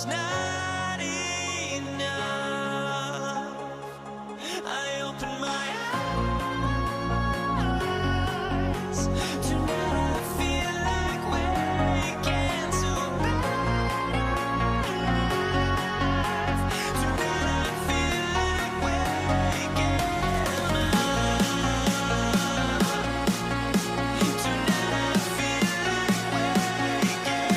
not enough. I open my eyes. Tonight I feel like waking to life. Tonight I feel like waking up. Tonight I feel like waking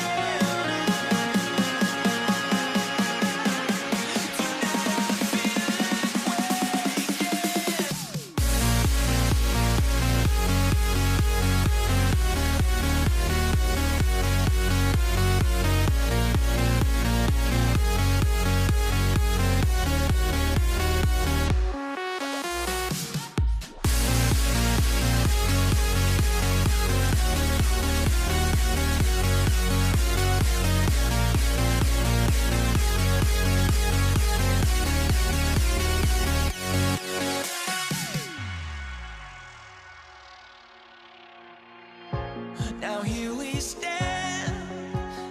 Now here we stand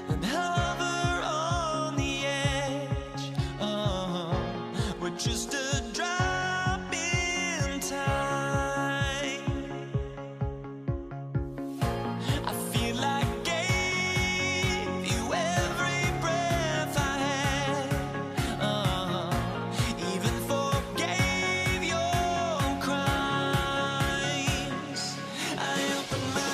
and hover on the edge. We're just a drop in time. I feel like I gave you every breath I had. Even forgave your crimes. I open my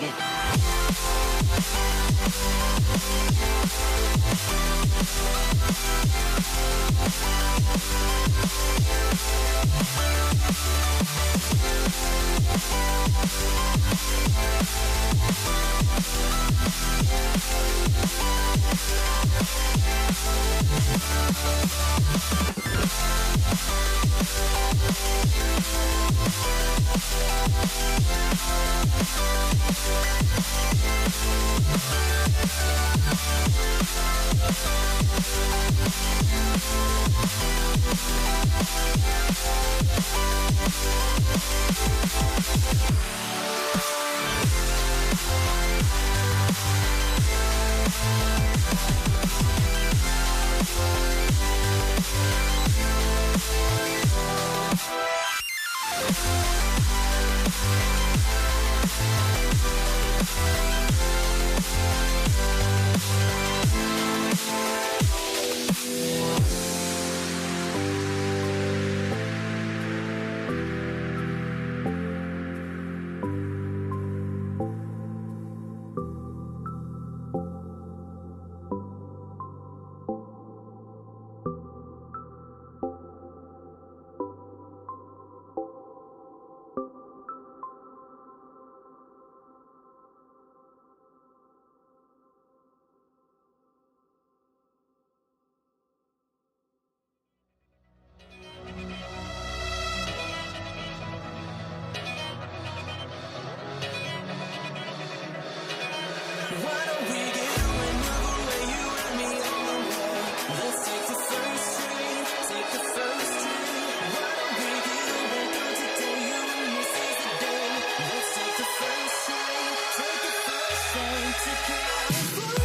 it. Why don't we get away, move away, you and me on the way? Let's take the first train, take the first train. Why don't we get away, go today, you and me seize the day. Let's take the first train, take the first train to California.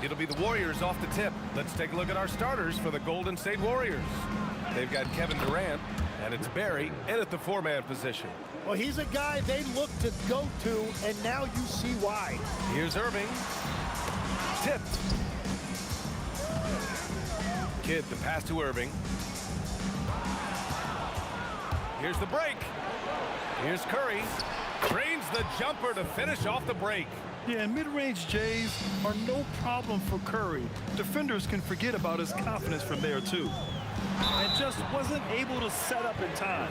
It'll be the Warriors off the tip. Let's take a look at our starters for the Golden State Warriors. They've got Kevin Durant, and it's Barry in at the four-man position. Well, he's a guy they look to go to, and now you see why. Here's Irving. Tipped. Kidd, the pass to Irving. Here's the break. Here's Curry. Drains the jumper to finish off the break. Yeah, and mid-range Jays are no problem for Curry. Defenders can forget about his confidence from there, too. And just wasn't able to set up in time.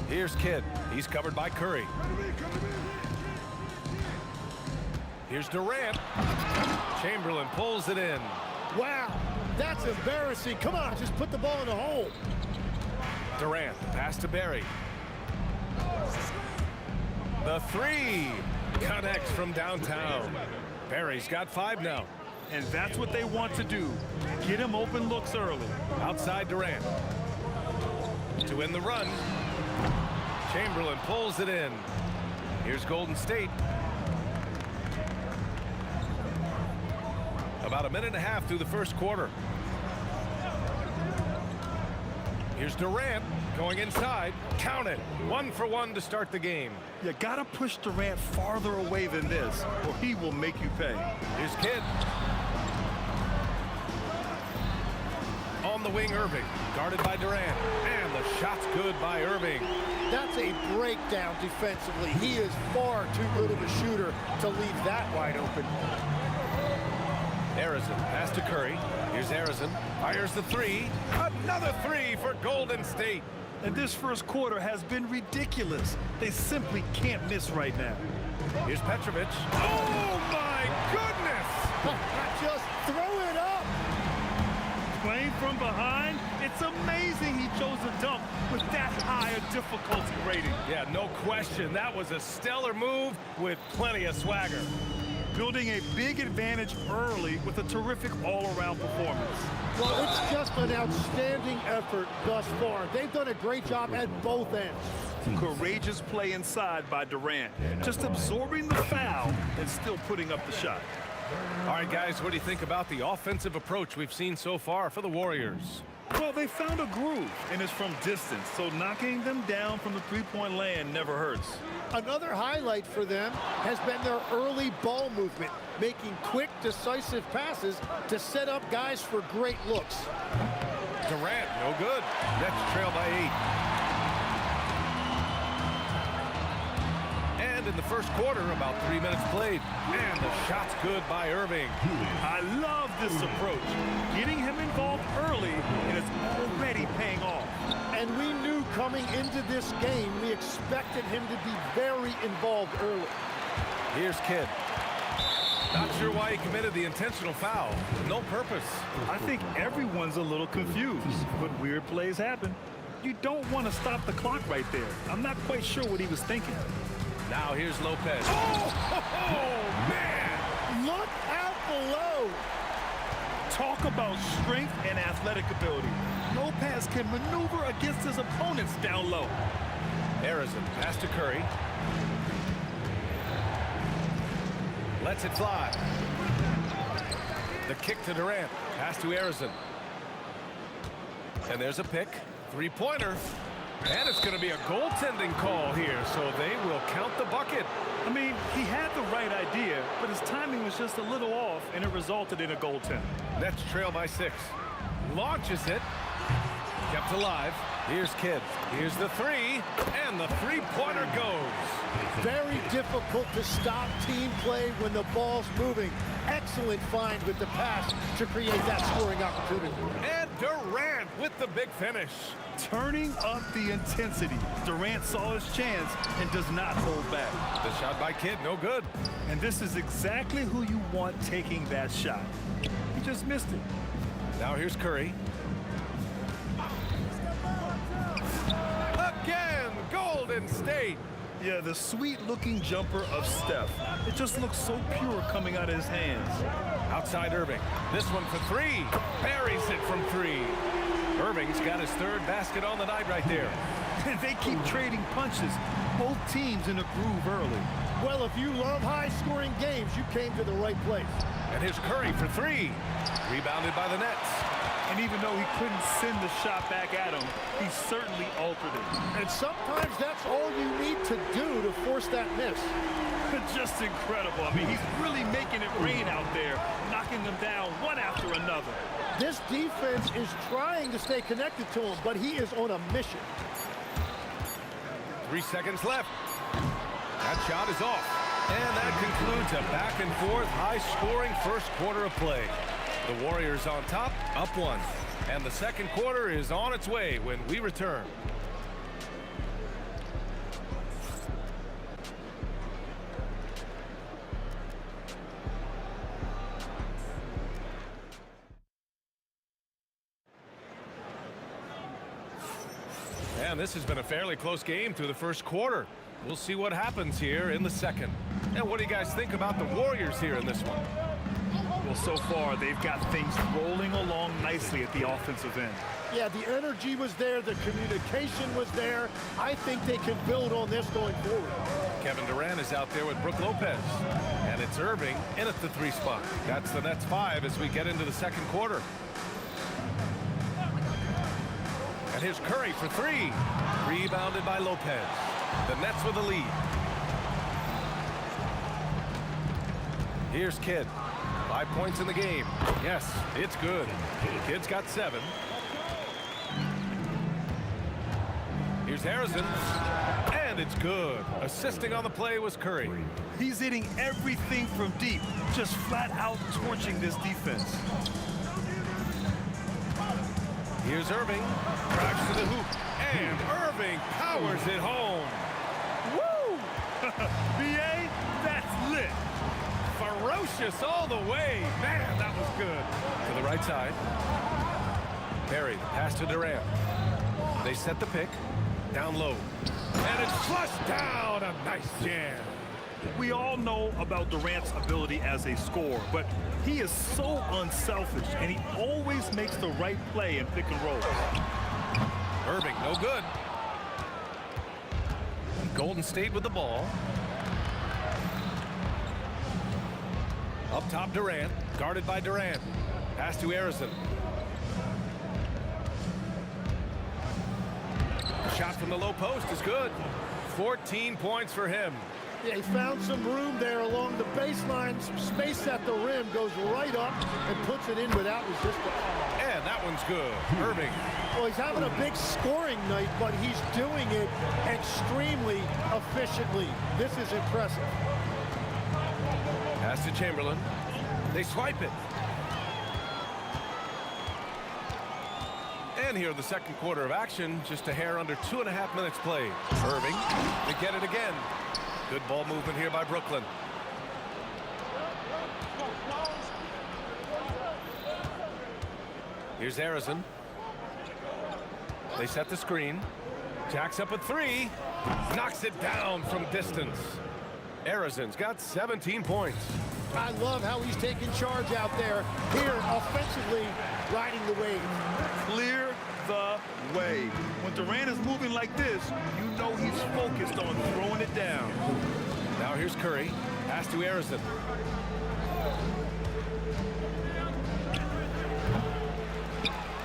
Here's Kidd. He's covered by Curry. Here's Durant. Chamberlain pulls it in. Wow, that's embarrassing. Come on, just put the ball in the hole. Durant, pass to Barry. The three connects from downtown. Barry's got 5 now. And that's what they want to do. Get him open looks early. Outside Durant. To win the run. Chamberlain pulls it in. Here's Golden State. About a minute and a half through the first quarter. Here's Durant going inside. Count it. 1 for 1 to start the game. You gotta push Durant farther away than this, or he will make you pay. Here's Kidd. On the wing, Irving. Guarded by Durant. And the shot's good by Irving. That's a breakdown defensively. He is far too good of a shooter to leave that wide open. Arizin, pass to Curry. Here's Arizin, fires the three. Another three for Golden State. And this first quarter has been ridiculous. They simply can't miss right now. Here's Petrovic. Oh, my goodness! Just throw it up. Playing from behind, it's amazing he chose a dunk with that higher difficulty rating. Yeah, no question. That was a stellar move with plenty of swagger. Building a big advantage early with a terrific all-around performance. Well, it's just an outstanding effort thus far. They've done a great job at both ends. Courageous play inside by Durant, just absorbing the foul and still putting up the shot. All right, guys, what do you think about the offensive approach we've seen so far for the Warriors? Well, they found a groove, and it's from distance, so knocking them down from the three-point land never hurts. Another highlight for them has been their early ball movement, making quick, decisive passes to set up guys for great looks. Durant, no good. Nets trail by 8. And in the first quarter, about 3 minutes played. And the shot's good by Irving. I love this approach. Getting him involved early, and it's already paying off. And we knew coming into this game, we expected him to be very involved early. Here's Kidd. Not sure why he committed the intentional foul. No purpose. I think everyone's a little confused, but weird plays happen. You don't want to stop the clock right there. I'm not quite sure what he was thinking. Now here's Lopez. Oh, man! Look out below. Talk about strength and athletic ability. Lopez can maneuver against his opponents down low. Arizin, pass to Curry. Lets it fly. The kick to Durant. Pass to Arizin. And there's a pick. Three-pointer. And it's going to be a goaltending call here, so they will count the bucket. I mean, he had the right idea, but his timing was just a little off, and it resulted in a goaltend. Nets trail by 6. Launches it. Kept alive. Here's Kidd. Here's the three, and the three-pointer goes. Very difficult to stop team play when the ball's moving. Excellent find with the pass to create that scoring opportunity. And Durant with the big finish. Turning up the intensity. Durant saw his chance and does not hold back. The shot by Kidd, no good. And this is exactly who you want taking that shot. He just missed it. Now here's Curry. Again, Golden State. Yeah, the sweet-looking jumper of Steph. It just looks so pure coming out of his hands. Outside Irving. This one for three. Buries it from 3. Irving's got his 3rd basket on the night right there. They keep trading punches. Both teams in a groove early. Well, if you love high-scoring games, you came to the right place. And here's Curry for 3. Rebounded by the Nets. And even though he couldn't send the shot back at him, he certainly altered it. And sometimes that's all you need to do to force that miss. Just incredible. I mean, he's really making it rain out there, knocking them down one after another. This defense is trying to stay connected to him, but he is on a mission. 3 seconds left. That shot is off. And that concludes a back-and-forth, high-scoring first quarter of play. The Warriors on top, up 1. And the second quarter is on its way when we return. And this has been a fairly close game through the first quarter. We'll see what happens here in the second. And what do you guys think about the Warriors here in this one? Well, so far, they've got things rolling along nicely at the offensive end. Yeah, the energy was there, the communication was there. I think they can build on this going forward. Kevin Durant is out there with Brook Lopez. And it's Irving in at the 3 spot. That's the Nets 5 as we get into the second quarter. And here's Curry for 3. Rebounded by Lopez. The Nets with the lead. Here's Kidd. 5 points in the game. Yes, it's good. Kidd's got 7. Here's Harrison, and it's good. Assisting on the play was Curry. He's hitting everything from deep, just flat out torching this defense. Here's Irving, drives to the hoop, and Irving powers it home. Woo! BA, that's lit. Ferocious all the way. Man, that was good. To the right side. Perry, pass to Durant. They set the pick, down low. And it's flushed down, a nice jam. We all know about Durant's ability as a scorer, but he is so unselfish, and he always makes the right play in pick and roll. Irving, no good. Golden State with the ball. Up top, Durant, guarded by Durant. Pass to Harrison. Shot from the low post is good. 14 points for him. Yeah, he found some room there along the baseline. Some space at the rim, goes right up and puts it in without resistance. And that one's good. Irving. Well, he's having a big scoring night, but he's doing it extremely efficiently. This is impressive. Pass to Chamberlain. They swipe it. And here in the second quarter of action, just a hair under 2.5 minutes played. Irving, they get it again. Good ball movement here by Brooklyn. Here's Harrison. They set the screen. Jacks up a three. Knocks it down from distance. Harrison's got 17 points. I love how he's taking charge out there. Here, offensively, riding the wave. Clear the way. When Durant is moving like this, you know he's focused on throwing it down. Now here's Curry. Pass to Harrison.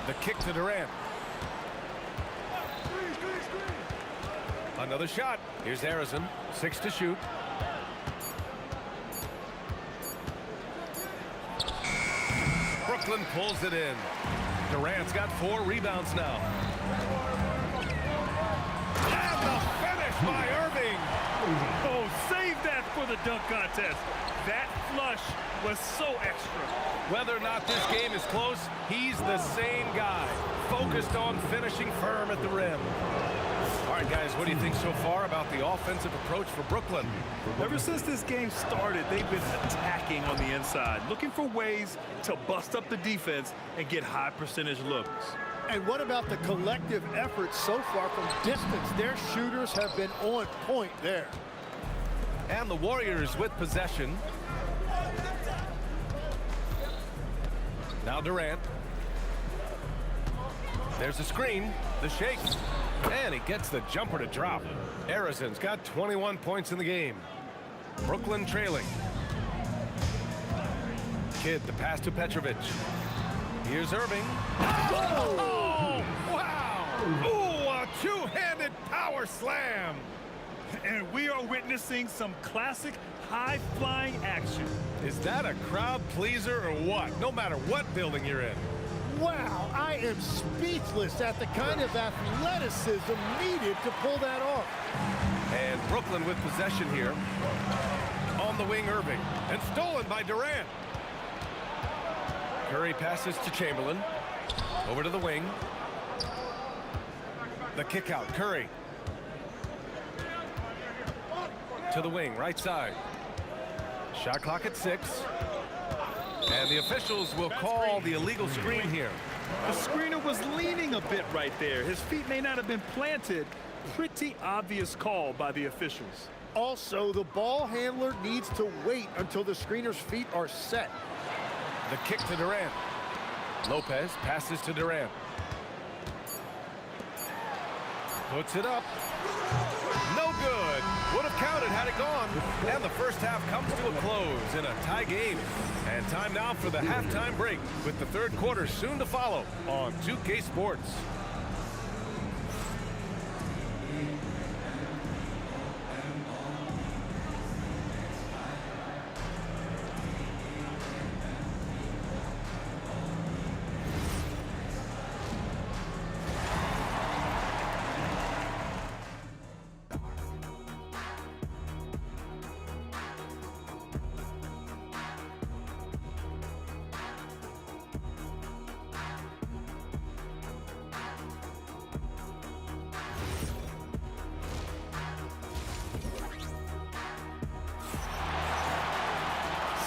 The kick to Durant. Another shot. Here's Harrison. 6 to shoot. Brooklyn pulls it in. Durant's got 4 rebounds now. And the finish by Irving. Oh, save that for the dunk contest. That flush was so extra. Whether or not this game is close, he's the same guy. Focused on finishing firm at the rim. All right, guys, what do you think so far about the offensive approach for Brooklyn? Ever since this game started, they've been attacking on the inside, looking for ways to bust up the defense and get high percentage looks. And what about the collective effort so far from distance? Their shooters have been on point there. And the Warriors with possession. Now Durant. There's a screen. The shake. And he gets the jumper to drop. Harrison's got 21 points in the game. Brooklyn trailing. Kidd, the pass to Petrovic. Here's Irving. Oh, wow! Ooh, a two-handed power slam. And we are witnessing some classic high-flying action. Is that a crowd pleaser or what? No matter what building you're in. Wow, I am speechless at the kind of athleticism needed to pull that off. And Brooklyn with possession here. On the wing, Irving. And stolen by Durant. Curry passes to Chamberlain. Over to the wing. The kick out, Curry. To the wing, right side. Shot clock at 6. And the officials will call the illegal screen here. The screener was leaning a bit right there. His feet may not have been planted. Pretty obvious call by the officials. Also, the ball handler needs to wait until the screener's feet are set. The kick to Durant. Lopez passes to Durant. Puts it up. No good. Would have counted had it gone. And the first half comes to a close in a tie game. And time now for the halftime break, with the third quarter soon to follow on 2K Sports.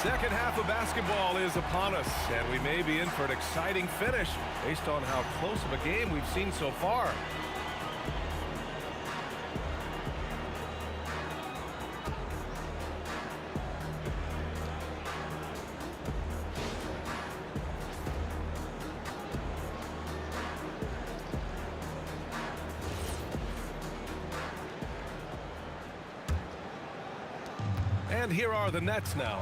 Second half of basketball is upon us, and we may be in for an exciting finish based on how close of a game we've seen so far. And here are the Nets now.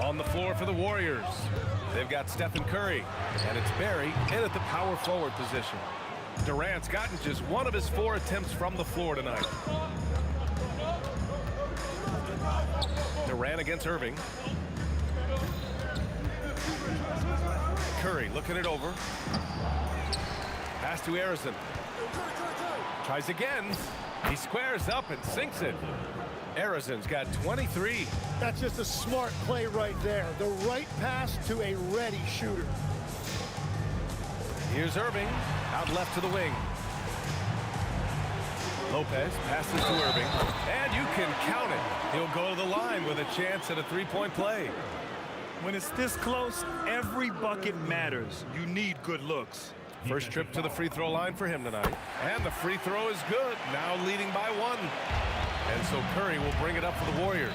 On the floor for the Warriors. They've got Stephen Curry, and it's Barry in at the power forward position. Durant's gotten just one of his 4 attempts from the floor tonight. Durant against Irving. Curry looking it over. Pass to Harrison. Tries again. He squares up and sinks it. Harrison's got 23. That's just a smart play right there. The right pass to a ready shooter. Here's Irving, out left to the wing. Lopez passes to Irving, and you can count it. He'll go to the line with a chance at a three-point play. When it's this close, every bucket matters. You need good looks. First trip to the free throw line for him tonight. And the free throw is good, now leading by 1. And so Curry will bring it up for the Warriors.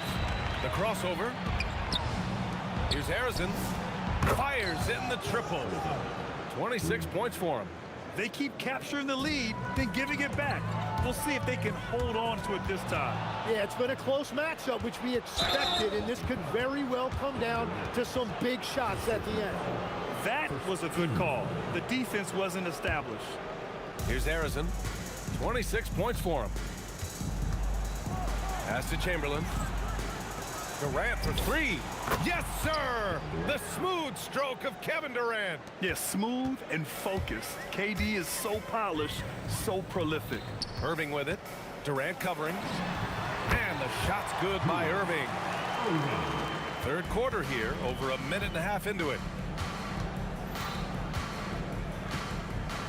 The crossover. Here's Harrison. Fires in the triple. 26 points for him. They keep capturing the lead, then giving it back. We'll see if they can hold on to it this time. Yeah, it's been a close matchup, which we expected, and this could very well come down to some big shots at the end. That was a good call. The defense wasn't established. Here's Harrison. 26 points for him. Pass to Chamberlain. Durant for 3. Yes, sir! The smooth stroke of Kevin Durant. Yeah, smooth and focused. KD is so polished, so prolific. Irving with it. Durant covering. And the shot's good by Irving. Third quarter here, over a minute and a half into it.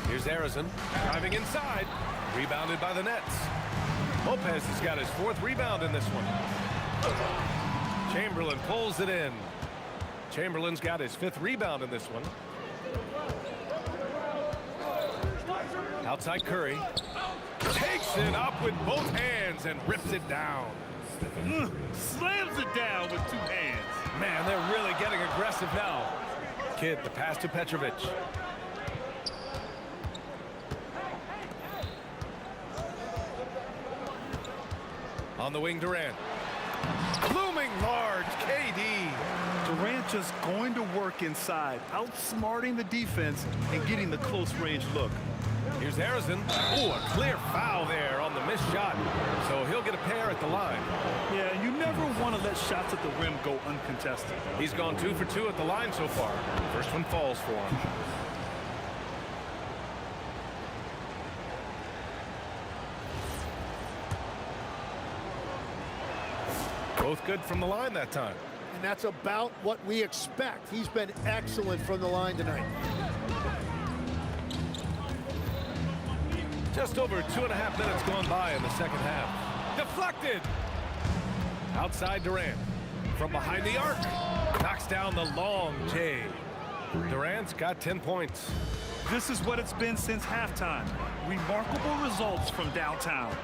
Here's Harrison, driving inside. Rebounded by the Nets. Lopez has got his 4th rebound in this one. Chamberlain pulls it in. Chamberlain's got his 5th rebound in this one. Outside Curry. Takes it up with both hands and rips it down. Slams it down with 2 hands. Man, they're really getting aggressive now. Kidd, the pass to Petrovic. On the wing, Durant. Looming large, KD. Durant just going to work inside, outsmarting the defense and getting the close range look. Here's Harrison. Oh, a clear foul there on the missed shot. So he'll get a pair at the line. Yeah, you never want to let shots at the rim go uncontested. He's gone 2 for 2 at the line so far. First one falls for him. Both good from the line that time. And that's about what we expect. He's been excellent from the line tonight. Just over 2.5 minutes gone by in the second half. Deflected. Outside Durant. From behind the arc. Knocks down the long J. Durant's got 10 points. This is what it's been since halftime. Remarkable results from downtown.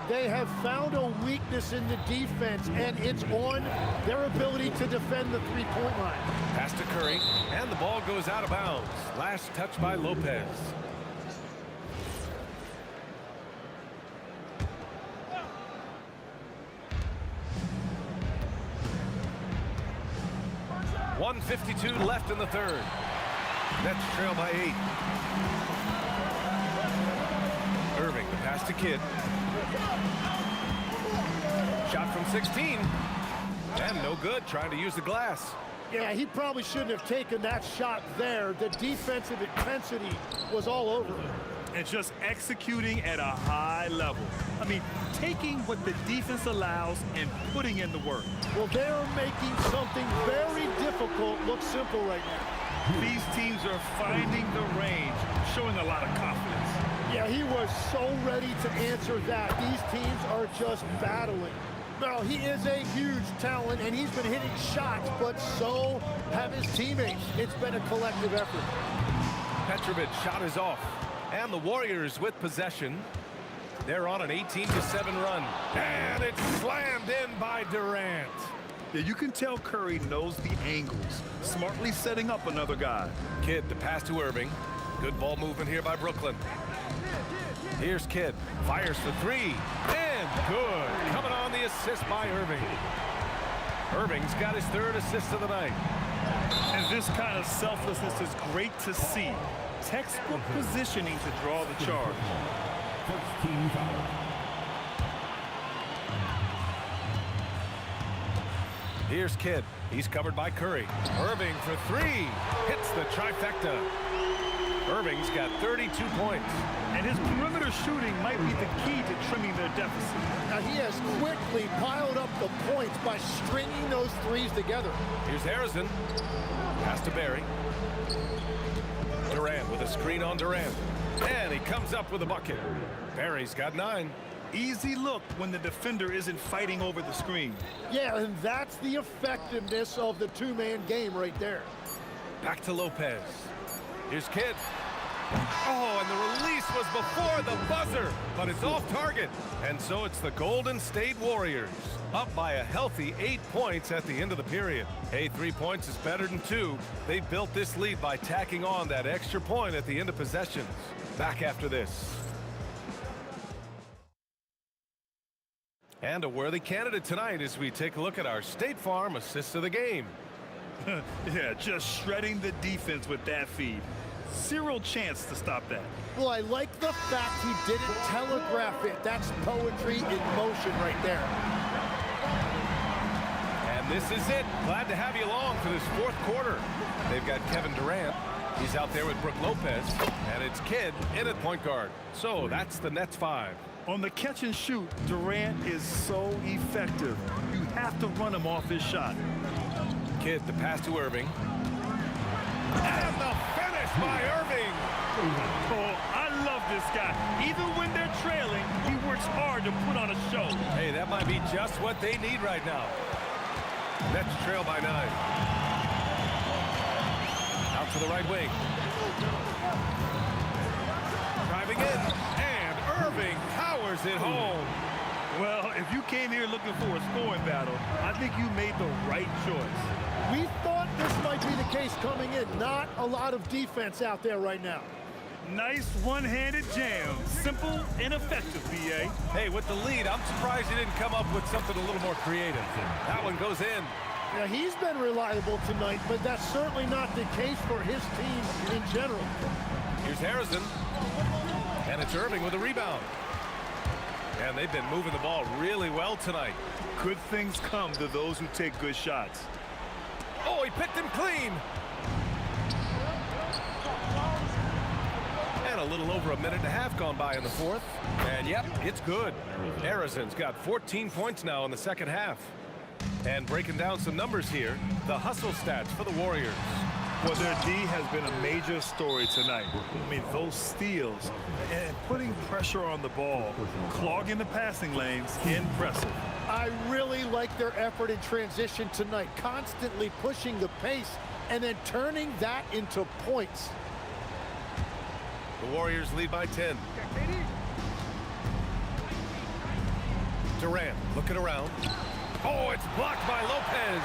They have found a weakness in the defense, and it's on their ability to defend the three-point line. Pass to Curry, and the ball goes out of bounds. Last touch by Lopez. .152 left in the third. Nets trail by 8. Irving, the pass to Kidd. Shot from 16. And no good, trying to use the glass. Yeah, he probably shouldn't have taken that shot there. The defensive intensity was all over him. And just executing at a high level. I mean, taking what the defense allows and putting in the work. Well, they're making something very difficult look simple right now. These teams are finding the range, showing a lot of confidence. Yeah, he was so ready to answer that. These teams are just battling. Well, he is a huge talent, and he's been hitting shots, but so have his teammates. It's been a collective effort. Petrovic's shot is off. And the Warriors with possession. They're on an 18-7 run. And it's slammed in by Durant. Yeah, you can tell Curry knows the angles, smartly setting up another guy. Kidd, the pass to Irving. Good ball movement here by Brooklyn. Here's Kidd. Fires for three. And good. Coming on the assist by Irving. Irving's got his third assist of the night. And this kind of selflessness is great to see. Textbook positioning to draw the charge. Here's Kidd. He's covered by Curry. Irving for three. Hits the trifecta. Irving's got 32 points. And his perimeter shooting might be the key to trimming their deficit. Now, he has quickly piled up the points by stringing those threes together. Here's Harrison. Pass to Barry. Durant with a screen on Durant. And he comes up with a bucket. Barry's got 9. Easy look when the defender isn't fighting over the screen. Yeah, and that's the effectiveness of the two-man game right there. Back to Lopez. Here's Kidd. Oh, and the release was before the buzzer, but it's off target. And so it's the Golden State Warriors, up by a healthy 8 points at the end of the period. Hey, 3 points is better than 2. They built this lead by tacking on that extra point at the end of possessions. Back after this. And a worthy candidate tonight as we take a look at our State Farm assists of the game. Yeah, just shredding the defense with that feed. Zero chance to stop that. Well, I like the fact he didn't telegraph it. That's poetry in motion right there. And this is it. Glad to have you along for this fourth quarter. They've got Kevin Durant. He's out there with Brook Lopez. And it's Kidd in at point guard. So that's the Nets 5. On the catch and shoot, Durant is so effective. You have to run him off his shot. Kidd, the pass to Irving. And the finish by Irving. Oh, I love this guy. Even when they're trailing, he works hard to put on a show. Hey, that might be just what they need right now. Nets trail by 9. Out to the right wing. Driving in. And Irving powers it home. Well, if you came here looking for a scoring battle, I think you made the right choice. We thought this might be the case coming in. Not a lot of defense out there right now. Nice one-handed jam. Simple and effective, B.A. Hey, with the lead, I'm surprised he didn't come up with something a little more creative. That one goes in. Yeah, he's been reliable tonight, but that's certainly not the case for his team in general. Here's Harrison. And it's Irving with a rebound. And they've been moving the ball really well tonight. Good things come to those who take good shots. Oh, he picked him clean. And a little over a minute and a half gone by in the fourth. And yep, it's good. Harrison's got 14 points now in the second half. And breaking down some numbers here, the hustle stats for the Warriors. Well, their D has been a major story tonight. I mean, those steals and putting pressure on the ball, clogging the passing lanes, impressive. I really like their effort in transition tonight, constantly pushing the pace and then turning that into points. The Warriors lead by 10. Durant looking around. Oh, it's blocked by Lopez.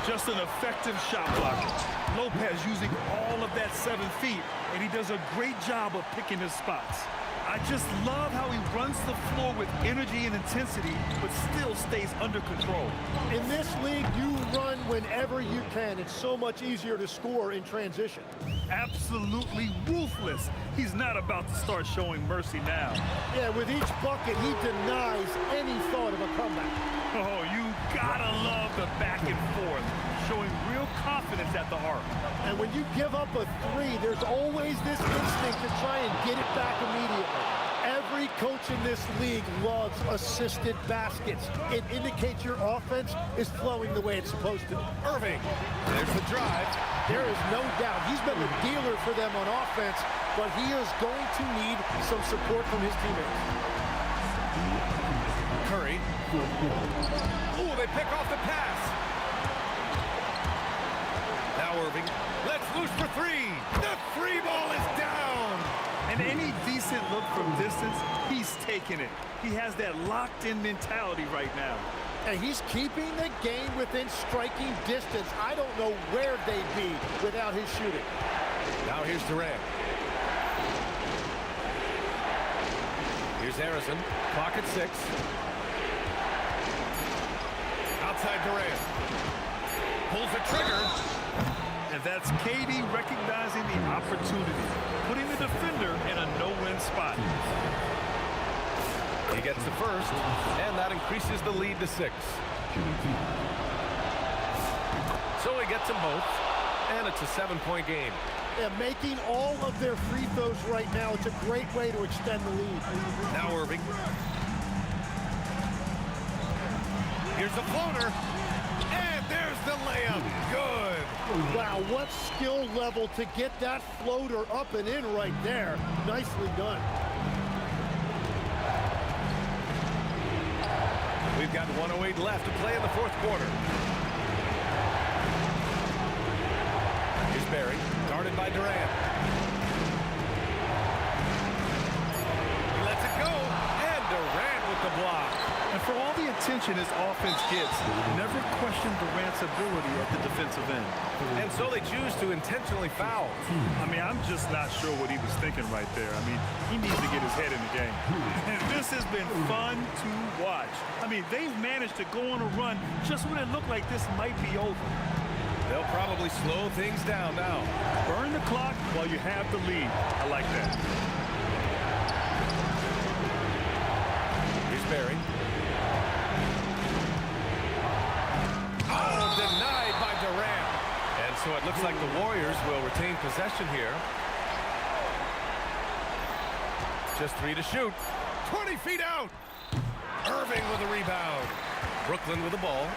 Just an effective shot blocker. Lopez using all of that 7 feet, and he does a great job of picking his spots. I just love how he runs the floor with energy and intensity, but still stays under control. In this league, you run whenever you can. It's so much easier to score in transition. Absolutely ruthless. He's not about to start showing mercy now. Yeah, with each bucket, he denies any thought of a comeback. Oh, you gotta love the back and forth, showing real confidence at the arc. And when you give up a 3, there's always this instinct to try and get it back immediately. Every coach in this league loves assisted baskets. It indicates your offense is flowing the way it's supposed to. Irving, there's the drive. There is no doubt he's been the dealer for them on offense, but he is going to need some support from his teammates. Curry Ooh, they pick off the pass. Now Irving lets loose for three. The three ball is down. And any decent look from distance, he's taking it. He has that locked-in mentality right now. And he's keeping the game within striking distance. I don't know where they'd be without his shooting. Now here's Durant. Here's Harrison. Clock at 6. Outside Durant. Pulls the trigger. And that's KD recognizing the opportunity, putting the defender in a no-win spot. He gets the first, and that increases the lead to 6. So he gets them both, and it's a 7-point game. Yeah, making all of their free throws right now, it's a great way to extend the lead. Now Irving. Here's the floater. And there's the layup. Good. Wow, what skill level to get that floater up and in right there. Nicely done. We've got 1:08 left to play in the fourth quarter. Here's Barry, guarded by Durant. He lets it go, and Durant with the block. And for all the attention his offense gets, never question Durant's ability at the defensive end. And so they choose to intentionally foul. I mean, I'm just not sure what he was thinking right there. I mean, he needs to get his head in the game. And this has been fun to watch. I mean, they've managed to go on a run just when it looked like this might be over. They'll probably slow things down now. Burn the clock while you have the lead. I like that. Here's Barry. Oh, denied by Durant. And so it looks like the Warriors will retain possession here. Just 3 to shoot. 20 feet out. Irving with a rebound. Brooklyn with the ball.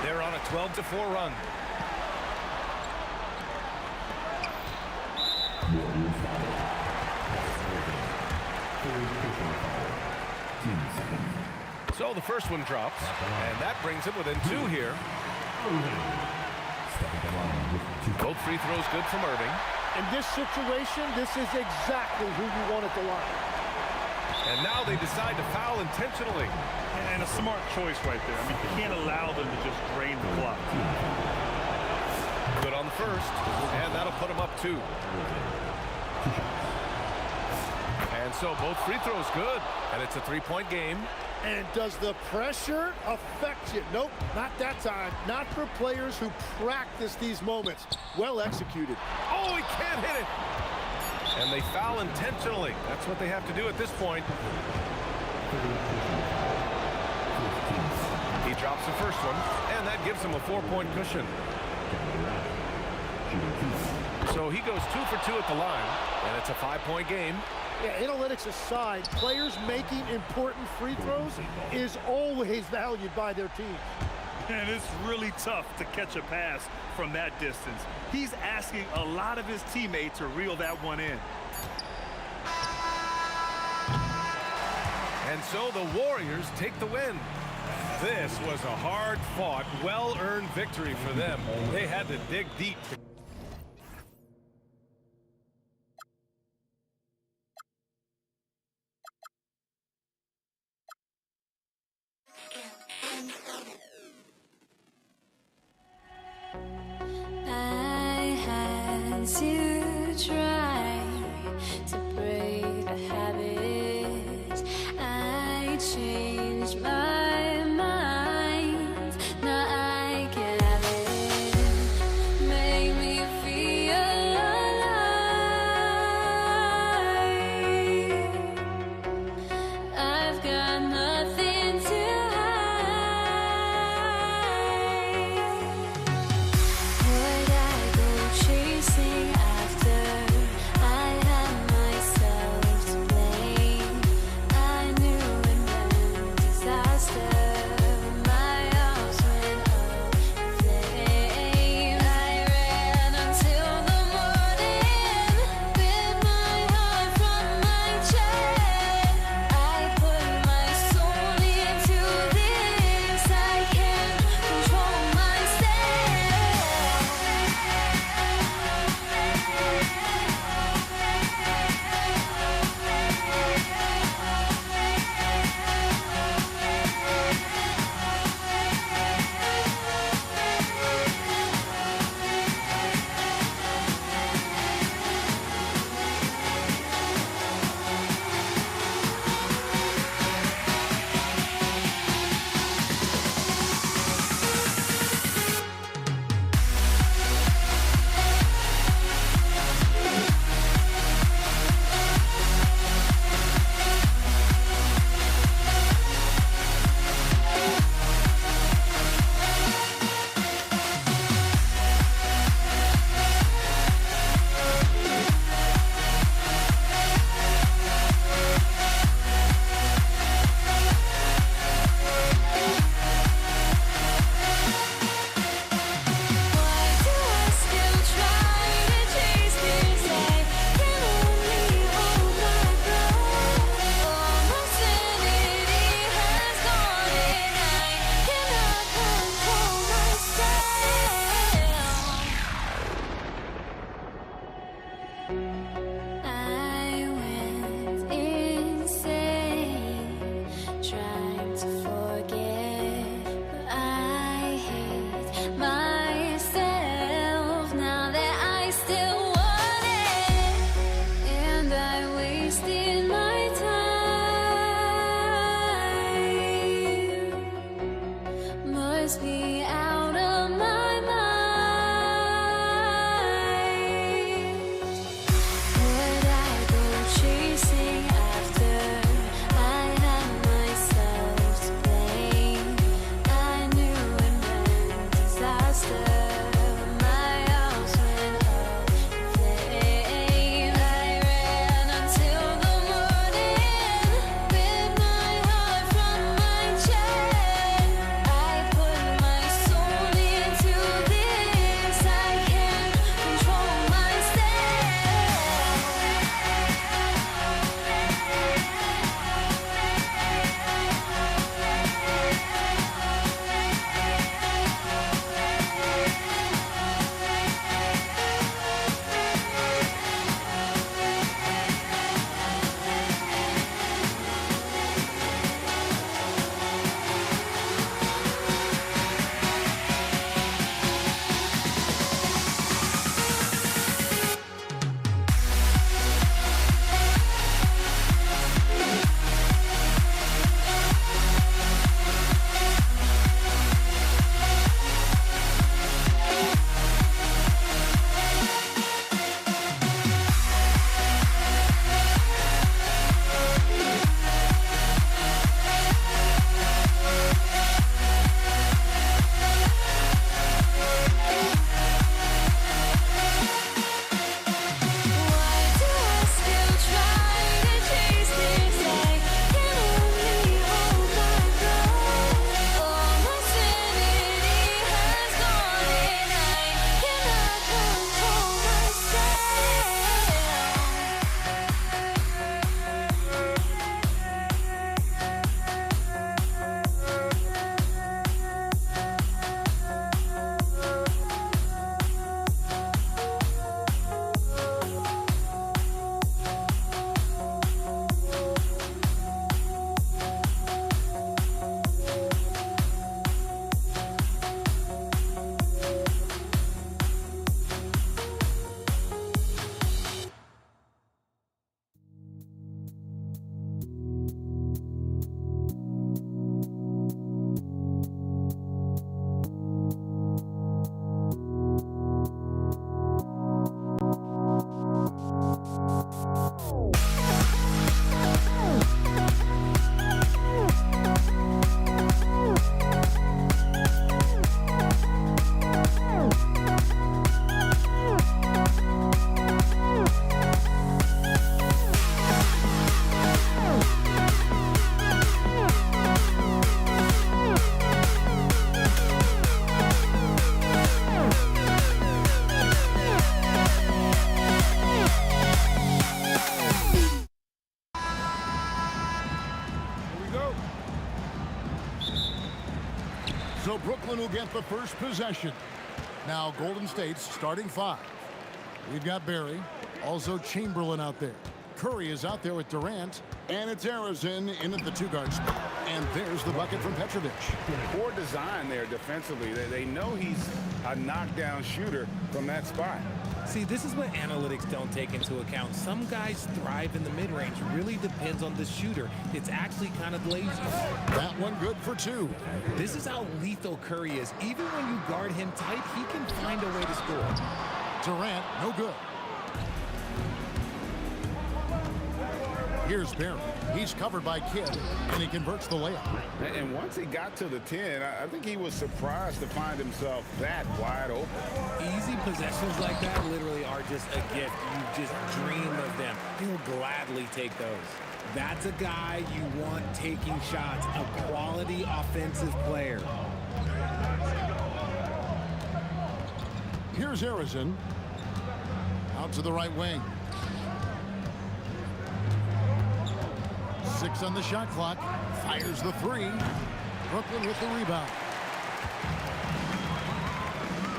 They're on a 12-4 run. So the first one drops, and that brings it within 2 here. Both free throws good from Irving. In this situation, this is exactly who you want at the line. And now they decide to foul intentionally. And a smart choice right there. I mean, you can't allow them to just drain the clock. Good on the first, and that'll put them up 2. And so both free throws good, and it's a 3-point game. And does the pressure affect you? Nope, not that time. Not for players who practice these moments. Well executed. Oh, he can't hit it. And they foul intentionally. That's what they have to do at this point. He drops the first one, and that gives him a 4-point cushion. So he goes 2 for 2 at the line, and it's a 5-point game. Yeah, analytics aside, players making important free throws is always valued by their team. And it's really tough to catch a pass from that distance. He's asking a lot of his teammates to reel that one in. And so the Warriors take the win. This was a hard-fought, well-earned victory for them. They had to dig deep. I had to try to break the habit. I changed my mind. Now I can have it. Make me feel alive. I've got nothing to hide. drives me out of my mind. Would I go chasing after? I had myself to blame. I knew it meant disaster. My house went up in flames. I ran until the morning with my heart from my chest. I put my soul into this. I can't control Why do I still try to chase this? I can only hold my breath. All my sanity has gone and I cannot control So Brooklyn will get the first possession. Now Golden State's starting five. We've got Barry, also Chamberlain out there. Curry is out there with Durant, and it's Arizona in at the two-guard spot. And there's the bucket from Petrovic. Poor design there defensively. They know he's a knockdown shooter from that spot. See, this is what analytics don't take into account. Some guys thrive in the mid-range. Really depends on the shooter. It's actually kind of lazy. That one good for two. This is how lethal Curry is. Even when you guard him tight, he can find a way to score. Durant, no good. Here's Barry. He's covered by Kidd, and he converts the layup. And once he got to the 10, I think he was surprised to find himself that wide open. Easy possessions like that literally are just a gift. You just dream of them. He'll gladly take those. That's a guy you want taking shots, a quality offensive player. Here's Arizona. Out to the right wing. 6 on the shot clock. Fires the three. Brooklyn with the rebound.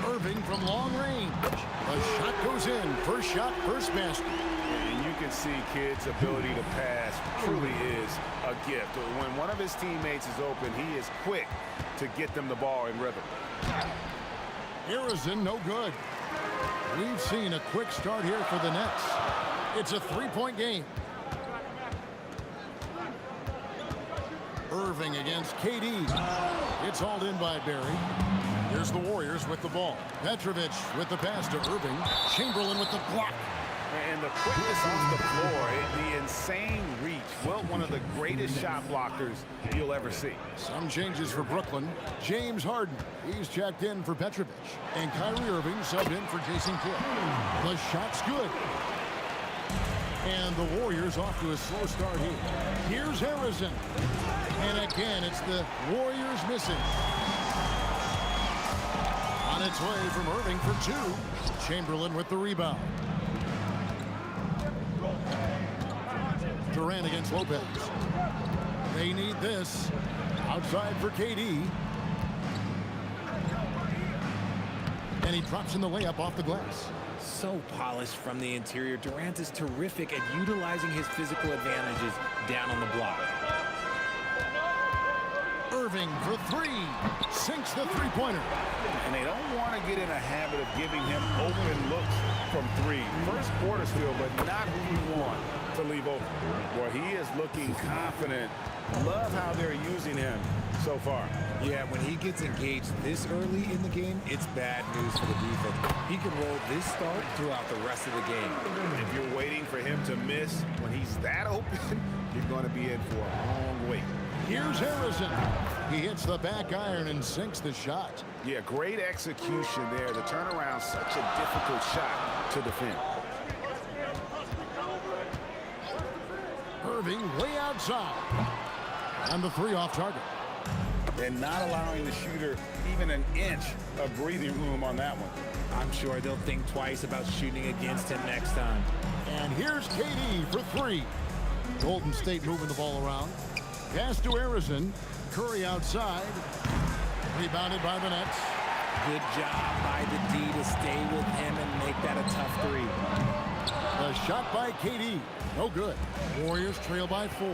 Irving from long range. The shot goes in. First shot, first basket. And you can see Kidd's ability to pass truly is a gift. When one of his teammates is open, he is quick to get them the ball in rhythm. Arizona, no good. We've seen a quick start here for the Nets. It's a three-point game. Irving against KD. It's hauled in by Barry. Here's the Warriors with the ball. Petrovic with the pass to Irving. Chamberlain with the block. And the quickness off the floor, the insane reach. Well, one of the greatest shot blockers you'll ever see. Some changes for Brooklyn. James Harden, he's checked in for Petrovic. And Kyrie Irving subbed in for Jason Kidd. The shot's good. And the Warriors off to a slow start here. Here's Harrison. And again, it's the Warriors missing. On its way from Irving for two. Chamberlain with the rebound. Durant against Lopez. They need this. Outside for KD. And he drops in the layup off the glass. So polished from the interior. Durant is terrific at utilizing his physical advantages down on the block. Irving for three. Sinks the three-pointer. And they don't want to get in a habit of giving him open looks from three. First quarter still, but not who you want to leave open. Well, he is looking confident. Love how they're using him so far. Yeah, when he gets engaged this early in the game, it's bad news for the defense. He can roll this start throughout the rest of the game. If you're waiting for him to miss when he's that open, you're going to be in for a long wait. Here's Harrison. He hits the back iron and sinks the shot. Yeah, great execution there. The turnaround, such a difficult shot to defend. Irving way outside. And the three off target. And not allowing the shooter even an inch of breathing room on that one. I'm sure they'll think twice about shooting against him next time. And here's KD for three. Golden State moving the ball around. Pass to Harrison. Curry outside. Rebounded by the Nets. Good job by the D to stay with him and make that a tough three. A shot by KD. No good. Warriors trail by 4.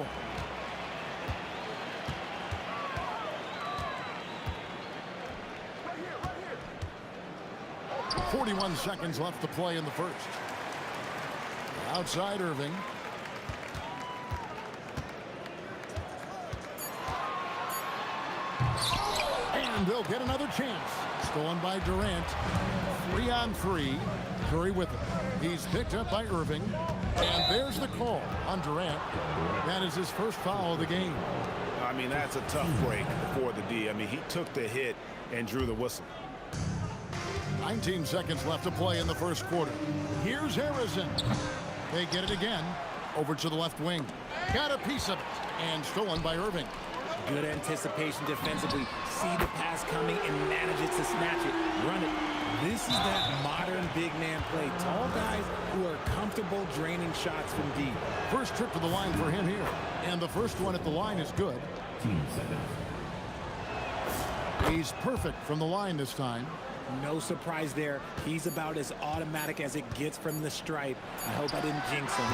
Right here. 41 seconds left to play in the first. Outside Irving. And they'll get another chance. Stolen by Durant. 3-on-3. Curry with it. He's picked up by Irving. And there's the call on Durant. That is his first foul of the game. I mean, that's a tough break for the D. I mean, he took the hit and drew the whistle. 19 seconds left to play in the first quarter. Here's Harrison. They get it again. Over to the left wing. Got a piece of it. And stolen by Irving. Good anticipation defensively. See the pass coming and manages to snatch it. Run it. This is that modern big man play. Tall guys who are comfortable draining shots from deep. First trip to the line for him here. And the first one at the line is good. He's perfect from the line this time. No surprise there. He's about as automatic as it gets from the stripe. I hope I didn't jinx him.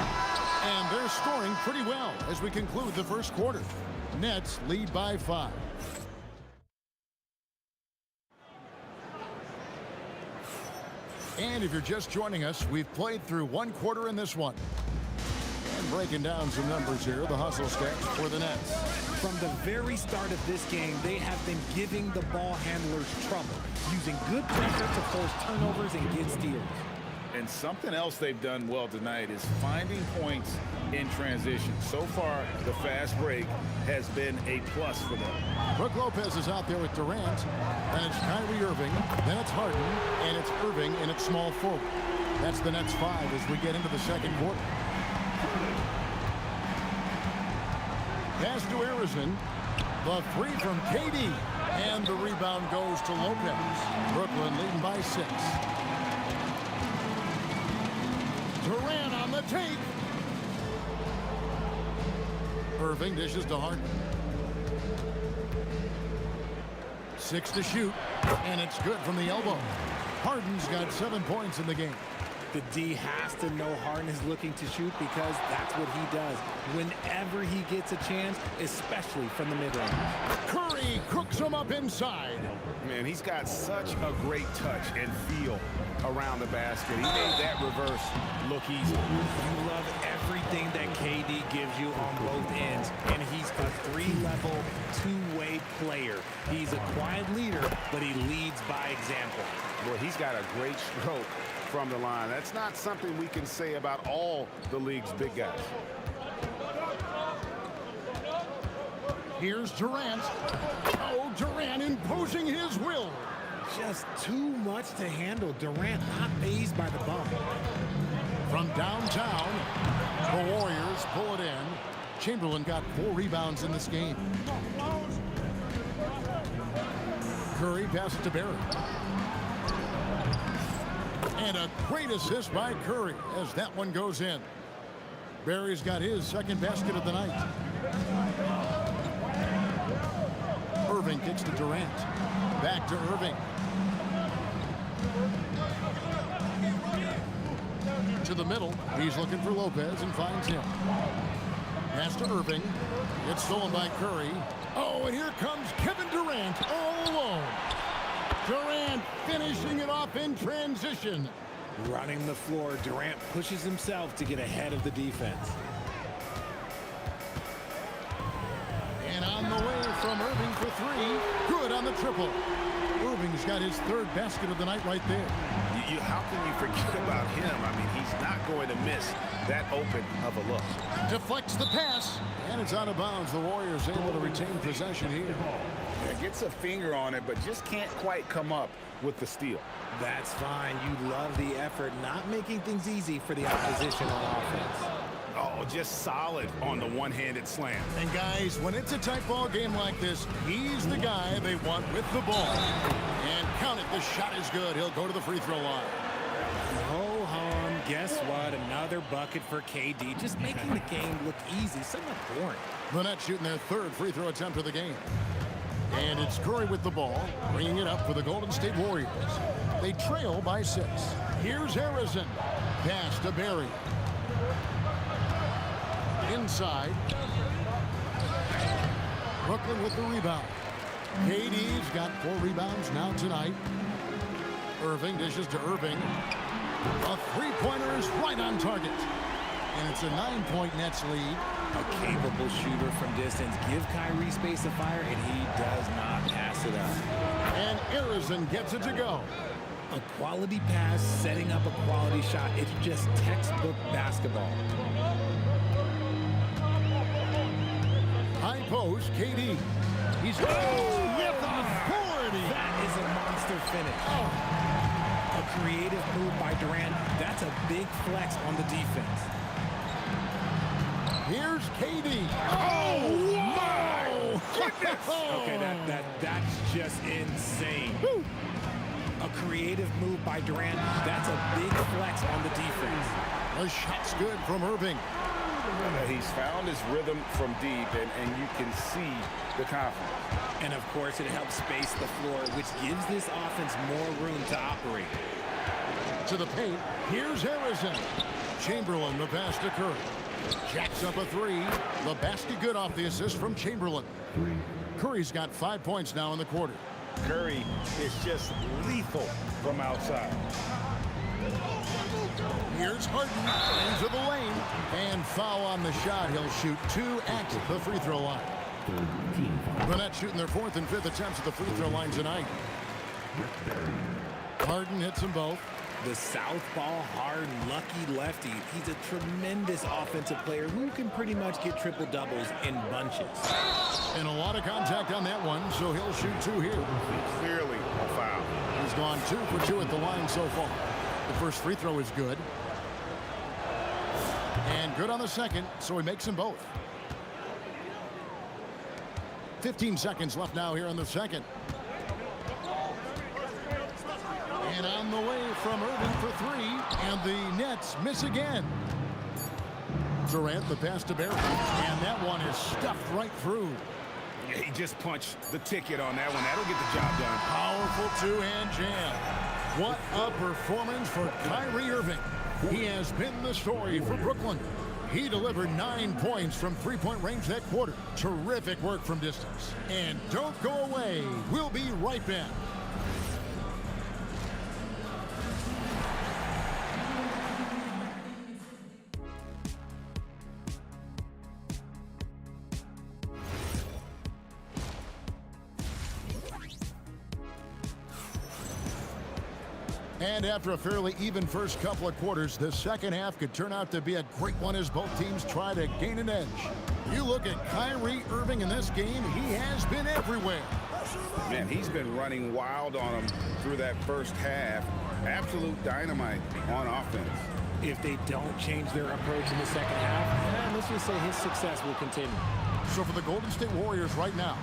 And they're scoring pretty well as we conclude the first quarter. Nets lead by 5. And if you're just joining us, we've played through one quarter in this one. And breaking down some numbers here, the hustle stats for the Nets. From the very start of this game, they have been giving the ball handlers trouble, using good pressure to force turnovers and get steals. And something else they've done well tonight is finding points in transition. So far, the fast break has been a plus for them. Brook Lopez is out there with Durant. Then it's Kyrie Irving. Then it's Harden. And it's Irving in its small forward. That's the Nets 5 as we get into the second quarter. Pass to Harrison. The three from KD. And the rebound goes to Lopez. Brooklyn leading by 6. Durant on the take. Irving dishes to Harden. 6 to shoot. And it's good from the elbow. Harden's got 7 points in the game. The D has to know Harden is looking to shoot because that's what he does whenever he gets a chance, especially from the mid-range. Curry cooks him up inside. Man, he's got such a great touch and feel around the basket. He made that reverse look easy. You love every everything that KD gives you on both ends, and he's a three-level, two-way player. He's a quiet leader, but he leads by example. Well, he's got a great stroke from the line. That's not something we can say about all the league's big guys. Here's Durant. Oh, Durant imposing his will. Just too much to handle. Durant not fazed by the bump. From downtown, the Warriors pull it in. Chamberlain got 4 rebounds in this game. Curry passes to Barry. And a great assist by Curry as that one goes in. Barry's got his second basket of the night. Irving kicks to Durant. Back to Irving. To the middle. He's looking for Lopez and finds him. Pass to Irving. It's stolen by Curry. Oh, and here comes Kevin Durant all alone. Durant finishing it off in transition. Running the floor, Durant pushes himself to get ahead of the defense. And on the way from Irving for 3. Good on the triple. Irving's got his 3rd basket of the night right there. How can you forget about him? I mean, he's not going to miss that open of a look. Deflects the pass. And it's out of bounds. The Warriors able to retain possession here. Yeah, gets a finger on it, but just can't quite come up with the steal. That's fine. You love the effort, not making things easy for the opposition on offense. Oh, just solid on the one-handed slam. And guys, when it's a tight ball game like this, he's the guy they want with the ball. And count it, the shot is good. He'll go to the free throw line. Ho-hum, guess what? Another bucket for KD, just making the game look easy, somewhat boring. The Nets shooting their 3rd free throw attempt of the game. And it's Curry with the ball, bringing it up for the Golden State Warriors. They trail by 6. Here's Harrison. Pass to Barry. Inside. Brooklyn with the rebound. KD's got 4 rebounds now tonight. Irving dishes to Irving. A three-pointer is right on target. And it's a 9-point Nets lead. A capable shooter from distance. Give Kyrie space to fire, and he does not pass it up. And Harrison gets it to go. A quality pass, setting up a quality shot. It's just textbook basketball. High post, KD. He's with authority. That is a monster finish. A creative move by Durant. That's a big flex on the defense. Here's KD. Oh, my goodness. Okay, that's just insane. Woo. A creative move by Durant. That's a big flex on the defense. The shot's good from Irving. He's found his rhythm from deep, and you can see the confidence. And, of course, it helps space the floor, which gives this offense more room to operate. To the paint. Here's Harrison. Chamberlain, the pass to Curry. Jacks up a 3. The basket good off the assist from Chamberlain. Curry's got 5 points now in the quarter. Curry is just lethal from outside. Here's Harden into the lane. And foul on the shot. He'll shoot 2 at the free throw line. The Nets shooting their 4th and 5th attempts at the free throw line tonight. Harden hits them both. The southpaw, hard, lucky lefty. He's a tremendous offensive player who can pretty much get triple-doubles in bunches. And a lot of contact on that one, so he'll shoot 2 here. Clearly a foul. He's gone 2 for 2 at the line so far. The first free throw is good. And good on the second, so he makes them both. 15 seconds left now here in the second. And on the way from Irving for 3, and the Nets miss again. Durant, the pass to Barry, and that one is stuffed right through. He just punched the ticket on that one. That'll get the job done. Powerful 2-hand jam. What a performance for Kyrie Irving. He has been the story for Brooklyn. He delivered 9 points from three-point range that quarter. Terrific work from distance. And don't go away. We'll be right back. And after a fairly even first couple of quarters, the second half could turn out to be a great one as both teams try to gain an edge. You look at Kyrie Irving in this game, he has been everywhere. Man, he's been running wild on him through that first half. Absolute dynamite on offense. If they don't change their approach in the second half, let's just say his success will continue. So for the Golden State Warriors right now,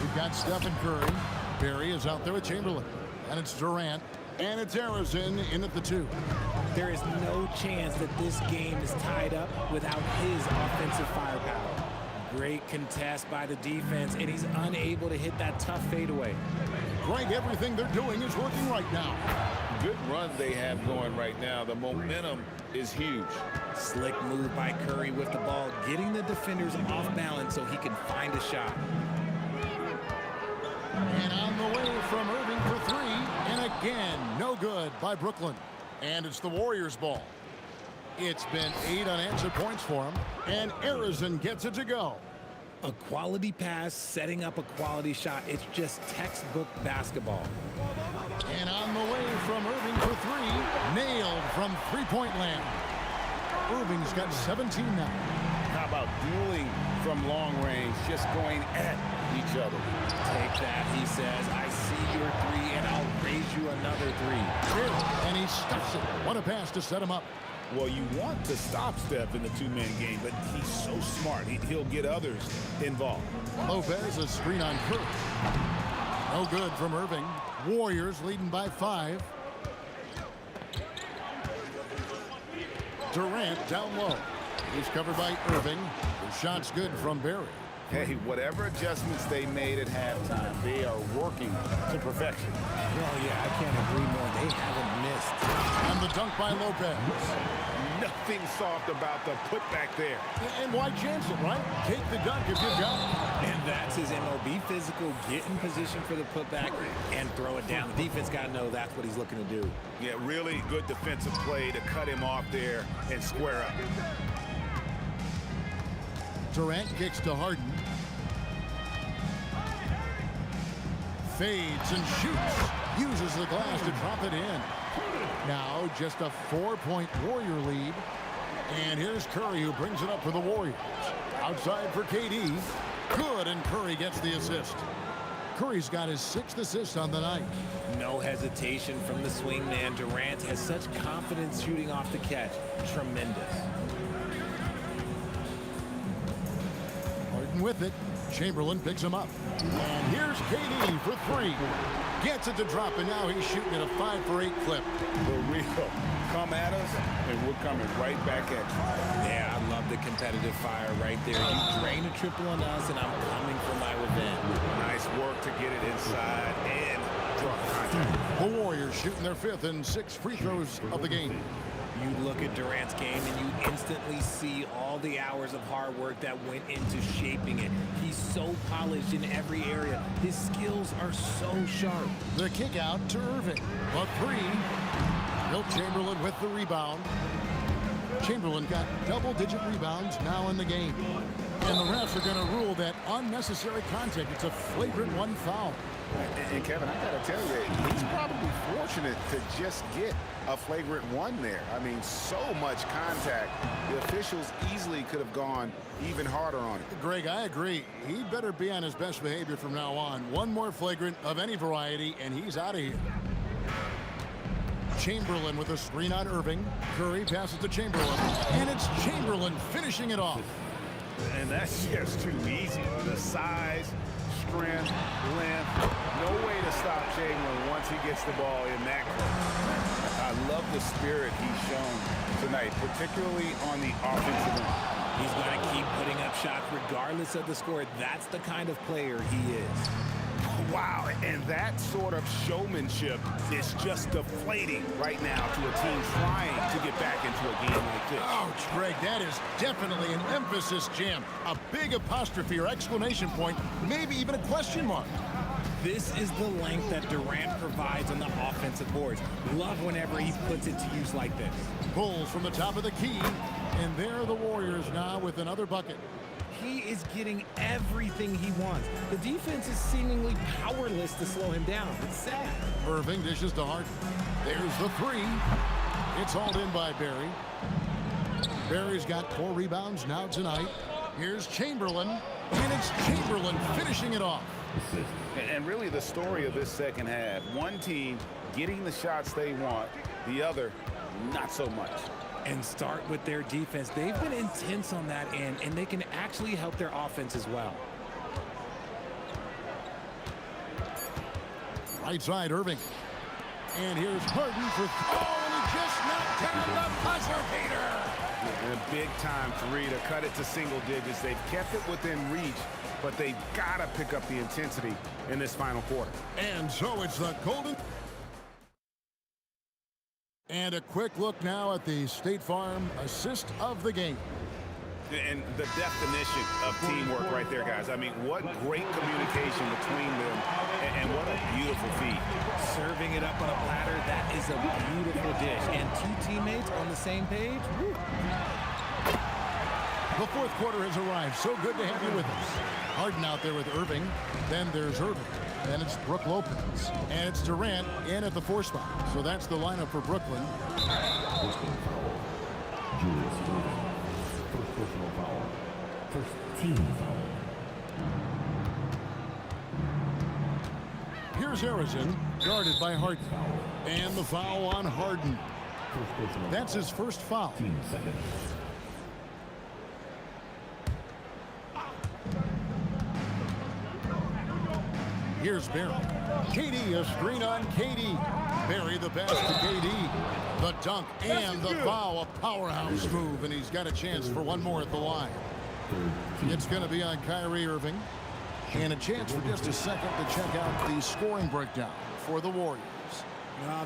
we've got Stephen Curry. Barry is out there with Chamberlain. And it's Durant. And it's Arizona in at the 2. There is no chance that this game is tied up without his offensive firepower. Great contest by the defense, and he's unable to hit that tough fadeaway. Greg, everything they're doing is working right now. Good run they have going right now. The momentum is huge. Slick move by Curry with the ball, getting the defenders off balance so he can find a shot. And on the way from Irving for 3. And again, no good by Brooklyn. And it's the Warriors' ball. It's been 8 unanswered points for him. And Arizona gets it to go. A quality pass, setting up a quality shot. It's just textbook basketball. And on the way from Irving for 3. Nailed from three-point land. Irving's got 17 now. How about dueling from long range, just going at each other? Take that, he says. I see your 3, and I'll raise you another 3. And he stuffs it. What a pass to set him up. Well, you want to stop Steph in the two-man game, but he's so smart. He'll get others involved. Lopez, a screen on Curry. No good from Irving. Warriors leading by 5. Durant down low. He's covered by Irving. The shot's good from Barry. Hey, whatever adjustments they made at halftime, they are working to perfection. Well, yeah, I can't agree more. They haven't missed. And the dunk by Lopez. Nothing soft about the putback there. And why chance it, right? Take the dunk if you've got it. And that's his MO. Be physical, get in position for the putback, and throw it down. The defense got to know that's what he's looking to do. Yeah, really good defensive play to cut him off there and square up. Durant kicks to Harden. Fades and shoots. Uses the glass to drop it in. Now just a 4-point Warrior lead. And here's Curry who brings it up for the Warriors. Outside for KD. Good, and Curry gets the assist. Curry's got his 6th assist on the night. No hesitation from the swing man. Durant has such confidence shooting off the catch. Tremendous. Harden with it. Chamberlain picks him up. And here's KD for 3. Gets it to drop, and now he's shooting at a 5-for-8 clip. For real. Come at us, and we're coming right back at you. Yeah, I love the competitive fire right there. You drain a triple on us, and I'm coming for my revenge. Nice work to get it inside and draw contact. The Warriors shooting their 5th and 6th free throws of the game. You look at Durant's game and you instantly see all the hours of hard work that went into shaping it. He's so polished in every area. His skills are so sharp. The kick out to Irving. A 3. Wilt Chamberlain with the rebound. Chamberlain got double-digit rebounds now in the game. And the refs are going to rule that unnecessary contact. It's a flagrant 1 foul. And Kevin, I got to tell you, he's probably fortunate to just get a flagrant 1 there. I mean, so much contact. The officials easily could have gone even harder on it. Greg, I agree. He better be on his best behavior from now on. 1 more flagrant of any variety, and he's out of here. Chamberlain with a screen on Irving. Curry passes to Chamberlain, and it's Chamberlain finishing it off. And that's just too easy. The size, strength, length, no way to stop Chamberlain once he gets the ball in that close. I love the spirit he's shown tonight, particularly on the offensive end. He's going to keep putting up shots regardless of the score. That's the kind of player he is. Wow, and that sort of showmanship is just deflating right now to a team trying to get back into a game like this. Ouch, Greg, that is definitely an emphasis jam. A big apostrophe or exclamation point, maybe even a question mark. This is the length that Durant provides on the offensive boards. Love whenever he puts it to use like this. Bulls from the top of the key, and there are the Warriors now with another bucket. he is getting everything he wants. The defense is seemingly powerless to slow him down. It's sad. Irving dishes to Harden. There's the three. It's hauled in by Barry. Barry's got 4 rebounds now tonight. Here's Chamberlain, and it's Chamberlain finishing it off. And really the story of this second half, one team getting the shots they want, the other not so much. And start with their defense. They've been intense on that end, and they can actually help their offense as well. Right side, Irving. And here's Harden for... Oh, and he just knocked down the buzzer beater. And a big-time three to cut it to single digits. They've kept it within reach, but they've got to pick up the intensity in this final quarter. And so it's the Golden... And a quick look now at the State Farm assist of the game. And the definition of teamwork right there, guys. I mean, what great communication between them, and what a beautiful feed. Serving it up on a platter, that is a beautiful dish. And 2 teammates on the same page. Woo. The fourth quarter has arrived. So good to have you with us. Harden out there with Irving. Then there's Irving. Then it's Brook Lopez. And it's Durant in at the 4 spot. So that's the lineup for Brooklyn. Julius Irving. First personal foul. First team foul. Here's Harrison, guarded by Harden. And the foul on Harden. First personal That's foul. his first foul. Team second. Here's Barry. KD, a screen on KD. Barry the pass to KD. The dunk and the foul, a powerhouse move, and he's got a chance for one more at the line. It's going to be on Kyrie Irving. And a chance for just a second to check out the scoring breakdown for the Warriors.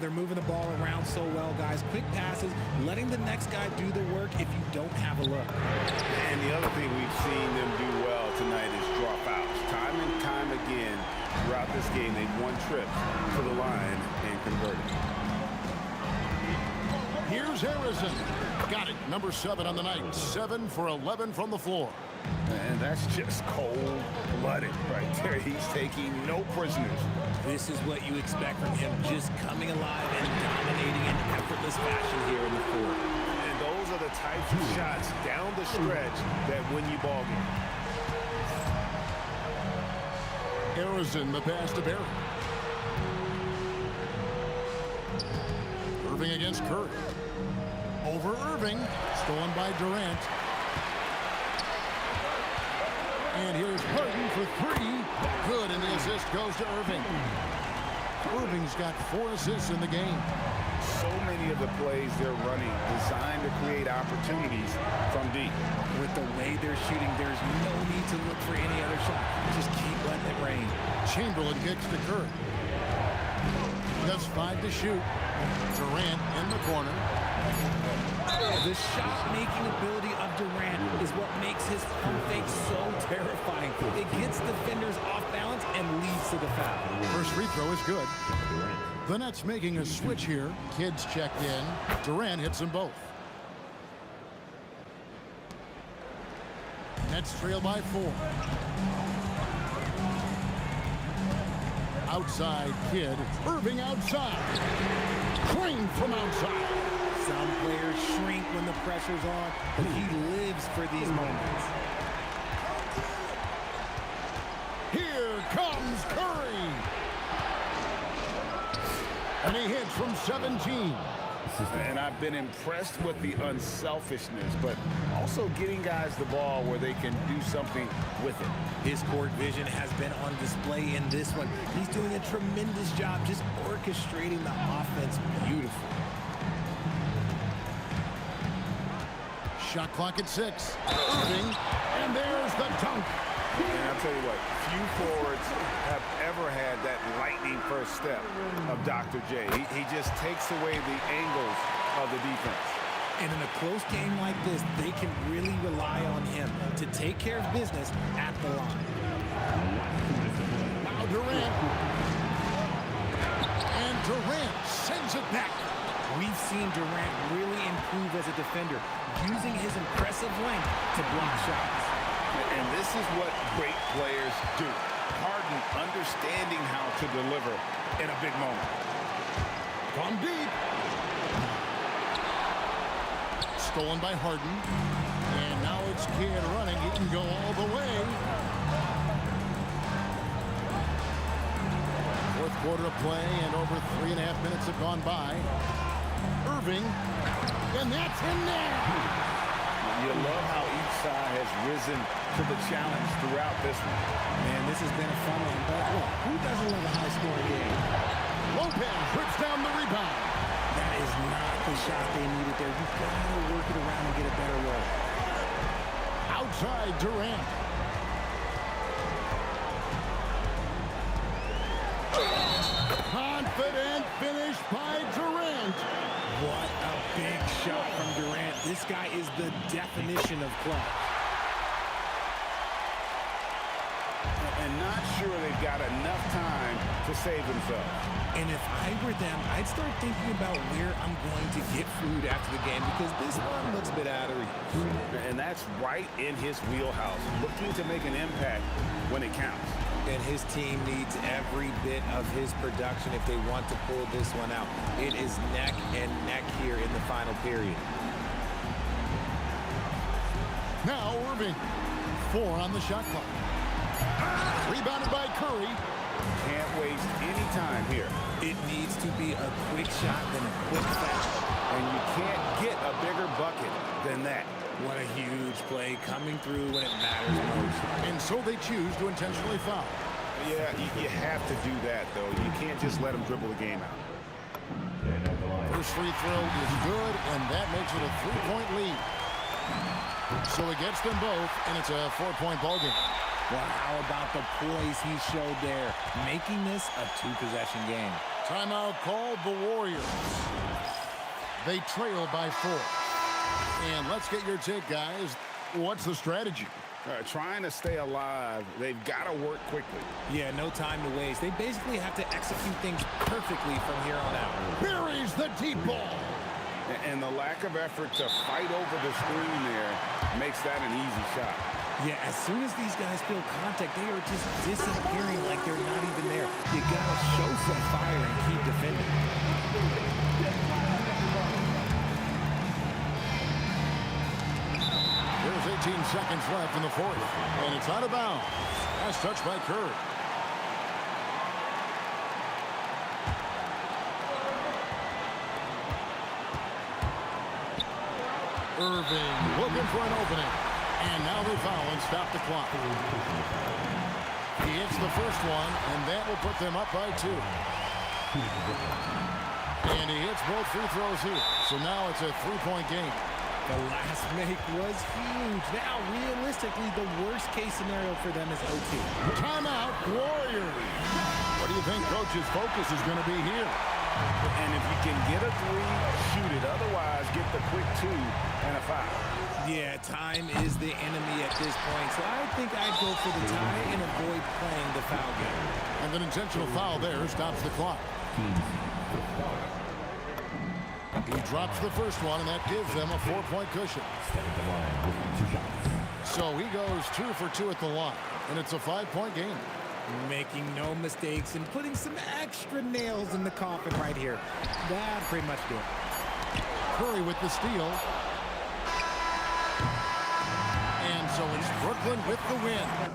They're moving the ball around so well, guys. Quick passes, letting the next guy do the work if you don't have a look. And the other thing we've seen them do well tonight is dropouts. Time and time again throughout this game, they've won trips to the line and converted. Here's Harrison. Got it. Number 7 on the night. 7 for 11 from the floor. And that's just cold-blooded right there. He's taking no prisoners. This is what you expect from him, just coming alive and dominating in effortless fashion here in the fourth. And those are the types of shots down the stretch that win you ball games. Harrison, the pass to Barry. Irving against Curry. Over Irving. Stolen by Durant. And here's Harden for 3. Good, and the assist goes to Irving. Irving's got 4 assists in the game. So many of the plays they're running designed to create opportunities from deep. With the way they're shooting, there's no need to look for any other shot. Just keep letting it rain. Chamberlain kicks to Curry. That's 5 to shoot. Durant in the corner. The shot-making ability of Durant is what makes his pump fake so terrifying. It gets defenders off balance and leads to the foul. First free throw is good. The Nets making a switch here. Kids checked in. Durant hits them both. Nets trail by 4. Outside Kid. Irving outside. Clean from outside. Some players shrink when the pressure's on, but he lives for these moments. Here comes Curry. And he hits from 17. And I've been impressed with the unselfishness, but also getting guys the ball where they can do something with it. His court vision has been on display in this one. He's doing a tremendous job just orchestrating the offense beautifully. Shot clock at 6. Irving, and there's the dunk. And I'll tell you what, few forwards have ever had that lightning first step of Dr. J. He just takes away the angles of the defense. And in a close game like this, they can really rely on him to take care of business at the line. Now Durant. And Durant sends it back. We've seen Durant really improve as a defender, using his impressive length to block shots. And this is what great players do. Harden understanding how to deliver in a big moment. Gone deep. Stolen by Harden. And now it's Kidd running. He can go all the way. Fourth quarter of play, and over 3.5 minutes have gone by. Irving. And that's in there. You love how each side has risen to the challenge throughout this one. Man, this has been a fun one. But look, who doesn't love a high-scoring game? Lopez rips down the rebound. That is not the shot they needed there. You've got to work it around and get a better look. Outside Durant. Confident finish by Durant. What a big shot from Durant. This guy is the definition of clutch. And not sure they've got enough time to save themselves. And if I were them, I'd start thinking about where I'm going to get food after the game because this one looks a bit out of reach. And that's right in his wheelhouse, looking to make an impact when it counts. And his team needs every bit of his production if they want to pull this one out. It is neck and neck here in the final period. Now Irving. 4 on the shot clock. Rebounded by Curry. Can't waste any time here. It needs to be a quick shot than a quick foul. And you can't get a bigger bucket than that. What a huge play coming through when it matters most. And so they choose to intentionally foul. Yeah, you have to do that, though. You can't just let them dribble the game out. First free throw is good, and that makes it a 3-point lead. So it gets them both, and it's a 4-point ballgame. Well, how about the poise he showed there, making this a 2-possession game. Timeout called the Warriors. They trail by 4. And let's get your take, guys. What's the strategy? Trying to stay alive, they've got to work quickly. Yeah, no time to waste. They basically have to execute things perfectly from here on out. Buries the deep ball. And the lack of effort to fight over the screen there makes that an easy shot. Yeah, as soon as these guys feel contact, they are just disappearing like they're not even there. You got to show some fire and keep defending. There's 18 seconds left in the fourth, and it's out of bounds. Last touch by Curry. Irving looking for an opening. And now they foul and stop the clock. He hits the first one, and that will put them up by 2. And he hits both free throws here. So now it's a 3-point game. The last make was huge. Now, realistically, the worst-case scenario for them is OT. Timeout, Warriors. What do you think Coach's focus is going to be here? And if you can get a 3, shoot it. Otherwise, get the quick 2 and a foul. Yeah, time is the enemy at this point, so I think I'd go for the tie and avoid playing the foul game. And an intentional foul there stops the clock. He drops the first one, and that gives them a 4-point cushion. So he goes 2 for 2 at the line, and it's a 5-point game. Making no mistakes and putting some extra nails in the coffin right here. That pretty much do it. Curry with the steal. And so it's Brooklyn with the win.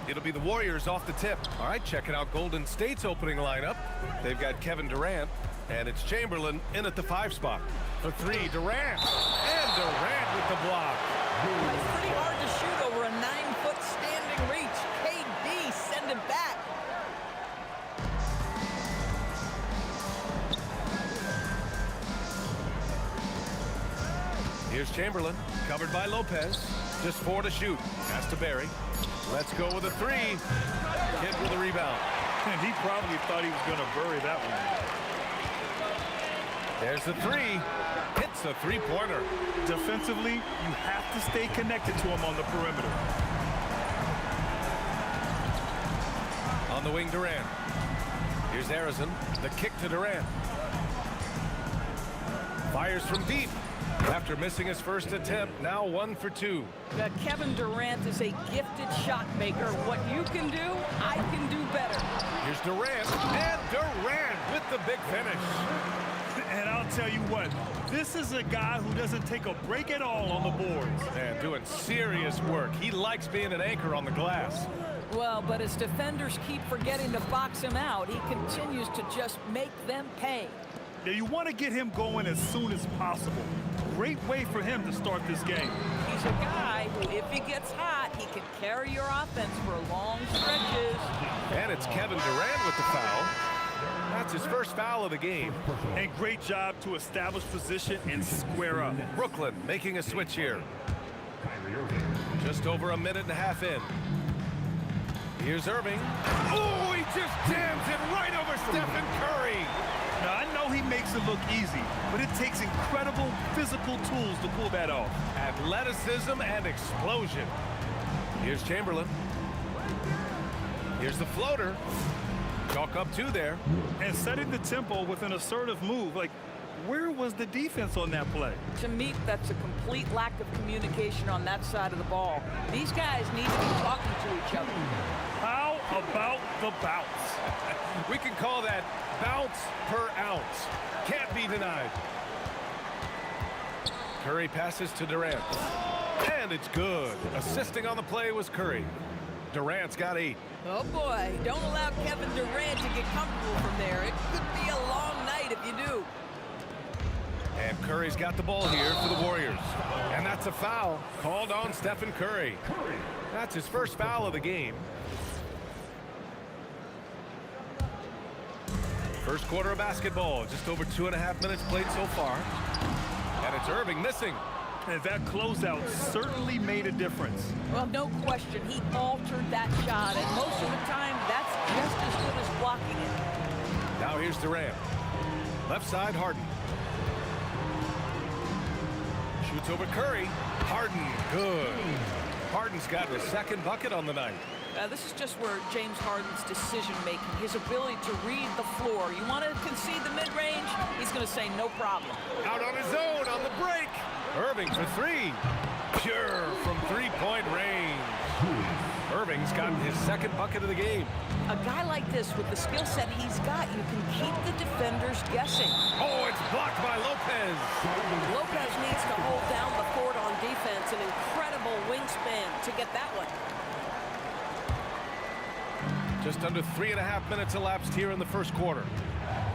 It'll be the Warriors off the tip. All right, checking out Golden State's opening lineup. They've got Kevin Durant, and it's Chamberlain in at the 5 spot. For 3, Durant. And Durant with the block. It's pretty hard to shoot over a 9-foot standing reach. KD, send it back. Here's Chamberlain, covered by Lopez. Just 4 to shoot. Pass to Barry. Let's go with a 3. Kidd with a rebound. And he probably thought he was going to bury that one. There's the 3. Hits a 3-pointer. Defensively, you have to stay connected to him on the perimeter. On the wing, Durant. Here's Harrison. The kick to Durant. Fires from deep. After missing his first attempt, now 1 for 2. Kevin Durant is a gifted shot maker. What you can do, I can do better. Here's Durant, and Durant with the big finish. And I'll tell you what, this is a guy who doesn't take a break at all on the boards. Man, doing serious work. He likes being an anchor on the glass. Well, but as defenders keep forgetting to box him out, he continues to just make them pay. Yeah, you want to get him going as soon as possible. Great way for him to start this game. He's a guy who, if he gets hot, he can carry your offense for long stretches. And it's Kevin Durant with the foul. That's his first foul of the game. And great job to establish position and square up. Brooklyn making a switch here. Just over a minute and a half in. Here's Irving. Oh, he just jams it right over Stephen Curry. Now, I know he makes it look easy, but it takes incredible physical tools to pull that off. Athleticism and explosion. Here's Chamberlain. Here's the floater. Chalk up 2 there. And setting the tempo with an assertive move. Like, where was the defense on that play? To me, that's a complete lack of communication on that side of the ball. These guys need to be talking to each other. How about the bounce? We can call that bounce per ounce. Can't be denied. Curry passes to Durant. And it's good. Assisting on the play was Curry. Durant's got 8. Oh boy, don't allow Kevin Durant to get comfortable from there. It could be a long night if you do. And Curry's got the ball here for the Warriors. And that's a foul called on Stephen Curry. That's his first foul of the game. First quarter of basketball, just over 2.5 minutes played so far. And it's Irving missing. And that closeout certainly made a difference. Well, no question, he altered that shot, and most of the time, that's just as good as blocking it. Now here's Durant. Left side, Harden. Shoots over Curry. Harden, good. Harden's got his second bucket on the night. This is just where James Harden's decision-making, his ability to read the floor. You want to concede the mid-range? He's going to say no problem. Out on his own on the break. Irving for 3. Pure from three-point range. Irving's gotten his second bucket of the game. A guy like this, with the skill set he's got, you can keep the defenders guessing. Oh, it's blocked by Lopez. Lopez needs to hold down the fort on defense. An incredible wingspan to get that one. Just under 3.5 minutes elapsed here in the first quarter.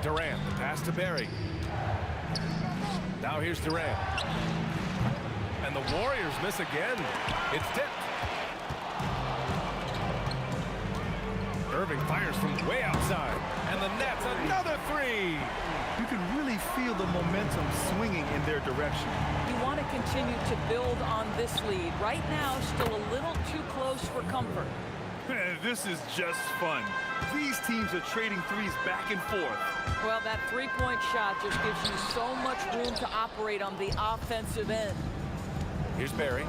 Durant, pass to Barry. Now here's Durant. And the Warriors miss again. It's tipped. Irving fires from way outside. And the Nets, another 3. You can really feel the momentum swinging in their direction. You want to continue to build on this lead. Right now, still a little too close for comfort. This is just fun. These teams are trading threes back and forth. Well, that three-point shot just gives you so much room to operate on the offensive end. Here's Barry.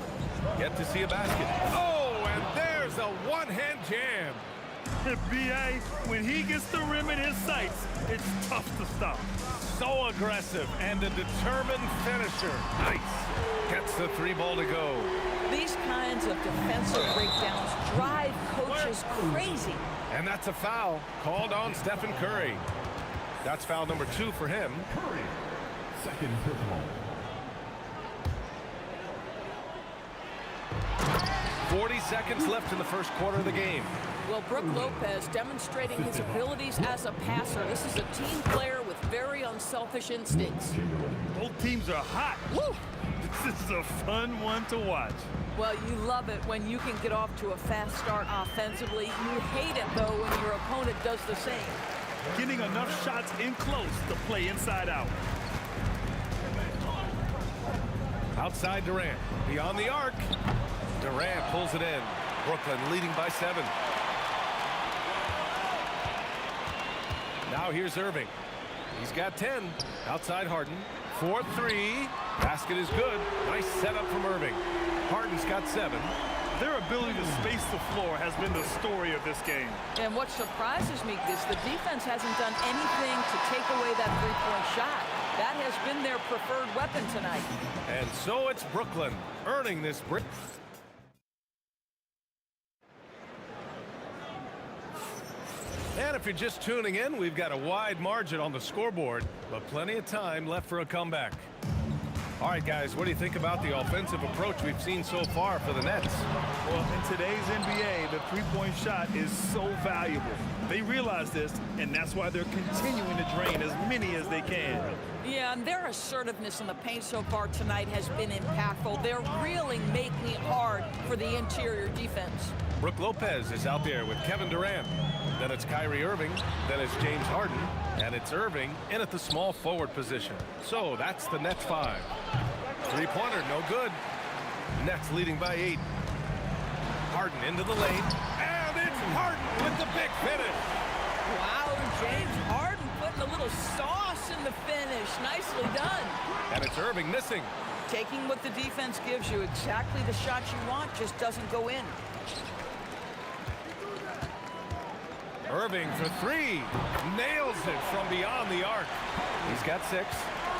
Yet to see a basket. Oh, and there's a one-hand jam. B.A., when he gets the rim in his sights, it's tough to stop. So aggressive and a determined finisher. Nice. Gets the 3 ball to go. These kinds of defensive breakdowns drive coaches crazy. And that's a foul called on Stephen Curry. That's foul number 2 for him. Curry. Second personal. 40 seconds left in the first quarter of the game. Well, Brook Lopez demonstrating his abilities as a passer. This is a team player with very unselfish instincts. Both teams are hot. Woo! This is a fun one to watch. Well, you love it when you can get off to a fast start offensively. You hate it, though, when your opponent does the same. Getting enough shots in close to play inside out. Outside Durant. Beyond the arc. Durant pulls it in. Brooklyn leading by 7. Now here's Irving. He's got 10. Outside Harden. 4-3. Basket is good. Nice setup from Irving. Harden's got 7. Their ability to space the floor has been the story of this game. And what surprises me is the defense hasn't done anything to take away that three-point shot. That has been their preferred weapon tonight. And so it's Brooklyn earning this break. And if you're just tuning in, we've got a wide margin on the scoreboard, but plenty of time left for a comeback. All right, guys, what do you think about the offensive approach we've seen so far for the Nets? Well, in today's NBA, the three-point shot is so valuable. They realize this, and that's why they're continuing to drain as many as they can. Yeah, and their assertiveness in the paint so far tonight has been impactful. They're really making it hard for the interior defense. Brook Lopez is out there with Kevin Durant. Then it's Kyrie Irving. Then it's James Harden. And it's Irving in at the small forward position. So that's the Nets 5. Three-pointer, no good. Nets leading by 8. Harden into the lane. And it's Harden with the big finish. Wow, James Harden putting a little sauce in the finish. Nicely done. And it's Irving missing. Taking what the defense gives you, exactly the shot you want, just doesn't go in. Irving for 3. Nails it from beyond the arc. He's got 6.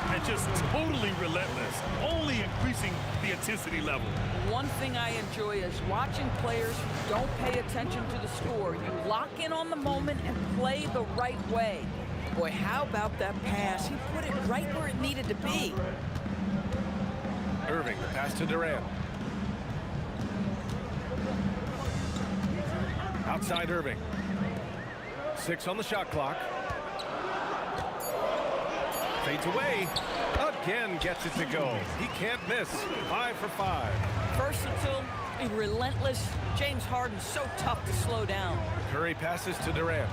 and just totally relentless, only increasing the intensity level. One thing I enjoy is watching players who don't pay attention to the score. You lock in on the moment and play the right way. Boy, how about that pass? He put it right where it needed to be. Irving, the pass to Durant. Outside Irving. 6 on the shot clock. Fades away. Again gets it to go. He can't miss. 5 for 5. Versatile, relentless. James Harden's so tough to slow down. Curry passes to Durant.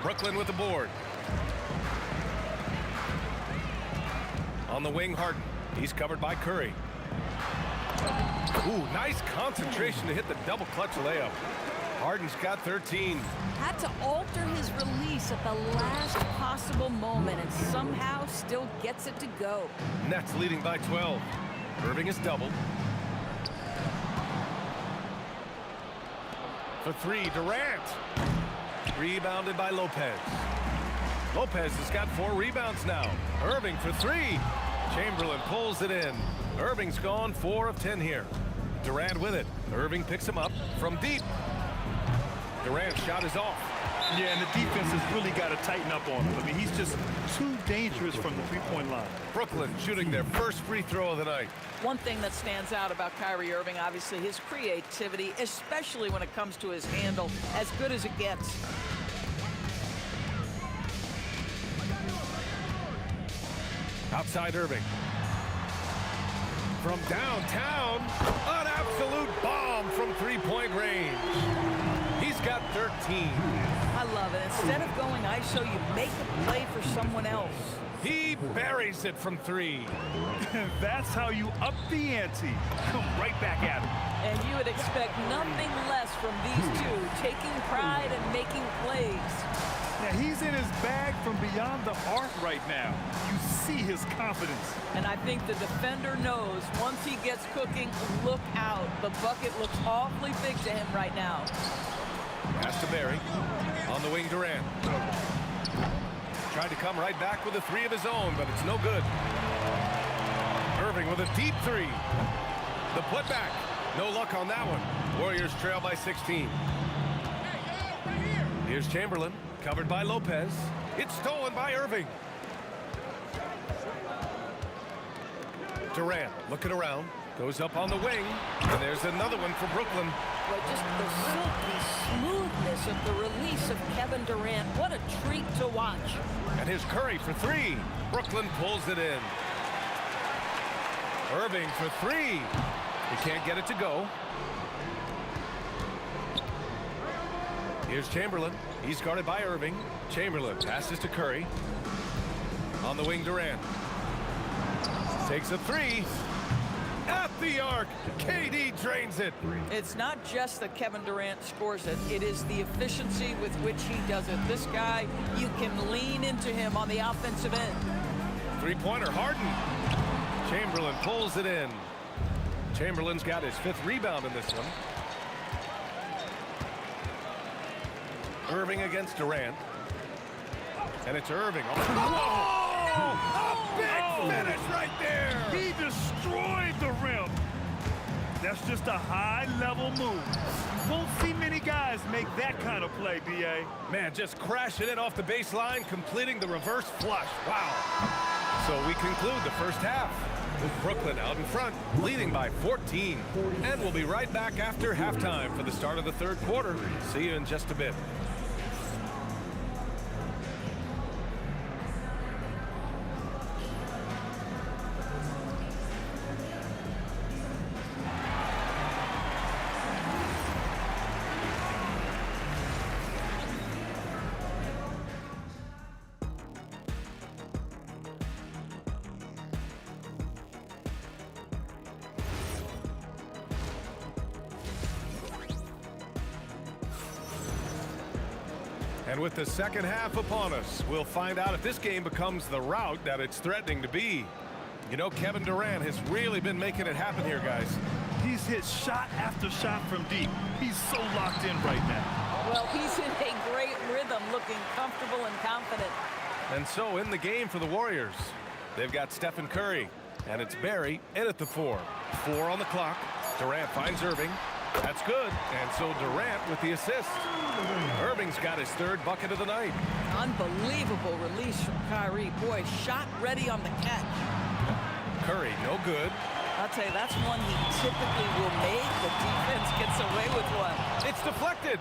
Brooklyn with the board. On the wing, Harden. He's covered by Curry. Ooh, nice concentration to hit the double clutch layup. Harden's got 13. Had to alter his release at the last possible moment and somehow still gets it to go. Nets leading by 12. Irving is doubled. For 3, Durant. Rebounded by Lopez. Lopez has got 4 rebounds now. Irving for 3. Chamberlain pulls it in. Irving's gone 4 of 10 here. Durant with it. Irving picks him up from deep. Durant's shot is off. Yeah, and the defense has really got to tighten up on him. I mean, he's just too dangerous from the three-point line. Brooklyn shooting their first free throw of the night. One thing that stands out about Kyrie Irving, obviously, his creativity, especially when it comes to his handle, as good as it gets. Outside Irving. From downtown, an absolute bomb from three-point range. He's got 13. I love it. Instead of going ISO, you make a play for someone else. He buries it from 3. That's how you up the ante. Come right back at him. And you would expect nothing less from these two, taking pride and making plays. Now, he's in his bag from beyond the arc right now. You see his confidence. And I think the defender knows once he gets cooking, look out. The bucket looks awfully big to him right now. Pass to Barry. On the wing, Durant. Tried to come right back with a 3 of his own, but it's no good. Irving with a deep 3. The putback. No luck on that one. Warriors trail by 16. Here's Chamberlain. Covered by Lopez. It's stolen by Irving. Durant looking around. Goes up on the wing. And there's another one for Brooklyn. Well, just the silky smoothness of the release of Kevin Durant. What a treat to watch. And here's Curry for 3. Brooklyn pulls it in. Irving for 3. He can't get it to go. Here's Chamberlain. He's guarded by Irving. Chamberlain passes to Curry. On the wing, Durant. Takes a 3. At the arc. KD drains it. It's not just that Kevin Durant scores it. It is the efficiency with which he does it. This guy, you can lean into him on the offensive end. 3-pointer, Harden. Chamberlain pulls it in. Chamberlain's got his 5th rebound in this one. Irving against Durant. And it's Irving. Oh! A big finish right there! He destroyed the rim. That's just a high-level move. You won't see many guys make that kind of play, B.A. Man, just crashing it off the baseline, completing the reverse flush. Wow. So we conclude the first half with Brooklyn out in front, leading by 14. And we'll be right back after halftime for the start of the third quarter. See you in just a bit. And with the second half upon us, we'll find out if this game becomes the rout that it's threatening to be. You know, Kevin Durant has really been making it happen here, guys. He's hit shot after shot from deep. He's so locked in right now. Well, he's in a great rhythm, looking comfortable and confident. And so in the game for the Warriors, They've got Stephen Curry, and it's Barry in at the 4. 4 on the clock. Durant finds Irving. That's good. And so Durant with the assist. Irving's got his 3rd bucket of the night. Unbelievable release from Kyrie. Boy, shot ready on the catch. Curry, no good. I'll tell you, that's one he typically will make. The defense gets away with one. It's deflected.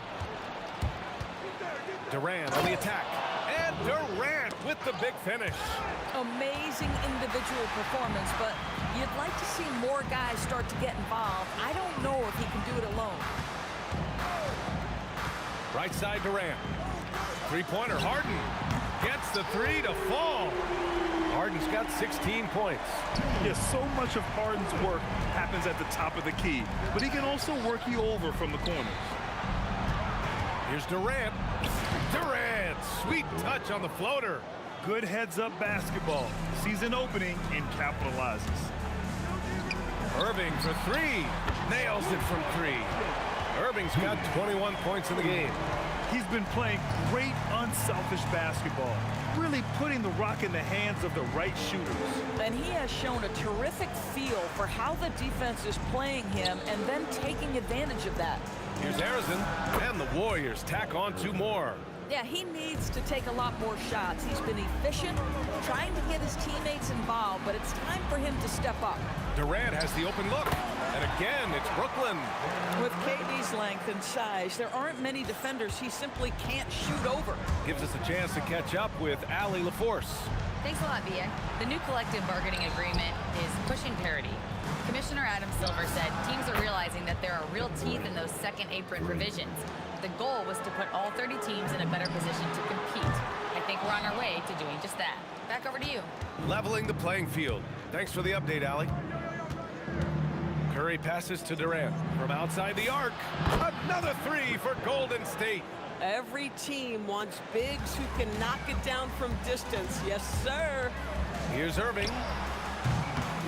Durant on the attack. And Durant with the big finish. Amazing individual performance, but you'd like to see more guys start to get involved. I don't know if he can do it alone. Right side Durant. 3-pointer Harden. Gets the 3 to fall. Harden's got 16 points. Yes, so much of Harden's work happens at the top of the key, but he can also work you over from the corners. Here's Durant. Durant, sweet touch on the floater. Good heads-up basketball. Sees an opening and capitalizes. Irving for 3. Nails it from 3. Irving's got 21 points in the game. He's been playing great unselfish basketball, really putting the rock in the hands of the right shooters. And he has shown a terrific feel for how the defense is playing him and then taking advantage of that. Here's Harrison, and the Warriors tack on 2 more. Yeah, he needs to take a lot more shots. He's been efficient, trying to get his teammates involved, but it's time for him to step up. Durant has the open look, and again, it's Brooklyn. With KD's length and size, there aren't many defenders he simply can't shoot over. Gives us a chance to catch up with Allie LaForce. Thanks a lot, Bia. The new collective bargaining agreement is pushing parity. Commissioner Adam Silver said teams are realizing that there are real teeth in those second apron provisions. The goal was to put all 30 teams in a better position to compete. I think we're on our way to doing just that. Back over to you. Leveling the playing field. Thanks for the update, Allie. Curry passes to Durant from outside the arc. Another 3 for Golden State. Every team wants bigs who can knock it down from distance. Yes, sir. Here's Irving.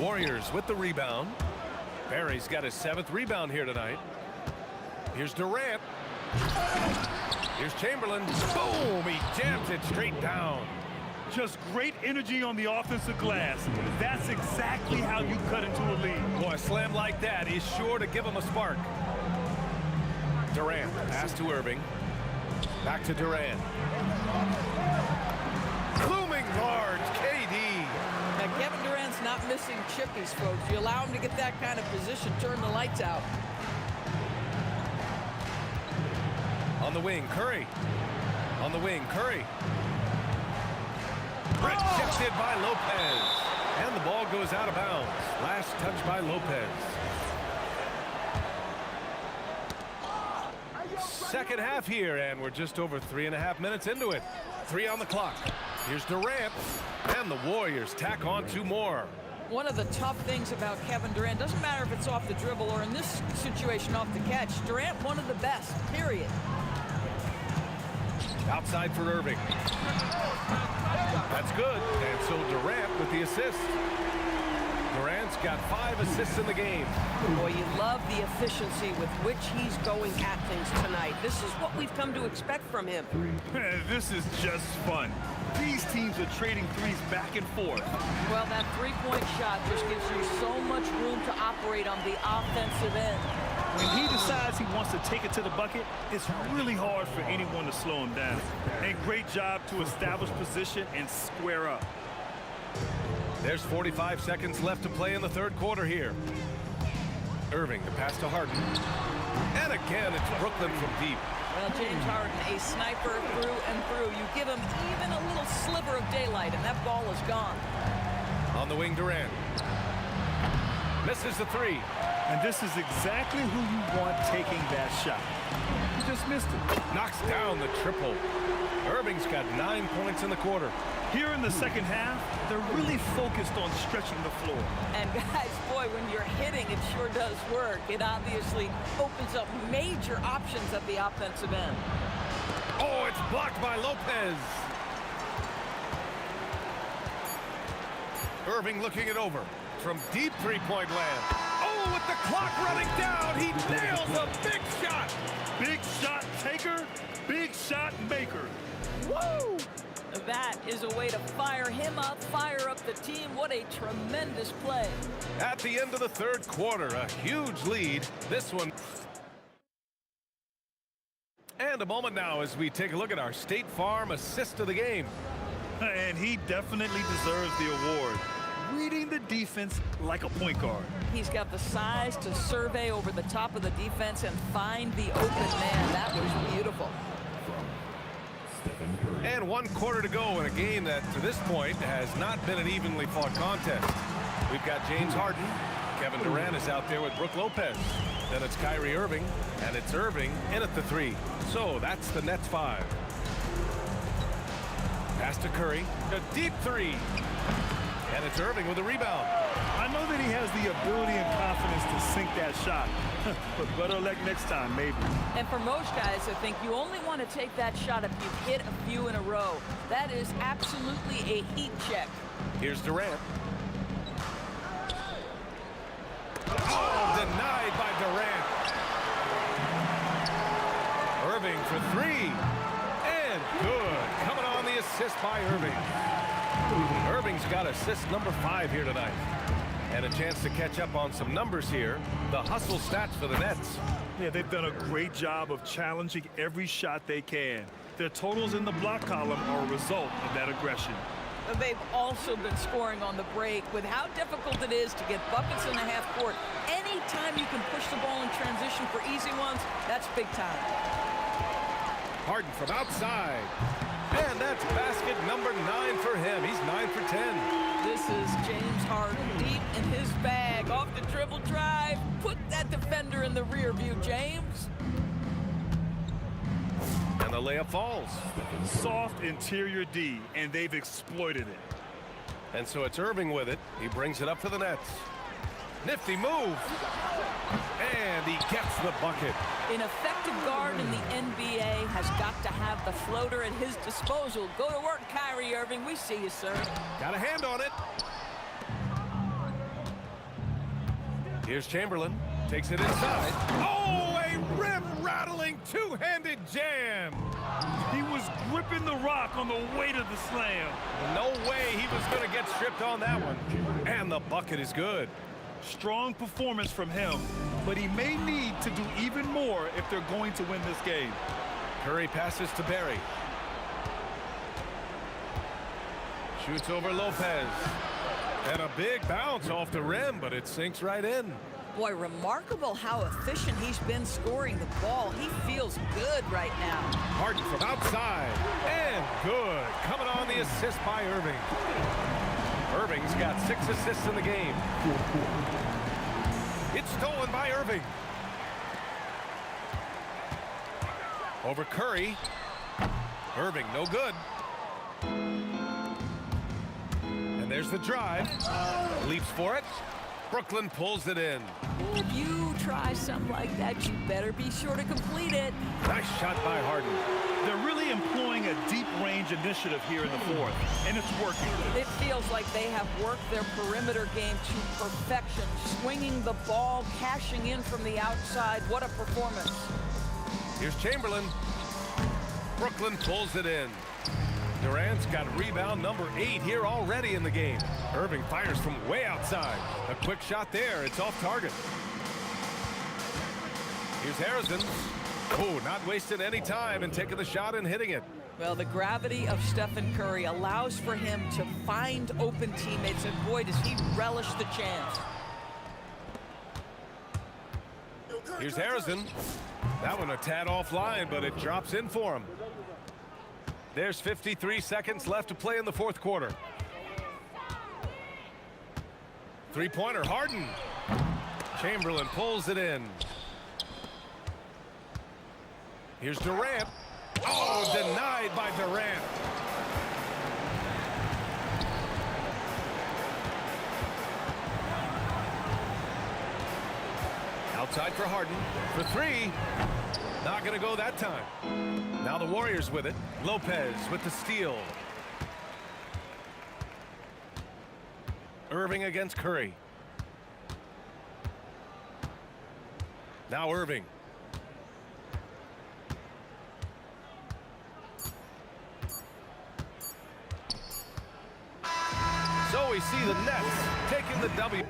Warriors with the rebound. Barry's got his 7th rebound here tonight. Here's Durant. Here's Chamberlain. Boom! He jams it straight down. Just great energy on the offensive glass. That's exactly how you cut into a lead. Boy, a slam like that is sure to give him a spark. Durant, pass to Irving. Back to Durant. Looming large, KD. Now, Kevin Durant's not missing chippies, folks. You allow him to get that kind of position, turn the lights out. On the wing, Curry. On the wing, Curry. Rejected by Lopez. And the ball goes out of bounds. Last touch by Lopez. Second half here, and we're just over 3.5 minutes into it. 3 on the clock. Here's Durant. And the Warriors tack on 2 more. One of the tough things about Kevin Durant, doesn't matter if it's off the dribble or in this situation off the catch, Durant one of the best, period. Outside for Irving. That's good. And so Durant with the assist. Durant's got 5 assists in the game. Boy, you love the efficiency with which he's going at things tonight. This is what we've come to expect from him. This is just fun. These teams are trading threes back and forth. Well, that 3-point shot just gives you so much room to operate on the offensive end. When he decides he wants to take it to the bucket, it's really hard for anyone to slow him down. And great job to establish position and square up. There's 45 seconds left to play in the 3rd quarter here. Irving, the pass to Harden. And again, it's Brooklyn from deep. Well, James Harden, a sniper through and through. You give him even a little sliver of daylight, and that ball is gone. On the wing, Durant. Misses the 3. And this is exactly who you want taking that shot. He just missed it. Knocks down the triple. Irving's got 9 points in the quarter. Here in the second half, they're really focused on stretching the floor. And guys, boy, when you're hitting, it sure does work. It obviously opens up major options at the offensive end. Oh, it's blocked by Lopez. Irving looking it over from deep 3-point land. Oh, with the clock running down, he nails a big shot. Big shot taker, big shot maker. Woo! That is a way to fire him up, fire up the team. What a tremendous play. At the end of the third quarter, a huge lead. This one. And a moment now as we take a look at our State Farm assist of the game. And he definitely deserves the award. Reading the defense like a point guard. He's got the size to survey over the top of the defense and find the open man. That was beautiful. And 1 quarter to go in a game that, to this point, has not been an evenly fought contest. We've got James Harden. Kevin Durant is out there with Brook Lopez. Then it's Kyrie Irving, and it's Irving in at the 3. So that's the Nets 5. Pass to Curry. A deep 3. And it's Irving with a rebound. I know that he has the ability and confidence to sink that shot. But better luck next time, maybe. And for most guys, I think you only want to take that shot if you've hit a few in a row. That is absolutely a heat check. Here's Durant. Oh, denied by Durant. Irving for 3. And good. Coming on the assist by Irving. Irving's got assist number 5 here tonight. And a chance to catch up on some numbers here. The hustle stats for the Nets. Yeah, they've done a great job of challenging every shot they can. Their totals in the block column are a result of that aggression. They've also been scoring on the break. With how difficult it is to get buckets in the half court, anytime you can push the ball in transition for easy ones, that's big time. Harden from outside. And that's basket number 9 for him. He's 9 for 10. This is James Harden deep in his bag. Off the dribble drive. Put that defender in the rear view, James. And the layup falls. Soft interior D, and they've exploited it. And so it's Irving with it. He brings it up for the Nets. Nifty move. And he gets the bucket. An effective guard in the NBA has got to have the floater at his disposal. Go to work, Kyrie Irving. We see you, sir. Got a hand on it. Here's Chamberlain. Takes it inside. Oh, a rim-rattling two-handed jam. He was gripping the rock on the weight of the slam. No way he was going to get stripped on that one. And the bucket is good. Strong performance from him, but he may need to do even more if they're going to win this game. Curry passes to Barry. Shoots over Lopez. And a big bounce off the rim, but it sinks right in. Boy, remarkable how efficient he's been scoring the ball. He feels good right now. Harden from outside. And good. Coming on the assist by Irving. Irving's got 6 assists in the game. It's stolen by Irving. Over Curry. Irving, no good. And there's the drive. Leaps for it. Brooklyn pulls it in. If you try something like that, you better be sure to complete it. Nice shot by Harden. They're really employing a deep range initiative here in the fourth, and it's working. It feels like they have worked their perimeter game to perfection, swinging the ball, cashing in from the outside. What a performance. Here's Chamberlain. Brooklyn pulls it in. Durant's got rebound number 8 here already in the game. Irving fires from way outside. A quick shot there. It's off target. Here's Harrison. Oh, not wasting any time and taking the shot and hitting it. Well, the gravity of Stephen Curry allows for him to find open teammates, and boy, does he relish the chance. Here's Harrison. That one a tad offline, but it drops in for him. There's 53 seconds left to play in the fourth quarter. Three-pointer, Harden. Chamberlain pulls it in. Here's Durant. Oh, denied by Durant. Outside for Harden. For 3. Not going to go that time. Now the Warriors with it. Lopez with the steal. Irving against Curry. Now Irving. we see the Nets taking the W.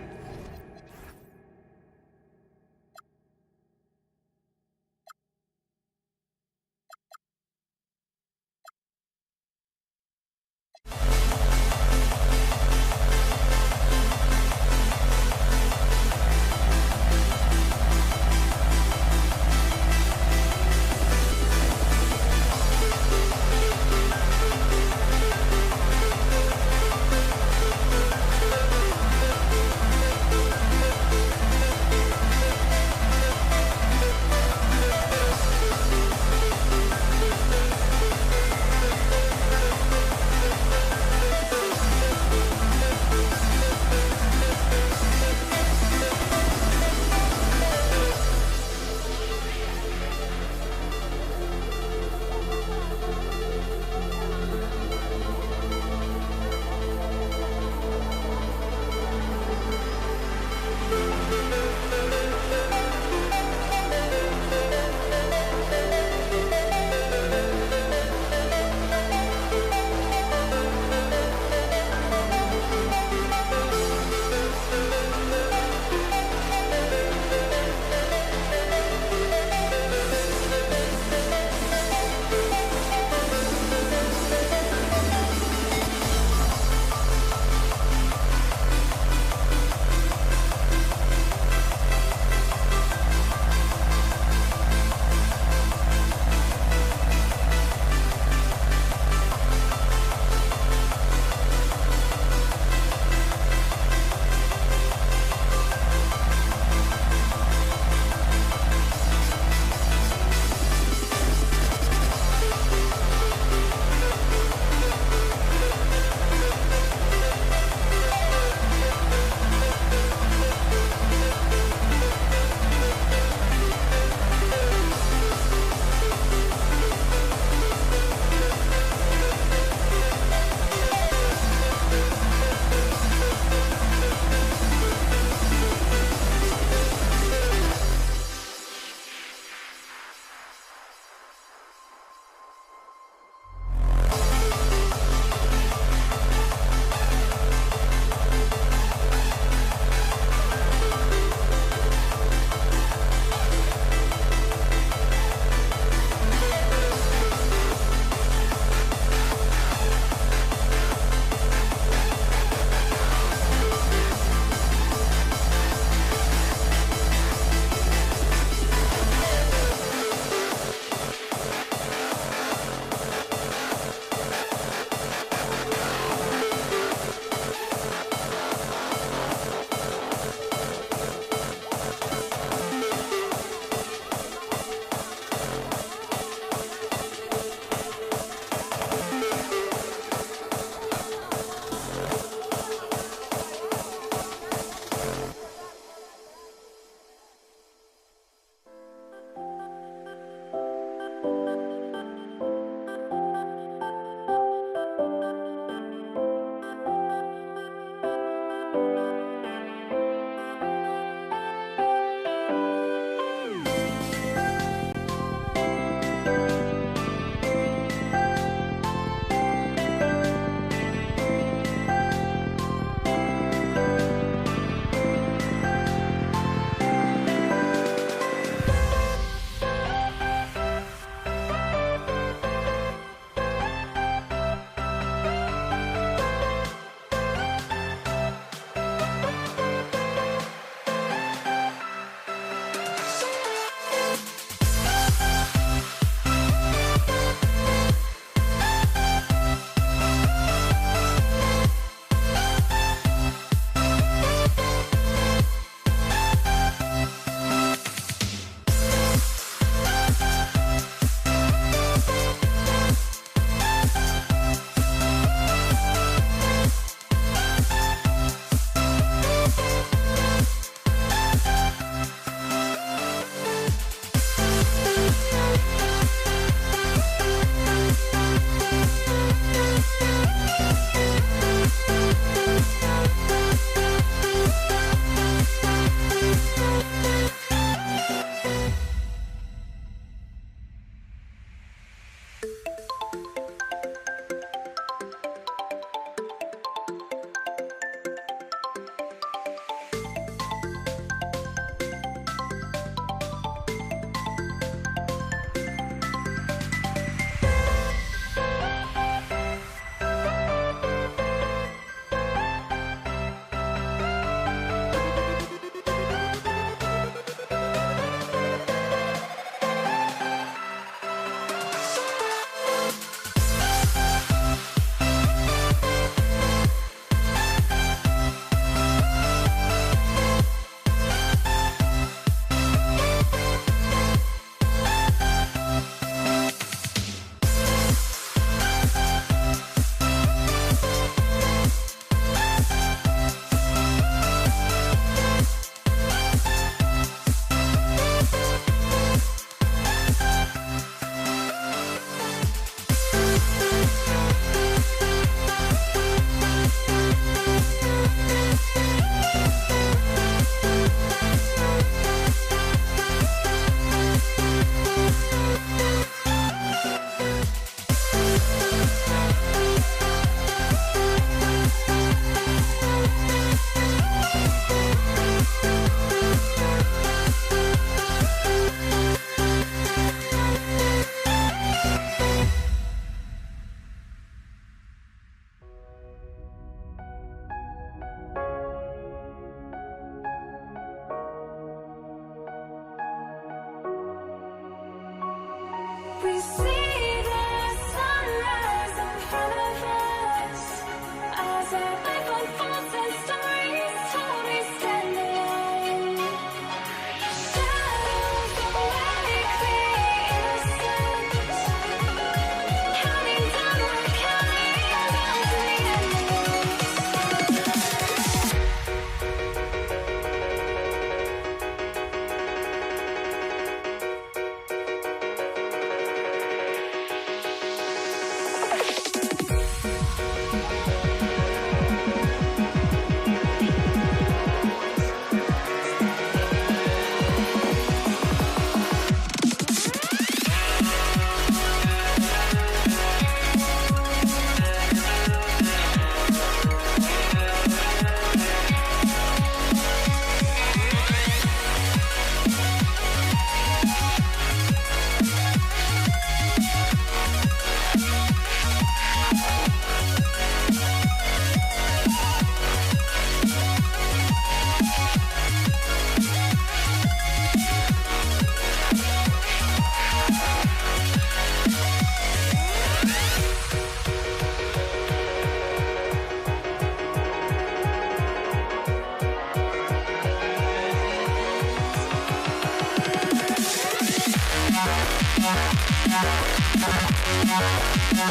You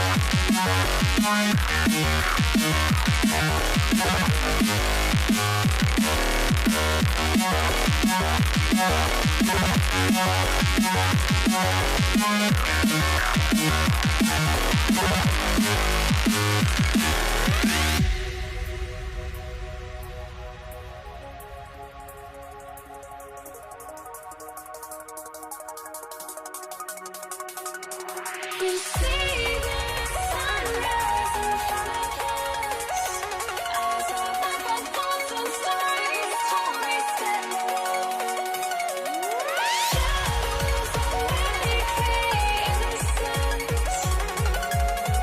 see the sunrise in front of us as our life unfolds and stories told shadows already fade in the suns,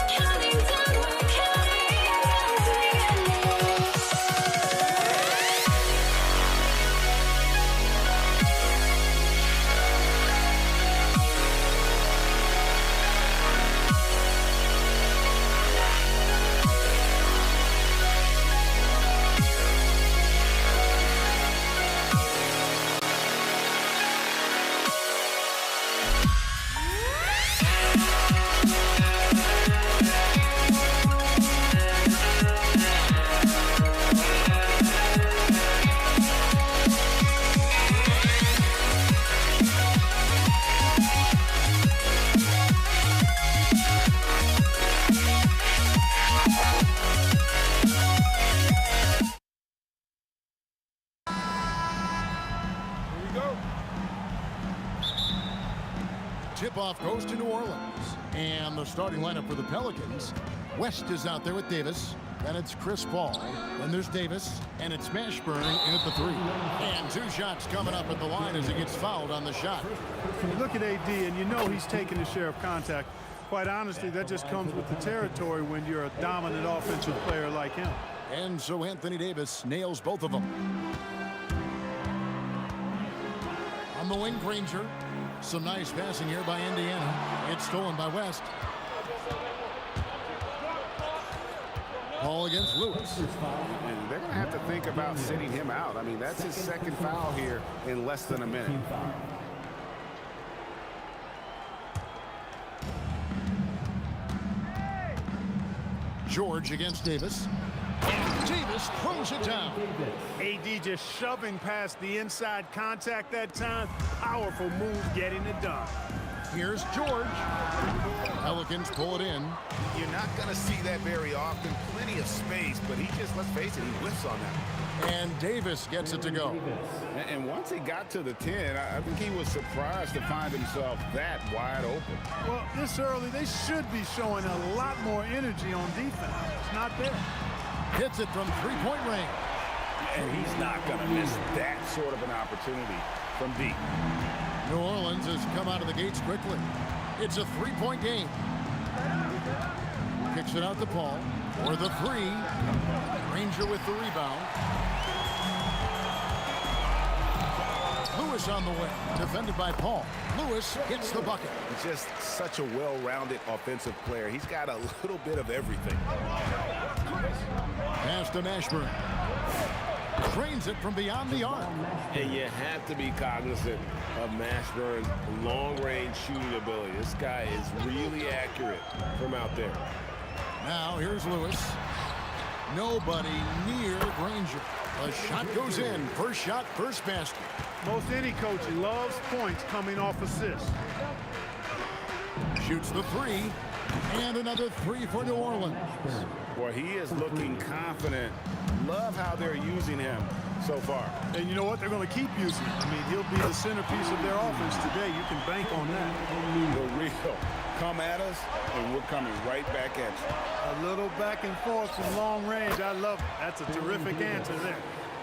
counting down, we're counting down to the endless. Tip-off goes to New Orleans. And the starting lineup for the Pelicans. West is out there with Davis. Then it's Chris Paul. Then there's Davis. And it's Mashburn in at the 3. And 2 shots coming up at the line as he gets fouled on the shot. You look at AD, and you know he's taking his share of contact. Quite honestly, that just comes with the territory when you're a dominant offensive player like him. And so Anthony Davis nails both of them. On the wing, Granger. Some nice passing here by Indiana. It's stolen by West. Paul against Lewis. And they're going to have to think about sitting him out. I mean, that's his second foul here in less than a minute. George against Davis. And Davis throws it down. AD just shoving past the inside contact that time. Powerful move getting it done. Here's George. Pelicans pull it in. You're not going to see that very often. Plenty of space, but he just, let's face it, he whiffs on that. And Davis gets it to go. And once he got to the 10, I think he was surprised to find himself that wide open. Well, this early, they should be showing a lot more energy on defense. It's not there. Hits it from three-point range. And he's not going to miss that sort of an opportunity from deep. New Orleans has come out of the gates quickly. It's a three-point game. Kicks it out to Paul. For the 3. Ranger with the rebound. Lewis on the way. Defended by Paul. Lewis gets the bucket. He's just such a well-rounded offensive player. He's got a little bit of everything. Pass to Mashburn. Trains it from beyond the arc. And you have to be cognizant of Mashburn's long-range shooting ability. This guy is really accurate from out there. Now here's Lewis. Nobody near Granger. The shot goes in. First shot, first basket. Most any coach loves points coming off assists. Shoots the 3. And another 3 for New Orleans. Boy, he is looking confident. Love how they're using him so far. And you know what? They're going to keep using him. I mean, he'll be the centerpiece of their offense today. You can bank on that. The real. Come at us, and we're coming right back at you. A little back and forth from long range. I love it. That's a terrific answer there.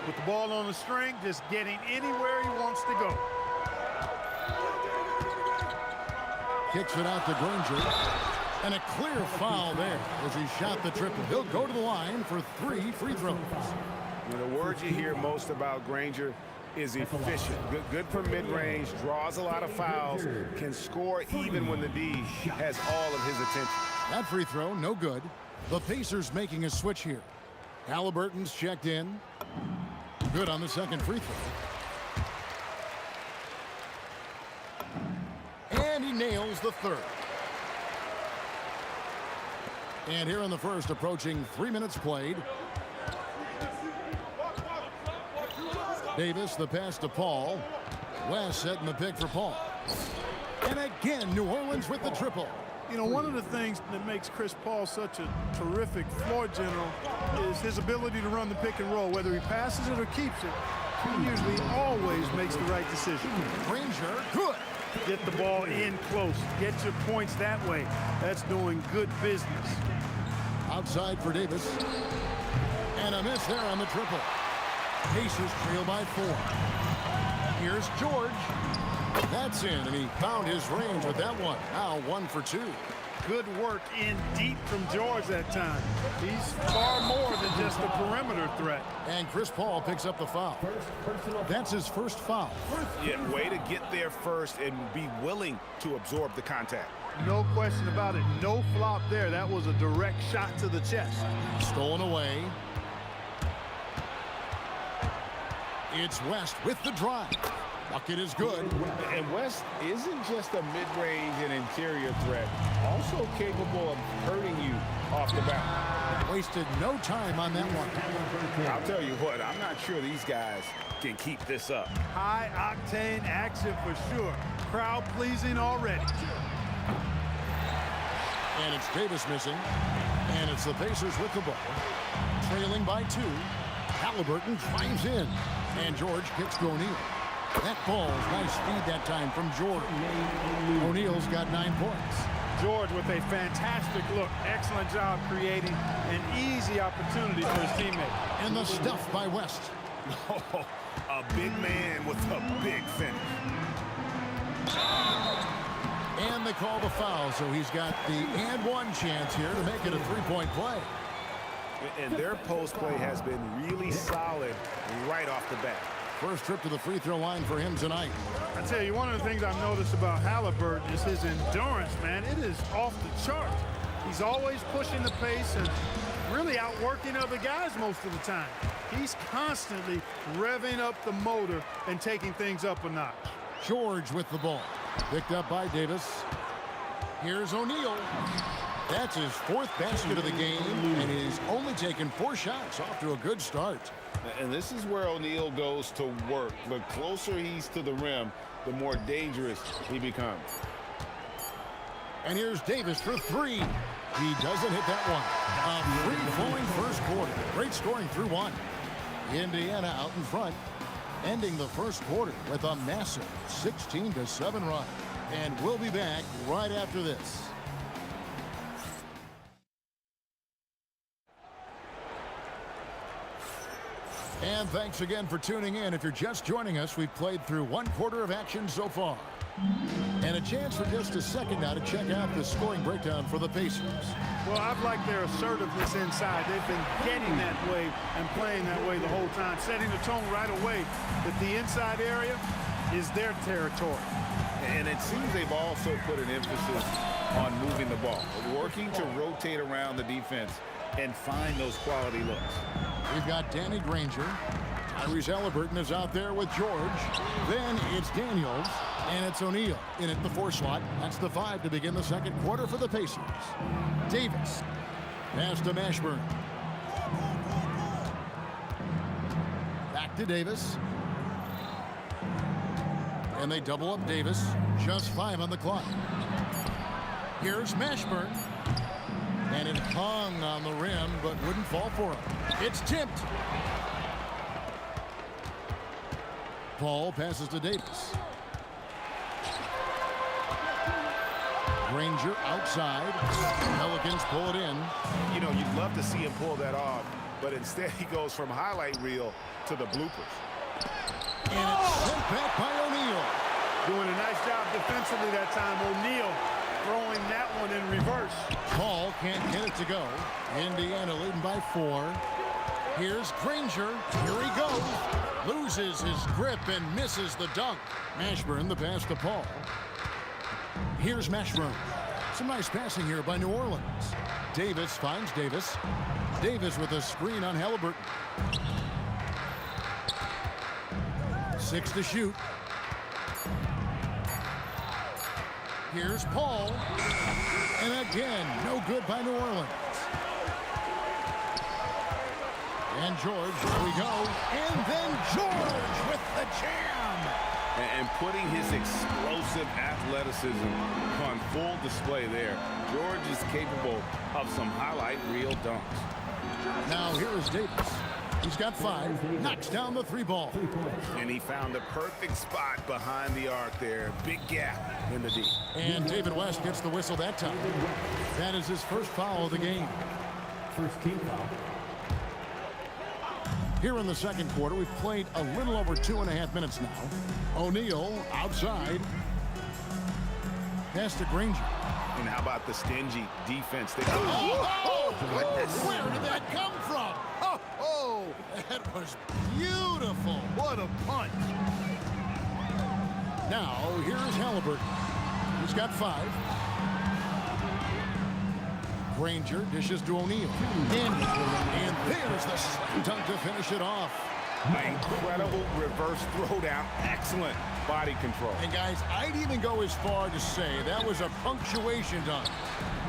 With the ball on the string, just getting anywhere he wants to go. Kicks it out to Granger. And a clear foul there as he shot the triple. He'll go to the line for 3 free throws. And the word you hear most about Granger is efficient. Good from mid-range, draws a lot of fouls, can score even when the D has all of his attention. That free throw, no good. The Pacers making a switch here. Halliburton's checked in. Good on the second free throw. And he nails the third. And here in the first, approaching 3 minutes played. Davis, the pass to Paul. West setting the pick for Paul. And again, New Orleans with the triple. You know, one of the things that makes Chris Paul such a terrific floor general is his ability to run the pick and roll. Whether he passes it or keeps it, he usually always makes the right decision. Granger, good. Get the ball in close. Get your points that way. That's doing good business. Outside for Davis. And a miss there on the triple. Pacers trail by 4. Here's George. That's in, and he found his range with that one. Now 1 for 2. Good work in deep from George that time. He's far more than just a perimeter threat. And Chris Paul picks up the foul. That's his first foul. Yeah, way to get there first and be willing to absorb the contact. No question about it. No flop there. That was a direct shot to the chest. Stolen away. It's West with the drive. Bucket is good. And West isn't just a mid-range and interior threat, also capable of hurting you off the bat. Wasted no time on that one. I'll tell you what, I'm not sure these guys can keep this up. High-octane action for sure. Crowd-pleasing already. And it's Davis missing. And it's the Pacers with the ball. Trailing by 2. Halliburton drives in. And George kicks to O'Neal. That ball's nice speed that time from George. O'Neal's got 9 points. George with a fantastic look. Excellent job creating an easy opportunity for his teammate. And the stuff by West. Oh, a big man with a big finish. And they call the foul, so he's got the and one chance here to make it a 3-point play. And their post play has been really solid right off the bat. First trip to the free throw line for him tonight. I tell you, one of the things I've noticed about Halliburton is his endurance, man. It is off the chart. He's always pushing the pace and really outworking other guys most of the time. He's constantly revving up the motor and taking things up a notch. George with the ball. Picked up by Davis. Here's O'Neal. That's his 4th basket of the game, and he's only taken 4 shots. Off to a good start. And this is where O'Neal goes to work. The closer he's to the rim, the more dangerous he becomes. And here's Davis for 3. He doesn't hit that one. A free-flowing first quarter. Great scoring through 1. Indiana out in front, ending the first quarter with a massive 16-7 run. And we'll be back right after this. And thanks again for tuning in. If you're just joining us, we've played through 1 quarter of action so far. And a chance for just a second now to check out the scoring breakdown for the Pacers. Well, I've liked their assertiveness inside. They've been getting that way and playing that way the whole time, setting the tone right away that the inside area is their territory. And it seems they've also put an emphasis on moving the ball, working to rotate around the defense and find those quality looks. We've got Danny Granger. Tyrese Halliburton is out there with George. Then it's Daniels, and it's O'Neal in at the 4 slot. That's the 5 to begin the second quarter for the Pacers. Davis. Pass to Mashburn. Back to Davis. And they double up Davis. Just 5 on the clock. Here's Mashburn. And it hung on the rim, but wouldn't fall for him. It's tipped. Paul passes to Davis. Granger outside. Pelicans pull it in. You know, you'd love to see him pull that off, but instead he goes from highlight reel to the bloopers. And it's sent back by O'Neal. Doing a nice job defensively that time. O'Neal throwing that one in reverse. Paul can't get it to go. Indiana leading by 4. Here's Granger. Here he goes. Loses his grip and misses the dunk. Mashburn the pass to Paul. Here's Mashburn. Some nice passing here by New Orleans. Davis finds Davis. Davis with a screen on Halliburton. 6 to shoot. Here's Paul. And again, no good by New Orleans. And George, here we go. And then George with the jam. And putting his explosive athleticism on full display there. George is capable of some highlight reel dunks. Now here is Davis. He's got 5. Knocks down the 3 ball. And he found the perfect spot behind the arc there. Big gap in the D. And David West gets the whistle that time. That is his first foul of the game. First team foul. Here in the second quarter, we've played a little over 2.5 minutes now. O'Neal outside. Pass to Granger. And how about the stingy defense? Oh, goodness! Where did that come from? Oh, that was beautiful. What a punch. Now, here's Halliburton. He's got 5. Granger dishes to O'Neal. And there's the slam dunk to finish it off. Incredible reverse throwdown. Excellent body control. And guys, I'd even go as far to say that was a punctuation dunk.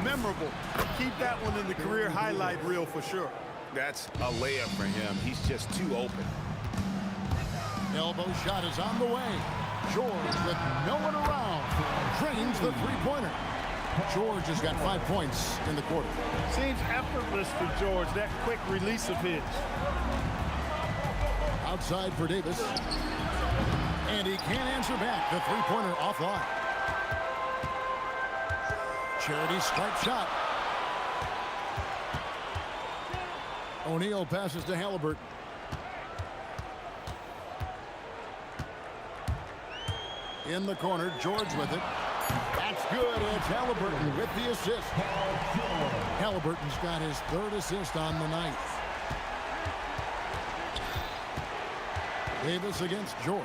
Memorable. Keep that one in the career highlight reel for sure. That's a layup for him. He's just too open. Elbow shot is on the way. George with no one around. Drains the 3-pointer. George has got 5 points in the quarter. Seems effortless for George, that quick release of his. Outside for Davis. And he can't answer back. The 3-pointer offline. Charity stripe shot. O'Neal passes to Halliburton. In the corner, George with it. That's good. It's Halliburton with the assist. Halliburton's got his 3rd assist on the night. Davis against George.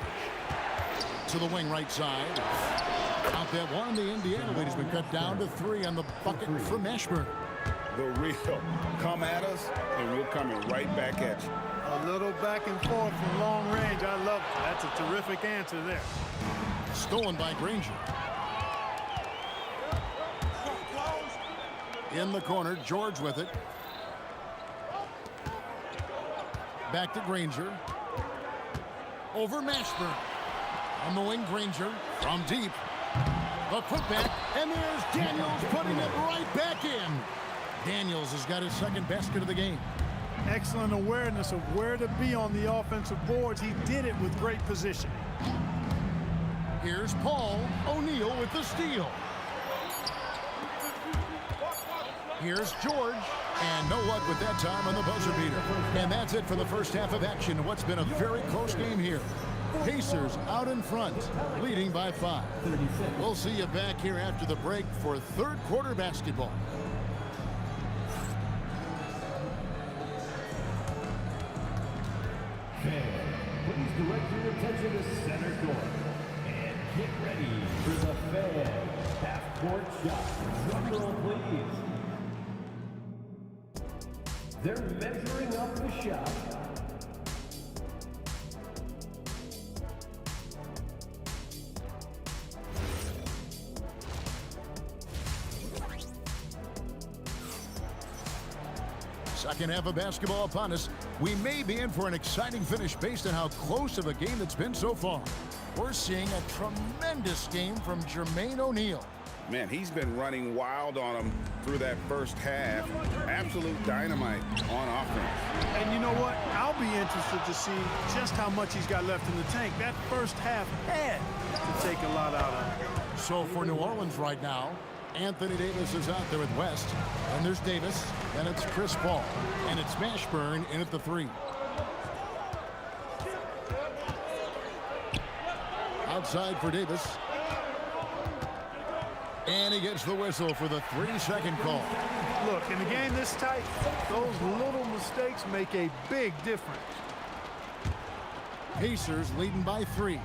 To the wing right side. Out that one. The Indiana lead has been cut down to 3 on the bucket from Ashburn. The real come at us, and we're coming right back at you. A little back and forth from long range. I love it. That's a terrific answer there. Stolen by Granger. In the corner, George with it. Back to Granger. Over Mashburn. On the wing, Granger from deep. The putback, and there's Daniels putting it right back in. Daniels has got his 2nd basket of the game. Excellent awareness of where to be on the offensive boards. He did it with great position. Here's Paul. O'Neal with the steal. Here's George. And no luck with that time on the buzzer beater. And that's it for the first half of action. What's been a very close game here. Pacers out in front, leading by 5. We'll see you back here after the break for 3rd quarter basketball. Please direct your attention to center court. And get ready for the fan half-court shot. Drum roll, please. They're measuring up the shot. Second half of basketball upon us. We may be in for an exciting finish based on how close of a game it's been so far. We're seeing a tremendous game from Jermaine O'Neal. Man, he's been running wild on him through that first half. Absolute dynamite on offense. And you know what? I'll be interested to see just how much he's got left in the tank. That first half had to take a lot out of him. So for New Orleans right now, Anthony Davis is out there with West. And there's Davis. And it's Chris Paul. And it's Mashburn in at the 3. Outside for Davis. And he gets the whistle for the 3-second call. Look, in a game this tight, those little mistakes make a big difference. Pacers leading by 3.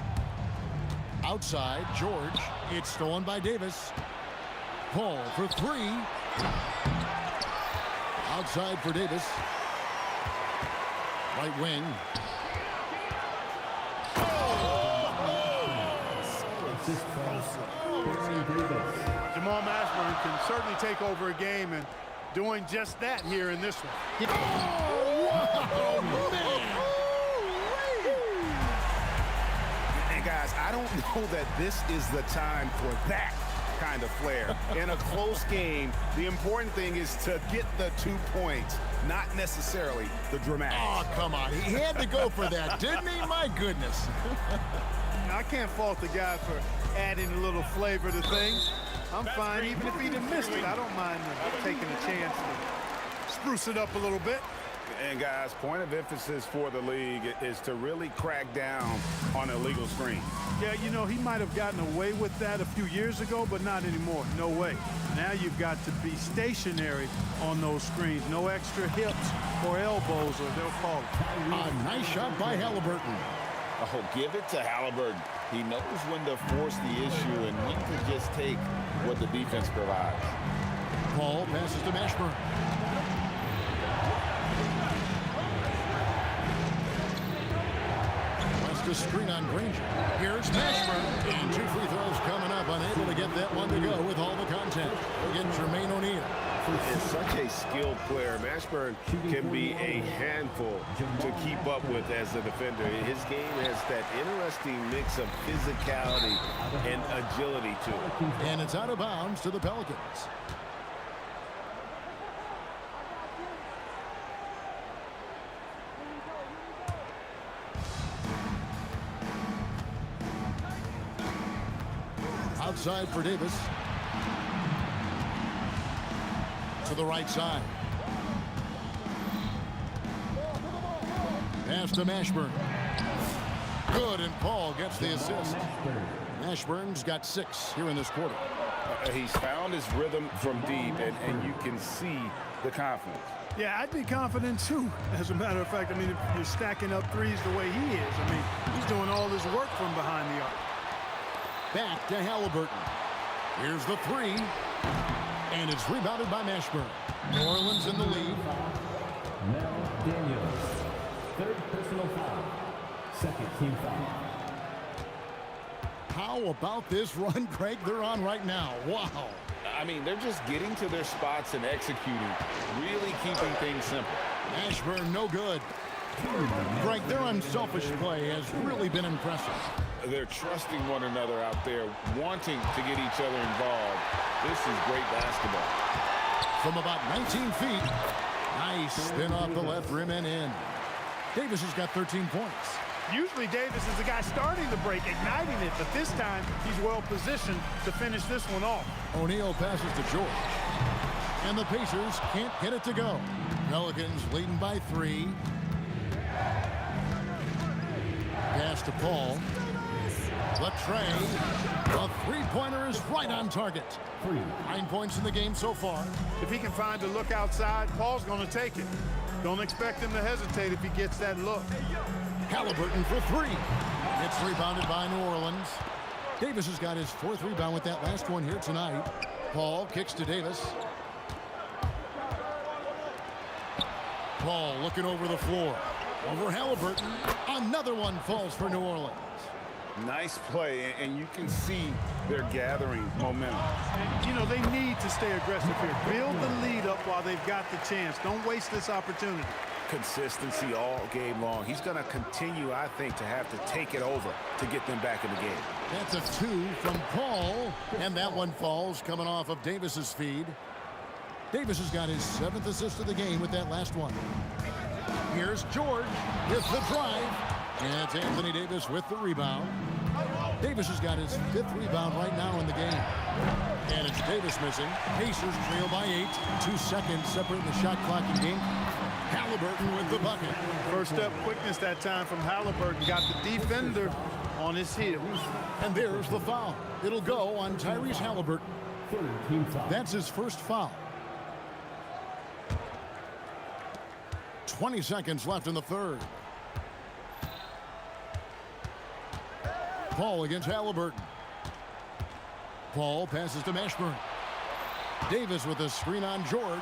Outside, George. It's stolen by Davis. Paul for 3. Outside for Davis. Right wing. impressive. Jamal Mashburn can certainly take over a game, and doing just that here in this one. And guys, I don't know that this is the time for that kind of flair. In a close game, the important thing is to get the 2 points, not necessarily the dramatics. Oh, come on. He had to go for that, didn't he? My goodness. I can't fault the guy for adding a little flavor to things. I'm fine even if he'd have missed it. I don't mind taking a chance to spruce it up a little bit. And guys, point of emphasis for the league is to really crack down on illegal screens. Yeah, you know, he might have gotten away with that a few years ago, but not anymore. No way. Now you've got to be stationary on those screens. No extra hips or elbows, or they'll call it. A nice shot by Halliburton. Oh, give it to Halliburton. He knows when to force the issue and when to just take what the defense provides. Paul passes to Mashburn. Wants to screen on Granger. Here's Mashburn. And 2 free throws coming up. Unable to get that one to go with all the contact. Again, Jermaine O'Neal. Is such a skilled player. Mashburn can be a handful to keep up with as a defender. His game has that interesting mix of physicality and agility to it. And it's out of bounds to the Pelicans. Outside for Davis. To the right side. Pass to Mashburn. Good, and Paul gets the assist. Mashburn's got 6 here in this quarter. He's found his rhythm from deep, and you can see the confidence. Yeah, I'd be confident too. As a matter of fact, I mean, if you're stacking up threes the way he is, I mean, he's doing all his work from behind the arc. Back to Halliburton. Here's the 3. And it's rebounded by Mashburn. New Orleans in the lead. Mel Daniels, 3rd personal foul. 2nd team foul. How about this run, Craig, they're on right now? Wow. I mean, they're just getting to their spots and executing, really keeping things simple. Mashburn, no good. Greg, their unselfish play has really been impressive. They're trusting one another out there, wanting to get each other involved. This is great basketball. From about 19 feet, nice spin off the left rim and in. Davis has got 13 points. Usually Davis is the guy starting the break, igniting it, but this time he's well positioned to finish this one off. O'Neal passes to George. And the Pacers can't get it to go. Pelicans leading by 3. Pass to Paul. The trade. The three-pointer is right on target. 9 points in the game so far. If he can find a look outside, Paul's going to take it. Don't expect him to hesitate if he gets that look. Halliburton for 3. It's rebounded by New Orleans. Davis has got his 4th rebound with that last one here tonight. Paul kicks to Davis. Paul looking over the floor. Over Halliburton. Another one falls for New Orleans. Nice play, and you can see they're gathering momentum. And, you know, they need to stay aggressive here. Build the lead up while they've got the chance. Don't waste this opportunity. Consistency all game long. He's going to continue, I think, to have to take it over to get them back in the game. That's a 2 from Paul, and that one falls coming off of Davis's feed. Davis has got his 7th assist of the game with that last one. Here's George with the drive. And it's Anthony Davis with the rebound. Davis has got his 5th rebound right now in the game. And it's Davis missing. Pacers trail by 8. 2 seconds separating the shot clock in game. Halliburton with the bucket. First step quickness that time from Halliburton. Got the defender on his heels. And there's the foul. It'll go on Tyrese Halliburton. 3rd team foul. That's his first foul. 20 seconds left in the 3rd. Paul against Halliburton. Paul passes to Mashburn. Davis with a screen on George.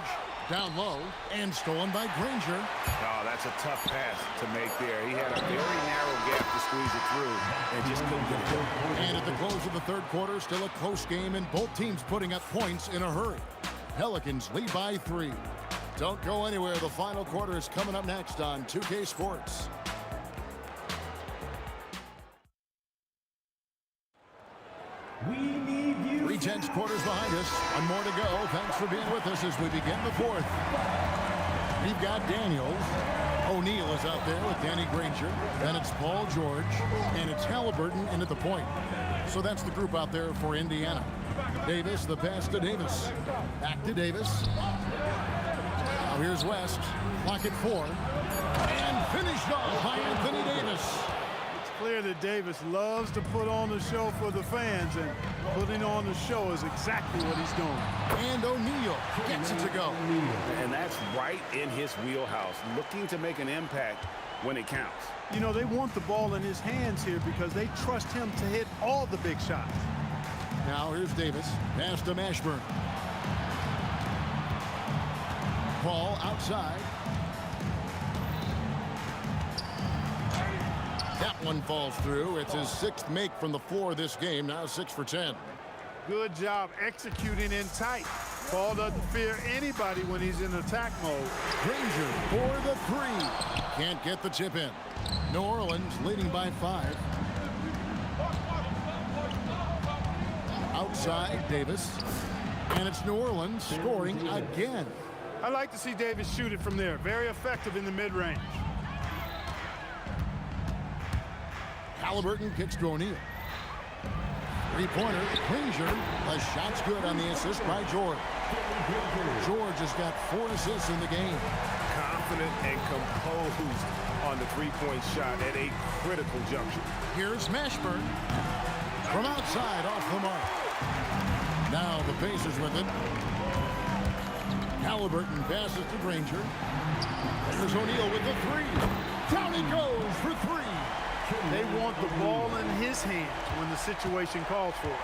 Down low and stolen by Granger. Oh, that's a tough pass to make there. He had a very narrow gap to squeeze it through and just couldn't get it done. And at the close of the third quarter, still a close game and both teams putting up points in a hurry. Pelicans lead by 3. Don't go anywhere. The final quarter is coming up next on 2K Sports. We need you. 3 tense quarters behind us. One more to go. Thanks for being with us as we begin the fourth. We've got Daniels. O'Neal is out there with Danny Granger. Then it's Paul George. And it's Halliburton in at the point. So that's the group out there for Indiana. Davis, the pass to Davis. Back to Davis. Now here's West. Clock at 4. And finished off by Anthony Davis. Clear that Davis loves to put on the show for the fans, and putting on the show is exactly what he's doing. And O'Neal gets it to go. And that's right in his wheelhouse, looking to make an impact when it counts. You know, they want the ball in his hands here because they trust him to hit all the big shots. Now here's Davis. Pass to Mashburn. Paul outside. That one falls through. It's his 6th make from the floor this game. Now 6 for 10. Good job executing in tight. Paul doesn't fear anybody when he's in attack mode. Granger for the 3. Can't get the chip in. New Orleans leading by 5. Outside Davis. And it's New Orleans scoring again. I like to see Davis shoot it from there. Very effective in the mid-range. Halliburton kicks to O'Neal. 3-pointer, Granger. The shot's good on the assist by George. George has got 4 assists in the game. Confident and composed on the 3-point shot at a critical juncture. Here's Mashburn. From outside, off the mark. Now the Pacers with it. Halliburton passes to Granger. There's O'Neal with the 3. Down he goes for 3. They want the ball in his hands when the situation calls for it.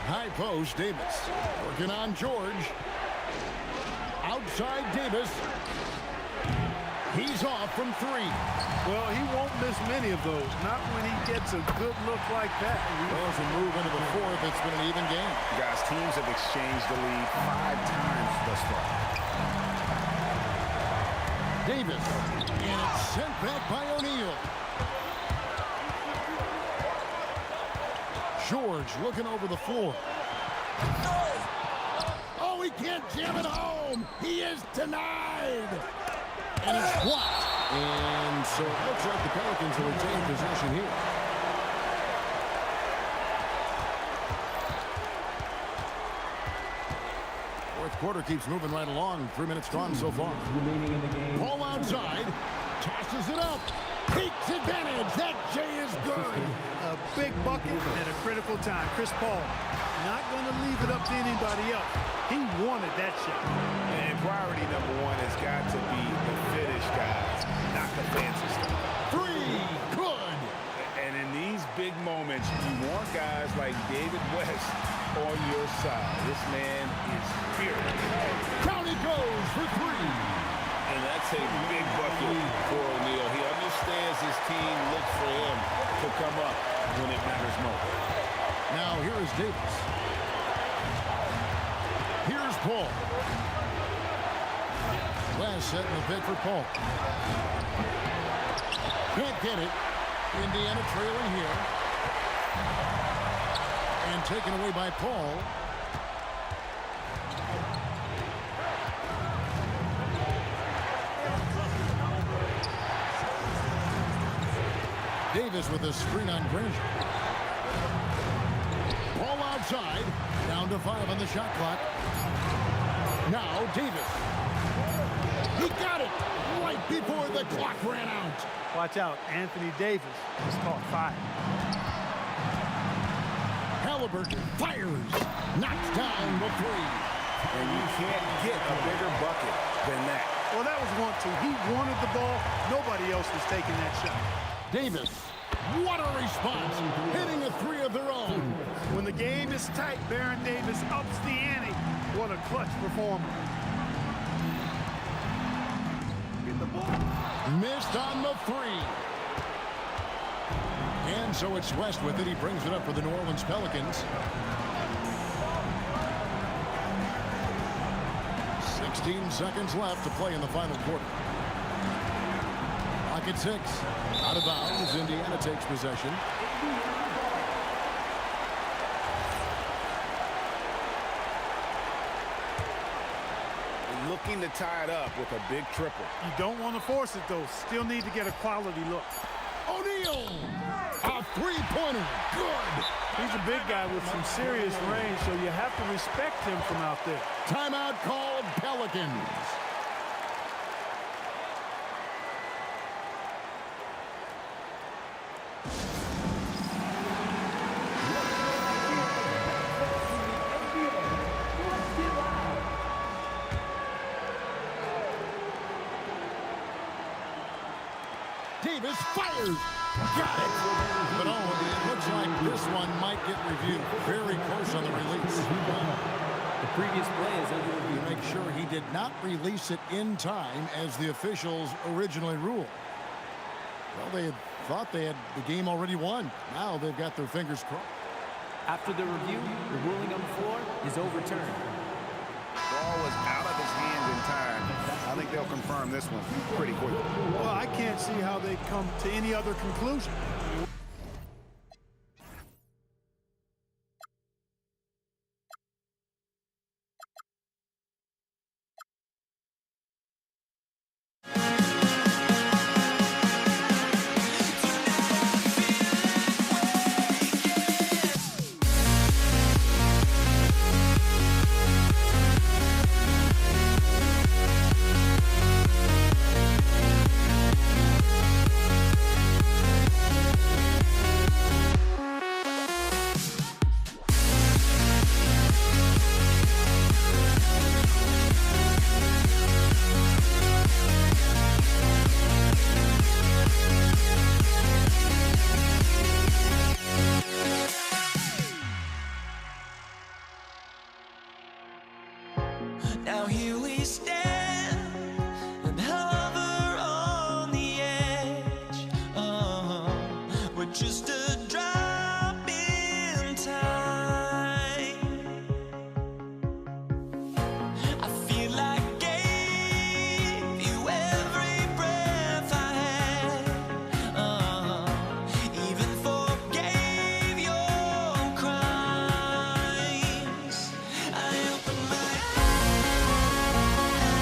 High post, Davis. Working on George. Outside Davis. He's off from 3. Well, he won't miss many of those. Not when he gets a good look like that. Well, as we move into the fourth, it's been an even game. Guys, teams have exchanged the lead 5 times thus far. Davis, and it's sent back by O'Neal. George looking over the floor. Oh, he can't jam it home. He is denied. And it's blocked. And so it looks like the Pelicans will retain possession here. Fourth quarter keeps moving right along. 3 minutes gone so far. Remaining in the game. Ball outside. Tosses it up. Takes advantage. That J is good. A big bucket at a critical time. Chris Paul not going to leave it up to anybody else. He wanted that shot. And priority number 1 has got to be the finish, guys, not the fancy stuff. 3. Good. And in these big moments, you want guys like David West on your side. This man is fearless. Down he goes for 3. And that's a big bucket for O'Neal. He understands his team looks for him to come up when it matters most. Now here is Davis. Here's Paul. West setting the pick for Paul. Can't get it. Indiana trailing here. And taken away by Paul. Davis with a screen on Granger. Ball outside. Down to 5 on the shot clock. Now Davis. He got it right before the clock ran out. Watch out. Anthony Davis just caught 5. Halliburton fires. Knocks down the 3. And you can't get a bigger bucket than that. Well, that was 1-2. He wanted the ball. Nobody else was taking that shot. Davis. What a response. Hitting a 3 of their own. When the game is tight, Baron Davis ups the ante. on a clutch performance. Get the ball. Missed on the three. And so it's West with it. He brings it up for the New Orleans Pelicans. 16 seconds left to play in the final quarter. Clock at 6. Out of bounds. Indiana takes possession. Looking to tie it up with a big triple. You don't want to force it, though. Still need to get a quality look. O'Neal! A three-pointer. Good. He's a big guy with some serious range, so you have to respect him from out there. Timeout called Pelicans. Davis fires. Got it. But oh, it looks like this one might get reviewed. Very close on the release. The previous play is under review. Make sure he did not release it in time as the officials originally ruled. Well, they had thought they had the game already won. Now they've got their fingers crossed. After the review, the ruling on the floor is overturned. Ball was out of his hands in time. I think they'll confirm this one pretty quickly. Well, I can't see how they come to any other conclusion. Now here we stand and hover on the edge. We're just a drop in time. I feel like I gave you every breath I had. Even forgave your crimes. I opened my eyes.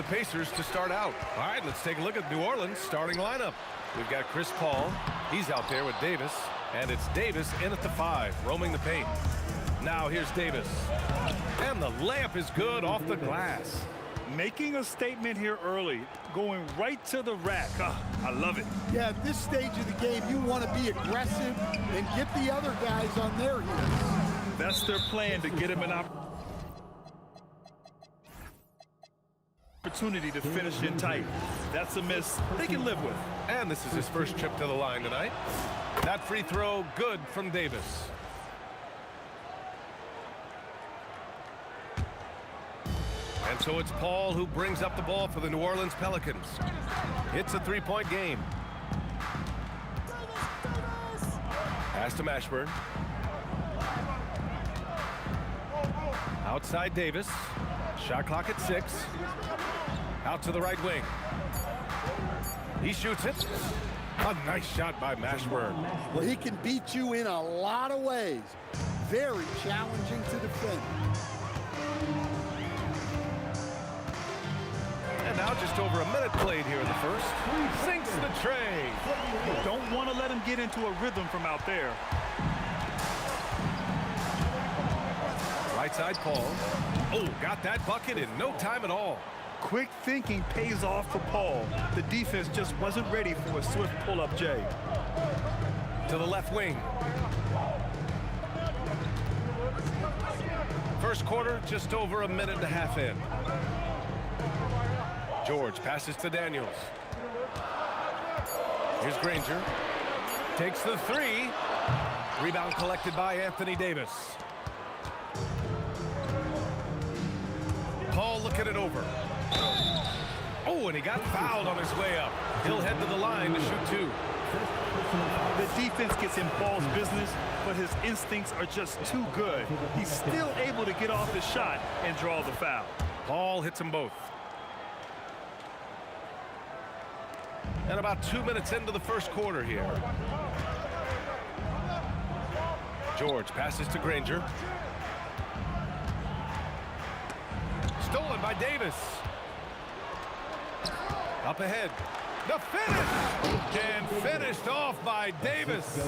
the Pacers to start out. All right, let's take a look at New Orleans' starting lineup. We've got Chris Paul. He's out there with Davis. And it's Davis in at the 5, roaming the paint. Now here's Davis. And the layup is good off the glass. Making a statement here early, going right to the rack. I love it. Yeah, at this stage of the game, you want to be aggressive and get the other guys on their heels. That's their plan, to get him an opportunity to finish in tight. That's a miss they can live with. And this is his first trip to the line tonight. That free throw, good from Davis. And so it's Paul who brings up the ball for the New Orleans Pelicans. It's a three-point game. Pass to Mashburn. Outside Davis. Shot clock at 6. Out to the right wing. He shoots it. A nice shot by Mashburn. Well, he can beat you in a lot of ways. Very challenging to defend. And now just over a minute played here in the first. Sinks the tray. Don't want to let him get into a rhythm from out there. Right side Paul. Oh, got that bucket in no time at all. Quick thinking pays off for Paul. The defense just wasn't ready for a swift pull-up J. To the left wing. First quarter, just over a minute and a half in. George passes to Daniels. Here's Granger. Takes the 3. Rebound collected by Anthony Davis. Paul looking it over. Oh, and he got fouled on his way up. He'll head to the line to shoot 2. The defense gets in Paul's business, but his instincts are just too good. He's still able to get off the shot and draw the foul. Paul hits them both. And about 2 minutes into the first quarter here. George passes to Granger. Stolen by Davis. Up ahead. The finish! And finished off by Davis.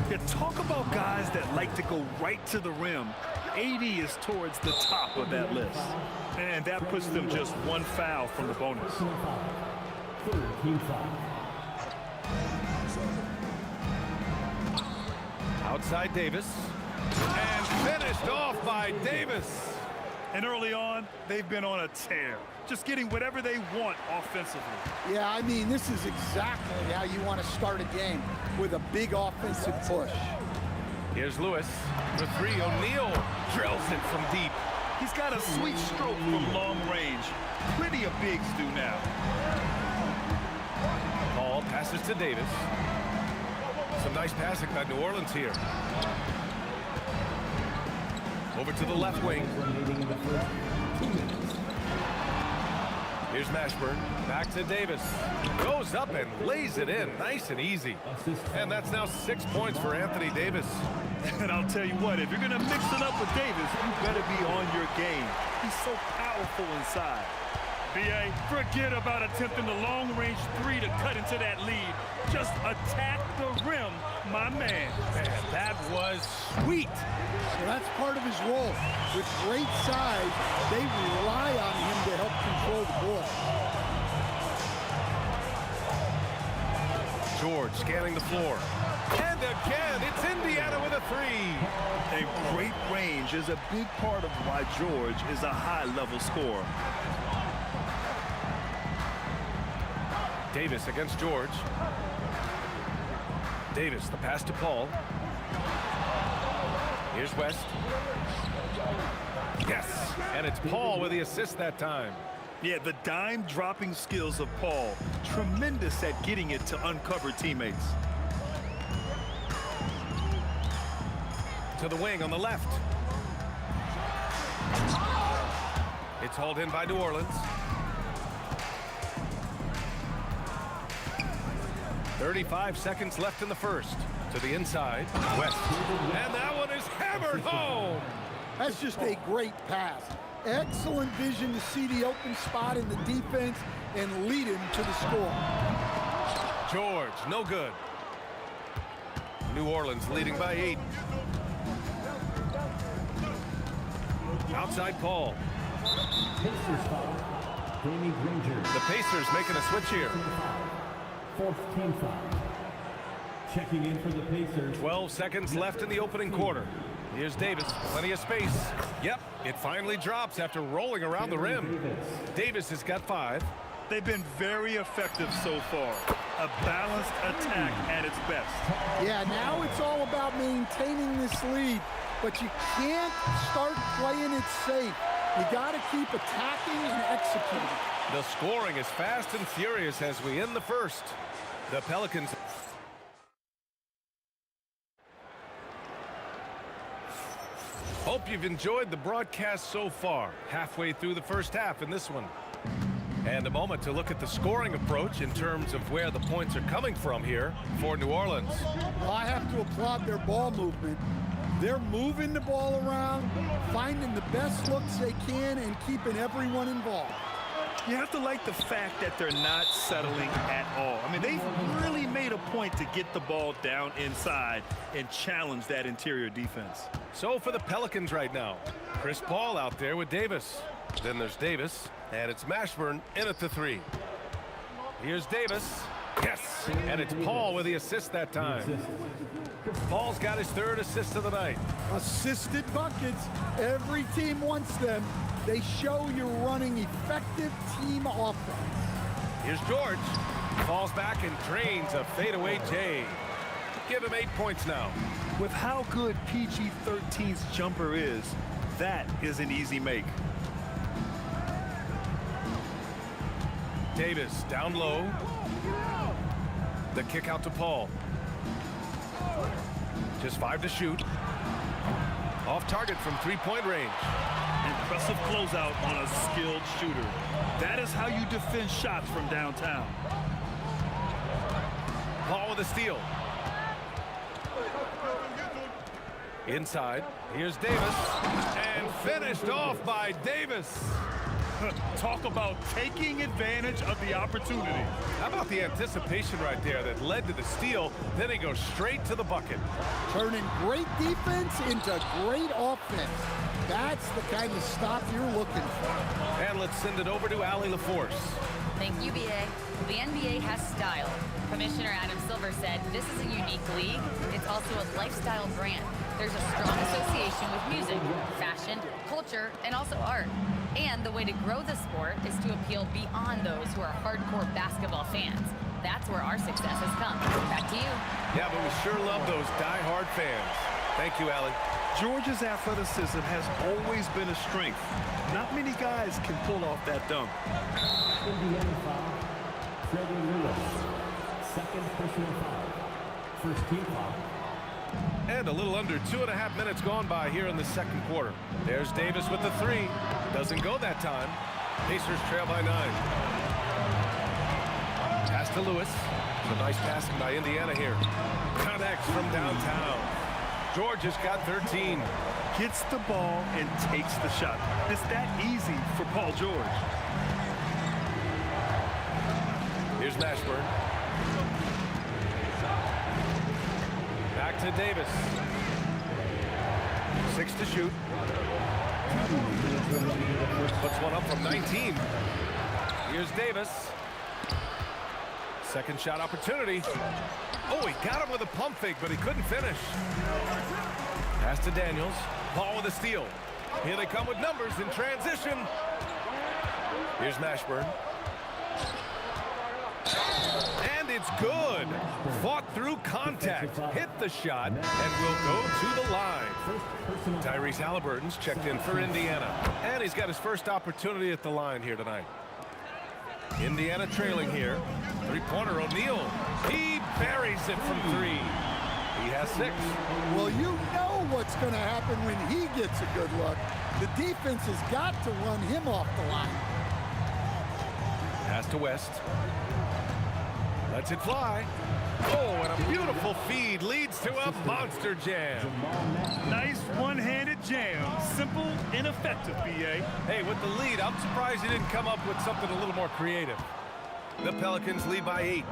Yeah, talk about guys that like to go right to the rim. 80 is towards the top of that list. And that puts them just 1 foul from the bonus. Outside Davis. And finished off by Davis. And early on, they've been on a tear. Just getting whatever they want offensively. Yeah, I mean, this is exactly how you want to start a game, with a big offensive push. Here's Lewis. The 3, O'Neal drills it from deep. He's got a sweet stroke from long range. Plenty of bigs do now. Paul passes to Davis. Some nice passing by New Orleans here. Over to the left wing. Here's Mashburn. Back to Davis. Goes up and lays it in. Nice and easy. And that's now 6 points for Anthony Davis. And I'll tell you what, if you're going to mix it up with Davis, you better be on your game. He's so powerful inside. B.A., forget about attempting the long-range 3 to cut into that lead. Just attack the rim, my man. Man, that was sweet. So that's part of his role. With great size, they rely on him to help control the ball. George scanning the floor. And again, it's Indiana with a 3. A great range is a big part of why George is a high-level scorer. Davis against George. Davis, the pass to Paul. Here's West. Yes, and it's Paul with the assist that time. Yeah, the dime-dropping skills of Paul. Tremendous at getting it to uncover teammates. To the wing on the left. It's hauled in by New Orleans. 35 seconds left in the first. To the inside, West. And that one is hammered home. That's just a great pass. Excellent vision to see the open spot in the defense and lead him to the score. George, no good. New Orleans leading by 8. Outside Paul. Pacers foul. Danny Granger. The Pacers making a switch here. Fourth team foul. Checking in for the Pacers. 12 seconds left in the opening quarter. Here's Davis, plenty of space. Yep, it finally drops after rolling around the rim. Davis has got 5. They've been very effective so far. A balanced attack at its best. Yeah, now it's all about maintaining this lead, but you can't start playing it safe. You got to keep attacking and executing. The scoring is fast and furious as we end the first. The Pelicans. Hope you've enjoyed the broadcast so far. Halfway through the first half in this one. And a moment to look at the scoring approach in terms of where the points are coming from here for New Orleans. Well, I have to applaud their ball movement. They're moving the ball around, finding the best looks they can, and keeping everyone involved. You have to like the fact that they're not settling at all. I mean, they've really made a point to get the ball down inside and challenge that interior defense. So for the Pelicans right now, Chris Paul out there with Davis. Then there's Davis, and it's Mashburn in at the 3. Here's Davis. Yes, and it's Paul with the assist that time. Paul's got his 3rd assist of the night. Assisted buckets. Every team wants them. They show you're running effective team offense. Here's George. Falls back and drains a fadeaway J. Give him 8 points now. With how good PG-13's jumper is, that is an easy make. Davis down low. The kick out to Paul. Just 5 to shoot. Off target from 3-point range. Impressive closeout on a skilled shooter. That is how you defend shots from downtown. Paul with a steal. Inside. Here's Davis. And finished off by Davis. Talk about taking advantage of the opportunity. How about the anticipation right there that led to the steal? Then he goes straight to the bucket. Turning great defense into great offense. That's the kind of stop you're looking for. And let's send it over to Allie LaForce. Thank you, BA. The NBA has style. Commissioner Adam Silver said this is a unique league. It's also a lifestyle brand. There's a strong association with music, fashion, culture, and also art. And the way to grow the sport is to appeal beyond those who are hardcore basketball fans. That's where our success has come. Back to you. Yeah, but we sure love those die-hard fans. Thank you, Allie. Georgia's athleticism has always been a strength. Not many guys can pull off that dunk. Indiana foul. Freddie Lewis. Second personal foul. First team foul. And a little under 2.5 minutes gone by here in the second quarter. There's Davis with the 3. Doesn't go that time. Pacers trail by 9. Pass to Lewis. It's a nice passing by Indiana here. Connects from downtown. George has got 13. Gets the ball and takes the shot. It's that easy for Paul George. Here's Mashburn. Back to Davis. 6 to shoot. Puts one up from 19. Here's Davis. Second shot opportunity. Oh, he got him with a pump fake, but he couldn't finish. Pass to Daniels. Paul with a steal. Here they come with numbers in transition. Here's Mashburn. And it's good. Fought through contact. Hit the shot and will go to the line. Tyrese Halliburton's checked in for Indiana. And he's got his first opportunity at the line here tonight. Indiana trailing here. Three-pointer O'Neal. He buries it from 3. He has 6. Well, you know what's going to happen when he gets a good look. The defense has got to run him off the line. Pass to West. Lets it fly. Oh, and a beautiful feed leads to a monster jam. Nice one-handed jam. Simple and effective, B.A. Hey, with the lead, I'm surprised he didn't come up with something a little more creative. The Pelicans lead by 8.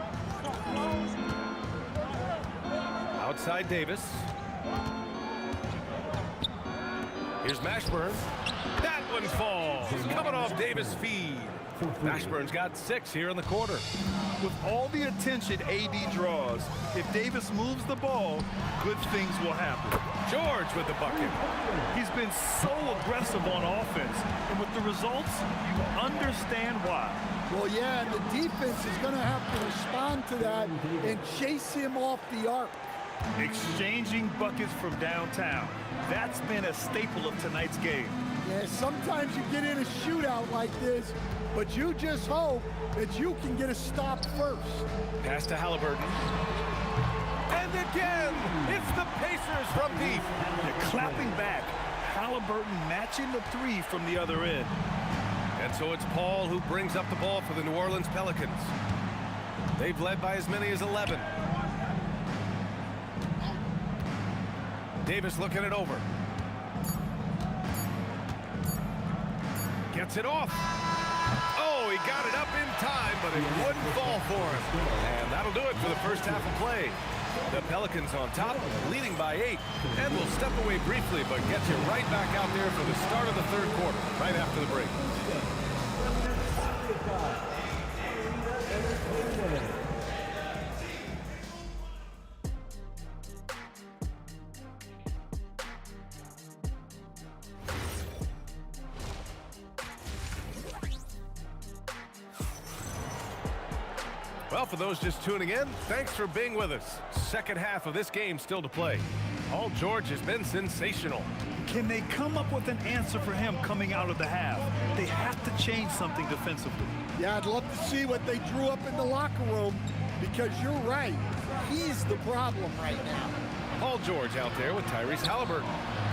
Outside Davis. Here's Mashburn. That one falls. Coming off Davis' feed. Mashburn's got 6 here in the quarter. With all the attention AD draws, if Davis moves the ball, good things will happen. George with the bucket. He's been so aggressive on offense, and with the results, you understand why. Well, yeah, and the defense is going to have to respond to that and chase him off the arc. Exchanging buckets from downtown. That's been a staple of tonight's game. Yeah, sometimes you get in a shootout like this, but you just hope that you can get a stop first. Pass to Halliburton. And again, it's the Pacers from deep. They're clapping back. Halliburton matching the 3 from the other end. And so it's Paul who brings up the ball for the New Orleans Pelicans. They've led by as many as 11. Davis looking it over. Gets it off. Oh, he got it up in time, but it wouldn't fall for him. And that'll do it for the first half of play. The Pelicans on top, leading by 8. And we'll step away briefly, but get you right back out there for the start of the third quarter, right after the break. Well, for those just tuning in, thanks for being with us. Second half of this game still to play. Paul George has been sensational. Can they come up with an answer for him coming out of the half? They have to change something defensively. Yeah, I'd love to see what they drew up in the locker room, because you're right. He's the problem right now. Paul George out there with Tyrese Halliburton.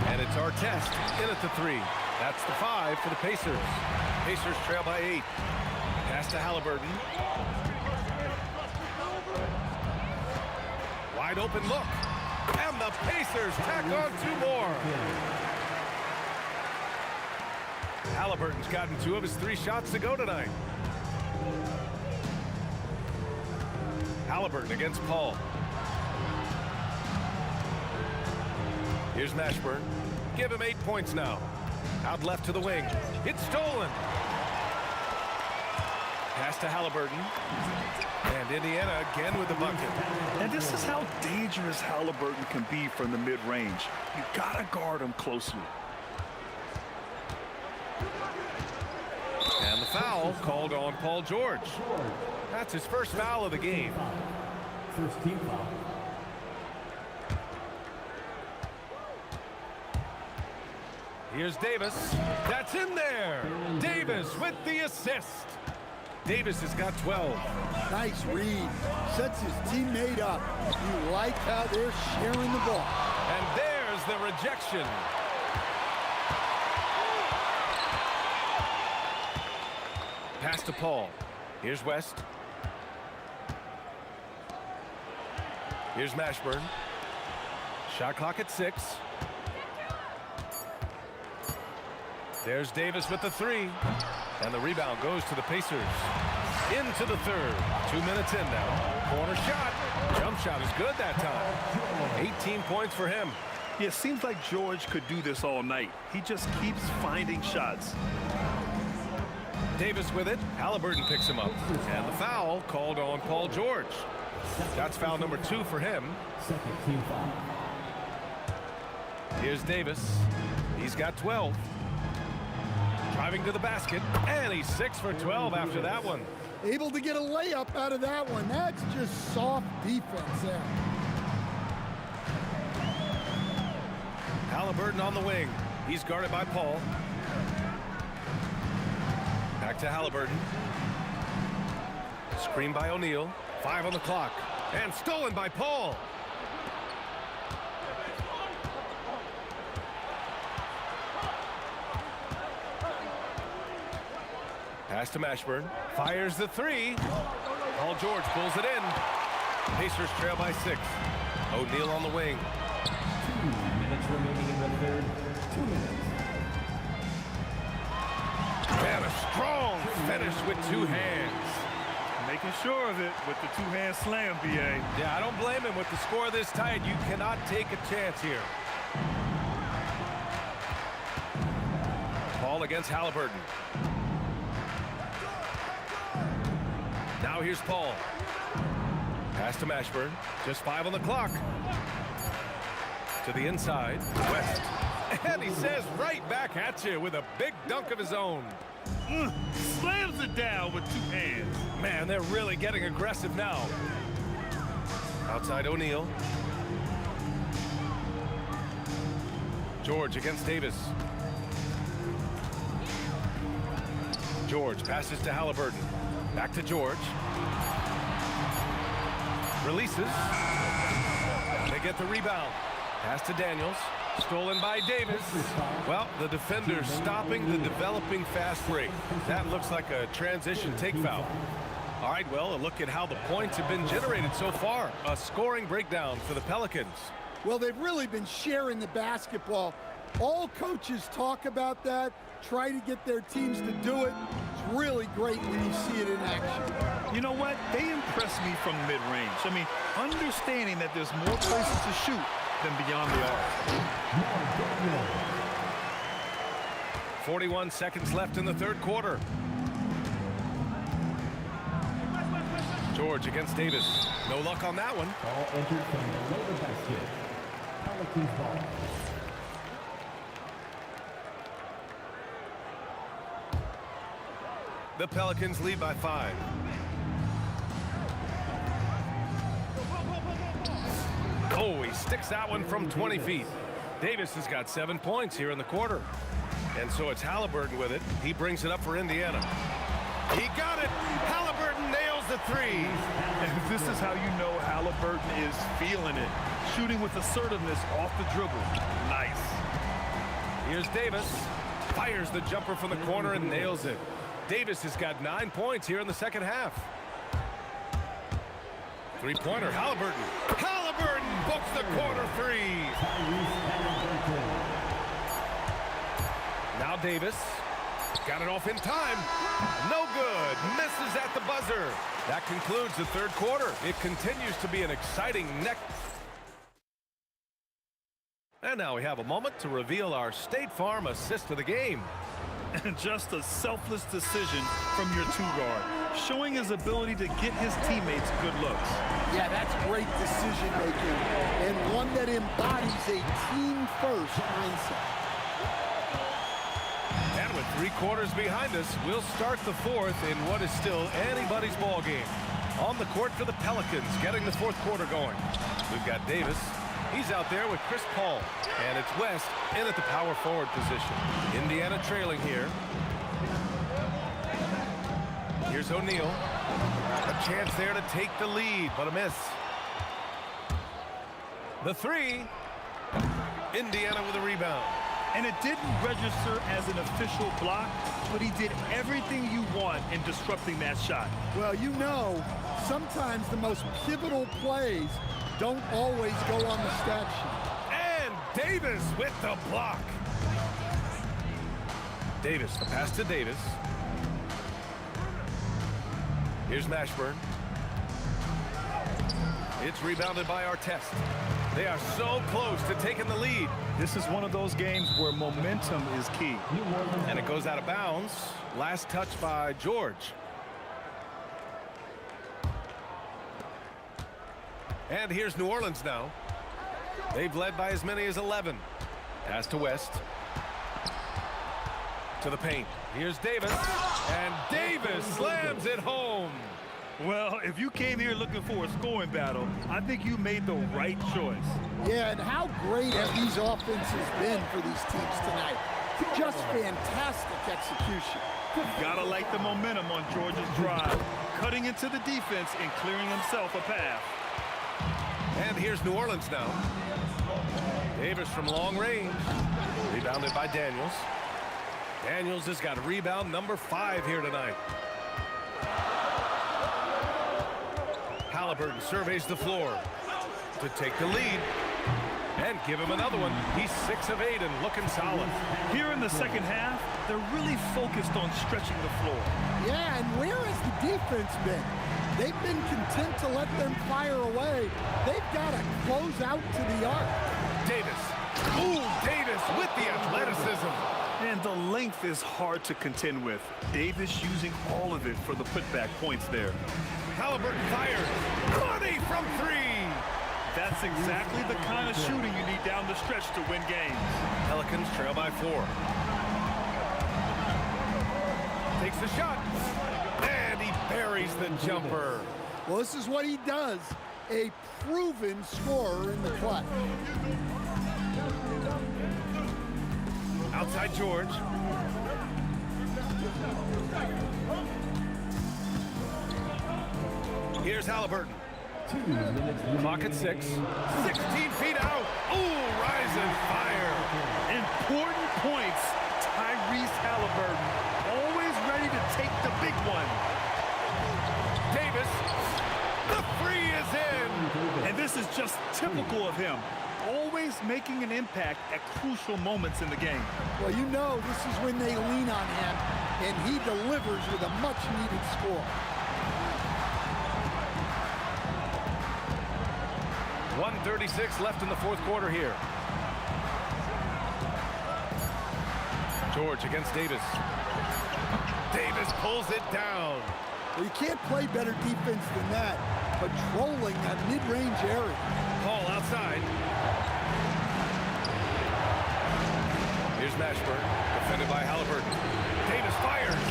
And it's our test in at the 3. That's the 5 for the Pacers. Pacers trail by 8. Pass to Halliburton. Wide open look. And the Pacers tack on 2 more. Halliburton's gotten 2 of his 3 shots to go tonight. Halliburton against Paul. Here's Mashburn. Give him 8 points now. Out left to the wing. It's stolen. Pass to Halliburton. And Indiana again with the bucket. And this is how dangerous Halliburton can be from the mid-range. You gotta guard him closely. And the foul called on Paul George. That's his first foul of the game. First team foul. Here's Davis. That's in there. Davis with the assist. Davis has got 12. Nice read. Sets his teammate up. You like how they're sharing the ball. And there's the rejection. Pass to Paul. Here's West. Here's Mashburn. Shot clock at 6. There's Davis with the 3. And the rebound goes to the Pacers. Into the third. 2 minutes in now. Corner shot. Jump shot is good that time. 18 points for him. Yeah, it seems like George could do this all night. He just keeps finding shots. Davis with it. Halliburton picks him up. And the foul called on Paul George. That's foul number 2 for him. Second team foul. Here's Davis. He's got 12. Driving to the basket. And he's 6 for 12 after that one. Able to get a layup out of that one. That's just soft defense there. Halliburton on the wing. He's guarded by Paul. Back to Halliburton. Screen by O'Neal. 5 on the clock. And stolen by Paul. Pass to Mashburn. Fires the 3. Paul George pulls it in. Pacers trail by 6. O'Neal on the wing. 2 minutes remaining in the third. 2 minutes. And a strong finish with 2 hands. Making sure of it with the two-hand slam, B.A. Yeah, I don't blame him. With the score this tight, you cannot take a chance here. Ball against Halliburton. Now here's Paul. Pass to Mashburn. Just 5 on the clock. To the inside. West. And he says right back at you with a big dunk of his own. Slams it down with 2 hands. Man, they're really getting aggressive now. Outside O'Neal. George against Davis. George passes to Halliburton. Back to George. Releases. They get the rebound. Pass to Daniels. Stolen by Davis. Well, the defender stopping the developing fast break. That looks like a transition take foul. All right, well, a look at how the points have been generated so far. A scoring breakdown for the Pelicans. Well, they've really been sharing the basketball. All coaches talk about that, try to get their teams to do it. It's really great when you see it in action. You know what? They impress me from mid-range. I mean, understanding that there's more places to shoot than beyond the arc. 41 seconds left in the third quarter. George against Davis. No luck on that one. Ball entered from below the basket. Pelicans ball. The Pelicans lead by 5. Oh, he sticks that one from 20 feet. Davis has got 7 points here in the quarter. And so it's Halliburton with it. He brings it up for Indiana. He got it. Halliburton nails the 3. And this is how you know Halliburton is feeling it. Shooting with assertiveness off the dribble. Nice. Here's Davis. Fires the jumper from the corner and nails it. Davis has got 9 points here in the second half. 3-pointer, Halliburton. Halliburton books the corner 3. Now Davis. Got it off in time. No good. Misses at the buzzer. That concludes the third quarter. It continues to be an exciting neck. And now we have a moment to reveal our State Farm assist of the game. And just a selfless decision from your 2-guard, showing his ability to get his teammates good looks. Yeah, that's great decision making and one that embodies a team-first mindset. And with 3 quarters behind us, we'll start the fourth in what is still anybody's ball game. On the court for the Pelicans, getting the fourth quarter going. We've got Davis. He's out there with Chris Paul. And it's West in at the power forward position. Indiana trailing here. Here's O'Neal. A chance there to take the lead, but a miss. The 3. Indiana with a rebound. And it didn't register as an official block, but he did everything you want in disrupting that shot. Well, you know, sometimes the most pivotal plays don't always go on the stat sheet. And Davis with the block. Davis, the pass to Davis. Here's Mashburn. It's rebounded by Artest. They are so close to taking the lead. This is one of those games where momentum is key. And it goes out of bounds. Last touch by George. And here's New Orleans now. They've led by as many as 11. Pass to West. To the paint. Here's Davis. And Davis slams it home. Well, if you came here looking for a scoring battle, I think you made the right choice. Yeah, and how great have these offenses been for these teams tonight? Just fantastic execution. You gotta like the momentum on Georgia's drive, cutting into the defense and clearing himself a path. And here's New Orleans now. Davis from long range. Rebounded by Daniels. Daniels has got rebound number 5 here tonight. Halliburton surveys the floor to take the lead and give him another one. He's 6 of 8 and looking solid. Here in the second half, they're really focused on stretching the floor. Yeah, and where has the defense been? They've been content to let them fire away. They've got to close out to the arc. Davis. Ooh, Davis with the athleticism. And the length is hard to contend with. Davis using all of it for the putback points there. Halliburton fired. Money from 3. That's exactly the kind of shooting you need down the stretch to win games. Pelicans trail by 4. Takes the shot. And he buries the jumper. Well, this is what he does. A proven scorer in the clutch. Outside George. Here's Halliburton. Clock at 6. 16 feet out. Ooh, rise and fire. Important points. Tyrese Halliburton, always ready to take the big one. Davis. The 3 is in. And this is just typical of him. Always making an impact at crucial moments in the game. Well, you know this is when they lean on him, and he delivers with a much-needed score. 1:36 left in the fourth quarter here. George against Davis. Davis pulls it down. Well, you can't play better defense than that, patrolling that mid-range area. Paul outside. Here's Mashburn, defended by Halliburton. Davis fires.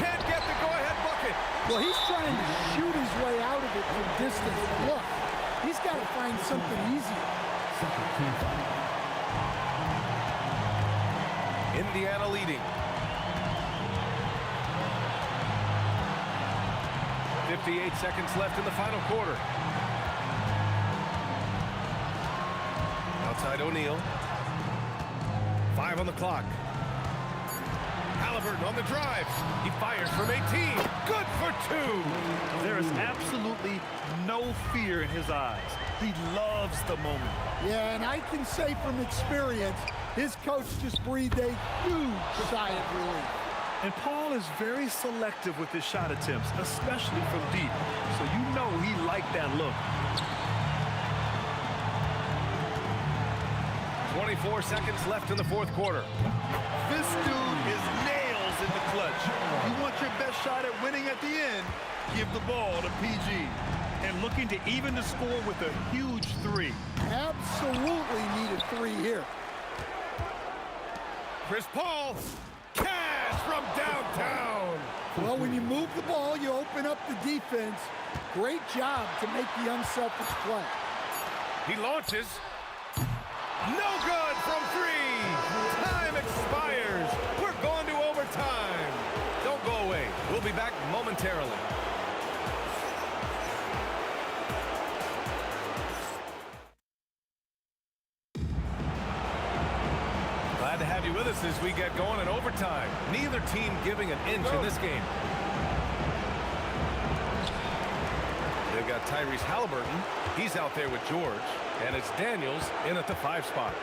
Can't get the go-ahead bucket. Well, he's trying to shoot his way out of it from distance. Look, he's got to find something easier. Indiana leading. 58 seconds left in the final quarter. Outside O'Neal. 5 on the clock. Halliburton on the drive. He fires from 18. Good for 2. There is absolutely no fear in his eyes. He loves the moment. Yeah, and I can say from experience, his coach just breathed a huge sigh of relief. And Paul is very selective with his shot attempts, especially from deep. So you know he liked that look. 24 seconds left in the fourth quarter. This dude is nails in the clutch. You want your best shot at winning at the end, give the ball to PG. And looking to even the score with a huge 3. Absolutely needed 3 here. Chris Paul. Cash from downtown. Well, when you move the ball, you open up the defense. Great job to make the unselfish play. He launches. No good from 3. Time expires. We're going to overtime. Don't go away. We'll be back momentarily. Glad to have you with us as we get going in overtime. Neither team giving an inch in this game. They've got Tyrese Halliburton. He's out there with George. And it's Daniels in at the 5 spot.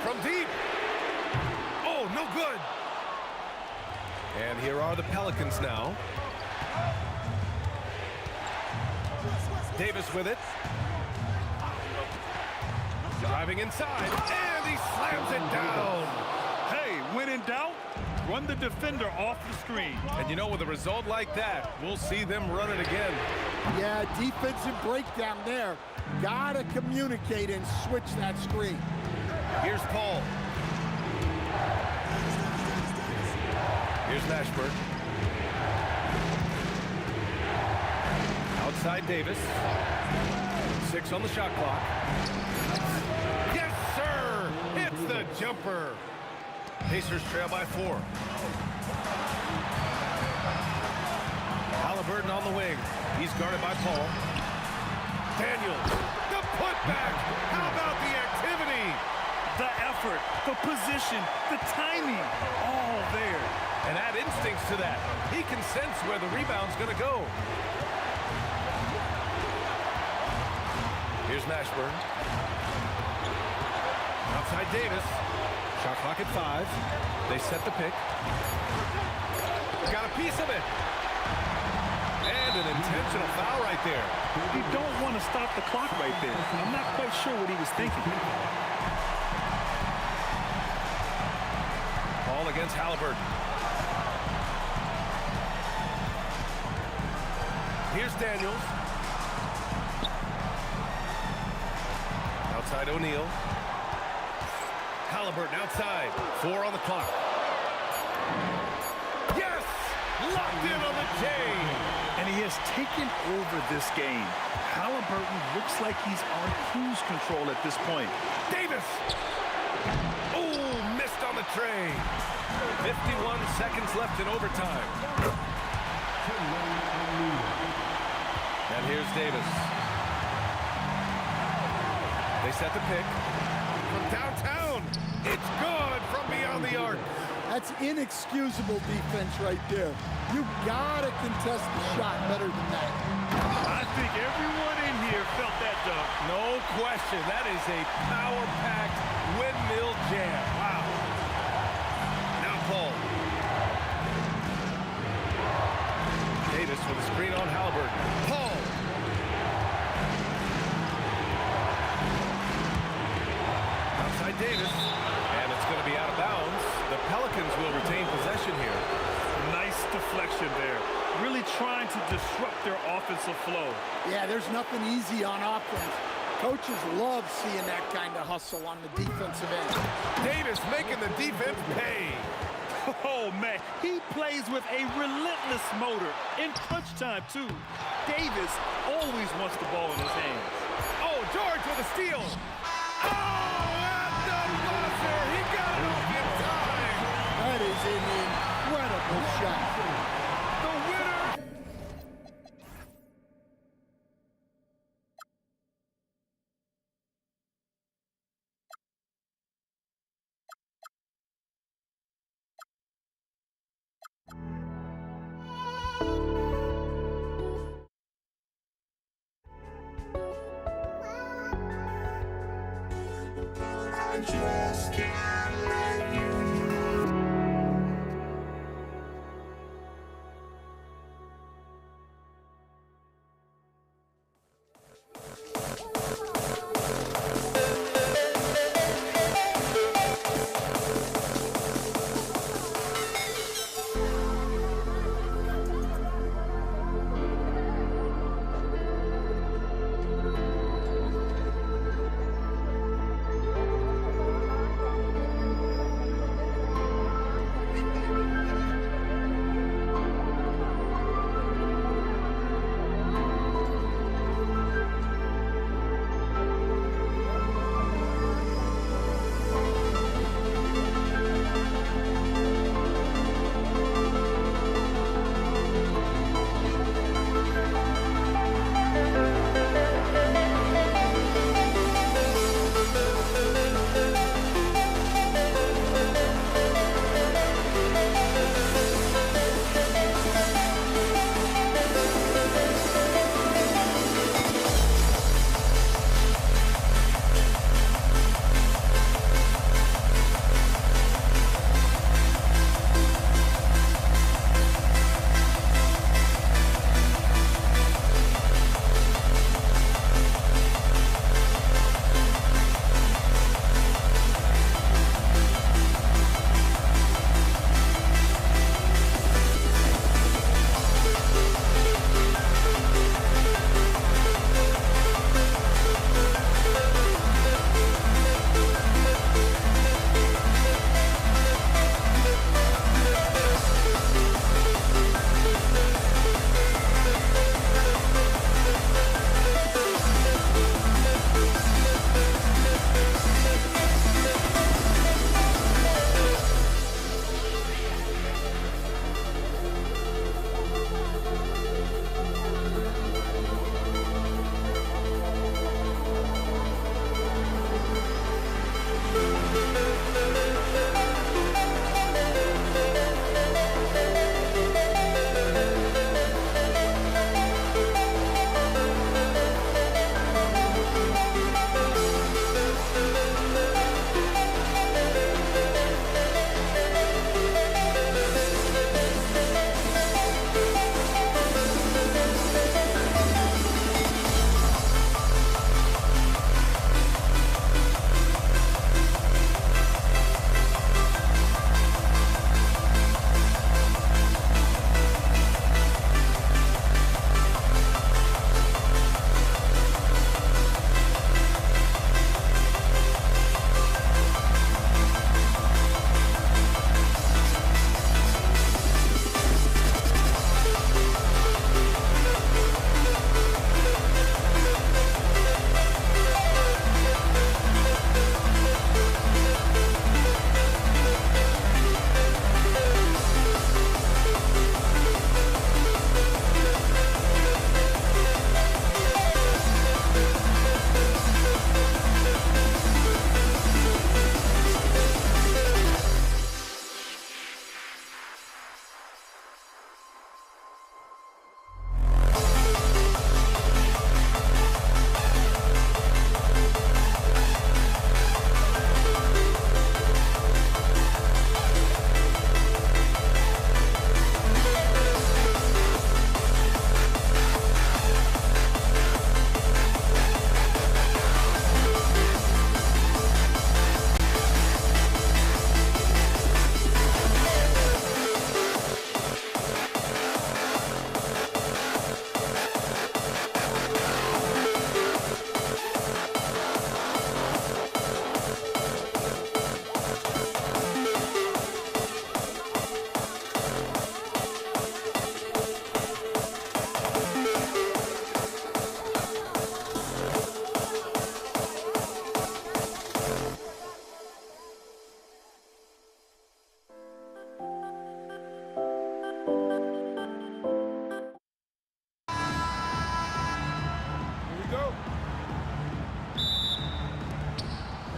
From deep. Oh, no good. And here are the Pelicans now. Davis with it. Driving inside. And he slams it down. Hey, when in doubt, run the defender off the screen. And you know, with a result like that, we'll see them run it again. Yeah, defensive breakdown there. Gotta communicate and switch that screen. Here's Paul. Here's Mashburn. Outside Davis. 6 on the shot clock. Yes, sir! Hits the jumper. Pacers trail by 4. Halliburton on the wing. He's guarded by Paul. Daniels, the putback. How about the activity? The effort effort, the position, the timing, all there. And add instincts to that. He can sense where the rebound's going to go. Here's Mashburn. Outside Davis. Shot clock at 5. They set the pick. Got a piece of it. And an intentional foul right there. You don't want to stop the clock right there. I'm not quite sure what he was thinking. Ball against Halliburton. Here's Daniels. Outside O'Neal. Halliburton outside. 4 on the clock. Yes! Locked in on the J. And he has taken over this game. Halliburton looks like he's on cruise control at this point. Davis! Oh, missed on the tray. 51 seconds left in overtime. And here's Davis. They set the pick. From downtown, it's good from beyond the arc. That's inexcusable defense right there. You gotta contest the shot better than that. I think everyone in here felt that dunk. No question. That is a power-packed windmill jam. Wow. Now Paul. Davis with a screen on Halliburton. Paul. Outside Davis. And it's going to be out of bounds. The Pelicans will retain possession here. Nice deflection there. Really trying to disrupt their offensive flow. Yeah, there's nothing easy on offense. Coaches love seeing that kind of hustle on the defensive end. Davis making the defense pay. Oh, man. He plays with a relentless motor. In crunch time, too. Davis always wants the ball in his hands. Oh, George with a steal. Oh, at the buzzer. He got it off in time. That is an incredible shot. The winner. Just can't let you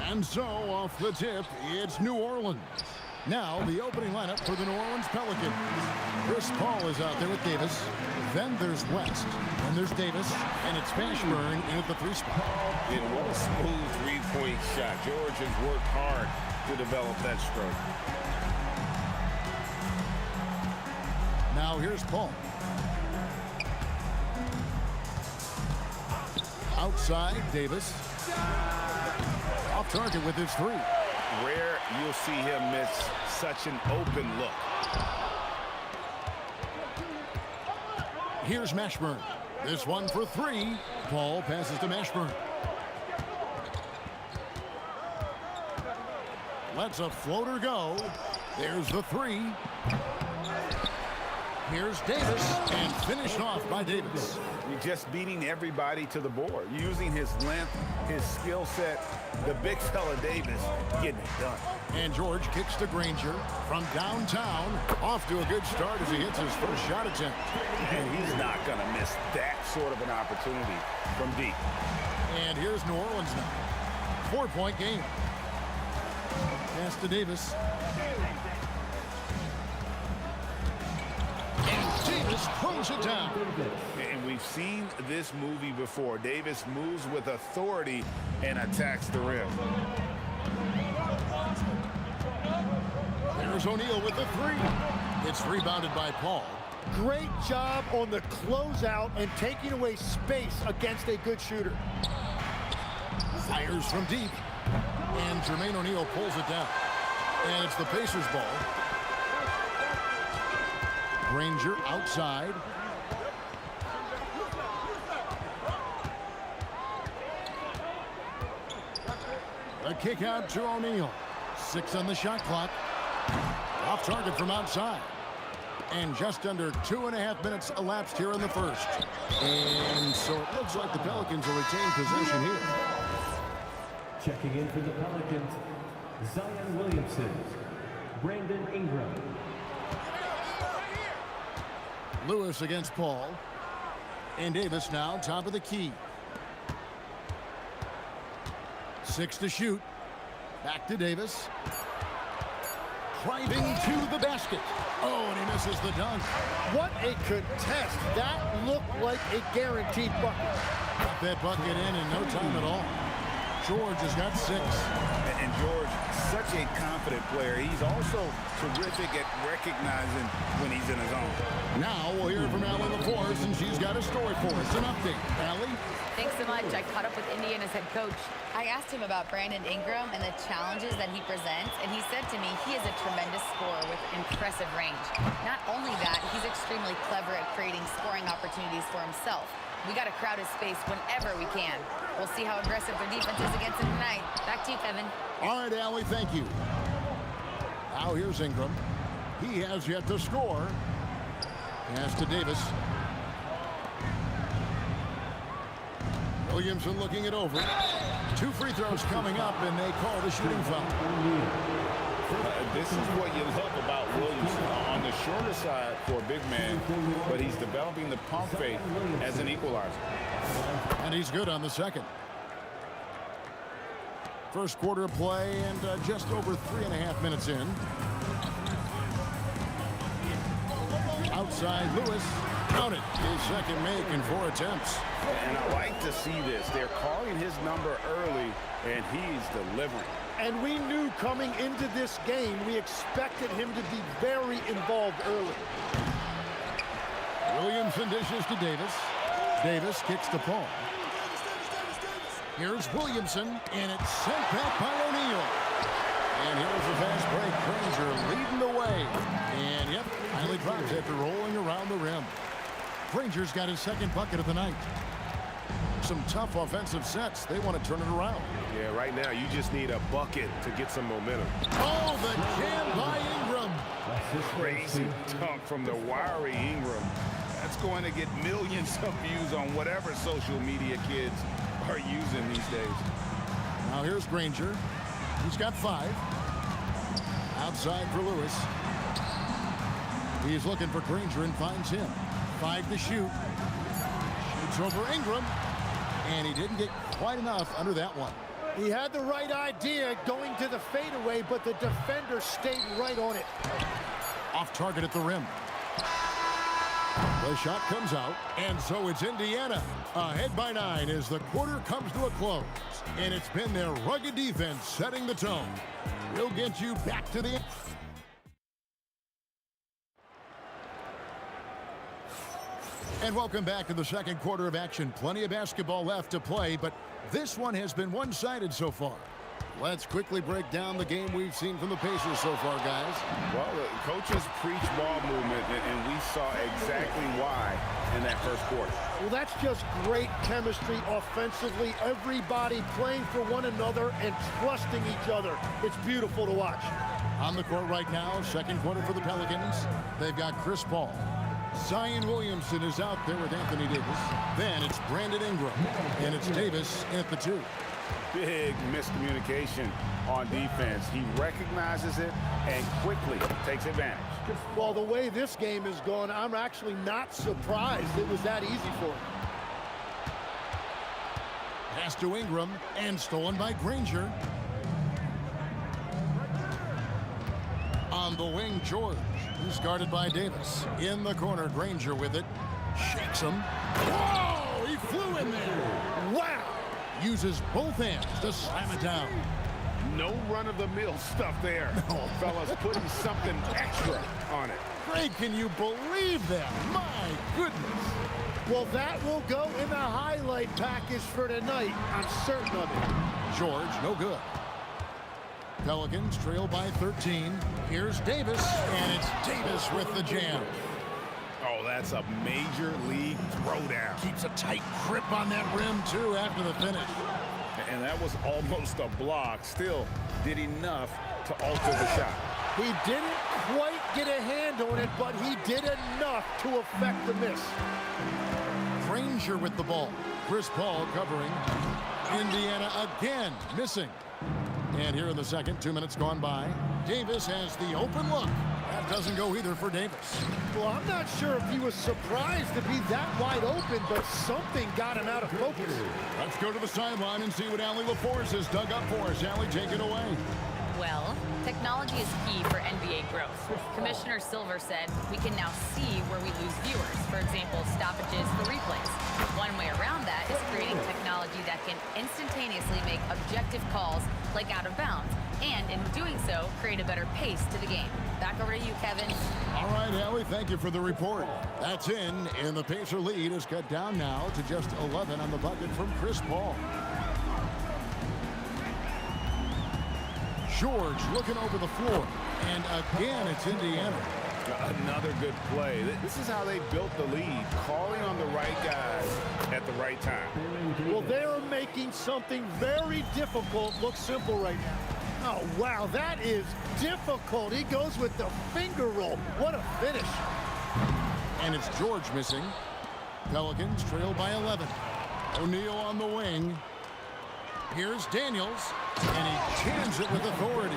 And so, off the tip, it's New Orleans. Now, the opening lineup for the New Orleans Pelicans. Chris Paul is out there with Davis. Then there's West. And there's Davis. And it's Mashburn in at the 3 spot. And what a smooth three-point shot. George has worked hard to develop that stroke. Now here's Paul. Outside, Davis. Off target with his 3. Rare you'll see him miss such an open look. Here's Mashburn. This one for 3. Paul passes to Mashburn. Lets a floater go. There's the 3. Here's Davis, and finished off by Davis. You're just beating everybody to the board, using his length, his skill set. The big fella Davis getting it done. And George kicks to Granger from downtown. Off to a good start as he hits his first shot attempt. And he's not going to miss that sort of an opportunity from deep. And here's New Orleans now. 4-point game. Pass to Davis. And Davis throws it down. And we've seen this movie before. Davis moves with authority and attacks the rim. There's O'Neal with the 3. It's rebounded by Paul. Great job on the closeout and taking away space against a good shooter. Fires from deep. And Jermaine O'Neal pulls it down. And it's the Pacers' ball. Granger outside. A kick out to O'Neal. 6 on the shot clock. Off target from outside. And just under 2.5 minutes elapsed here in the first. And so it looks like the Pelicans will retain possession here. Checking in for the Pelicans, Zion Williamson, Brandon Ingram. Lewis against Paul. And Davis now top of the key. 6 to shoot. Back to Davis. Driving to the basket. Oh, and he misses the dunk. What a contest. That looked like a guaranteed bucket. Got that bucket in no time at all. George has got 6. And George, such a confident player. He's also terrific at recognizing when he's in his own. Now we'll hear from Allie LaForce, and she's got a story for us. An update. Allie? Thanks so much. I caught up with Indiana's head coach. I asked him about Brandon Ingram and the challenges that he presents, and he said to me he is a tremendous scorer with impressive range. Not only that, he's extremely clever at creating scoring opportunities for himself. We got to crowd his space whenever we can. We'll see how aggressive their defense is against him tonight. Back to you, Kevin. All right, Allie, thank you. Now here's Ingram. He has yet to score. Pass to Davis. Williamson looking it over. 2 free throws coming up, and they call the shooting foul. This is what you love about Williamson. On the shorter side for a big man, but he's developing the pump fake as an equalizer. And he's good on the second. First quarter of play, and just over 3.5 minutes in. Outside Lewis. Counted. His second make in 4 attempts. And I like to see this. They're calling his number early, and he's delivering. And we knew coming into this game, we expected him to be very involved early. Williamson dishes to Davis. Davis kicks to Paul. Here's Williamson, and it's sent back by O'Neal. And here's the fast break. Granger leading the way. And yep, finally drops after rolling around the rim. Granger's got his second bucket of the night. Some tough offensive sets. They want to turn it around. Yeah, right now you just need a bucket to get some momentum. Oh, the jam by Ingram. Crazy dunk from the wiry Ingram. That's going to get millions of views on whatever social media kids are using these days. Now here's Granger. He's got 5. Outside for Lewis. He's looking for Granger and finds him. 5 to shoot. Shoots over Ingram. And he didn't get quite enough under that one. He had the right idea going to the fadeaway, but the defender stayed right on it. Off target at the rim. The shot comes out, and so it's Indiana ahead by 9 as the quarter comes to a close. And it's been their rugged defense setting the tone. We'll get you back to the... And welcome back to the second quarter of action. Plenty of basketball left to play, but this one has been one-sided so far. Let's quickly break down the game we've seen from the Pacers so far, guys. Well, the coaches preach ball movement, and we saw exactly why in that first quarter. Well, that's just great chemistry offensively. Everybody playing for one another and trusting each other. It's beautiful to watch. On the court right now, second quarter for the Pelicans. They've got Chris Paul. Zion Williamson is out there with Anthony Davis. Then it's Brandon Ingram, and it's Davis at the 2. Big miscommunication on defense. He recognizes it and quickly takes advantage. Well, the way this game is going, I'm actually not surprised it was that easy for him. Pass to Ingram, and stolen by Granger. On the wing, George. He's guarded by Davis. In the corner, Granger with it. Shakes him. Whoa! He flew in there. Wow! Uses both hands to slam it down. No run-of-the-mill stuff there. No. Fellas putting something extra on it. Greg, can you believe that? My goodness. Well, that will go in the highlight package for tonight. I'm certain of it. George, no good. Pelicans trail by 13. Here's Davis, and it's Davis with the jam. Oh, that's a major league throwdown. Keeps a tight grip on that rim, too, after the finish. And that was almost a block. Still did enough to alter the shot. He didn't quite get a hand on it, but he did enough to affect the miss. Granger with the ball. Chris Paul covering. Indiana again missing. And here in the second, 2 minutes gone by. Davis has the open look. That doesn't go either for Davis. Well, I'm not sure if he was surprised to be that wide open, but something got him out of focus. Let's go to the sideline and see what Allie LaForce has dug up for us. Allie, take it away. Well, technology is key for NBA growth. Commissioner Silver said we can now see where we lose viewers. For example, stoppages for replays. One way around that is creating technology that can instantaneously make objective calls like out of bounds, and in doing so, create a better pace to the game. Back over to you, Kevin. All right, Allie, thank you for the report. That's in, and the Pacer lead is cut down now to just 11 on the bucket from Chris Paul. George looking over the floor, and again it's Indiana. Another good play. This is how they built the lead, calling on the right guys at the right time. Well, they're making something very difficult look simple right now. Oh, wow, that is difficult. He goes with the finger roll. What a finish. And it's George missing. Pelicans trail by 11. O'Neal on the wing. Here's Daniels, and he jams it with authority.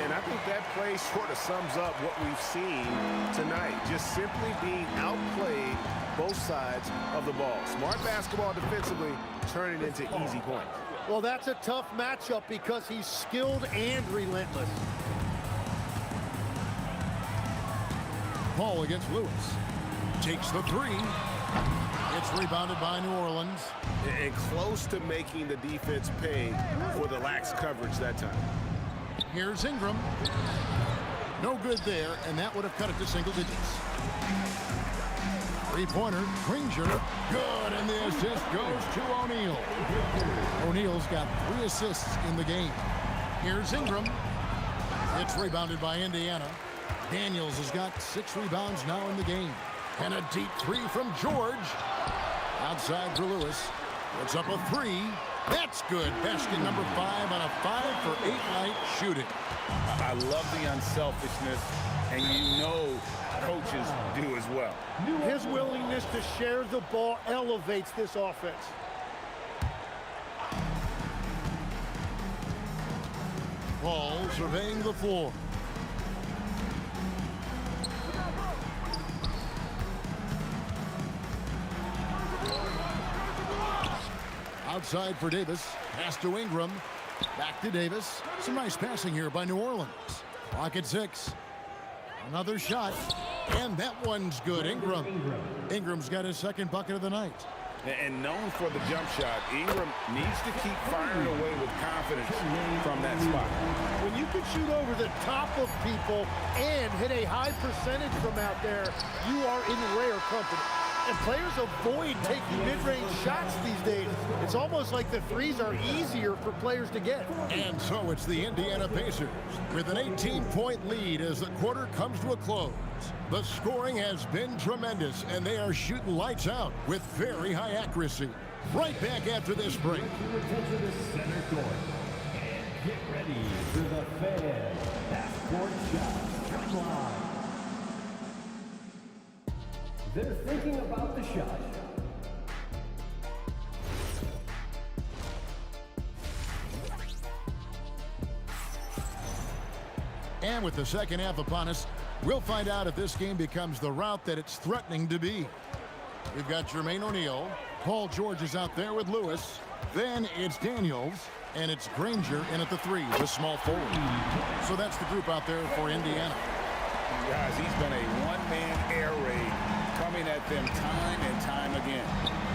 And I think that play sort of sums up what we've seen tonight. Just simply being outplayed both sides of the ball. Smart basketball defensively, turning into easy points. Well, that's a tough matchup because he's skilled and relentless. Paul against Lewis. Takes the three. It's rebounded by New Orleans. And close to making the defense pay for the lax coverage that time. Here's Ingram. No good there, and that would have cut it to single digits. Three-pointer, Granger. Good, and the assist goes to O'Neal. O'Neal's got 3 assists in the game. Here's Ingram. It's rebounded by Indiana. Daniels has got 6 rebounds now in the game. And a deep 3 from George. Outside for Lewis. Puts up a 3. That's good. Basket number 5 on a 5-for-8 night shooting. I love the unselfishness, and you know coaches do as well. His willingness to share the ball elevates this offense. Paul surveying the floor. Outside for Davis. Pass to Ingram. Back to Davis. Some nice passing here by New Orleans. Clock at 6. Another shot. And that one's good. Ingram. Ingram's got his second bucket of the night. And known for the jump shot, Ingram needs to keep firing away with confidence from that spot. When you can shoot over the top of people and hit a high percentage from out there, you are in rare company. And players avoid taking mid-range shots these days. It's almost like the threes are easier for players to get. And so it's the Indiana Pacers with an 18-point lead as the quarter comes to a close. The scoring has been tremendous, and they are shooting lights out with very high accuracy. Right back after this break. Your attention to center court. And get ready for the fan half-court shot. Come on. They're thinking about the shot. And with the second half upon us, we'll find out if this game becomes the route that it's threatening to be. We've got Jermaine O'Neal. Paul George is out there with Lewis. Then it's Daniels. And it's Granger in at the 3, the small forward. So that's the group out there for Indiana. Guys, he's been a one-man air raid coming at them time and time again.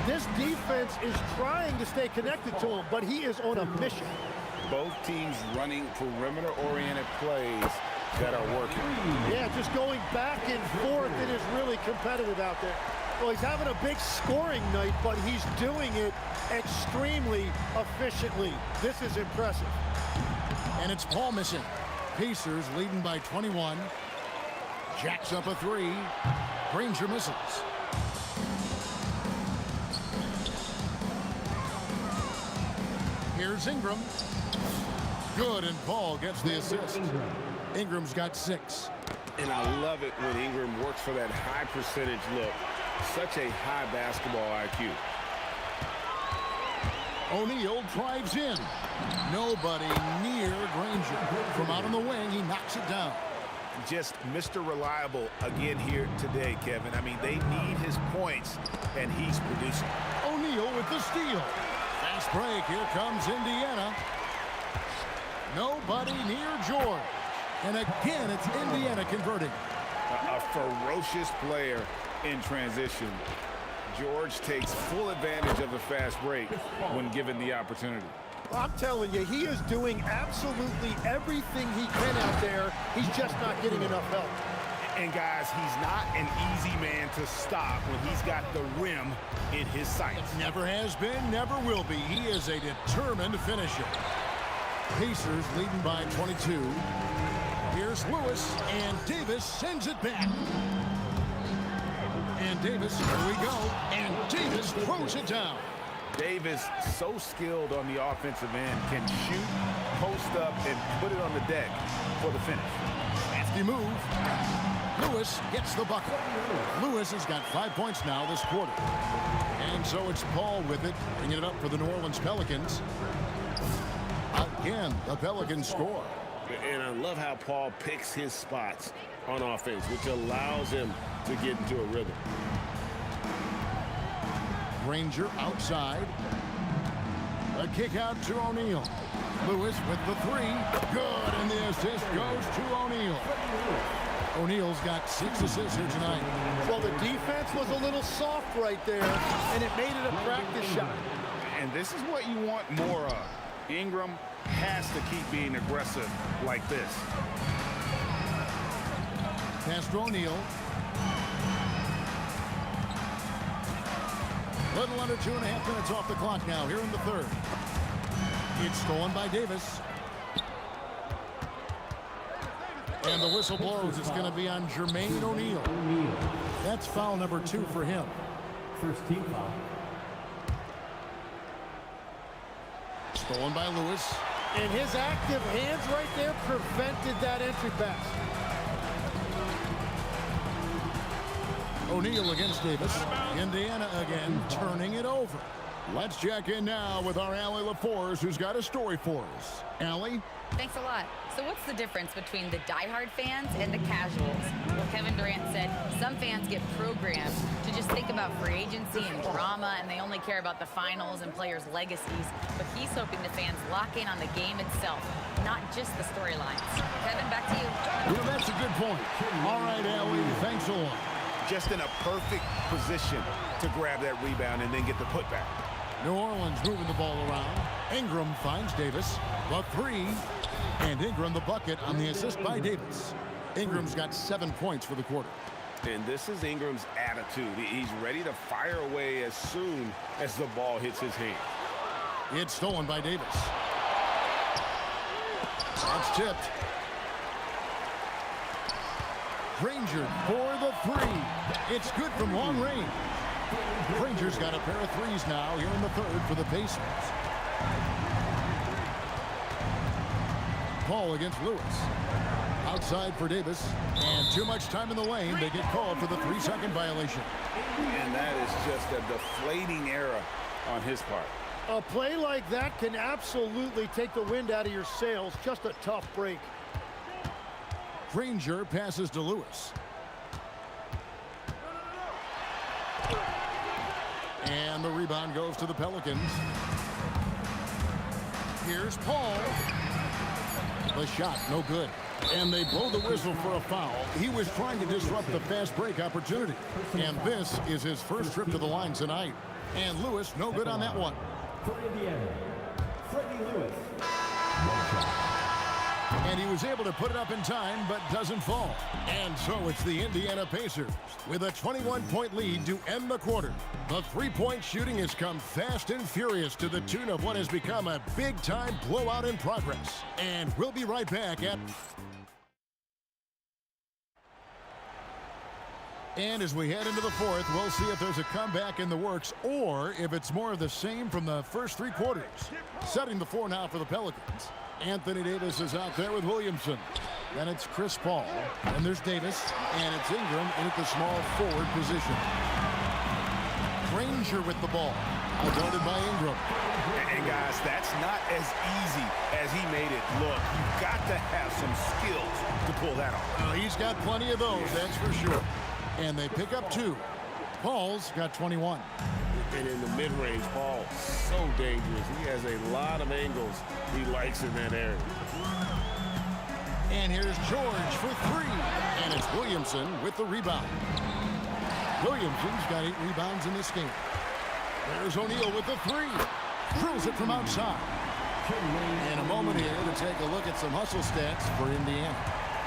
This defense is trying to stay connected to him, but he is on a mission. Both teams running perimeter-oriented plays that are working. Yeah, just going back and forth. It is really competitive out there. Well, he's having a big scoring night, but he's doing it extremely efficiently. This is impressive. And it's Paul missing. Pacers leading by 21. Jacks up a 3. Granger misses. Here's Ingram. Good, and Paul gets the assist. Ingram's got 6. And I love it when Ingram works for that high percentage look. Such a high basketball IQ. O'Neal drives in. Nobody near Granger. From out on the wing, he knocks it down. Just Mr. Reliable again here today, Kevin. I mean, they need his points, and he's producing. O'Neal with the steal. Fast break. Here comes Indiana. Nobody near George. And again, it's Indiana converting. A ferocious player in transition. George takes full advantage of the fast break when given the opportunity. I'm telling you, he is doing absolutely everything he can out there. He's just not getting enough help. And guys, he's not an easy man to stop when he's got the rim in his sights. Never has been, never will be. He is a determined finisher. Pacers leading by 22. Here's Lewis, and Davis sends it back. And Davis, here we go, and Davis throws it down. Davis, so skilled on the offensive end, can shoot, post up, and put it on the deck for the finish. Hefty move. Lewis gets the bucket. Lewis has got 5 points now this quarter. And so it's Paul with it, bringing it up for the New Orleans Pelicans. Again, the Pelicans score. And I love how Paul picks his spots on offense, which allows him to get into a rhythm. Granger outside. A kick out to O'Neal. Lewis with the 3. Good, and the assist goes to O'Neal. O'Neal's got 6 assists here tonight. Well, the defense was a little soft right there, and it made it a practice shot. And this is what you want more of. Ingram has to keep being aggressive like this. Pass to O'Neal. Little under 2.5 minutes off the clock now here in the third. It's stolen by Davis. And the whistle blows. It's going to be on Jermaine O'Neal. That's foul number 2 for him. First team foul. Stolen by Lewis. And his active hands right there prevented that entry pass. O'Neal against Davis. Indiana again turning it over. Let's check in now with our Allie LaForce, who's got a story for us. Allie? Thanks a lot. So what's the difference between the diehard fans and the casuals? Well, Kevin Durant said some fans get programmed to just think about free agency and drama, and they only care about the finals and players' legacies. But he's hoping the fans fans lock in on the game itself, not just the storylines. Kevin, back to you. Well, that's a good point. All right, Allie, thanks a lot. Just in a perfect position to grab that rebound and then get the putback. New Orleans moving the ball around. Ingram finds Davis. The three. And Ingram the bucket on the assist by Davis. Ingram's got 7 points for the quarter. And this is Ingram's attitude. He's ready to fire away as soon as the ball hits his hand. It's stolen by Davis. That's tipped. Granger for the three. It's good from long range. Granger's got a pair of threes now here in the third for the Pacers. Paul against Lewis. Outside for Davis. And too much time in the lane. They get called for the 3-second violation. And that is just a deflating error on his part. A play like that can absolutely take the wind out of your sails. Just a tough break. Granger passes to Lewis. And the rebound goes to the Pelicans. Here's Paul. The shot, no good. And they blow the whistle for a foul. He was trying to disrupt the fast break opportunity. And this is his first trip to the line tonight. And Lewis, no good on that one. For Indiana, Freddie Lewis. And he was able to put it up in time, but doesn't fall. And so it's the Indiana Pacers with a 21-point lead to end the quarter. The three-point shooting has come fast and furious to the tune of what has become a big-time blowout in progress. And we'll be right back at... And as we head into the fourth, we'll see if there's a comeback in the works or if it's more of the same from the first three quarters. Setting the floor now for the Pelicans. Anthony Davis is out there with Williamson. Then it's Chris Paul. And there's Davis. And it's Ingram in at the small forward position. Granger with the ball. Outguarded by Ingram. And guys, that's not as easy as he made it look. You've got to have some skills to pull that off. He's got plenty of those, that's for sure. And they pick up 2. Paul's got 21. And in the mid-range, Paul, so dangerous. He has a lot of angles he likes in that area. And here's George for 3. And it's Williamson with the rebound. Williamson's got 8 rebounds in this game. There's O'Neal with the 3. Drills it from outside. And a moment here to take a look at some hustle stats for Indiana.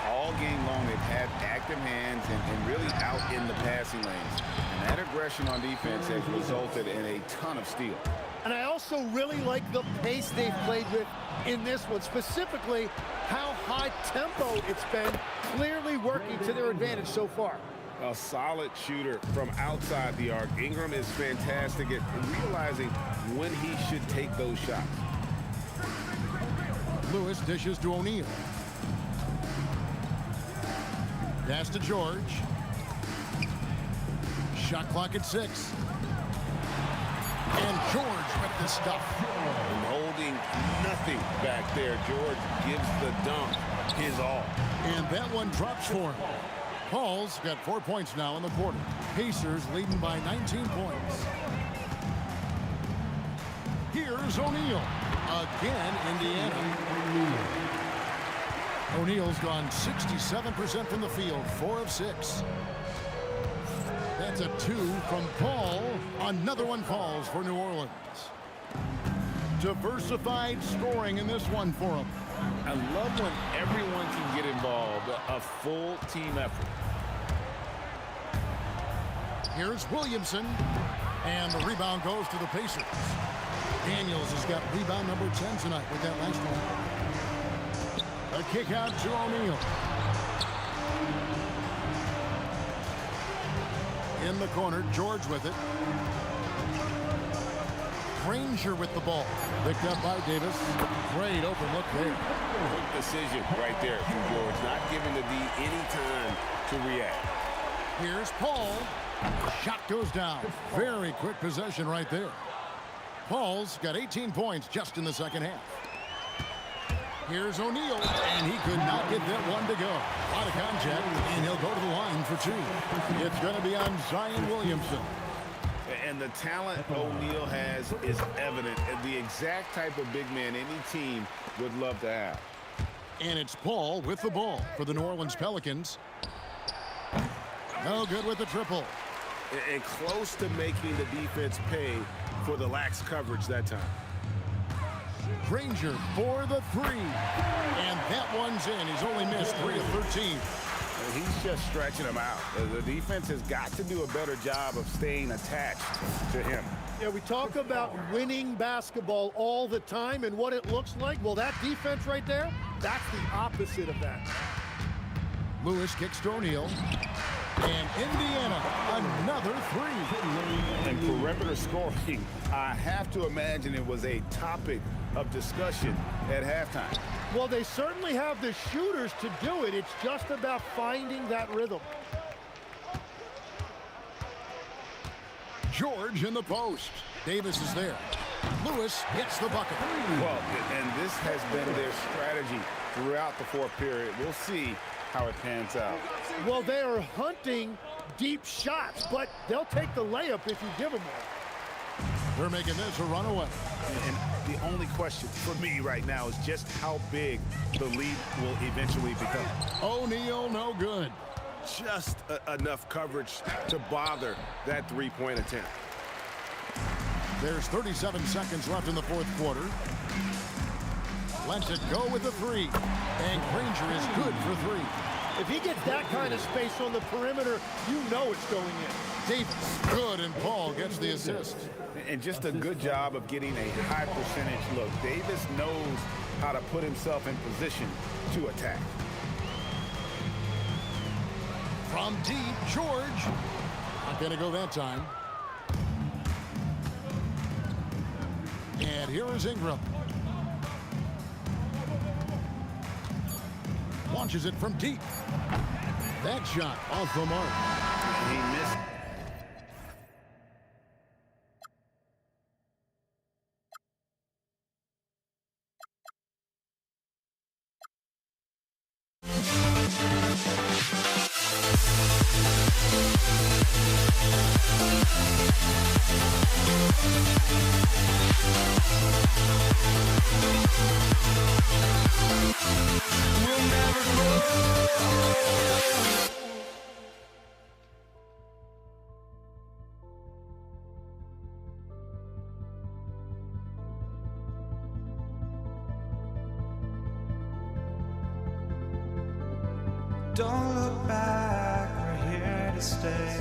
All game long, they've had active hands and really out in the passing lanes. And that aggression on defense has resulted in a ton of steals. And I also really like the pace they've played with in this one, specifically how high tempo it's been, clearly working to their advantage so far. A solid shooter from outside the arc. Ingram is fantastic at realizing when he should take those shots. Lewis dishes to O'Neal. Pass to George. Shot clock at 6. And George with the stuff. And holding nothing back there. George gives the dunk his all. And that one drops for him. Paul's got 4 points now in the quarter. Pacers leading by 19 points. Here's O'Neal. Again, Indiana. O'Neal's gone 67% from the field, 4 of 6. That's a 2 from Paul. Another one falls for New Orleans. Diversified scoring in this one for him. I love when everyone can get involved, a full team effort. Here's Williamson. And the rebound goes to the Pacers. Daniels has got rebound number 10 tonight with that last one. A kick out to O'Neal. In the corner, George with it. Granger with the ball. Picked up by Davis. Great open look there. Quick decision right there from George, not giving the D any time to react. Here's Paul. Shot goes down. Very quick possession right there. Paul's got 18 points just in the second half. Here's O'Neal, and he could not get that one to go. A lot of contact, and he'll go to the line for 2. It's going to be on Zion Williamson. And And the talent O'Neal has is evident, and the exact type of big man any team would love to have. And it's Paul with the ball for the New Orleans Pelicans. No good with the triple. And close to making the defense pay for the lax coverage that time. Granger for the three. And that one's in. He's only missed 3 of 13. And he's just stretching them out. The defense has got to do a better job of staying attached to him. Yeah, we talk about winning basketball all the time and what it looks like. Well, that defense right there, that's the opposite of that. Lewis kicks to O'Neal. And Indiana, another three. And perimeter scoring, I have to imagine it was a topic of discussion at halftime. Well, they certainly have the shooters to do it. It's just about finding that rhythm. George in the post. Davis is there. Lewis hits the bucket. Well, and this has been their strategy throughout the fourth period. We'll see how it pans out. Well, they are hunting deep shots, but they'll take the layup if you give them one. They're making this a runaway. And the only question for me right now is just how big the lead will eventually become. O'Neal, no good. Just enough coverage to bother that three-point attempt. There's 37 seconds left in the fourth quarter. Lets it go with the three. And Granger is good for three. If he gets that kind of space on the perimeter, you know it's going in. Davis, good, and Paul gets the assist. And just a good job of getting a high percentage look. Davis knows how to put himself in position to attack. From deep, George. Not going to go that time. And here is Ingram. Launches it from deep. That shot off the mark. He missed. Don't look back, we're here to stay.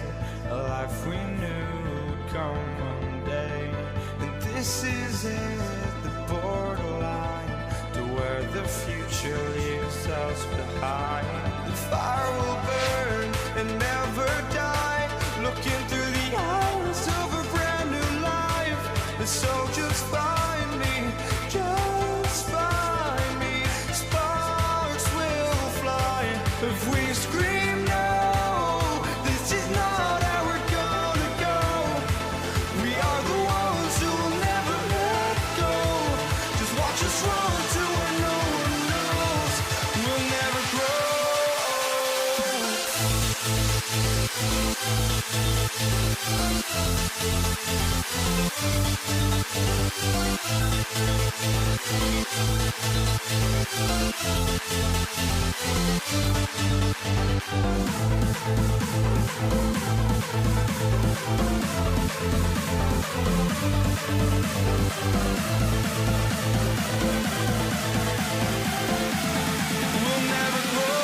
A life we knew would come one day. And this is it, the borderline to where the future leaves us behind. The fire will burn and never die. Looking through the eyes of a brand new life. And so just find me, just find me. Sparks will fly if we scream no. This is not how we're gonna go. We are the ones who will never let go. Just watch us run to where no one knows. We'll never grow. We'll never grow. We'll never grow.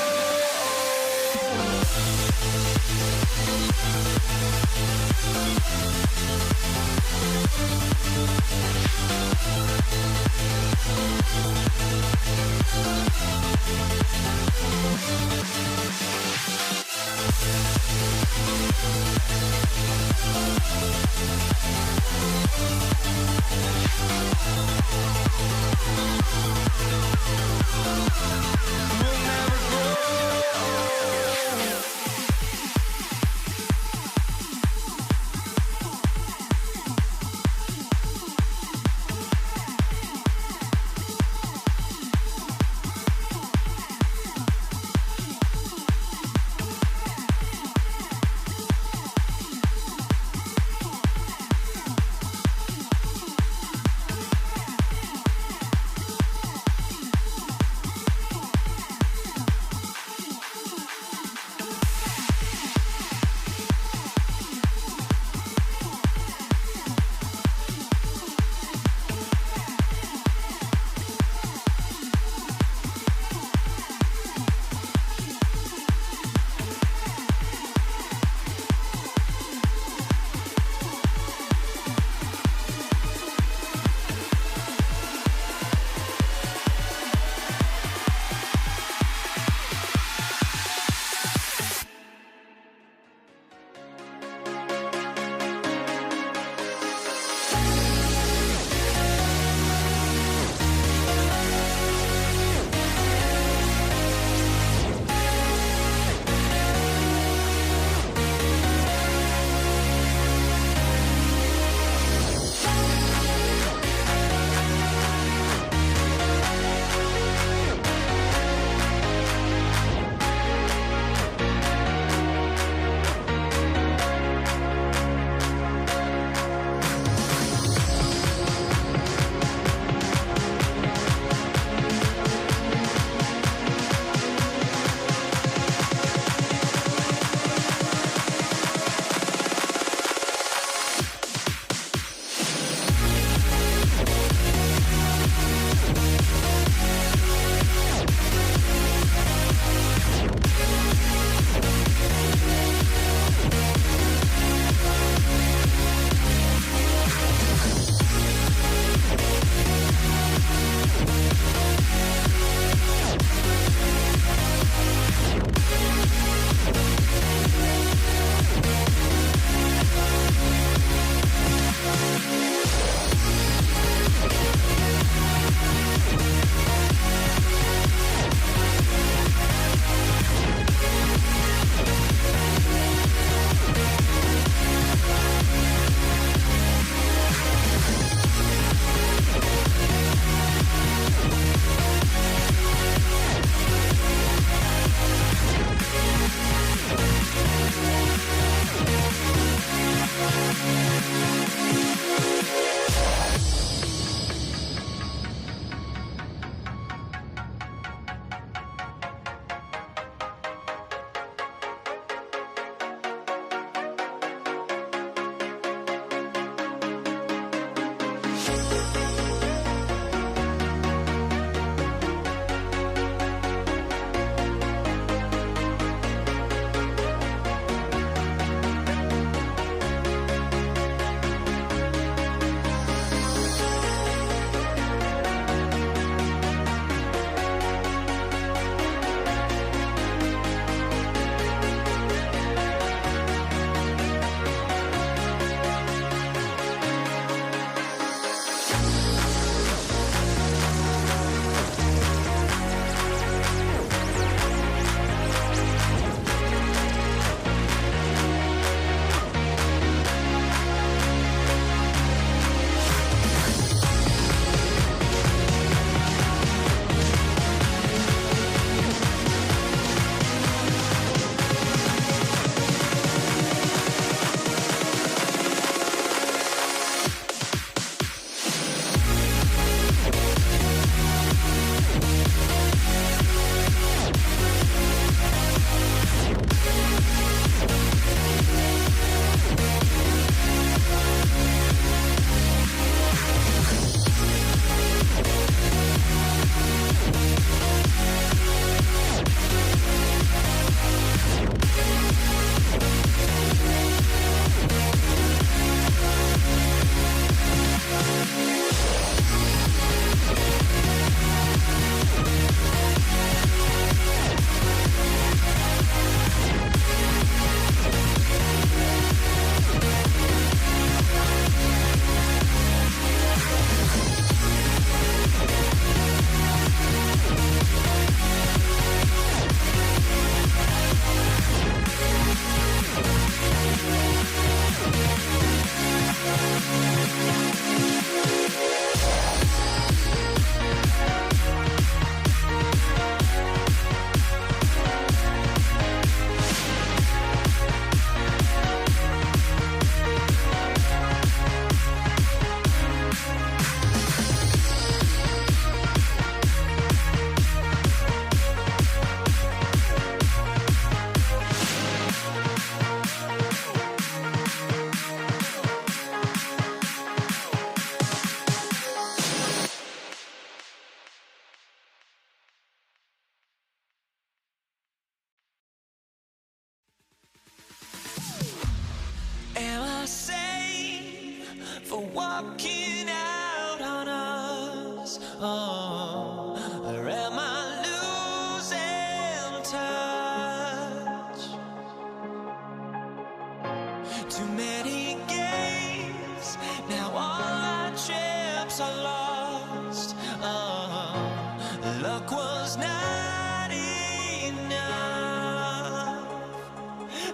Luck was not enough.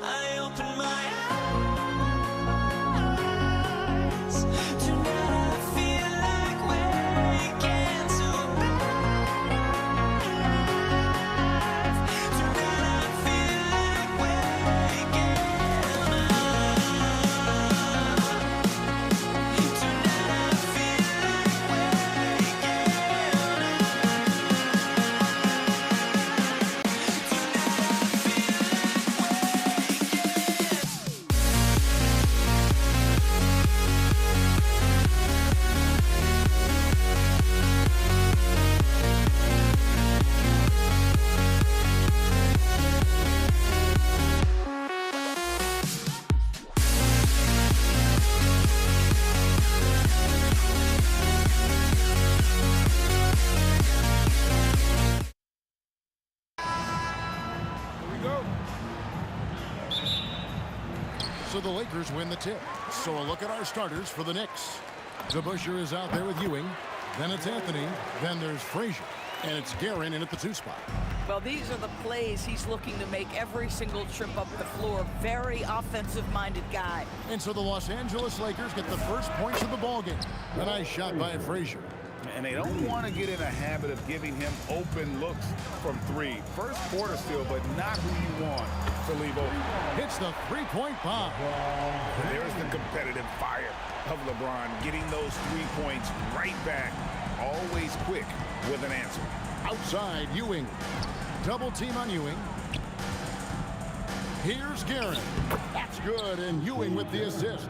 I opened my eyes. Tonight I feel like waking to life. Tonight I feel like waking up. Tonight I feel like waking So the Lakers win the tip. So a look at our starters for the Knicks. DeBusschere is out there with Ewing. Then it's Anthony. Then there's Frazier. And it's Guerin in at the 2 spot. Well, these are the plays he's looking to make every single trip up the floor. Very offensive-minded guy. And so the Los Angeles Lakers get the first points of the ballgame. A nice shot by Frazier. And they don't want to get in a habit of giving him open looks from 3. First quarter still, but not who you want to leave open. Hits the 3-point bomb. There's the competitive fire of LeBron, getting those 3 points right back. Always quick with an answer. Outside, Ewing. Double team on Ewing. Here's Guerin. That's good, and Ewing with the assist.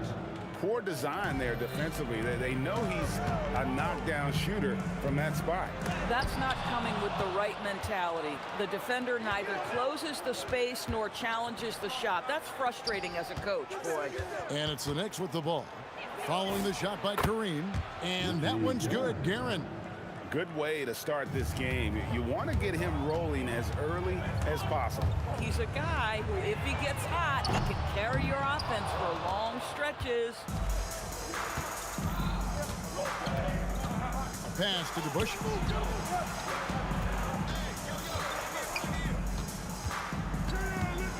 Poor design there defensively. They know he's a knockdown shooter from that spot. That's not coming with the right mentality. The defender neither closes the space nor challenges the shot. That's frustrating as a coach, boy. And it's the Knicks with the ball. Following the shot by Kareem. And that one's good, Guerin. Good way to start this game. You want to get him rolling as early as possible. He's a guy who, if he gets hot, he can carry your offense for long stretches. Pass to DeBusschere.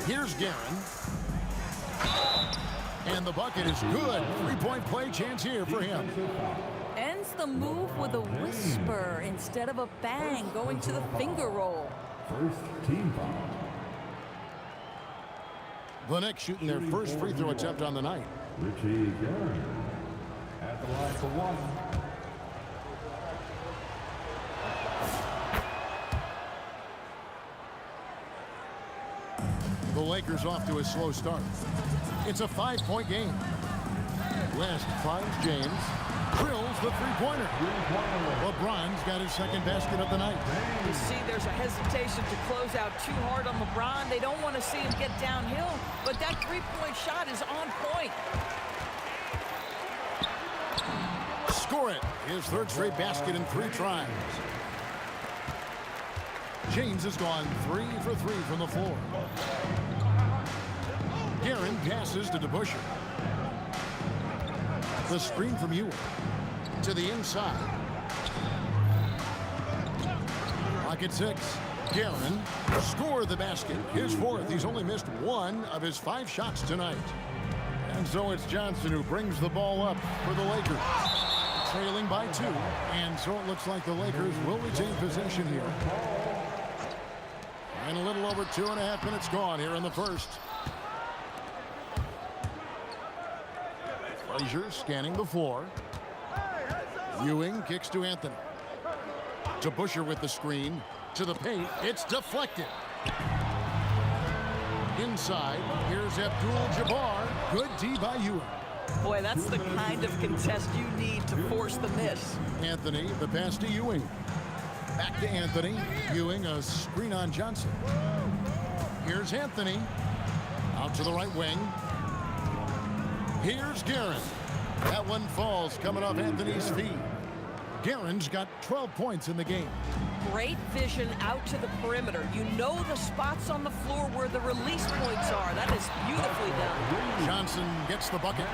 Here's Guerin. And the bucket is good. 3-point play chance here for him. Ends the move with a whisper instead of a bang, going to the finger roll. First team foul. The Knicks shooting their first free throw attempt on the night. Richie Guerin at the line for 1. The Lakers off to a slow start. It's a 5-point game. West finds James. Drills the 3-pointer. LeBron's got his second basket of the night. You see, there's a hesitation to close out too hard on LeBron. They don't want to see him get downhill, but that 3-point shot is on point. Score it. His third straight basket in 3 tries. James has gone 3 for 3 from the floor. Guerin passes to DeBusschere. The screen from Ewing. To the inside. Clock at 6. Guerin scored the basket. His 4th. He's only missed 1 of his 5 shots tonight. And so it's Johnson who brings the ball up for the Lakers. Trailing by 2. And so it looks like the Lakers will retain possession here. And a little over 2.5 minutes gone here in the first. Frazier scanning the floor. Ewing kicks to Anthony. DeBusschere with the screen. To the paint. It's deflected. Inside. Here's Abdul-Jabbar. Good D by Ewing. Boy, that's the kind of contest you need to force the miss. Anthony, the pass to Ewing. Back to Anthony. Ewing, a screen on Johnson. Here's Anthony. Out to the right wing. Here's Guerin. That one falls coming off Anthony's feet. Guerin's got 12 points in the game. Great vision out to the perimeter. You know the spots on the floor where the release points are. That is beautifully done. Johnson gets the bucket.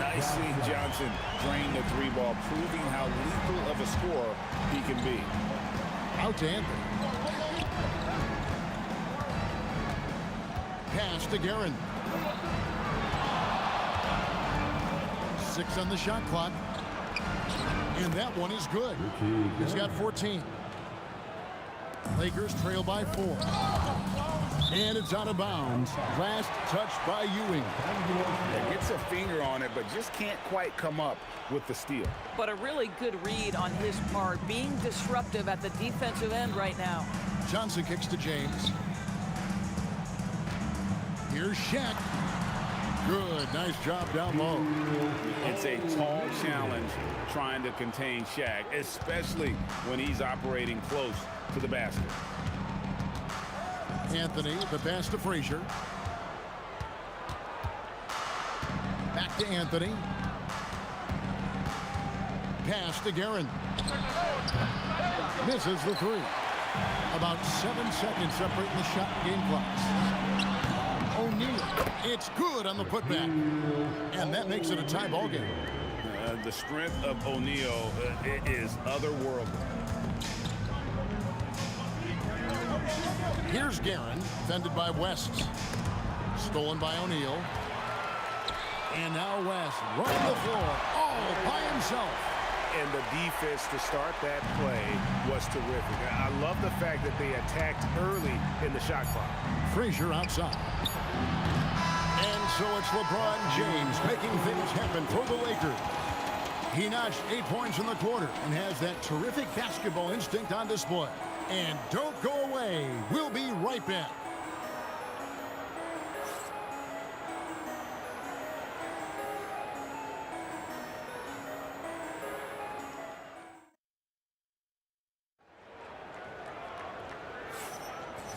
Nicely, Johnson drained the 3 ball, proving how lethal of a scorer he can be. Out to Anthony. Pass to Guerin. 6 on the shot clock. And that one is good. He's got 14. Lakers trail by 4. And it's out of bounds. Last touch by Ewing. Gets a finger on it, but just can't quite come up with the steal. But a really good read on his part, being disruptive at the defensive end right now. Johnson kicks to James. Here's Shaq. Good, nice job down low. It's a tall challenge trying to contain Shaq, especially when he's operating close to the basket. Anthony, the pass to Frazier. Back to Anthony. Pass to Guerin. Misses the 3. About 7 seconds separating the shot game clocks. O'Neal. It's good on the putback. And that makes it a tie ball game. The strength of O'Neal is otherworldly. Here's Guerin, defended by West. Stolen by O'Neal. And now West running the floor all by himself. And the defense to start that play was terrific. I love the fact that they attacked early in the shot clock. Frazier outside. And so it's LeBron James making things happen for the Lakers. He notched 8 points in the quarter and has that terrific basketball instinct on display. And don't go away. We'll be right back.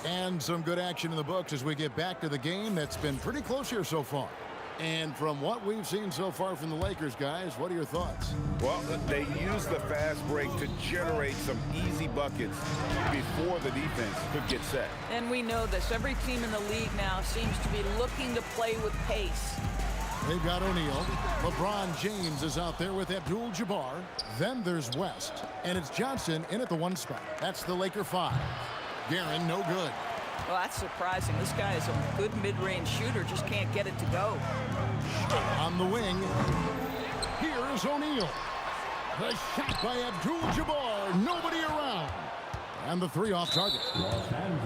And some good action in the books as we get back to the game that's been pretty close here so far. And from what we've seen so far from the Lakers, guys, what are your thoughts? Well, they used the fast break to generate some easy buckets before the defense could get set. And we know this. Every team in the league now seems to be looking to play with pace. They've got O'Neal. LeBron James is out there with Abdul-Jabbar. Then there's West. And it's Johnson in at the 1 spot. That's the Laker 5. Guerin, no good. Well, that's surprising. This guy is a good mid-range shooter, just can't get it to go. On the wing, here's O'Neal. The shot by Abdul-Jabbar, nobody around. And the 3 off target.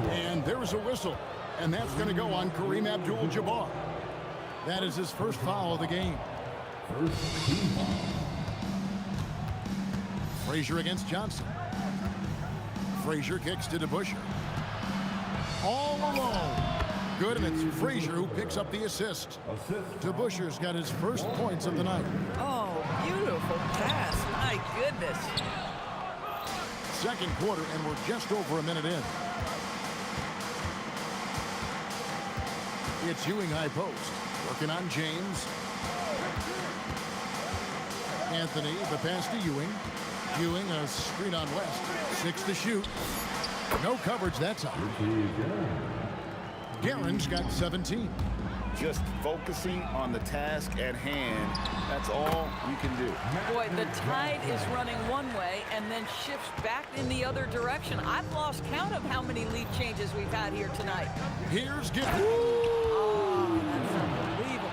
And there's a whistle. And that's going to go on Kareem Abdul-Jabbar. That is his first foul of the game. Frazier against Johnson. Frazier kicks to DeBusschere. All alone. Good, and it's Frazier who picks up the assist. DeBusschere's got his first points of the night. Oh, beautiful pass. My goodness. Second quarter, and we're just over a minute in. It's Ewing high post. Working on James. Anthony, the pass to Ewing. Ewing, a screen on West. 6 to shoot. No coverage that time. Guerin's got 17. Just focusing on the task at hand, that's all you can do. Boy, the tide is running one way and then shifts back in the other direction. I've lost count of how many lead changes we've had here tonight. Here's Gibbs. Oh, that's unbelievable.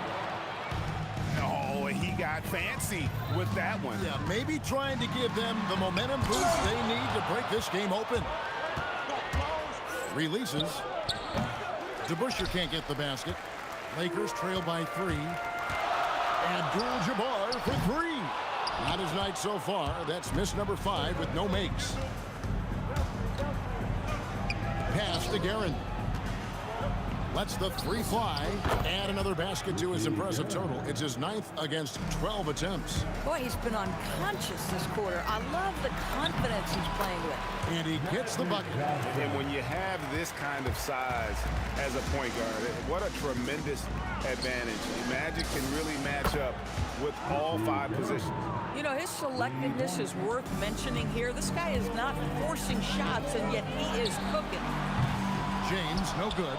Oh, he got fancy with that one. Yeah, maybe trying to give them the momentum boost they need to break this game open. Releases. DeBusschere can't get the basket. Lakers trail by 3. Abdul-Jabbar for 3. Not his night so far. That's miss number 5 with no makes. Pass to Guerin. Lets the 3 fly. Add another basket to his impressive total. It's his 9th against 12 attempts. Boy, he's been unconscious this quarter. I love the confidence he's playing with. And he gets the bucket. And when you have this kind of size as a point guard, what a tremendous advantage. Magic can really match up with all 5 positions. You know, his selectiveness is worth mentioning here. This guy is not forcing shots, and yet he is cooking. James, no good.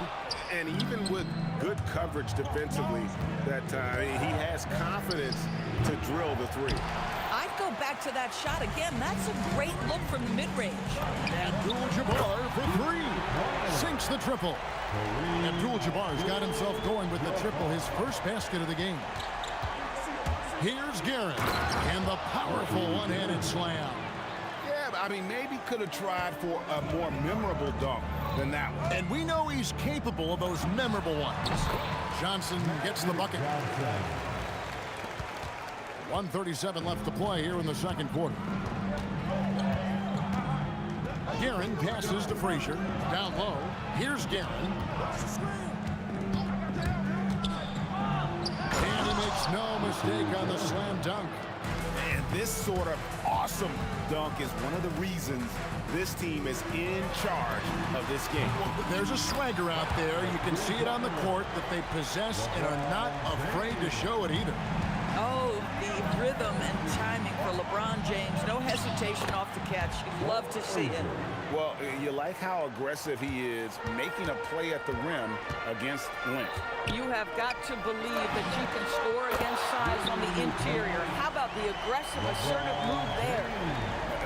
And even with good coverage defensively that time, he has confidence to drill the 3. I'd go go back to that shot again. That's a great look from the mid-range. Abdul-Jabbar for three. Sinks the triple. Abdul-Jabbar's got himself going with the triple, his first basket of the game. Here's Garrett, and the powerful one-handed slam. Yeah, I mean, maybe could have tried for a more memorable dunk than that one. And we know he's capable of those memorable ones. Johnson gets the bucket. 1:37 left to play here in the second quarter. Guerin passes to Frazier. Down low. Here's Guerin. And he makes no mistake on the slam dunk. And this sort of awesome dunk is one of the reasons this team is in charge of this game. Well, there's a swagger out there. You can see it on the court that they possess and are not afraid to show it either. Oh, the rhythm and timing for LeBron James. No hesitation off the catch. You'd love to see it. Well, you like how aggressive he is making a play at the rim against length. You have got to believe that you can score against size on the interior. How about the aggressive, assertive move there?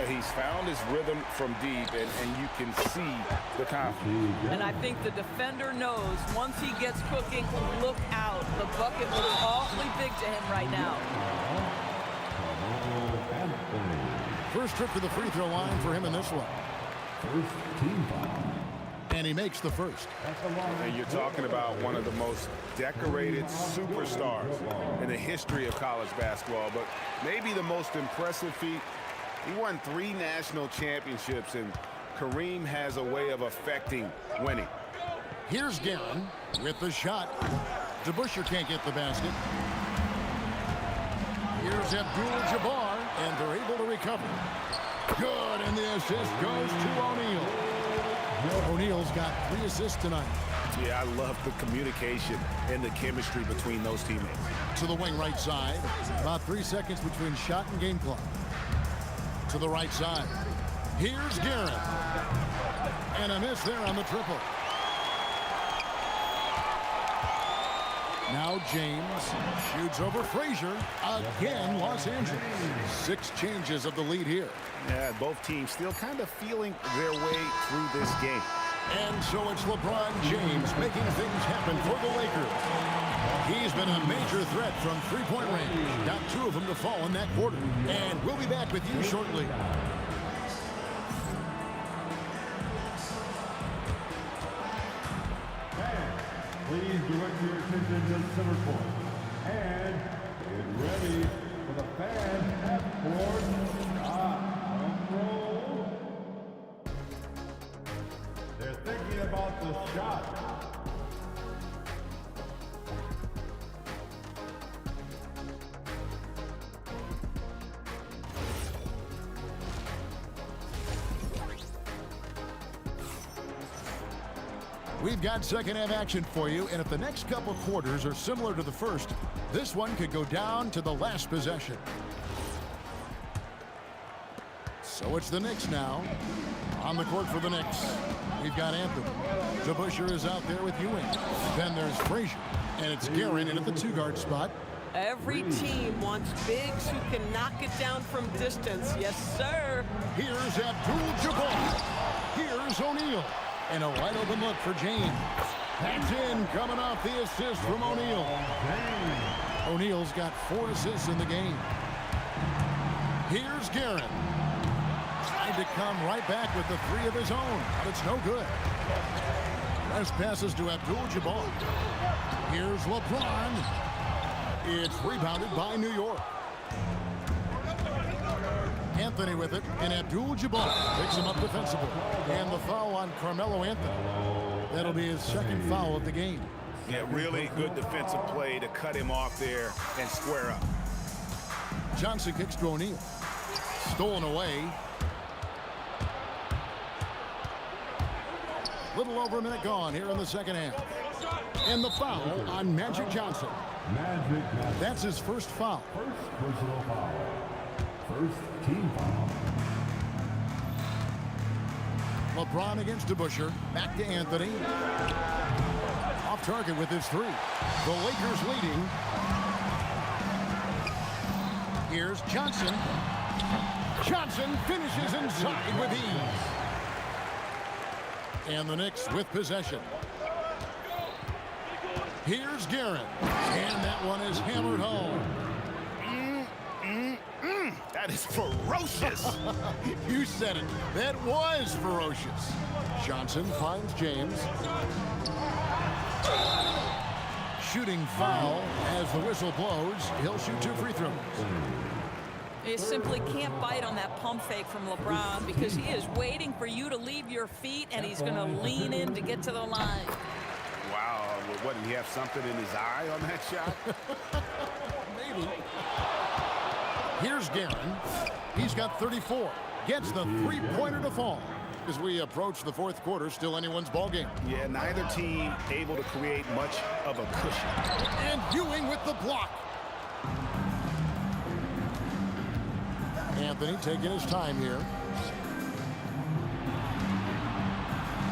He's found his rhythm from deep, and you can see the confidence. And I think the defender knows once he gets cooking, look out. The bucket looks awfully big to him right now. First trip to the free throw line for him in this one. First team foul. And he makes the first. And you're talking about one of the most decorated superstars in the history of college basketball, but maybe the most impressive feat. He won 3 national championships, and Kareem has a way of affecting winning. Here's Guerin with the shot. DeBusschere can't get the basket. Here's Abdul-Jabbar, and they're able to recover. Good, and the assist goes to O'Neal. O'Neal's got 3 assists tonight. Yeah, I love the communication and the chemistry between those teammates. To the wing right side. About 3 seconds between shot and game clock. To the right side. Here's Guerin. And a miss there on the triple. Now James shoots over Frazier. Again, Los Angeles. 6 changes of the lead here. Yeah, both teams still kind of feeling their way through this game. And so it's LeBron James making things happen for the Lakers. He's been a major threat from three-point range. Got 2 of them to fall in that quarter. And we'll be back with you shortly. Please direct your attention to center court. And get ready for the fan half-court shot. Roll. They're thinking about the shot. We've got second half action for you, and if the next couple quarters are similar to the first, this one could go down to the last possession. So it's the Knicks now. On the court for the Knicks, we've got Anthony. DeBusschere is out there with Ewing. Then there's Frazier, and it's Guerin in at the 2-guard spot. Every team wants bigs who can knock it down from distance. Yes, sir. Here's Abdul-Jabbar. Here's O'Neal. And a wide open look for James. That's in, coming off the assist from O'Neal. O'Neal's got 4 assists in the game. Here's Guerin. Tried to come right back with the 3 of his own, but it's no good. Last passes to Abdul-Jabbar. Here's LeBron. It's rebounded by New York. Anthony with it, and Abdul-Jabbar picks him up defensively. And the foul on Carmelo Anthony. That'll be his second foul of the game. Yeah, really good defensive play to cut him off there and square up. Johnson kicks to O'Neal. Stolen away. Little over a minute gone here in the second half. And the foul on Magic Johnson. That's his first foul. First personal foul. First team foul. LeBron against DeBusschere. Back to Anthony. Off target with his 3. The Lakers leading. Here's Johnson. Johnson finishes inside with ease. And the Knicks with possession. Here's Guerin. And that one is hammered home. That is ferocious. You said it. That was ferocious. Johnson finds James. Shooting foul as the whistle blows. He'll shoot 2 free throws. You simply can't bite on that pump fake from LeBron because he is waiting for you to leave your feet, and he's going to lean in to get to the line. Wow. What, did he have something in his eye on that shot? Maybe. Here's Guerin. He's got 34. Gets the three-pointer to fall. As we approach the fourth quarter, still anyone's ball game. Yeah, neither team able to create much of a cushion. And Ewing with the block. Anthony taking his time here.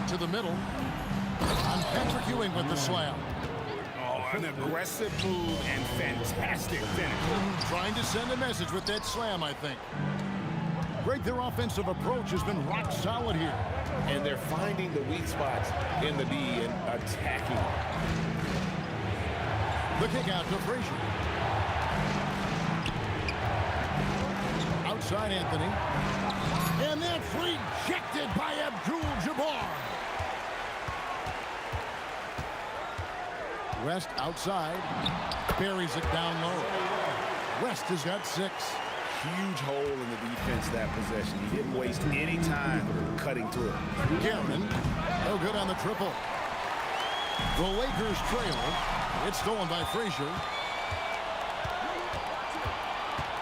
To the middle. And Patrick Ewing with the slam. Oh, an aggressive move and fantastic finish. Trying to send a message with that slam, I think. Greg, their offensive approach has been rock solid here. And they're finding the weak spots in the D and attacking. The kick out to Frazier. Outside Anthony. And that's rejected by Abdul-Jabbar. West outside. Buries it down low. West has got 6. Huge hole in the defense that possession. He didn't waste any time cutting through it. Guerin, no good on the triple. The Lakers trail. It's stolen by Frazier.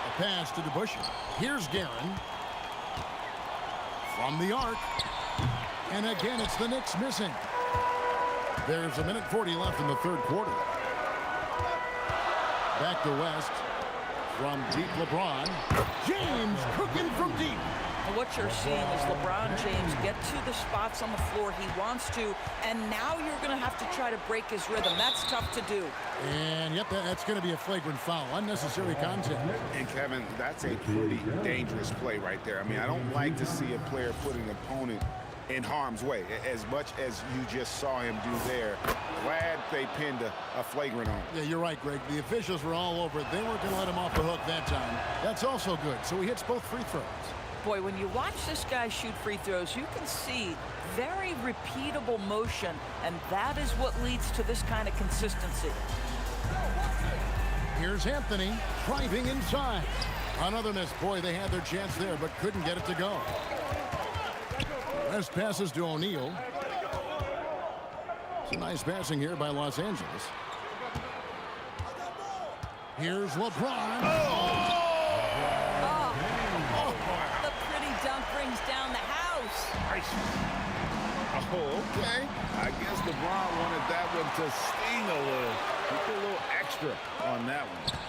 A pass to DeBusschere. Here's Guerin. From the arc. And again, it's the Knicks missing. There's 1:40 left in the third quarter. Back to West. From deep LeBron. James cooking from deep. And what you're seeing is LeBron James get to the spots on the floor he wants to, and now you're going to have to try to break his rhythm. That's tough to do. And, yep, that's going to be a flagrant foul. Unnecessary contact. And, Kevin, that's a pretty dangerous play right there. I mean, I don't like to see a player put an opponent in harm's way, as much as you just saw him do there. Glad they pinned a flagrant on him. Yeah, you're right, Greg. The officials were all over it. They weren't going to let him off the hook that time. That's also good. So he hits both free throws. Boy, when you watch this guy shoot free throws, you can see very repeatable motion, and that is what leads to this kind of consistency. Here's Anthony driving inside. Another miss. Boy, they had their chance there, but couldn't get it to go. West passes to O'Neal. Some nice passing here by Los Angeles. Here's LeBron. The pretty dunk brings down the house. Oh, okay. I guess LeBron wanted that one to sting a little. He put a little extra on that one.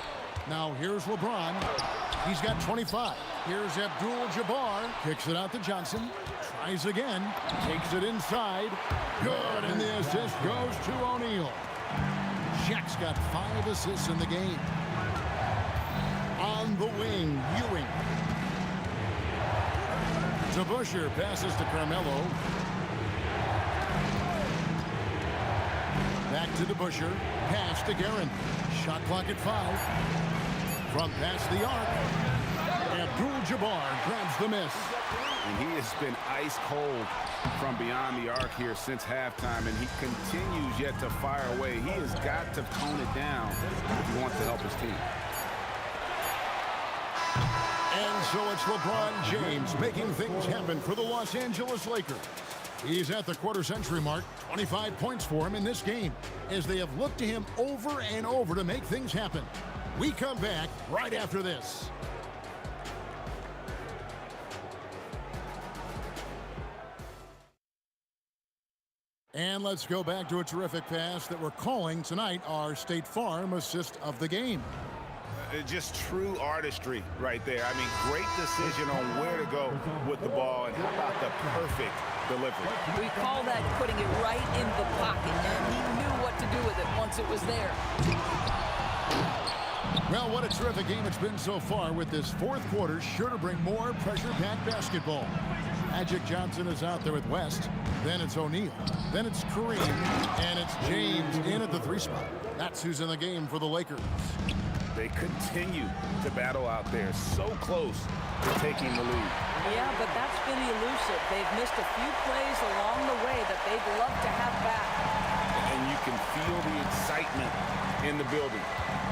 Now here's LeBron. He's got 25. Here's Abdul-Jabbar. Kicks it out to Johnson. Tries again. Takes it inside. Good. And the assist goes to O'Neal. Shaq's got 5 assists in the game. On the wing, Ewing. DeBusschere passes to Carmelo. Back to DeBusschere. Pass to Guerin. Shot clock at 5. From past the arc. Abdul-Jabbar grabs the miss. And he has been ice cold from beyond the arc here since halftime, and he continues yet to fire away. He has got to tone it down if he wants to help his team. And so it's LeBron James making things happen for the Los Angeles Lakers. He's at the quarter-century mark, 25 points for him in this game, as they have looked to him over and over to make things happen. We come back right after this. And let's go back to a terrific pass that we're calling tonight our State Farm assist of the game. Just true artistry right there. I mean, great decision on where to go with the ball, and how about the perfect delivery. We call that putting it right in the pocket, and he knew what to do with it once it was there. Well, what a terrific game it's been so far, with this fourth quarter sure to bring more pressure-packed basketball. Magic Johnson is out there with West. Then it's O'Neal. Then it's Kareem. And it's James in at the 3 spot. That's who's in the game for the Lakers. They continue to battle out there, so close to taking the lead. Yeah, but that's been elusive. They've missed a few plays along the way that they'd love to have back. And you can feel the excitement in the building.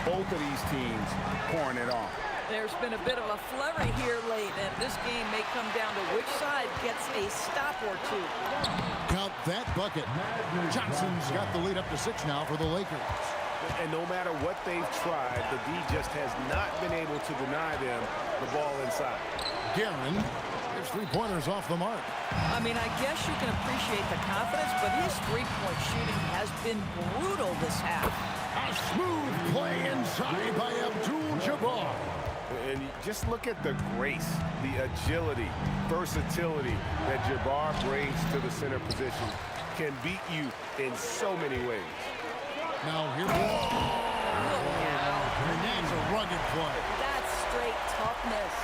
Both of these teams pouring it on. There's been a bit of a flurry here late, and this game may come down to which side gets a stop or two. Count that bucket. Johnson's got the lead up to 6 now for the Lakers. And no matter what they've tried, the D just has not been able to deny them the ball inside. Guerin, his 3-pointers off the mark. I mean, I guess you can appreciate the confidence, but his 3-point shooting has been brutal this half. A smooth play inside by Abdul-Jabbar. And just look at the grace, the agility, versatility that Jabbar brings to the center position. Can beat you in so many ways. Now here we go. And that's a rugged play. That's straight toughness.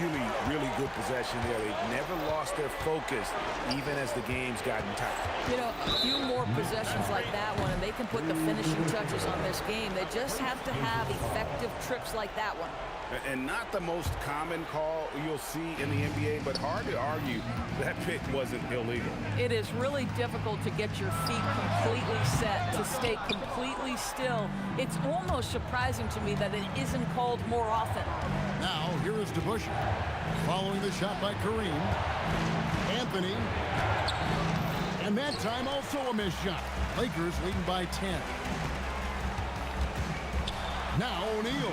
Really, really good possession there. They've never lost their focus, even as the game's gotten tight. You know, a few more possessions like that one, and they can put the finishing touches on this game. They just have to have effective trips like that one. And not the most common call you'll see in the NBA, but hard to argue that pick wasn't illegal. It is really difficult to get your feet completely set, to stay completely still. It's almost surprising to me that it isn't called more often. Now, here is DeBusschere. Following the shot by Kareem. Anthony. And that time also a missed shot. Lakers leading by 10. Now O'Neal.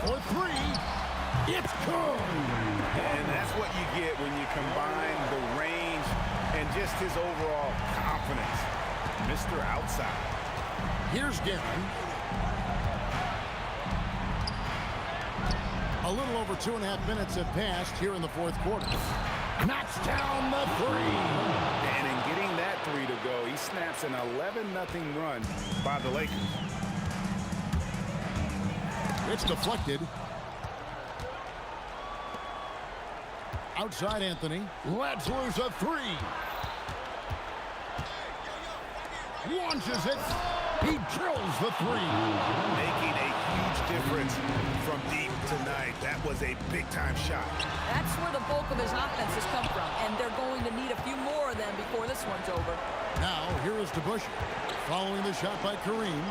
For 3. It's good. And that's what you get when you combine the range and just his overall confidence. Mr. Outside. Here's Guerin. A little over 2.5 minutes have passed here in the fourth quarter. Knocks down the 3. And in getting that 3 to go, he snaps an 11-0 run by the Lakers. It's deflected. Outside Anthony. Lets loose a 3. Launches it. He drills the 3. Making a huge difference from deep tonight. That was a big-time shot. That's where the bulk of his offense has come from, and they're going to need a few more of them before this one's over. Now, here is DeBusschere. Following the shot by Kareem.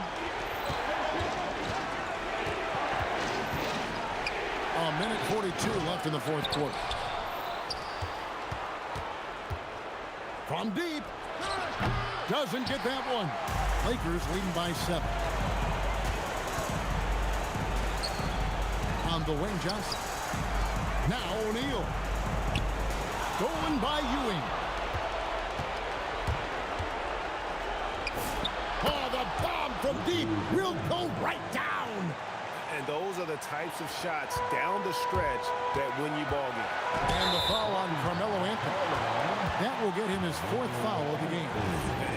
A minute 42 left in the fourth quarter. From deep. Doesn't get that one. Lakers leading by 7. On Dwayne Johnson. Now O'Neal. Stolen by Ewing. Oh, the bomb from deep will go right down. And those are the types of shots down the stretch that win you ball game. And the foul on Carmelo Anthony. That will get him his 4th foul of the game.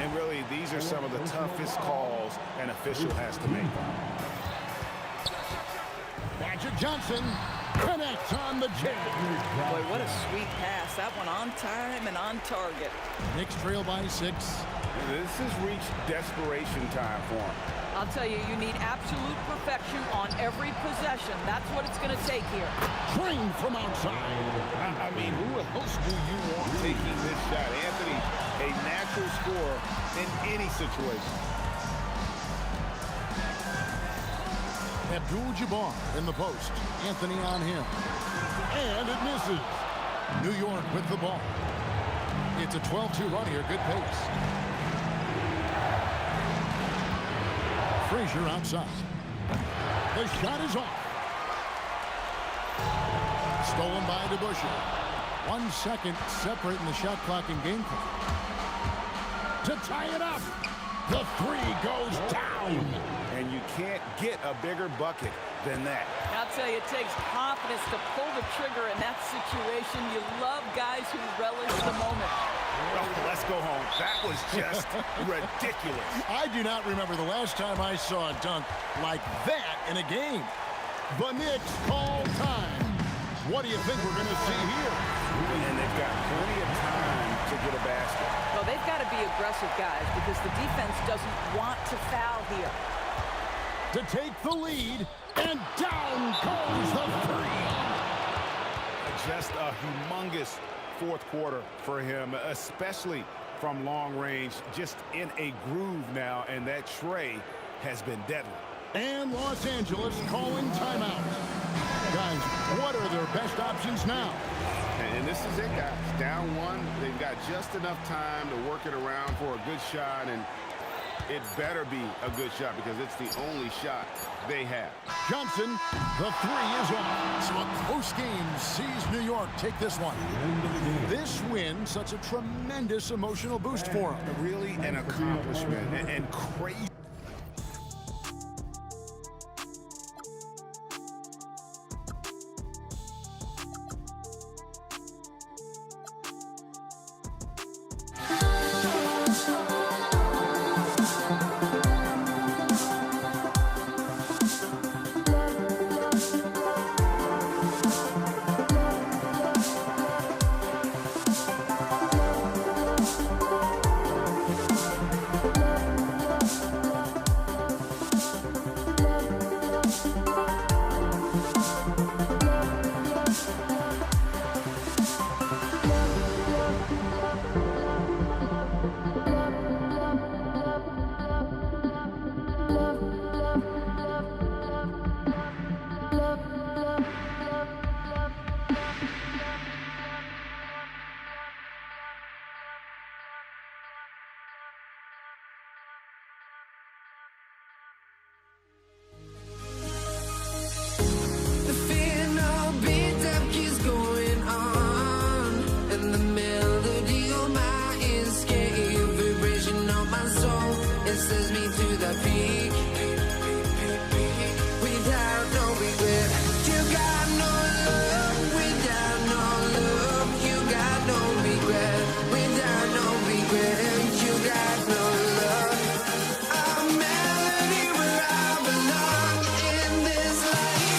And really, these are some of the toughest calls an official has to make. Magic Johnson connects on the J. Boy, what a sweet pass. That one on time and on target. Knicks trail by 6. This has reached desperation time for him. I'll tell you, you need absolute perfection on every possession. That's what it's going to take here. Trained from outside. I mean, who else do you want taking this shot? Anthony, a natural scorer in any situation. Abdul-Jabbar in the post. Anthony on him. And it misses. New York with the ball. It's a 12-2 run here. Good pace. Frazier outside. The shot is off. Stolen by DeBusschere. 1 second separating the shot clock and game clock. To tie it up. The 3 goes down. And you can't get a bigger bucket than that. Now I'll tell you, it takes confidence to pull the trigger in that situation. You love guys who relish the moment. Oh, let's go home. That was just ridiculous. I do not remember the last time I saw a dunk like that in a game. The Knicks call time. What do you think we're going to see here? And they've got plenty of time to get a basket. Well, they've got to be aggressive, guys, because the defense doesn't want to foul here. To take the lead, and down goes the three. Just a humongous fourth quarter for him, especially from long range, just in a groove now, and that tray has been deadly. And Los Angeles calling timeout. Guys, what are their best options now? And this is it, guys. Down one, they've got just enough time to work it around for a good shot, and it better be a good shot because it's the only shot they have. Johnson, the three is on. So a close game sees New York take this one. This win, such a tremendous emotional boost for them. Really an accomplishment and crazy. The fear no beat-up keeps going on, and the melody on my escape, vibration on my soul, it sends me to the peak. Without no regret, you got no love. Without no love, you got no regret. Without no regret, you got no love. A melody where I belong in this life.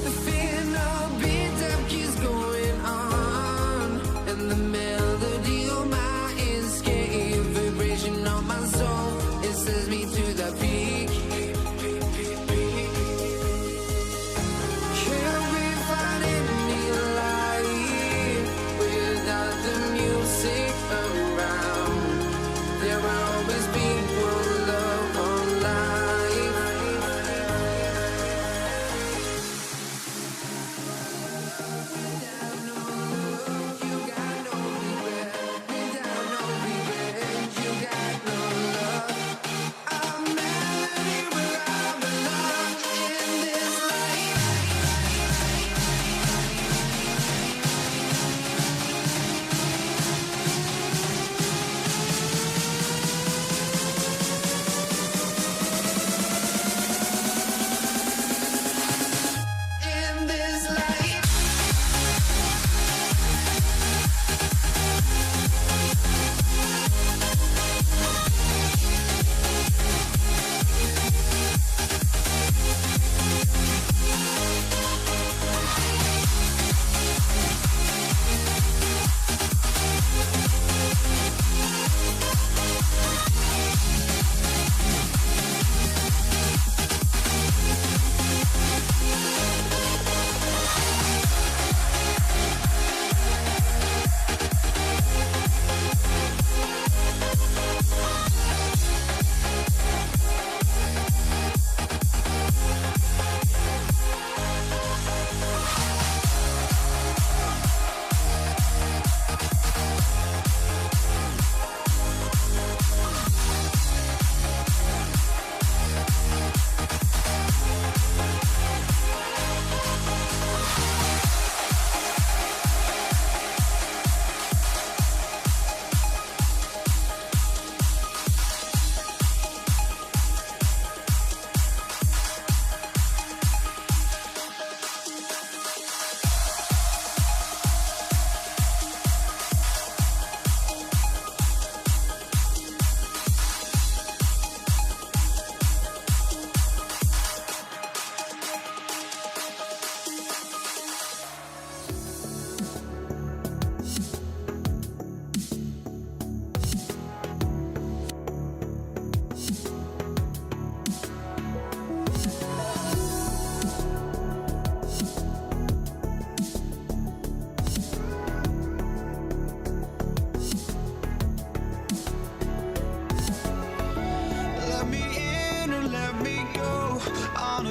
The fear no beat-up keeps going on, and the melody on my escape, vibration on my soul, it sends me to the peak. Can't we find any light without the music around? There will always be one love on life. You got no regret, you got no love. A melody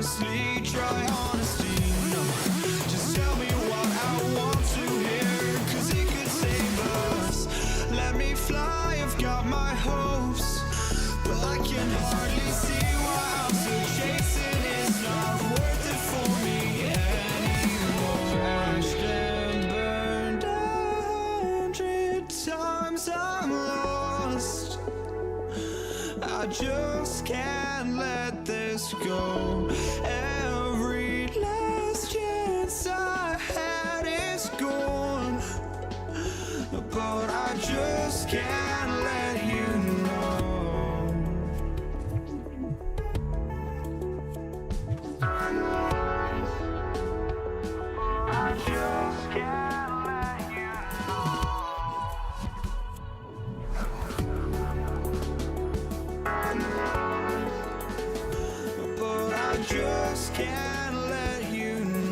honestly, try honesty. No, just tell me what I want to hear, 'cause it could save us. Let me fly, I've got my hopes, but I can hardly see why I'm still chasing. It's not worth it for me anymore. Crashed and burned 100 times, I'm lost. I just can't let this go. Every last chance I had is gone, but I just can't let you know. I just can't let you know. But I just can't let you know.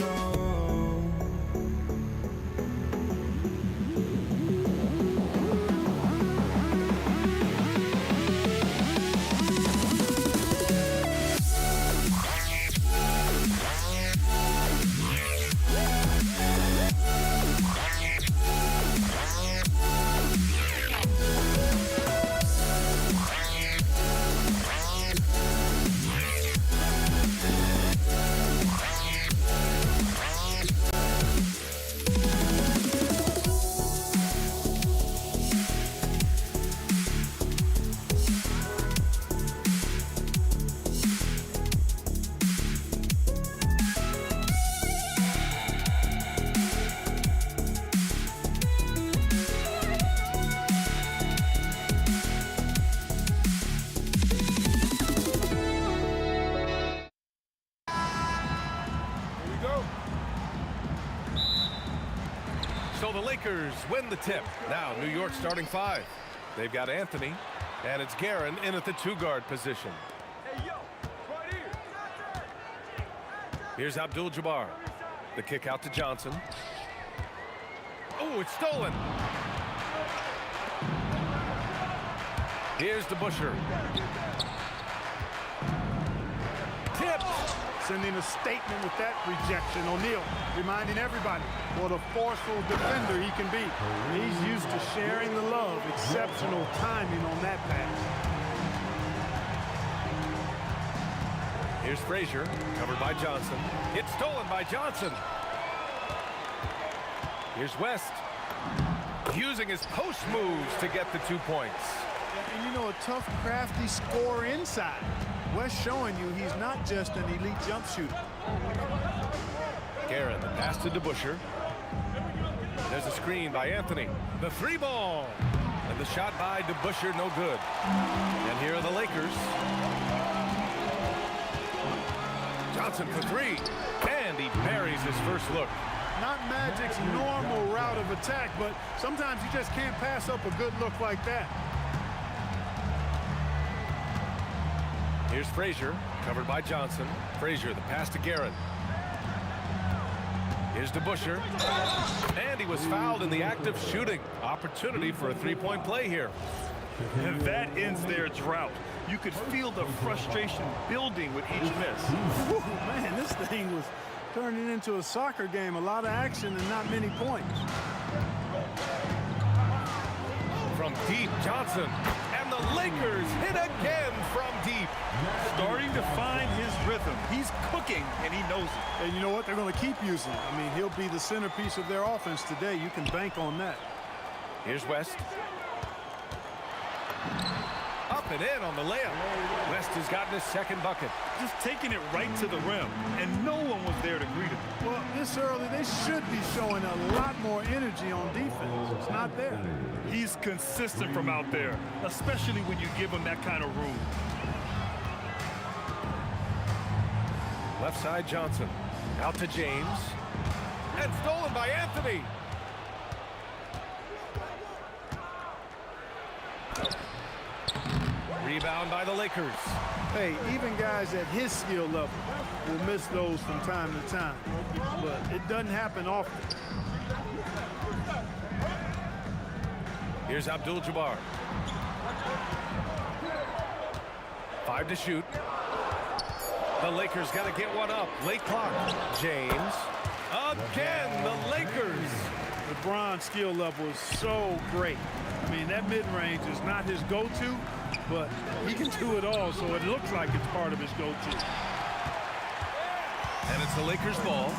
So the Lakers win the tip. Now New York starting 5. They've got Anthony, and it's Guerin in at the 2-guard position. Hey, yo, right here. Here's Abdul-Jabbar. The kick out to Johnson. Oh, it's stolen. Here's DeBusschere. Tipped. Sending a statement with that rejection. O'Neal reminding everybody what a forceful defender he can be. He's used to sharing the love. Exceptional timing on that pass. Here's Frazier, covered by Johnson. It's stolen by Johnson. Here's West, using his post moves to get the 2 points. And you know, a tough, crafty scorer inside. West showing you he's not just an elite jump shooter. Guerin, the pass to DeBusschere. There's a screen by Anthony. The 3-ball. And the shot by DeBusschere, no good. And here are the Lakers. Johnson for 3. And he buries his first look. Not Magic's normal route of attack, but sometimes you just can't pass up a good look like that. Here's Frazier, covered by Johnson. Frazier, the pass to Guerin. Here's DeBusschere. And he was fouled in the act of shooting. Opportunity for a 3-point play here. And that ends their drought. You could feel the frustration building with each miss. Whew, man, this thing was turning into a soccer game. A lot of action and not many points. From deep, Johnson. And the Lakers hit again from deep. Starting to find his rhythm. He's cooking, and he knows it. And you know what? They're going to keep using it. I mean, he'll be the centerpiece of their offense today. You can bank on that. Here's West. Up and in on the layup. West has gotten his second bucket. Just taking it right to the rim, and no one was there to greet him. Well, this early, they should be showing a lot more energy on defense. It's not there. He's consistent from out there, especially when you give him that kind of room. Left side, Johnson. Out to James. And stolen by Anthony. Rebound by the Lakers. Hey, even guys at his skill level will miss those from time to time. But it doesn't happen often. Here's Abdul-Jabbar. 5 to shoot. The Lakers got to get one up. Late clock. James. Again, the Lakers. LeBron's skill level is so great. I mean, that mid-range is not his go-to, but he can do it all, so it looks like it's part of his go-to. And it's the Lakers' ball.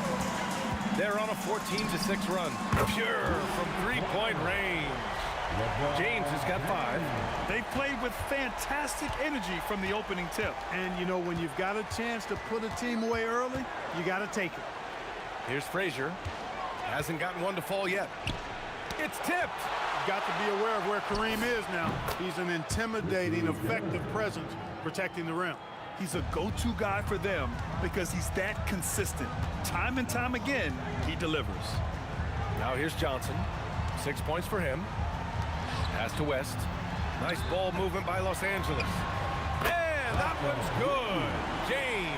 They're on a 14-6 run. Pure from three-point range. James has got 5. They played with fantastic energy from the opening tip. And, you know, when you've got a chance to put a team away early, you got to take it. Here's Frazier. Hasn't gotten one to fall yet. It's tipped. You've got to be aware of where Kareem is now. He's an intimidating, effective presence protecting the rim. He's a go-to guy for them because he's that consistent. Time and time again, he delivers. Now here's Johnson. 6 points for him. Pass to West. Nice ball movement by Los Angeles. And that one's good. James.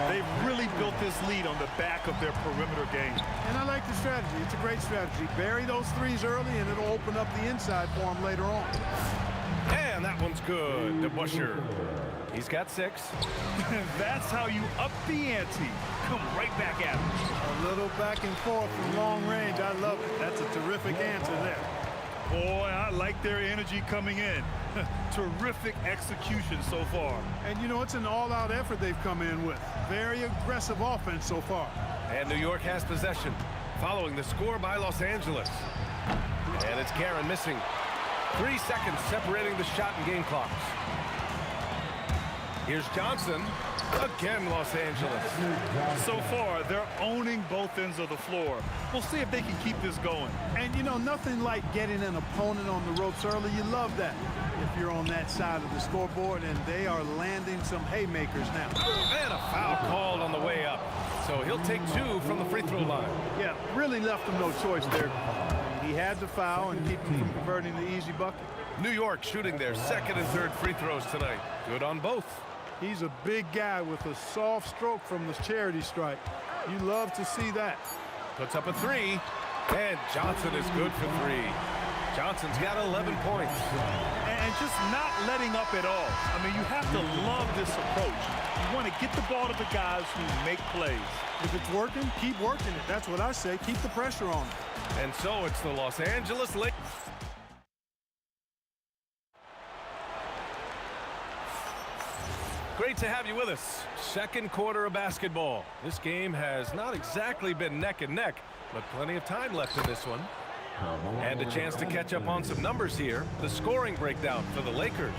They've really built this lead on the back of their perimeter game. And I like the strategy. It's a great strategy. Bury those threes early, and it'll open up the inside for them later on. And that one's good to Busher. He's got 6. That's how you up the ante. Come right back at him. A little back and forth from long range. I love it. That's a terrific answer there. Boy, I like their energy coming in. Terrific execution so far. And, you know, it's an all-out effort they've come in with. Very aggressive offense so far. And New York has possession following the score by Los Angeles. And it's Karen missing. 3 seconds separating the shot and game clocks. Here's Johnson. Again, Los Angeles. So far, they're owning both ends of the floor. We'll see if they can keep this going. And, you know, nothing like getting an opponent on the ropes early. You love that if you're on that side of the scoreboard, and they are landing some haymakers now. And a foul called on the way up. So he'll take 2 from the free throw line. Yeah, really left him no choice there. He had to foul and keep him from converting the easy bucket. New York shooting their second and third free throws tonight. Good on both. He's a big guy with a soft stroke from the charity stripe. You love to see that. Puts up a 3, and Johnson is good for 3. Johnson's got 11 points. And just not letting up at all. I mean, you have to love this approach. You want to get the ball to the guys who make plays. If it's working, keep working it. That's what I say. Keep the pressure on it. And so it's the Los Angeles Lakers. Great to have you with us. Second quarter of basketball. This game has not exactly been neck and neck, but plenty of time left in this one. And a chance to catch up on some numbers here. The scoring breakdown for the Lakers.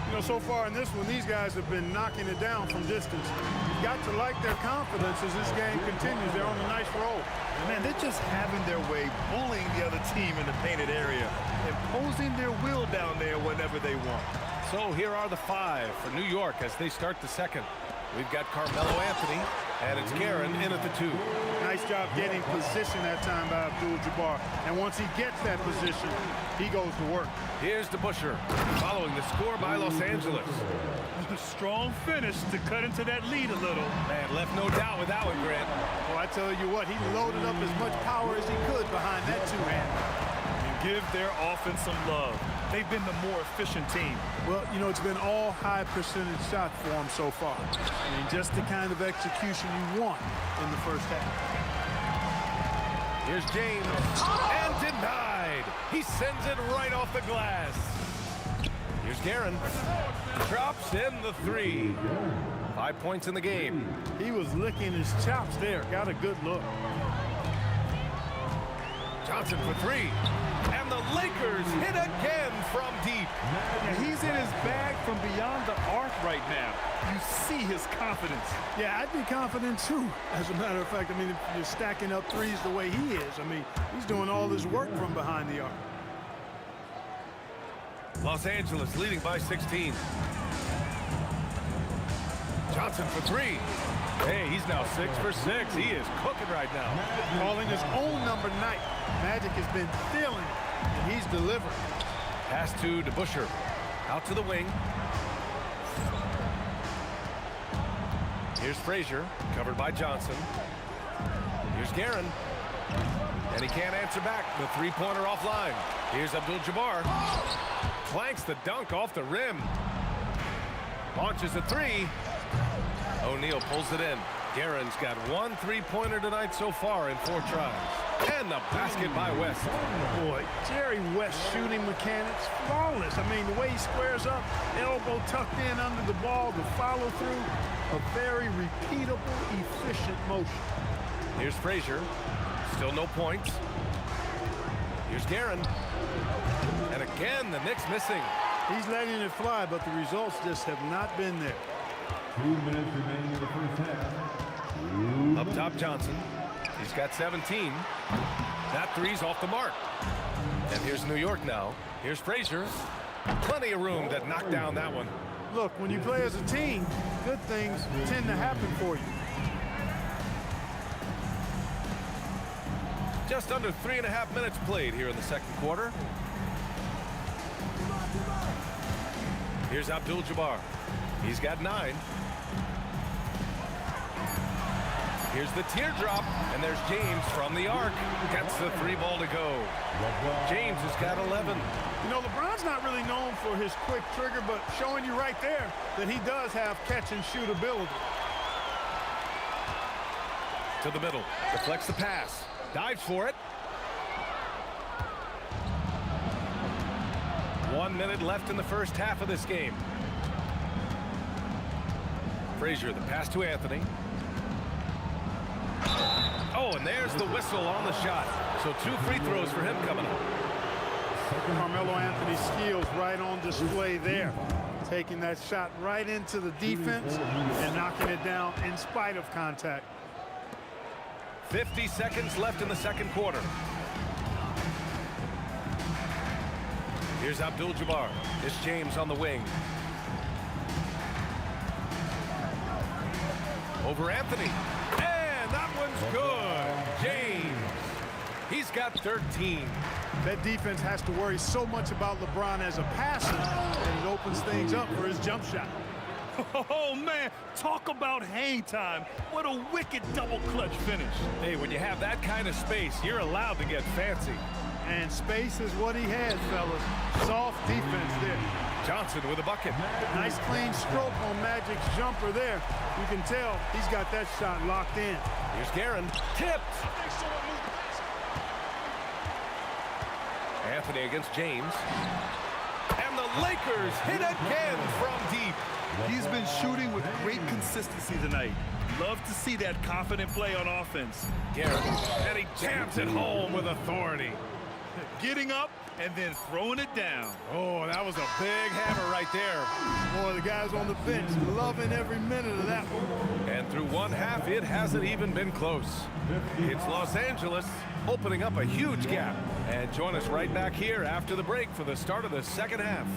You know, so far in this one, these guys have been knocking it down from distance. You've got to like their confidence as this game continues. They're on a nice roll. Man, they're just having their way, bullying the other team in the painted area, imposing their will down there whenever they want. So here are the 5 for New York as they start the second. We've got Carmelo Anthony, and it's Karen in at the 2. Nice job getting position that time by Abdul-Jabbar. And once he gets that position, he goes to work. Here's the Busher, following the score by Los Angeles. A strong finish to cut into that lead a little. Man, left no doubt with that one, Grant. Well, I tell you what, he loaded up as much power as he could behind that two-hand. Give their offense some love. They've been the more efficient team. Well, you know, it's been all high percentage shots for them so far. I mean, just the kind of execution you want in the first half. Here's James, and denied. He sends it right off the glass. Here's Guerin. Drops in the 3. 5 points in the game. He was licking his chops there. Got a good look. Johnson for 3. And the Lakers hit again from deep. Yeah, he's in his bag from beyond the arc right now. You see his confidence. Yeah, I'd be confident too. As a matter of fact, I mean, if you're stacking up threes the way he is, I mean, he's doing all his work from behind the arc. Los Angeles leading by 16. Johnson for 3. Hey, he's now 6 for 6. He is cooking right now. Calling his own number night. Magic has been feeling it, and he's delivering. Pass to Busher. Out to the wing. Here's Frazier, covered by Johnson. Here's Guerin. And he can't answer back. The three-pointer offline. Here's Abdul-Jabbar. Clanks the dunk off the rim. Launches a 3. O'Neal pulls it in. Guerin's got 1 3-pointer tonight so far in 4 tries. And the basket by West. Boy, Jerry West's shooting mechanics, flawless. I mean, the way he squares up, elbow tucked in under the ball, the follow through, a very repeatable, efficient motion. Here's Frazier. Still no points. Here's Guerin. And again, the Knicks missing. He's letting it fly, but the results just have not been there. 2 minutes remaining in the first half. Up top, Johnson. He's got 17. That three's off the mark. And here's New York now. Here's Frazier. Plenty of room to knock down that one. Look, when you play as a team, good things tend to happen for you. Just under 3.5 minutes played here in the second quarter. Here's Abdul-Jabbar. He's got 9. Here's the teardrop, and there's James from the arc. Gets the 3 ball to go. James has got 11. You know, LeBron's not really known for his quick trigger, but showing you right there that he does have catch and shoot ability. To the middle, deflects the pass, dives for it. 1 minute left in the first half of this game. Frazier, the pass to Anthony. Oh, and there's the whistle on the shot. So 2 free throws for him coming up. Carmelo Anthony's skills right on display there. Taking that shot right into the defense and knocking it down in spite of contact. 50 seconds left in the second quarter. Here's Abdul-Jabbar. It's James on the wing. Over Anthony. And that one's good. James. He's got 13. That defense has to worry so much about LeBron as a passer, and it opens things up for his jump shot. Oh, man, talk about hang time. What a wicked double clutch finish. Hey, when you have that kind of space, you're allowed to get fancy. And space is what he has, fellas. Soft defense there. Johnson with a bucket. Nice clean stroke on Magic's jumper there. You can tell he's got that shot locked in. Here's Guerin. Tipped. Anthony against James. And the Lakers hit again from deep. He's been shooting with great consistency tonight. Love to see that confident play on offense. Guerin, and he jams it home with authority. Getting up and then throwing it down. Oh, that was a big hammer right there. Boy, the guys on the bench loving every minute of that one. And through one half, it hasn't even been close. It's Los Angeles opening up a huge gap. And join us right back here after the break for the start of the second half.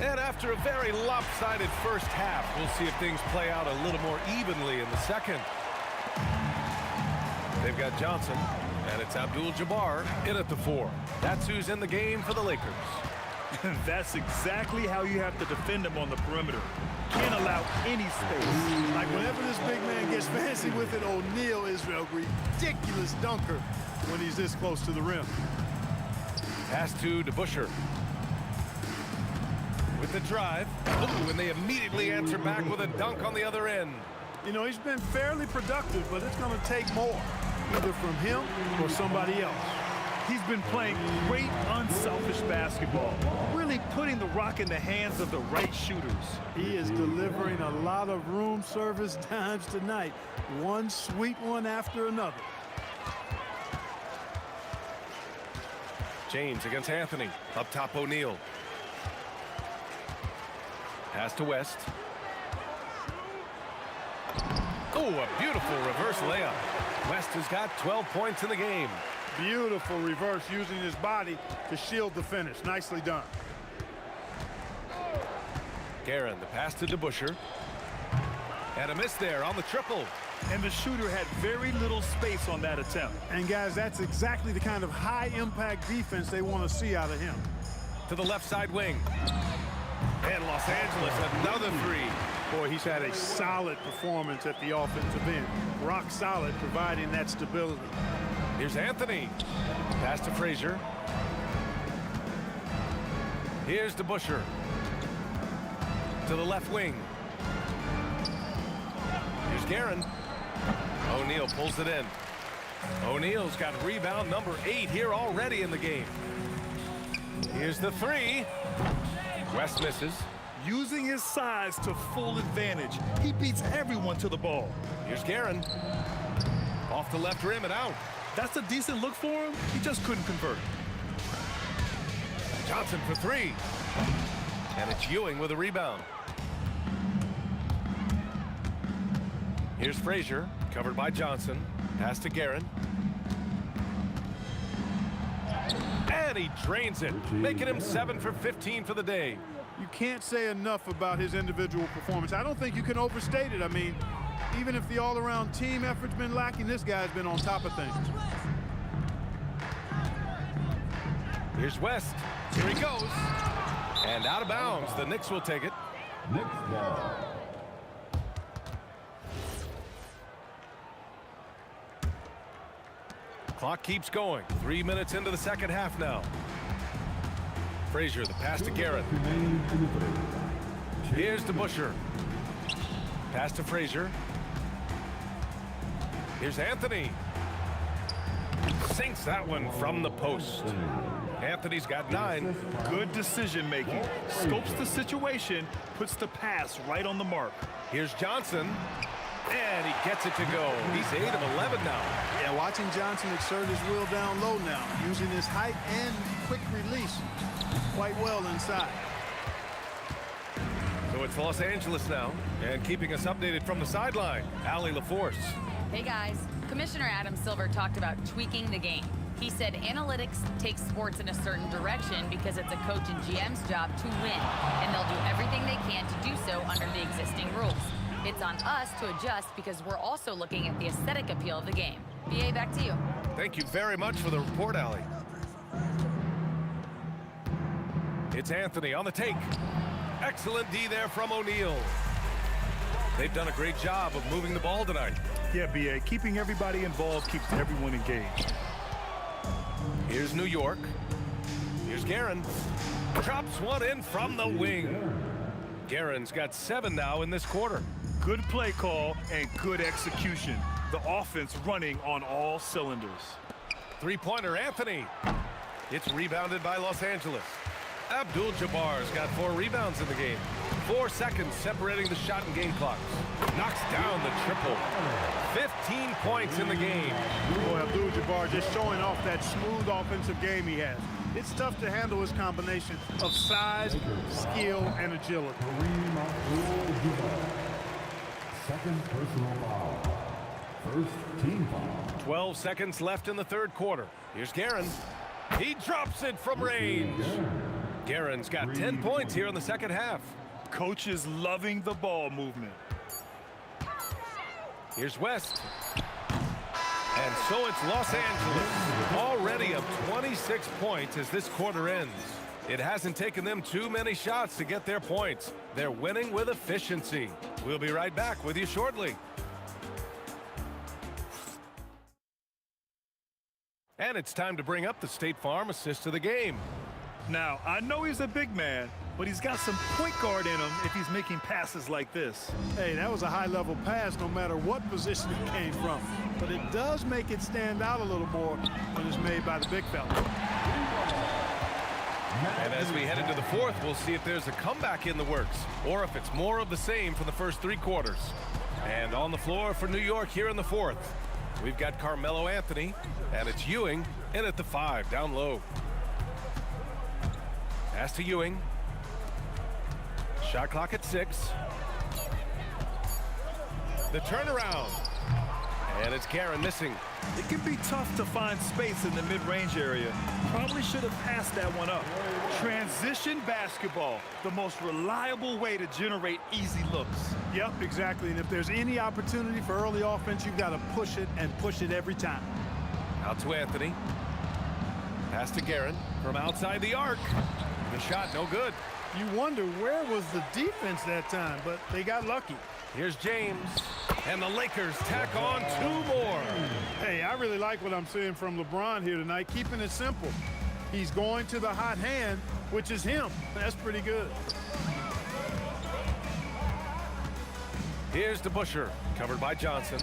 And after a very lopsided first half, we'll see if things play out a little more evenly in the second. They've got Johnson, and it's Abdul-Jabbar in at the 4. That's who's in the game for the Lakers. That's exactly how you have to defend him on the perimeter. Can't allow any space. Like whenever this big man gets fancy with it, O'Neal is a ridiculous dunker when he's this close to the rim. Pass to DeBusschere. With the drive. Oh, and they immediately answer back with a dunk on the other end. You know, he's been fairly productive, but it's going to take more, either from him or somebody else. He's been playing great, unselfish basketball, really putting the rock in the hands of the right shooters. He is delivering a lot of room service dimes tonight, one sweet one after another. James against Anthony. Up top, O'Neal. Pass to West. Oh, a beautiful reverse layup. West has got 12 points in the game. Beautiful reverse using his body to shield the finish. Nicely done. Guerin, the pass to DeBusschere. And a miss there on the triple. And the shooter had very little space on that attempt. And guys, that's exactly the kind of high-impact defense they want to see out of him. To the left side wing. And Los Angeles, another 3. Boy, he's had a solid performance at the offensive end. Rock solid, providing that stability. Here's Anthony. Pass to Frazier. Here's DeBuscher. To the left wing. Here's Guerin. O'Neal pulls it in. O'Neal's got rebound number 8 here already in the game. Here's the 3. West misses. Using his size to full advantage. He beats everyone to the ball. Here's Guerin. Off the left rim and out. That's a decent look for him. He just couldn't convert. Johnson for 3. And it's Ewing with a rebound. Here's Frazier, covered by Johnson. Pass to Guerin. And he drains it, making him 7 for 15 for the day. You can't say enough about his individual performance. I don't think you can overstate it. I mean, even if the all-around team effort's been lacking, this guy's been on top of things. Here's West. Here he goes. And out of bounds. The Knicks will take it. Knicks ball. Clock keeps going. 3 minutes into the second half now. Frazier, the pass to Guerin. Here's DeBuscher. Pass to Frazier. Here's Anthony. Sinks that one from the post. Anthony's got 9. Good decision making. Scopes the situation, puts the pass right on the mark. Here's Johnson. And he gets it to go. He's 8 of 11 now. Yeah, watching Johnson exert his will down low now, using his height and quick release quite well inside. So it's Los Angeles now, and keeping us updated from the sideline, Allie LaForce. Hey guys, Commissioner Adam Silver talked about tweaking the game. He said analytics takes sports in a certain direction because it's a coach and GM's job to win, and they'll do everything they can to do so under the existing rules. It's on us to adjust because we're also looking at the aesthetic appeal of the game. BA, back to you. Thank you very much for the report, Allie. It's Anthony on the take. Excellent D there from O'Neal. They've done a great job of moving the ball tonight. Yeah, BA, keeping everybody involved keeps everyone engaged. Here's New York. Here's Guerin. Drops one in from the wing. Guerin's got 7 now in this quarter. Good play call and good execution. The offense running on all cylinders. Three-pointer, Anthony. It's rebounded by Los Angeles. Abdul-Jabbar's got 4 rebounds in the game. 4 seconds separating the shot and game clocks. Knocks down the triple. 15 points in the game. Boy, Abdul-Jabbar just showing off that smooth offensive game he has. It's tough to handle his combination of size, skill, and agility. Second personal foul. First team foul. 12 seconds left in the third quarter. Here's Guerin. He drops it from range. Guerin's got 10 points here in the second half. Coach is loving the ball movement. Here's West. And so it's Los Angeles, already up 26 points as this quarter ends. It hasn't taken them too many shots to get their points. They're winning with efficiency. We'll be right back with you shortly. And it's time to bring up the State Farm assist of the game. Now, I know he's a big man, but he's got some point guard in him if he's making passes like this. Hey, that was a high-level pass no matter what position it came from. But it does make it stand out a little more when it's made by the big fella. And as we head into the fourth, we'll see if there's a comeback in the works or if it's more of the same for the first 3 quarters. And on the floor for New York here in the fourth, we've got Carmelo Anthony, and it's Ewing in at the 5, down low. Pass to Ewing. Shot clock at 6. The turnaround. And it's Guerin missing. It can be tough to find space in the mid-range area. Probably should have passed that one up. Transition basketball, the most reliable way to generate easy looks. Yep, exactly. And if there's any opportunity for early offense, you've got to push it and push it every time. Out to Anthony. Pass to Guerin from outside the arc. The shot no good. You wonder where was the defense that time, but they got lucky. Here's James, and the Lakers tack on 2 more. Hey, I really like what I'm seeing from LeBron here tonight, keeping it simple. He's going to the hot hand, which is him. That's pretty good. Here's DeBusschere, covered by Johnson.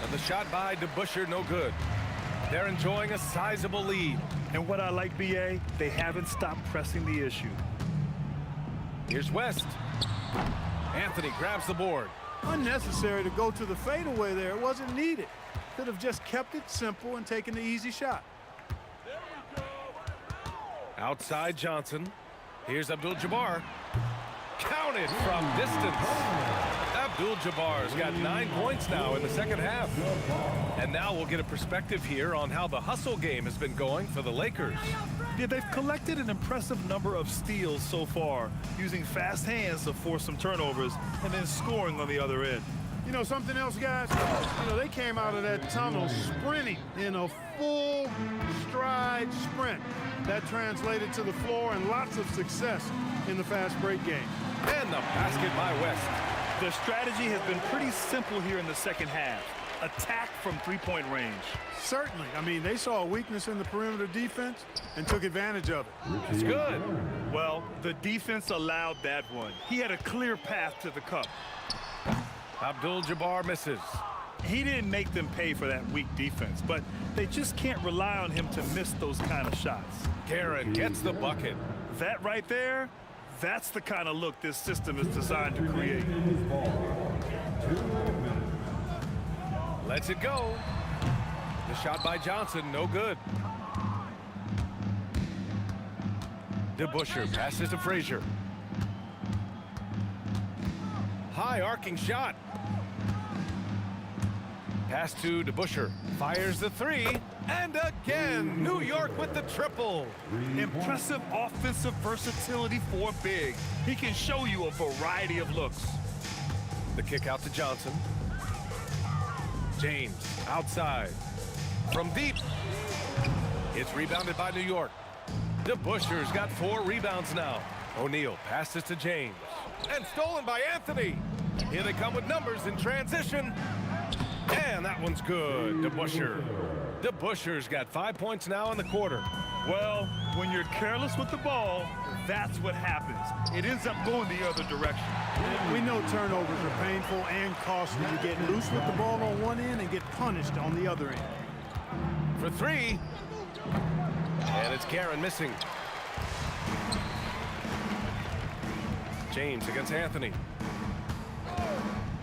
And the shot by DeBusschere, no good. They're enjoying a sizable lead. And what I like, B.A., they haven't stopped pressing the issue. Here's West. Anthony grabs the board. Unnecessary to go to the fadeaway there. It wasn't needed. Could have just kept it simple and taken the easy shot. Outside Johnson. Here's Abdul-Jabbar. Counted from distance. Abdul-Jabbar's got 9 points now in the second half. And now we'll get a perspective here on how the hustle game has been going for the Lakers. Yeah, they've collected an impressive number of steals so far, using fast hands to force some turnovers and then scoring on the other end. You know something else, guys? You know, they came out of that tunnel sprinting in a full stride sprint. That translated to the floor and lots of success in the fast break game. And the basket by West. Their strategy has been pretty simple here in the second half. Attack from three-point range. Certainly. I mean, they saw a weakness in the perimeter defense and took advantage of it. It's good. Well, the defense allowed that one. He had a clear path to the cup. Abdul-Jabbar misses. He didn't make them pay for that weak defense, but they just can't rely on him to miss those kind of shots. Guerin gets the bucket. That right there, that's the kind of look this system is designed to create. Lets it go. The shot by Johnson, no good. DeBusschere passes to Frazier. High arcing shot. Pass to DeBusschere. Fires the 3. And again, New York with the triple. Impressive offensive versatility for big. He can show you a variety of looks. The kick out to Johnson. James outside. From deep. It's rebounded by New York. DeBusschere's got 4 rebounds now. O'Neal passes to James. And stolen by Anthony. Here they come with numbers in transition. And that one's good. DeBusschere's got 5 points now in the quarter. Well, when you're careless with the ball, that's what happens. It ends up going the other direction. We know turnovers are painful and costly. You get loose with the ball on one end and get punished on the other end. For 3. And it's Guerin missing. James against Anthony.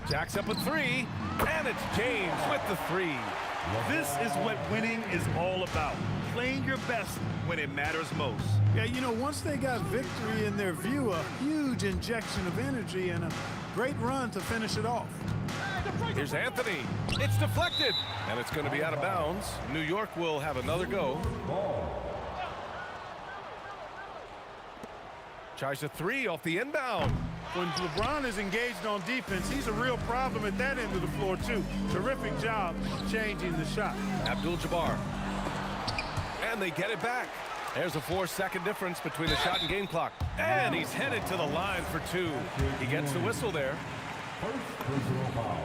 Jacks up a 3. And it's James with the 3. This is what winning is all about. Playing your best when it matters most. Yeah, you know, once they got victory in their view, a huge injection of energy and a great run to finish it off. Here's Anthony. It's deflected. And it's going to be out of bounds. New York will have another go. Tries a 3 off the inbound. When LeBron is engaged on defense, he's a real problem at that end of the floor, too. Terrific job changing the shot. Abdul-Jabbar. And they get it back. There's a 4-second difference between the shot and game clock. And he's headed to the line for 2. He gets the whistle there.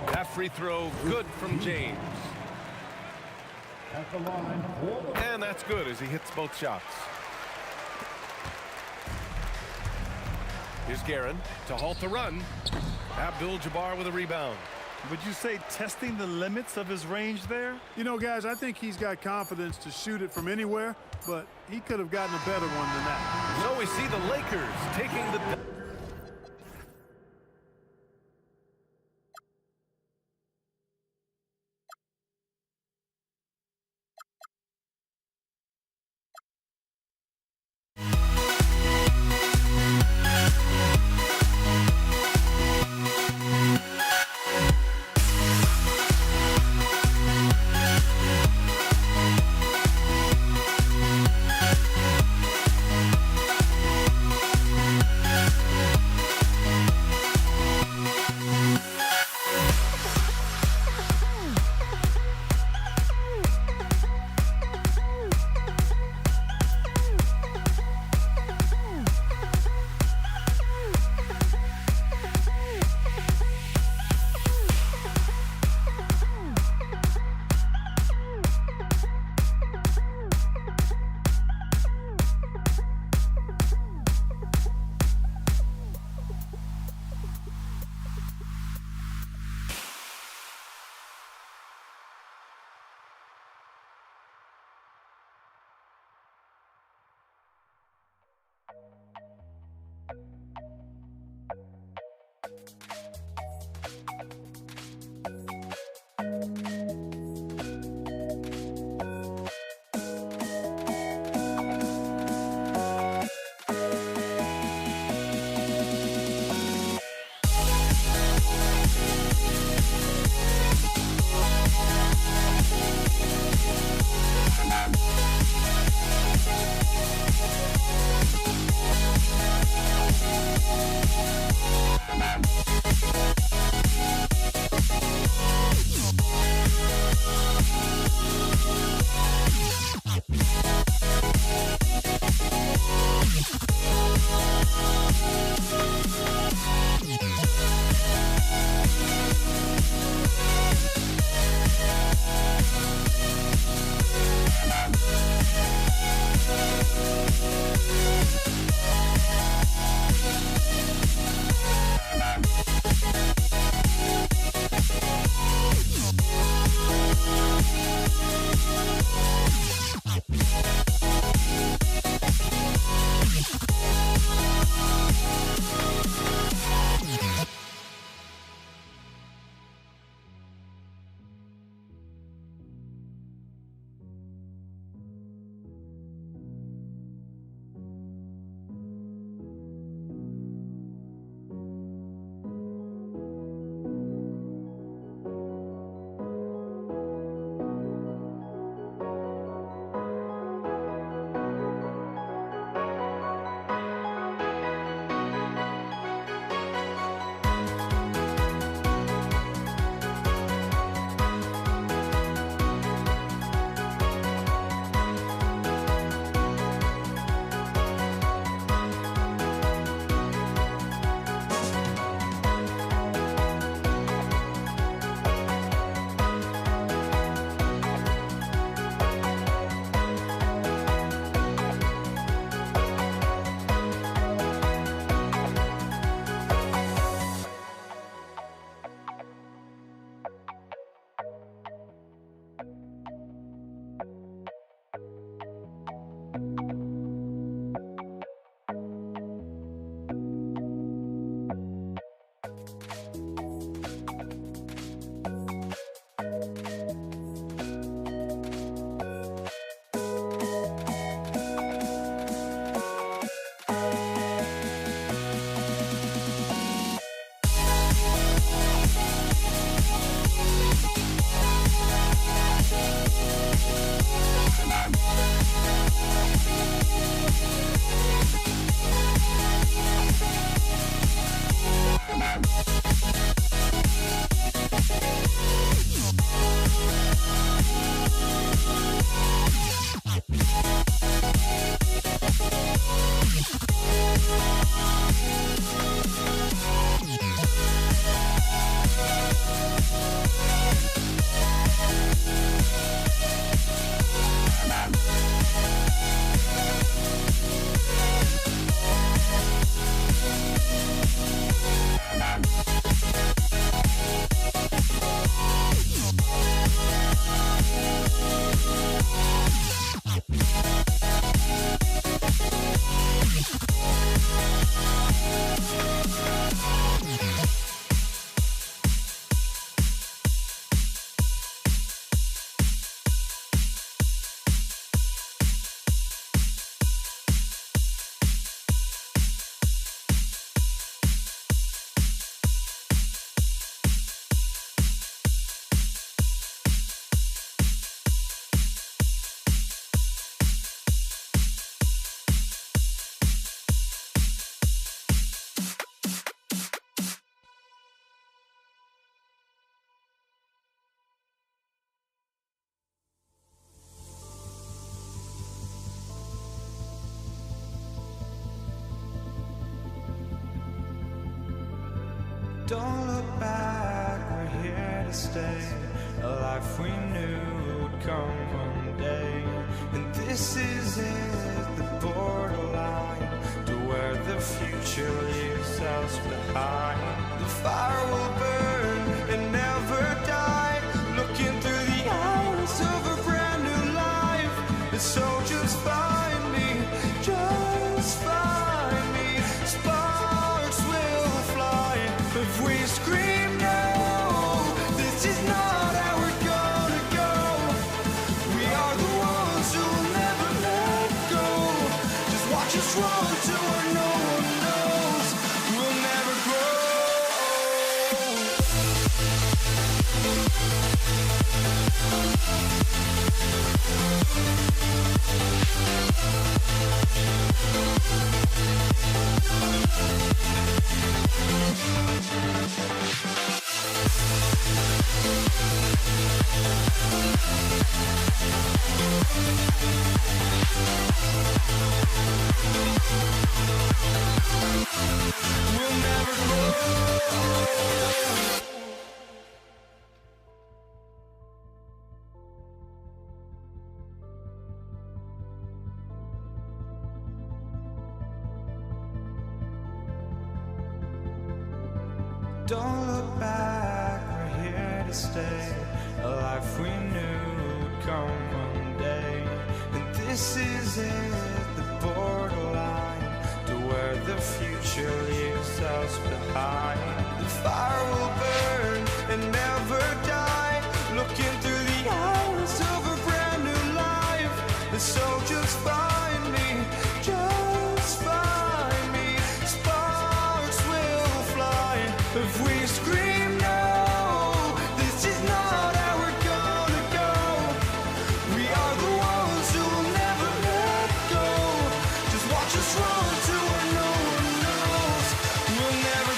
That free throw good from James. And that's good as he hits both shots. Here's Guerin to halt the run. Abdul-Jabbar with a rebound. Would you say testing the limits of his range there? You know, guys, I think he's got confidence to shoot it from anywhere, but he could have gotten a better one than that. So we see the Lakers taking the... Don't look back, we're here to stay. A life we knew would come one day. And this is it, the borderline to where the future leaves us behind. The fire will burn and never die, looking through the eyes of a brand new life. And so just find me, just find me. Sparks will fly if we scream no. This is not how we're gonna go. We are the ones who will never let go. Just watch us run to where no one knows. We'll never grow. We'll never grow. Don't look back, we're here to stay. A life we knew would come one day. And this is it, the borderline to where the future leaves us behind. The fire will burn and never die. Looking through the eyes of a brand new life. And so just find me, just find me. Sparks will fly if we scream no. This is not how we're gonna go. We are the ones who will never let go. Just watch us run to where no one knows. We'll never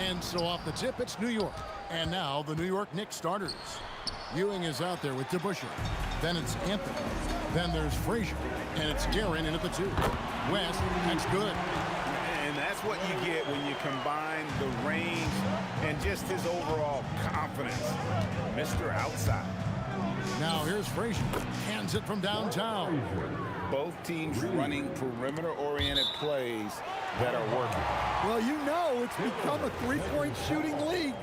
And so off the tip, it's New York. And now the New York Knicks starters. Ewing is out there with DeBusschere. Then it's Anthony. Then there's Frazier. And it's Guerin in at the 2. West, that's good. And that's what you get when you combine the range and just his overall confidence. Mr. Outside. Now here's Frazier. Hands it from downtown. Both teams running perimeter-oriented plays that are working. Well, you know it's become a three-point shooting league.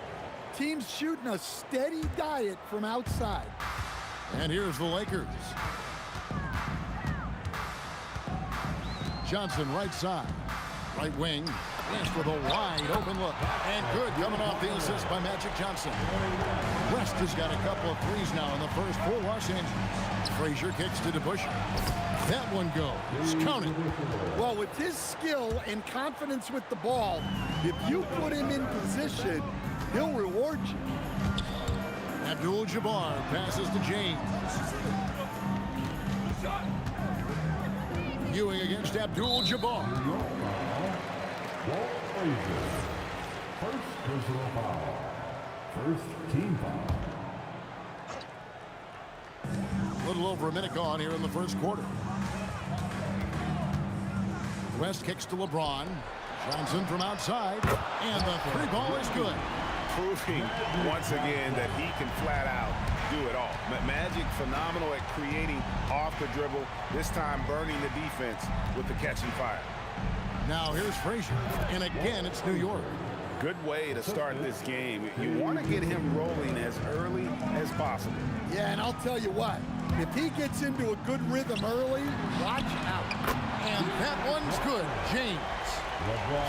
Teams shooting a steady diet from outside. And here's the Lakers. Johnson right side. Right wing. West with a wide open look. And good coming off the assist by Magic Johnson. West has got a couple of threes now in the first for Los Angeles. Frazier kicks to DeBusschere. That one goes. Counted. Well, with his skill and confidence with the ball, if you put him in position, he'll reward you. Abdul-Jabbar passes to James. Ewing against Abdul-Jabbar. First personal foul. First team foul. A little over a minute gone here in the first quarter. West kicks to LeBron. Johnson from outside. And the three ball is good. Proving once again that he can flat out do do it all. Magic phenomenal at creating off the dribble, this time burning the defense with the catch and fire. Now here's Frazier, and again it's New York. Good way to start this game. You want to get him rolling as early as possible. Yeah, and I'll tell you what, if he gets into a good rhythm early, watch out. And that one's good, James.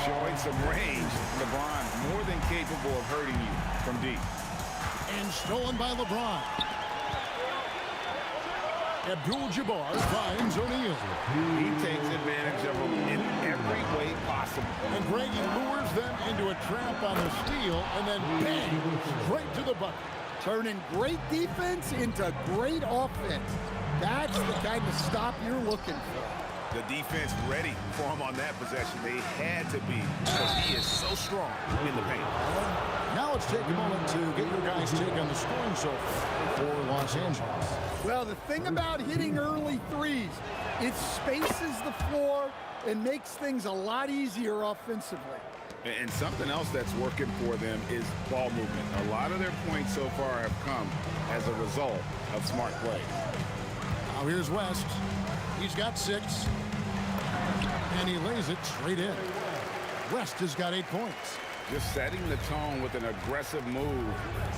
Showing some range, LeBron more than capable of hurting you from deep. And stolen by LeBron. Abdul-Jabbar finds O'Neal. He takes advantage of him in every way possible. And Greggy lures them into a trap on the steal, and then bang, straight to the bucket. Turning great defense into great offense. That's the kind of stop you're looking for. The defense ready for him on that possession. They had to be, because he is so strong in the paint. Now let's take a moment to get your guys' take on the scoring so far for Los Angeles. Well, the thing about hitting early threes, it spaces the floor and makes things a lot easier offensively. And something else that's working for them is ball movement. A lot of their points so far have come as a result of smart play. Now here's West. He's got 6. And he lays it straight in. West has got 8 points. Just setting the tone with an aggressive move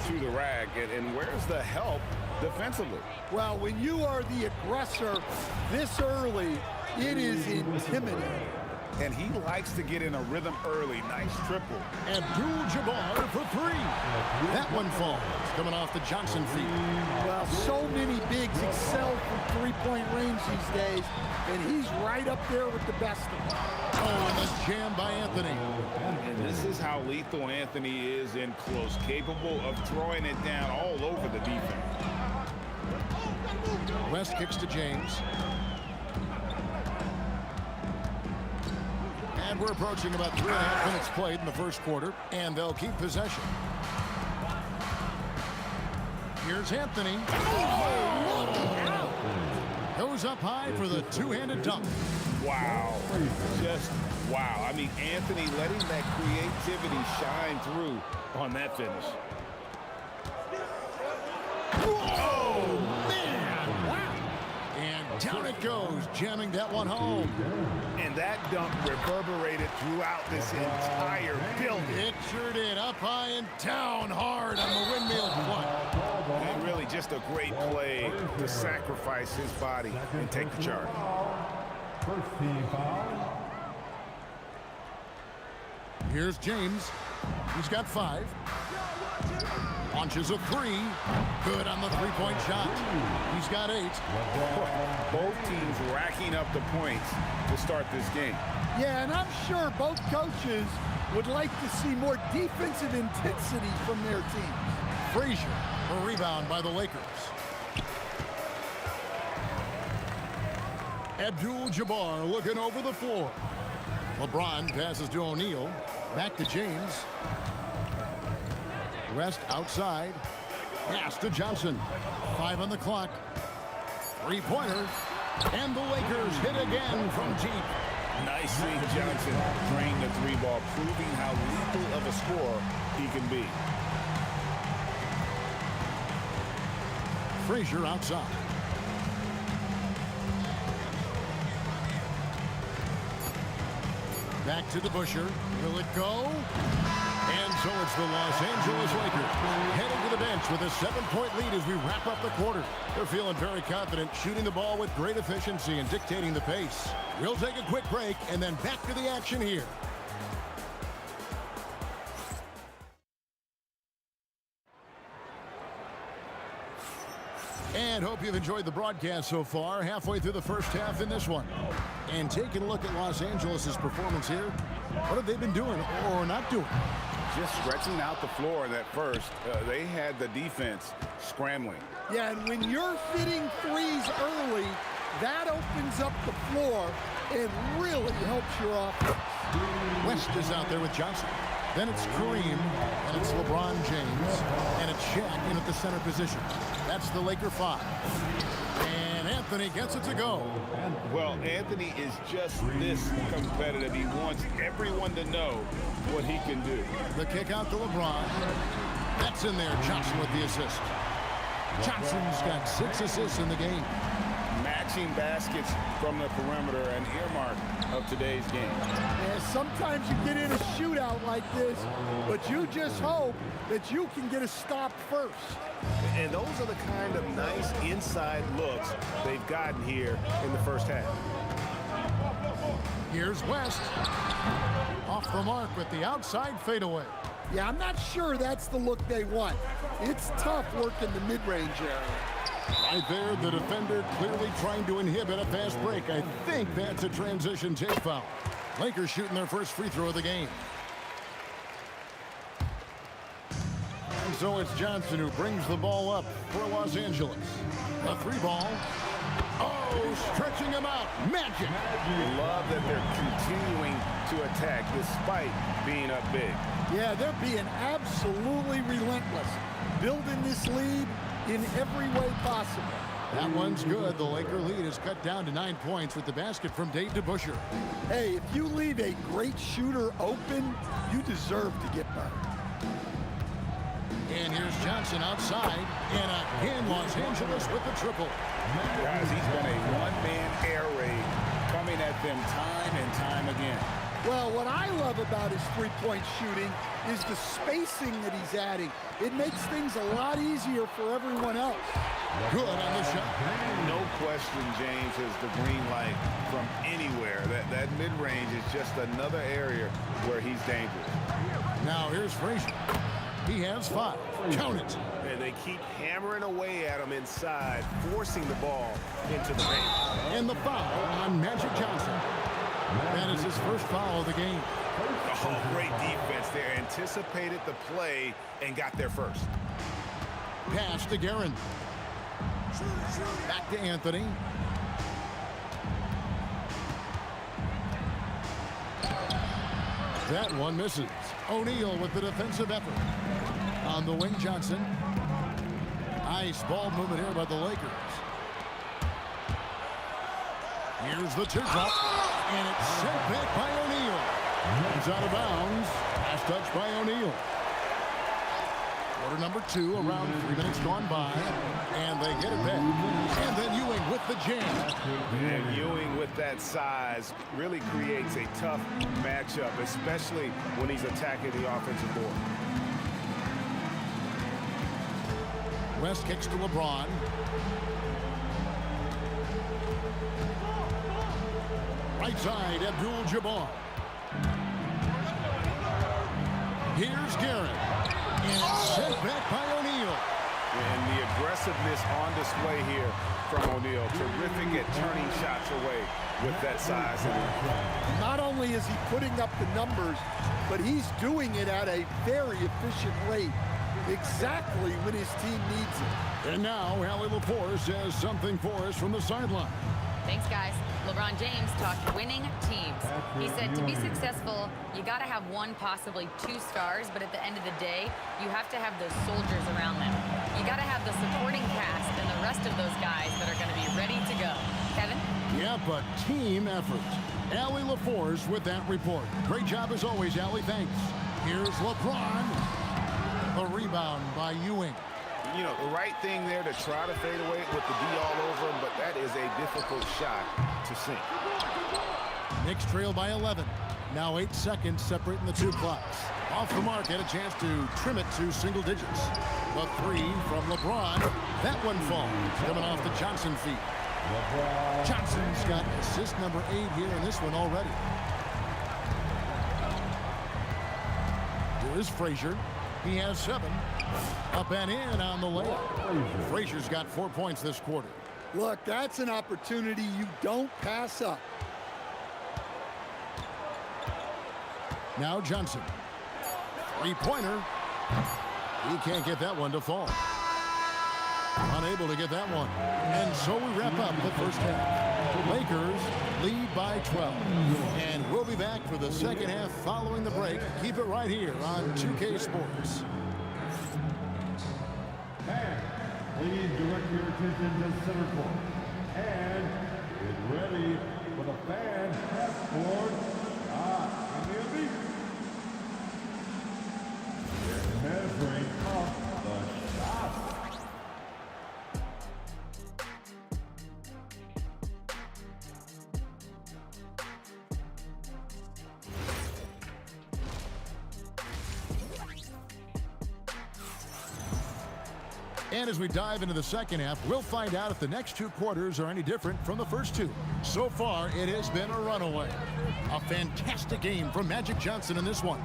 to the rack. And where's the help defensively? Well, when you are the aggressor this early, it is intimidating. And he likes to get in a rhythm early. Nice triple. Abdul-Jabbar for 3. That one falls, coming off the Johnson feed. Well, so many bigs excel from three-point range these days, and he's right up there with the best of them. Oh, and the jam by Anthony. And this is how lethal Anthony is in close, capable of throwing it down all over the defense. West kicks to James. And we're approaching about 3.5 minutes played in the first quarter, and they'll keep possession. Here's Anthony. Goes up high for the two-handed dunk. Wow. Just wow. I mean, Anthony letting that creativity shine through on that finish. Oh, man. Wow. And down it goes, jamming that one home. And that dunk reverberated throughout this entire building. It sure did. Up high and down hard on the windmill front. And really just a great play to sacrifice his body and take the charge. First team foul. Here's James. He's got 5. Launches a 3. Good on the three-point shot. He's got 8. Both teams racking up the points to start this game. Yeah, and I'm sure both coaches would like to see more defensive intensity from their teams. Frazier, a rebound by the Lakers. Abdul-Jabbar looking over the floor. LeBron passes to O'Neal. Back to James. West outside. Pass to Johnson. 5 on the clock. Three-pointer. And the Lakers hit again from deep. Nice seeing Johnson drain the 3 ball, proving how lethal of a scorer he can be. Frazier outside. Back to the Busher. Will it go? And so it's the Los Angeles Lakers heading to the bench with a 7-point lead as we wrap up the quarter. They're feeling very confident, shooting the ball with great efficiency and dictating the pace. We'll take a quick break and then back to the action here. And hope you've enjoyed the broadcast so far, halfway through the first half in this one. And taking a look at Los Angeles' performance here, what have they been doing or not doing? Just stretching out the floor in that first. They had the defense scrambling. Yeah, and when you're hitting threes early, that opens up the floor and really helps your offense. West is out there with Johnson. Then it's Kareem, and it's LeBron James, and it's Shaq in at the center position. That's the Laker 5. And Anthony gets it to go. Well, Anthony is just this competitive. He wants everyone to know what he can do. The kick out to LeBron. That's in there. Johnson with the assist. Johnson's got 6 assists in the game. Matching baskets from the perimeter, an earmark of today's game. Yeah, sometimes you get in a shootout like this, but you just hope that you can get a stop first. And those are the kind of nice inside looks they've gotten here in the first half. Here's West. Off the mark with the outside fadeaway. Yeah, I'm not sure that's the look they want. It's tough working the mid-range area. Right there, the defender clearly trying to inhibit a fast break. I think that's a transition take foul. Lakers shooting their first free throw of the game. And so it's Johnson who brings the ball up for Los Angeles. A 3-ball. Oh, stretching him out. Magic. Love that they're continuing to attack despite being up big. Yeah, they're being absolutely relentless, building this lead in every way possible. That one's good. The Laker lead is cut down to 9 points with the basket from Dave DeBusschere. Hey, if you leave a great shooter open, you deserve to get better. And here's Johnson outside. And again, Los Angeles with the triple. Guys, he's been a one-man air raid coming at them time and time again. Well, what I love about his three-point shooting is the spacing that he's adding. It makes things a lot easier for everyone else. Good on the shot. No question, James, is the green light from anywhere. That mid-range is just another area where he's dangerous. Now here's Frazier. He has 5. Count it. And they keep hammering away at him inside, forcing the ball into the paint. And the foul on Magic Johnson. That is his first foul of the game. Oh, great defense there. Anticipated the play and got there first. Pass to Guerin. Back to Anthony. That one misses. O'Neal with the defensive effort. On the wing, Johnson. Nice ball movement here by the Lakers. Here's the teardrop. And it's sent back by O'Neal. He's out of bounds. Last touch by O'Neal. Quarter number 2, around 3 minutes gone by. And they get it back. And then Ewing with the jam. And Ewing with that size really creates a tough matchup, especially when he's attacking the offensive board. West kicks to LeBron. Right side, Abdul-Jabbar. Here's Garrett. And it's sent back by O'Neal. And the aggressiveness on display here from O'Neal. Terrific at turning shots away with that size. Not only is he putting up the numbers, but he's doing it at a very efficient rate. Exactly when his team needs it. And now, Allie LaForce has something for us from the sideline. Thanks, guys. LeBron James talked winning teams. He said to be successful, you got to have 1, possibly 2 stars, but at the end of the day, you have to have those soldiers around them. You got to have the supporting cast and the rest of those guys that are going to be ready to go. Kevin? Yeah, but team effort. Allie LaForce with that report. Great job as always, Allie. Thanks. Here's LeBron. The rebound by Ewing. You know, the right thing there to try to fade away with the D all over him, but that is a difficult shot to sink. Knicks trail by 11. Now 8 seconds separating the 2 clocks. Off the mark, had a chance to trim it to single digits. The 3 from LeBron. That one falls, coming off the Johnson feet. Johnson's got assist number 8 here in this one already. Here is Frazier. He has 7. Up and in on the layup. Frazier's got 4 points this quarter. Look, that's an opportunity you don't pass up. Now Johnson. 3-pointer. He can't get that one to fall. Unable to get that one. And so we wrap up the first half. Lakers lead by 12. And we'll be back for the second half following the break. Keep it right here on 2K Sports. And please direct your attention to center court. And get ready for the fan half-court shot. Measuring up the shot. And as we dive into the second half, we'll find out if the next two quarters are any different from the first two. So far, it has been a runaway. A fantastic game from Magic Johnson in this one.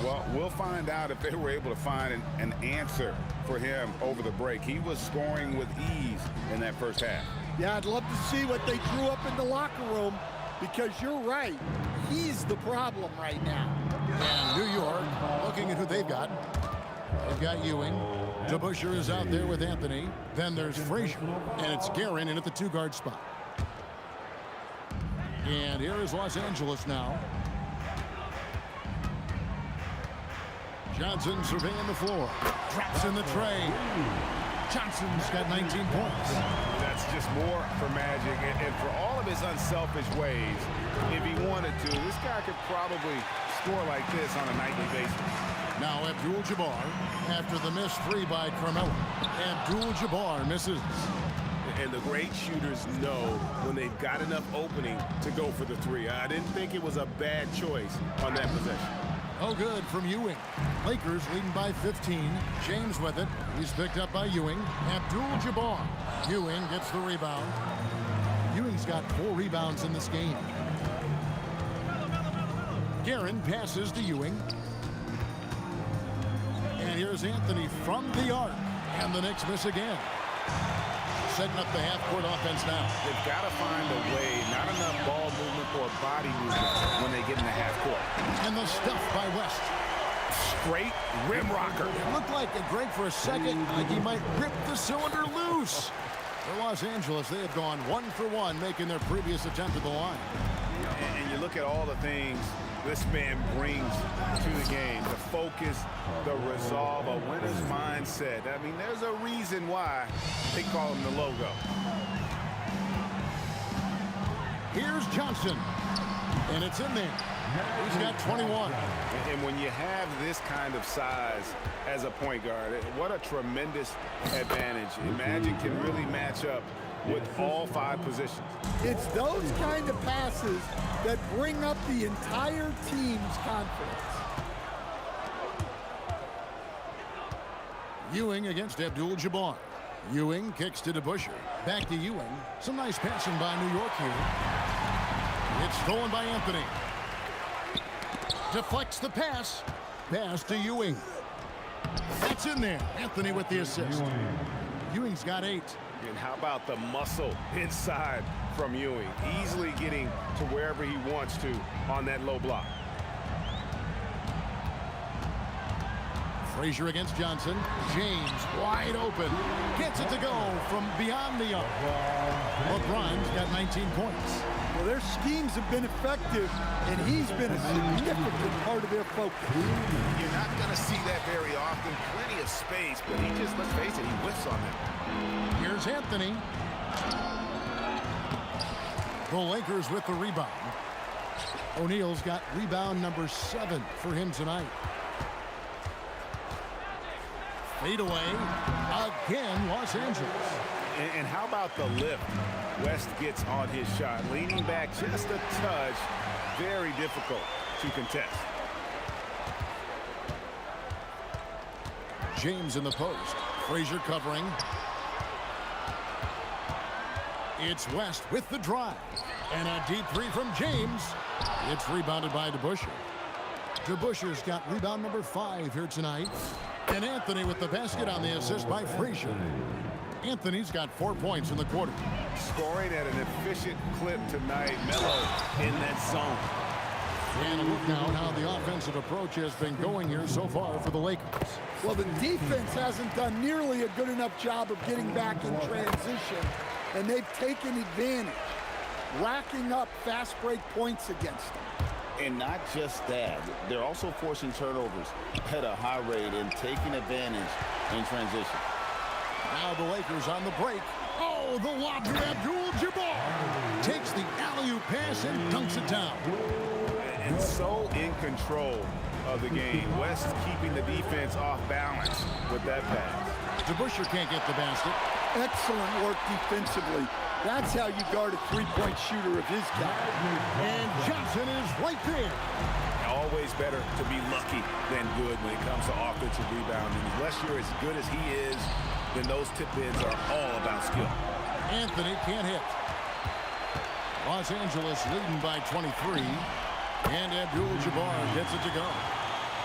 Well, we'll find out if they were able to find an answer for him over the break. He was scoring with ease in that first half. Yeah, I'd love to see what they drew up in the locker room, because you're right. He's the problem right now. And New York, looking at who they've got. They've got Ewing. DeBusschere is out there with Anthony. Then there's Frazier. And it's Guerin in at the two-guard spot. And here is Los Angeles now. Johnson surveying the floor. Drops in the tray. Johnson's got 19 points. That's just more for Magic. And for all of his unselfish ways, if he wanted to, this guy could probably score like this on a nightly basis. Now Abdul-Jabbar after the missed three by Carmelo. Abdul-Jabbar misses. And the great shooters know when they've got enough opening to go for the three. I didn't think it was a bad choice on that possession. Oh, good from Ewing. Lakers leading by 15. James with it. He's picked up by Ewing. Abdul-Jabbar. Ewing gets the rebound. Ewing's got 4 rebounds in this game. Guerin passes to Ewing. And here's Anthony from the arc. And the Knicks miss again. Setting up the half-court offense now. They've got to find a way, not enough ball movement or body movement when they get in the half-court. And the stuff by West. Straight rim rocker. It looked like it, Greg, for a second, like he might rip the cylinder loose. For Los Angeles, they have gone 1 for 1, making their previous attempt at the line. And you look at all the things this man brings to the game. The focus, the resolve, a winner's mindset. I mean, there's a reason why they call him the logo. Here's Johnson. And it's in there. He's got 21. And when you have this kind of size as a point guard, what a tremendous advantage. Magic can really match up with all 5 positions. It's those kind of passes that bring up the entire team's confidence. Ewing against Abdul-Jabbar. Ewing kicks to DeBusschere. Back to Ewing. Some nice passing by New York here. It's stolen by Anthony. Deflects the pass. Pass to Ewing. That's in there. Anthony with the assist. Ewing's got 8. And how about the muscle inside from Ewing? Easily getting to wherever he wants to on that low block. Frazier against Johnson. James wide open. Gets it to go from beyond the arc. LeBron's got 19 points. Well, their schemes have been effective, and he's been a significant part of their focus. You're not going to see that very often. Plenty of space, but he just, let's face it, he whiffs on that. Here's Anthony. The Lakers with the rebound. O'Neal's got rebound number 7 for him tonight. Fade away. Again, Los Angeles. And how about the lift West gets on his shot? Leaning back just a touch. Very difficult to contest. James in the post. Frazier covering. It's West with the drive. And a deep 3 from James. It's rebounded by DeBusschere. DeBusschere's got rebound number 5 here tonight. And Anthony with the basket on the assist by Frazier. Anthony's got 4 points in the quarter. Scoring at an efficient clip tonight. Melo in that zone. And a look now at how the offensive approach has been going here so far for the Lakers. Well, the defense hasn't done nearly a good enough job of getting back in transition, and they've taken advantage, racking up fast break points against them. And not just that, they're also forcing turnovers at a high rate and taking advantage in transition. Now the Lakers on the break. Oh, the lob to Abdul-Jabbar. Takes the alley-oop pass and dunks it down. And so in control of the game. West keeping the defense off balance with that pass. DeBusschere can't get the basket. Excellent work defensively. That's how you guard a three-point shooter of his caliber. And Johnson is right there. Always better to be lucky than good when it comes to offensive rebounding. Unless you're as good as he is, then those tip-ins are all about skill. Anthony can't hit. Los Angeles leading by 23. And Abdul-Jabbar gets it to go.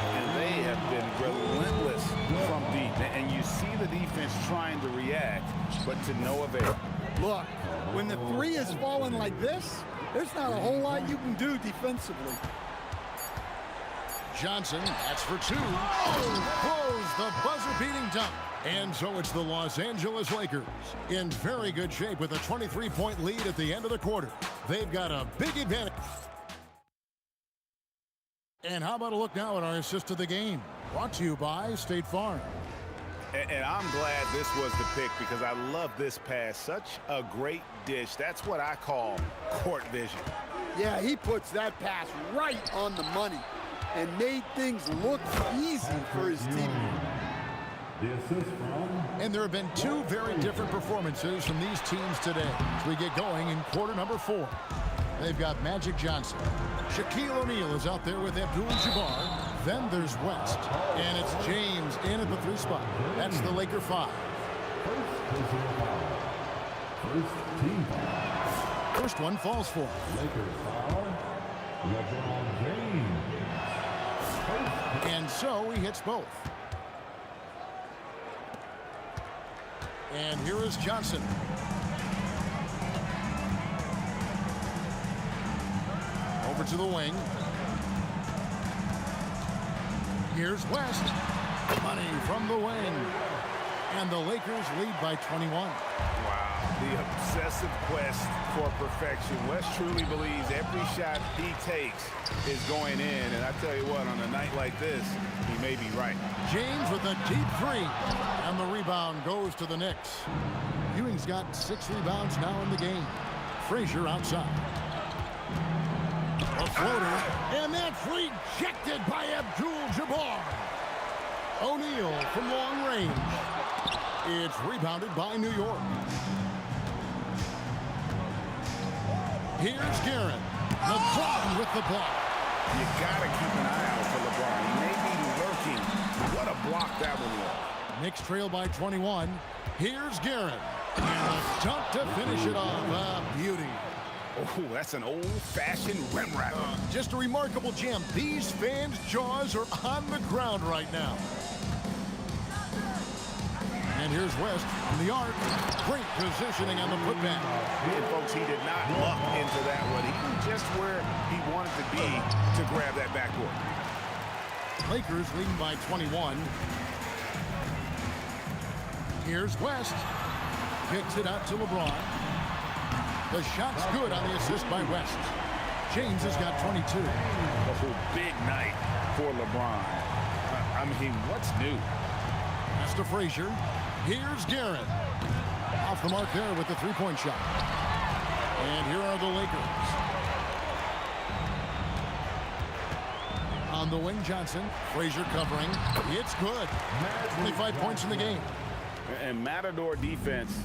And they have been relentless from deep. And you see the defense trying to react, but to no avail. Look, when the three is falling like this, there's not a whole lot you can do defensively. Johnson, that's for two. Oh, throws the buzzer-beating dunk. And so it's the Los Angeles Lakers in very good shape with a 23-point lead at the end of the quarter. They've got a big advantage. And how about a look now at our assist of the game? Brought to you by State Farm. And I'm glad this was the pick because I love this pass. Such a great dish. That's what I call court vision. Yeah, he puts that pass right on the money and made things look easy for his teammate. The assist from... And there have been two very different performances from these teams today as we get going in quarter number 4. They've got Magic Johnson. Shaquille O'Neal is out there with Abdul-Jabbar. Then there's West. And it's James in at the 3 spot. That's the Laker 5. First team foul. First one falls for him. Lakers foul. LeBron James. And so he hits both. And here is Johnson. Over to the wing. Here's West. Money from the wing. And the Lakers lead by 21. Wow, the obsessive quest for perfection. West truly believes every shot he takes is going in. And I tell you what, on a night like this, he may be right. James with a deep 3. And the rebound goes to the Knicks. Ewing's got 6 rebounds now in the game. Frazier outside. A floater, and that's rejected by Abdul-Jabbar. O'Neal from long range. It's rebounded by New York. Here's Garrett. LeBron with the block. You got to keep an eye out for LeBron. He may be lurking. What a block that one was. Knicks trail by 21. Here's Garrett. And a dunk to finish it off. A beauty. Oh, that's an old-fashioned rim wrap. Just a remarkable jam. These fans' jaws are on the ground right now. And here's West from the arc. Great positioning on the putback. And folks, he did not luck into that one. He knew just where he wanted to be to grab that backboard. Lakers leading by 21. Here's West. Kicks it out to LeBron. The shot's good on the assist by West. James has got 22. A big night for LeBron. I mean, what's new? Pass to Frazier. Here's Garrett. Off the mark there with the 3-point shot. And here are the Lakers. On the wing, Johnson. Frazier covering. It's good. 25 points in the game. And Matador defense,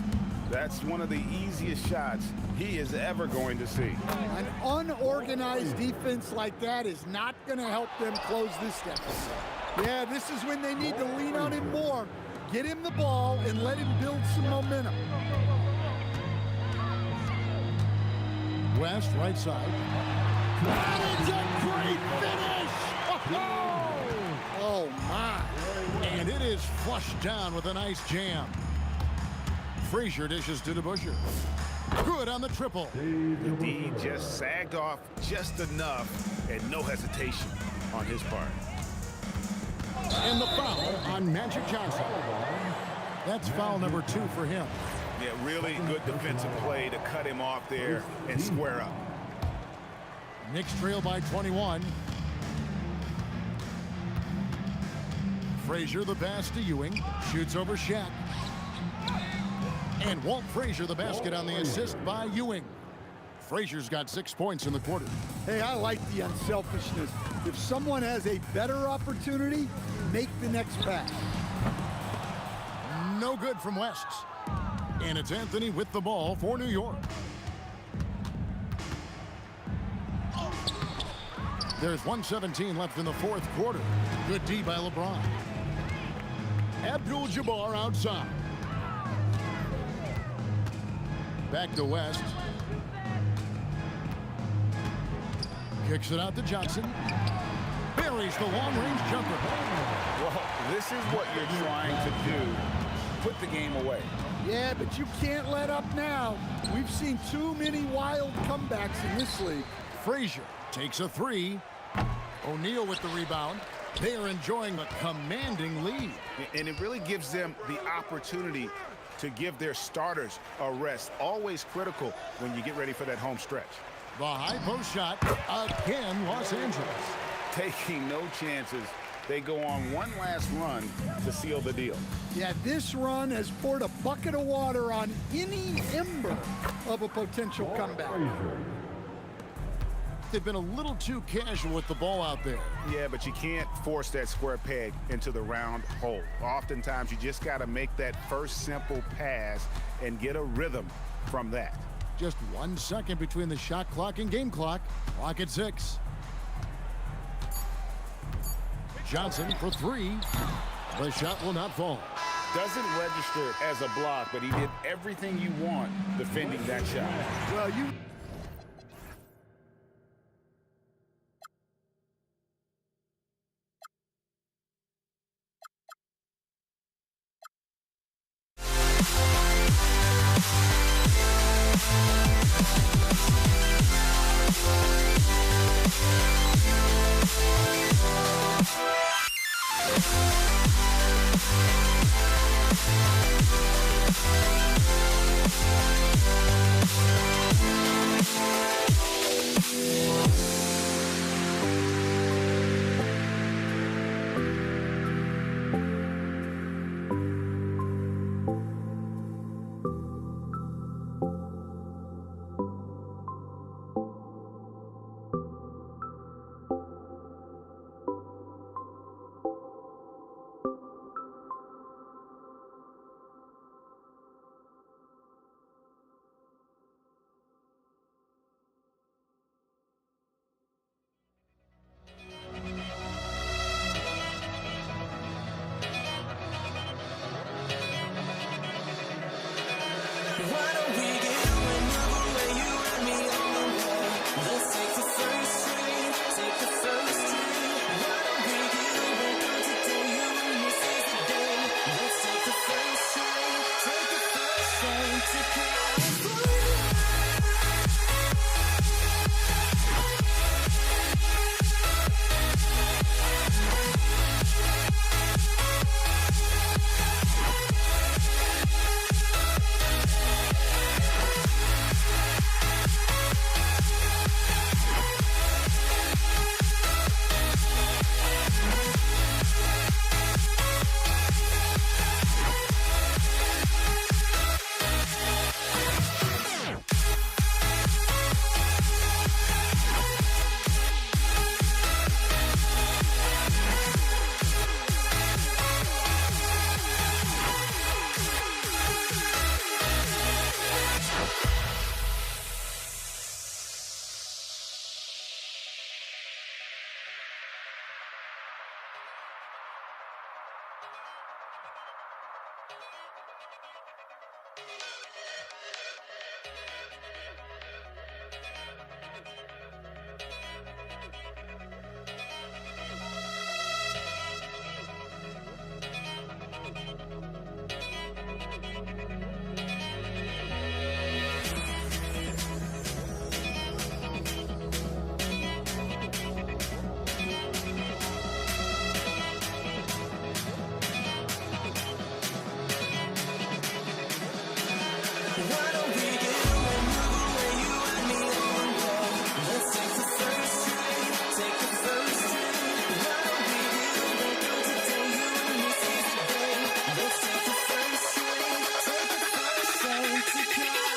that's one of the easiest shots he is ever going to see. An unorganized defense like that is not going to help them close this deficit. Yeah, this is when they need to lean on him more. Get him the ball and let him build some momentum. West, right side. That is a great finish! Oh, my. And it is flushed down with a nice jam. Frazier dishes to DeBusschere. Good on the triple. The D just sagged off just enough and no hesitation on his part. And the foul on Magic Johnson. That's foul number 2 for him. Yeah, really good defensive play to cut him off there and square up. Knicks trail by 21. Frazier the pass to Ewing. Shoots over Shaq. And Walt Frazier the basket on the assist by Ewing. Frazier's got 6 points in the quarter. Hey, I like the unselfishness. If someone has a better opportunity, make the next pass. No good from West. And it's Anthony with the ball for New York. There's 1:17 left in the fourth quarter. Good D by LeBron. Abdul-Jabbar outside. Back to West. Kicks it out to Johnson. Buries the long-range jumper. Well, this is what you're trying to do. Put the game away. Yeah, but you can't let up now. We've seen too many wild comebacks in this league. Frazier takes a three. O'Neal with the rebound. They are enjoying a commanding lead. And it really gives them the opportunity to give their starters a rest. Always critical when you get ready for that home stretch. The high post shot again, Los Angeles. Taking no chances. They go on one last run to seal the deal. Yeah, this run has poured a bucket of water on any ember of a potential comeback. They've been a little too casual with the ball out there. Yeah, but you can't force that square peg into the round hole. Oftentimes, you just got to make that first simple pass and get a rhythm from that. Just 1 second between the shot clock and game clock. Clock at 6. Johnson for three. The shot will not fall. Doesn't register as a block, but he did everything you want defending that shot. Well, you... Why don't we get another way you and me on? Let's take the first train, take the first train. Why don't we get away today? You and me seize the day. Let's take the first train, take the first train to California. Why don't we get another way you and me on? Let's take the first train, take the first train. Why don't we get away today? You and me seize the day. Let's take the first train, take the first train to California.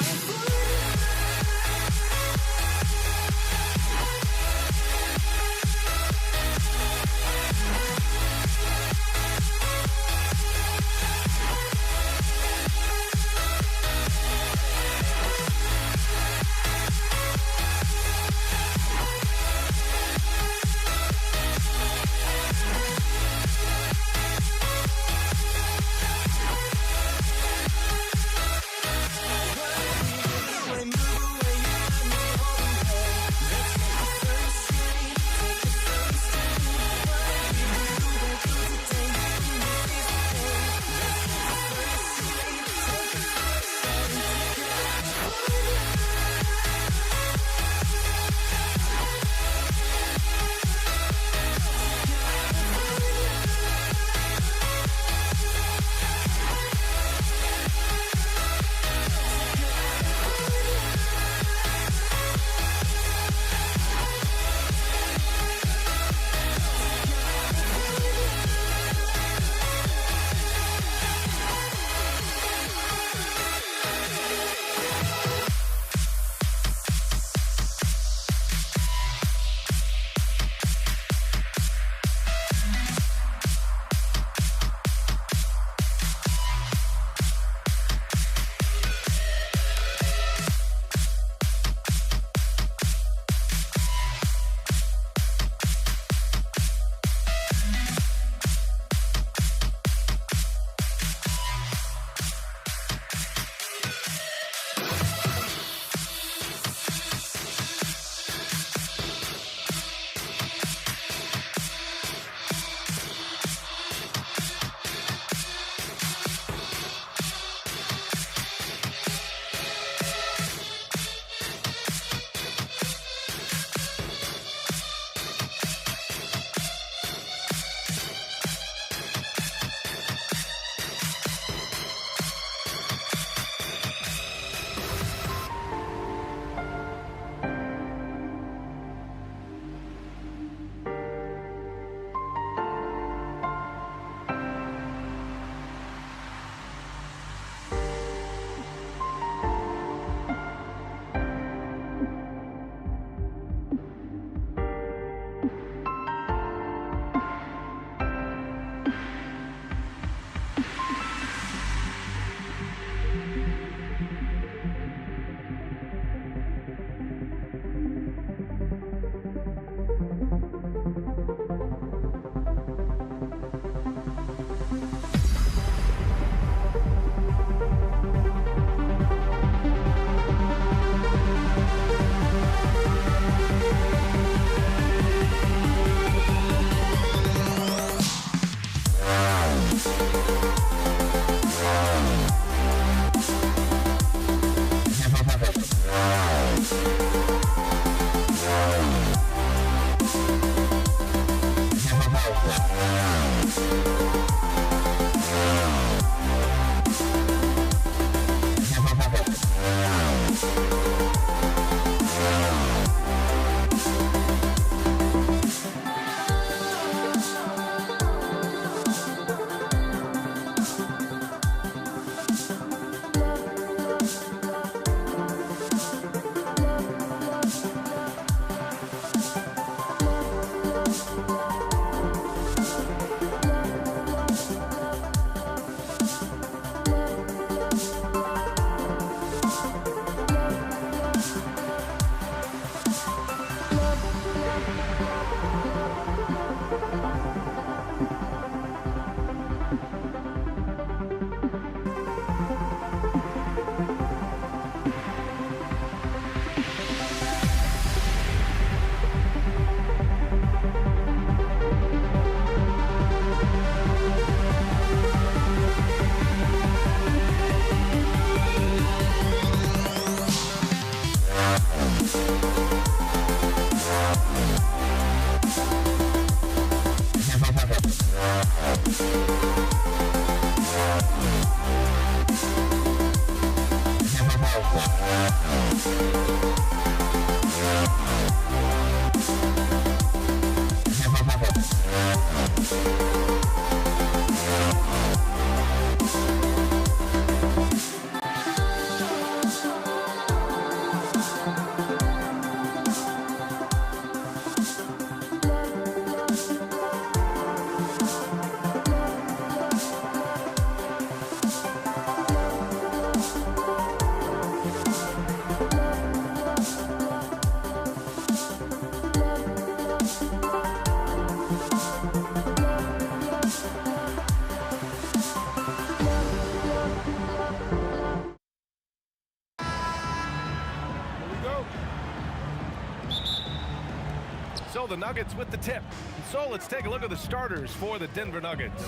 So the Nuggets with the tip. So let's take a look at the starters for the Denver Nuggets.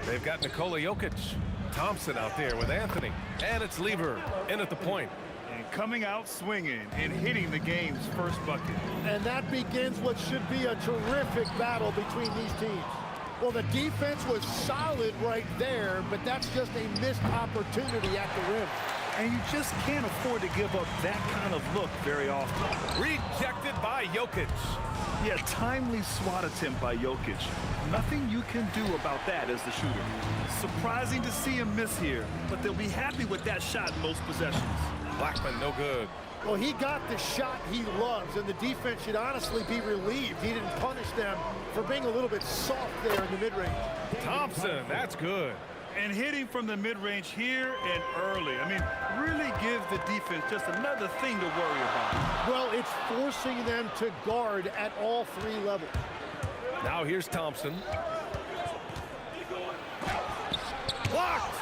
They've got Nikola Jokic, Thompson out there with Anthony, and it's Lever in at the point. And coming out swinging and hitting the game's first bucket. And that begins what should be a terrific battle between these teams. Well, the defense was solid right there, but that's just a missed opportunity at the rim. And you just can't afford to give up that kind of look very often. Rejected by Jokic. Yeah, timely swat attempt by Jokic. Nothing you can do about that as the shooter. Surprising to see him miss here, but they'll be happy with that shot in most possessions. Blackman, no good. Well, he got the shot he loves, and the defense should honestly be relieved. He didn't punish them for being a little bit soft there in the mid-range. Thompson, that's good. And hitting from the mid-range here and early. I mean, really give the defense just another thing to worry about. Well, it's forcing them to guard at all three levels. Now here's Thompson. Blocked!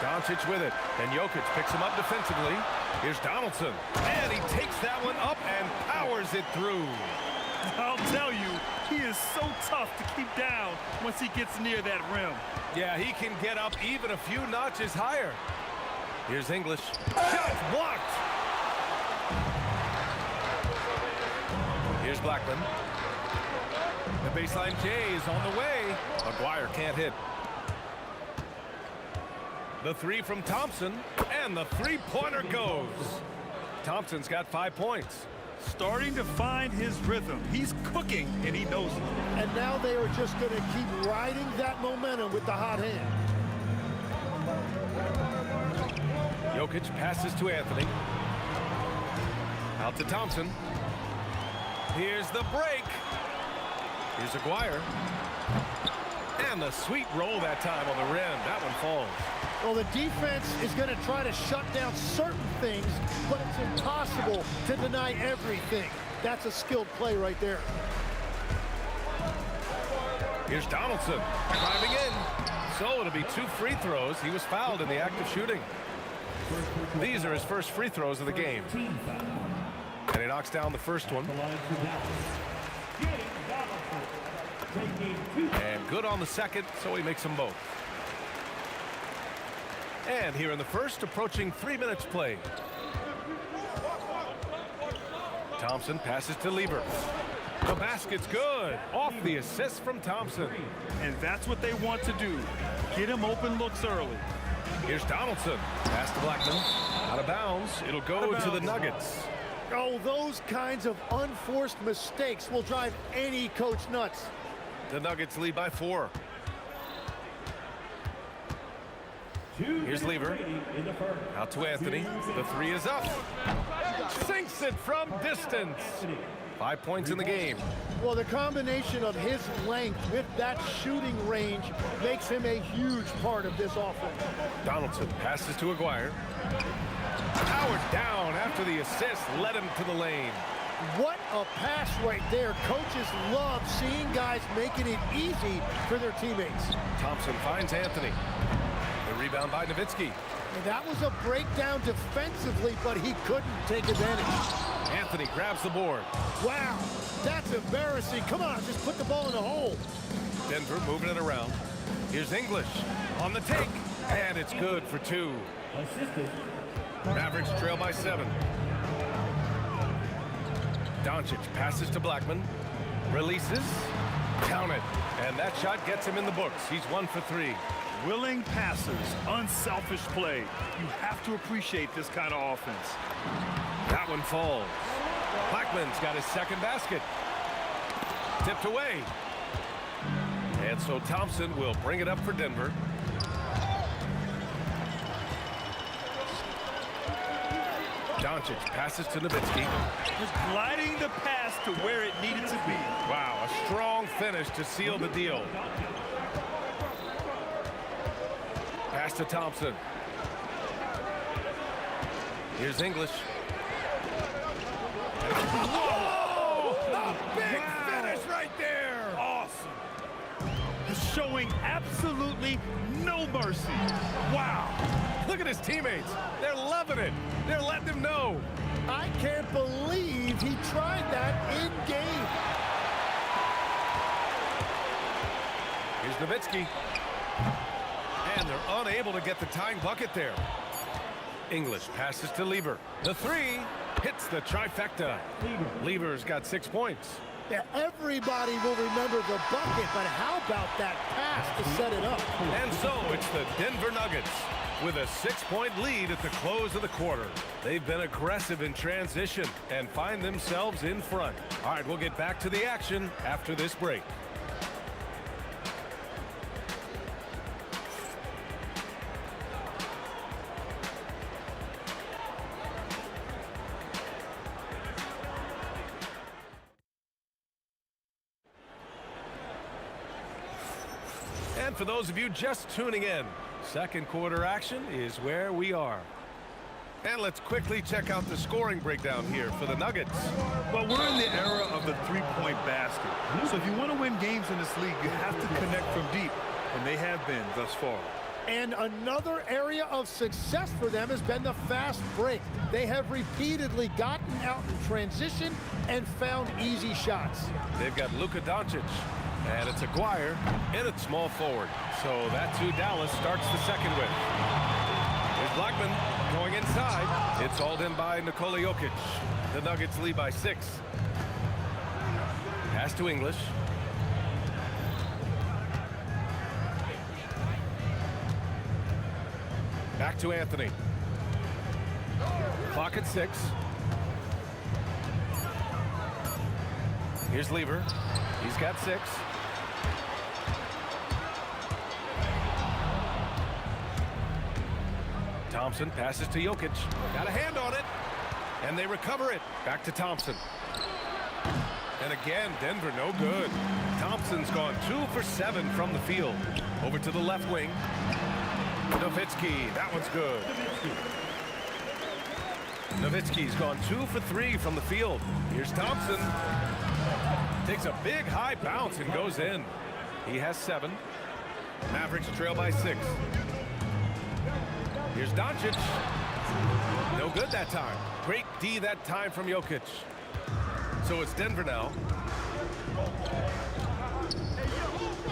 Doncic with it, and Jokic picks him up defensively. Here's Donaldson, and he takes that one up and powers it through. I'll tell you, he is so tough to keep down once he gets near that rim. Yeah, he can get up even a few notches higher. Here's English. Shot blocked! Here's Blackman. The baseline J is on the way. McGuire can't hit. The three from Thompson, and the three-pointer goes. Thompson's got 5 points. Starting to find his rhythm. He's cooking, and he knows it. And now they are just going to keep riding that momentum with the hot hand. Jokic passes to Anthony. Out to Thompson. Here's the break. Here's Aguirre. And the sweet roll that time on the rim. That one falls. Well, the defense is going to try to shut down certain things, but it's impossible to deny everything. That's a skilled play right there. Here's Donaldson driving in. So it'll be 2 free throws. He was fouled in the act of shooting. These are his first free throws of the game. And he knocks down the first one. And good on the second, so he makes them both. And here in the first, approaching 3 minutes played. Thompson passes to Lever. The basket's good. Off the assist from Thompson. And that's what they want to do. Get him open looks early. Here's Donaldson. Pass to Blackman. Out of bounds. It'll go to the Nuggets. Oh, those kinds of unforced mistakes will drive any coach nuts. The Nuggets lead by 4. Here's Lever. Out to Anthony. The 3 is up. Sinks it from distance. 5 points in the game. Well, the combination of his length with that shooting range makes him a huge part of this offense. Donaldson passes to Aguirre. Powered down after the assist led him to the lane. What a pass right there. Coaches love seeing guys making it easy for their teammates. Thompson finds Anthony. The rebound by Nowitzki. And that was a breakdown defensively, but he couldn't take advantage. Anthony grabs the board. Wow, that's embarrassing. Come on, just put the ball in the hole. Denver moving it around. Here's English on the take, and it's good for 2. Mavericks trail by 7. Doncic passes to Blackman. Releases. Count it. And that shot gets him in the books. He's 1 for 3. Willing passers, unselfish play. You have to appreciate this kind of offense. That one falls. Blackman's got his second basket. Tipped away. And so Thompson will bring it up for Denver. Doncic passes to Nowitzki. Just gliding the pass to where it needed to be. Wow, a strong finish to seal the deal. Pass to Thompson. Here's English. Whoa! A big finish right there! Awesome. Showing absolutely no mercy. Wow. Look at his teammates. They're loving it. They're letting him know. I can't believe he tried that in game. Here's Nowitzki. And they're unable to get the tying bucket there. English passes to Lieber. The three hits the trifecta. Lieber's got 6 points. Yeah, everybody will remember the bucket, but how about that pass to set it up? And so it's the Denver Nuggets with a 6-point lead at the close of the quarter. They've been aggressive in transition and find themselves in front. All right, we'll get back to the action after this break. And for those of you just tuning in, second quarter action is where we are. And let's quickly check out the scoring breakdown here for the Nuggets. Well, we're in the era of the three-point basket. So if you want to win games in this league, you have to connect from deep. And they have been thus far. And another area of success for them has been the fast break. They have repeatedly gotten out in transition and found easy shots. They've got Luka Doncic. And it's Aguirre in at small forward. So that's who Dallas starts the second with. Here's Blackman going inside. It's hauled in by Nikola Jokic. The Nuggets lead by 6. Pass to English. Back to Anthony. Clock at 6. Here's Lieber. He's got 6. Thompson passes to Jokic. Got a hand on it. And they recover it. Back to Thompson. And again, Denver no good. Thompson's gone 2 for 7 from the field. Over to the left wing. Nowitzki. That one's good. Nowitzki's gone 2 for 3 from the field. Here's Thompson. Takes a big high bounce and goes in. He has 7. Mavericks trail by 6. Here's Doncic. No good that time. Great D that time from Jokic. So it's Denver now.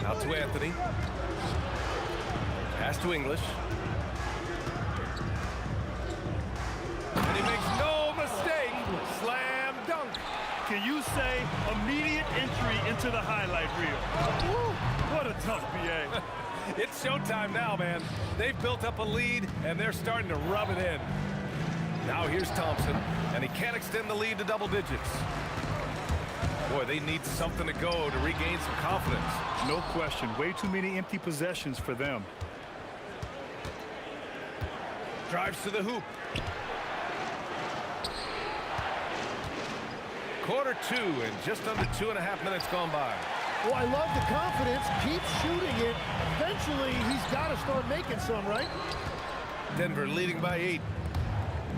Out to Anthony. Pass to English. And he makes no mistake. Slam dunk. Can you say immediate entry into the highlight reel? Woo, what a tough BA. It's showtime now, man. They've built up a lead, and they're starting to rub it in. Now here's Thompson, and he can't extend the lead to double digits. Boy, they need something to go to regain some confidence. No question. Way too many empty possessions for them. Drives to the hoop. Quarter 2 and just under 2.5 minutes gone by. Well, I love the confidence. Keep shooting it. Eventually, he's got to start making some, right? Denver leading by 8.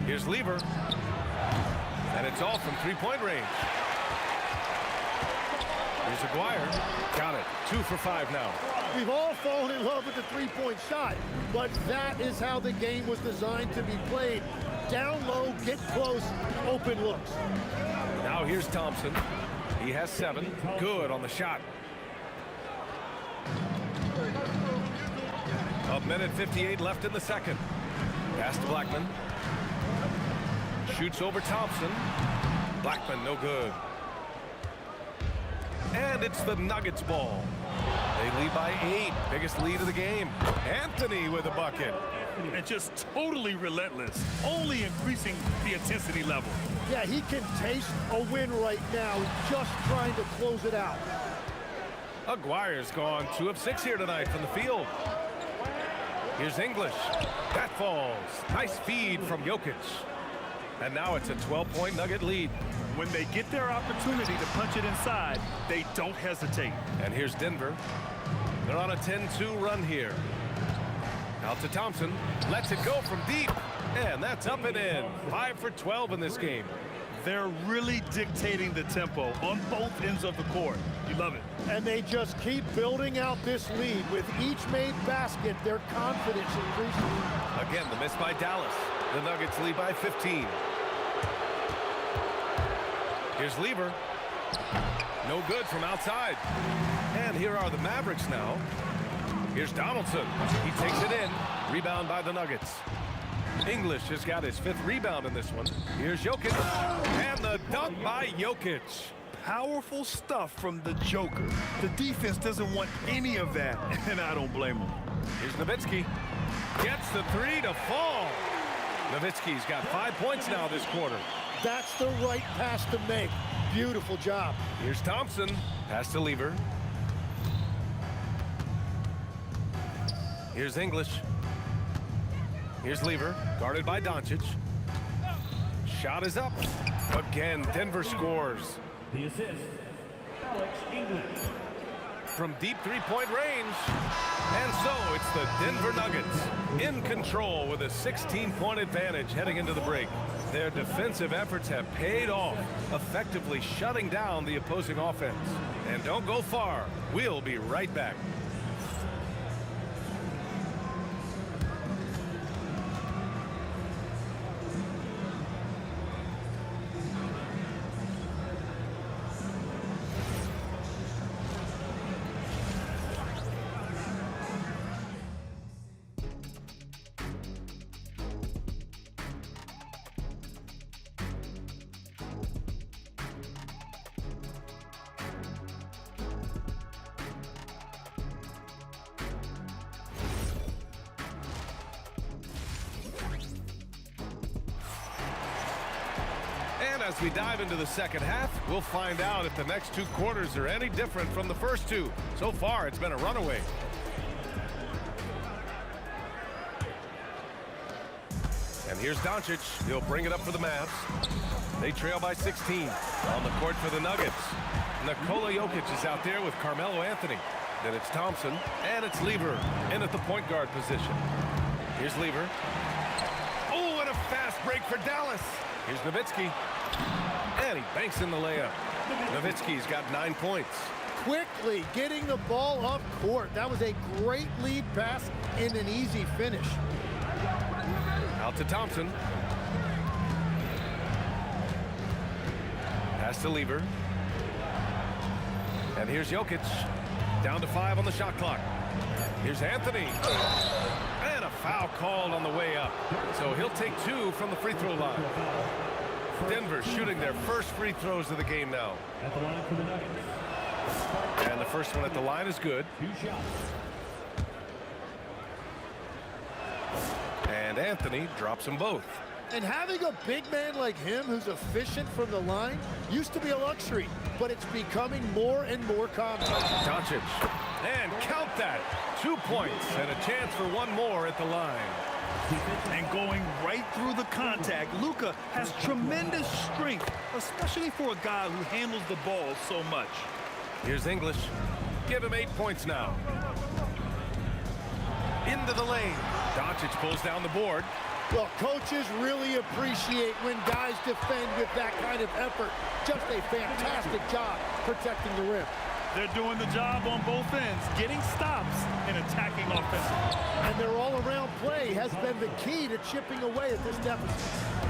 Here's Lieber. And it's all from 3-point range. Here's Aguirre. Got it. 2 for 5 now. We've all fallen in love with the three-point shot, but that is how the game was designed to be played. Down low, get close, open looks. Now here's Thompson. He has 7. Good on the shot. A minute 58 left in the second. Pass to Blackman. Shoots over Thompson. Blackman no good. And it's the Nuggets ball. They lead by 8. Biggest lead of the game. Anthony with a bucket. And just totally relentless, only increasing the intensity level. Yeah, he can taste a win right now, just trying to close it out. Aguirre's gone 2 of 6 here tonight from the field. Here's English. That falls. Nice feed from Jokic. And now it's a 12-point Nugget lead. When they get their opportunity to punch it inside, they don't hesitate. And here's Denver. They're on a 10-2 run here. Out to Thompson. Lets it go from deep. And that's up and in. 5 for 12 in this game. They're really dictating the tempo on both ends of the court. You love it. And they just keep building out this lead. With each made basket, their confidence increases. Again, the miss by Dallas. The Nuggets lead by 15. Here's Lever. No good from outside. And here are the Mavericks now. Here's Donaldson. He takes it in. Rebound by the Nuggets. English has got his 5th rebound in this one. Here's Jokic. And the dunk by Jokic. Powerful stuff from the Joker. The defense doesn't want any of that, and I don't blame them. Here's Nowitzki. Gets the 3 to fall. Nowitzki's got 5 points now this quarter. That's the right pass to make. Beautiful job. Here's Thompson. Pass to Lever. Here's English. Here's Lever, guarded by Doncic. Shot is up. Again, Denver scores. The assist, Alex English. From deep 3-point range. And so it's the Denver Nuggets in control with a 16-point advantage heading into the break. Their defensive efforts have paid off, effectively shutting down the opposing offense. And don't go far. We'll be right back. As we dive into the second half, we'll find out if the next 2 quarters are any different from the first 2. So far, it's been a runaway. And here's Doncic. He'll bring it up for the Mavs. They trail by 16. On the court for the Nuggets. Nikola Jokic is out there with Carmelo Anthony. Then it's Thompson, and it's Lever in at the point guard position. Here's Lever. Oh, and a fast break for Dallas. Here's Nowitzki. And he banks in the layup. Nowitzki's got 9 points. Quickly getting the ball up court. That was a great lead pass and an easy finish. Out to Thompson. Pass to Lever. And here's Jokic. Down to 5 on the shot clock. Here's Anthony. And a foul called on the way up. So he'll take 2 from the free throw line. Denver shooting their first free throws of the game now. At the line for the Nuggets. And the first one at the line is good. 2 shots. And Anthony drops them both. And having a big man like him who's efficient from the line used to be a luxury, but it's becoming more and more common. Doncic. And count that. 2 points and a chance for 1 more at the line. And going right through the contact, Luka has tremendous strength, especially for a guy who handles the ball so much. Here's English. Give him 8 points now. Into the lane. Doncic pulls down the board. Well, coaches really appreciate when guys defend with that kind of effort. Just a fantastic job protecting the rim. They're doing the job on both ends, getting stops and attacking offensively. And their all-around play has been the key to chipping away at this deficit.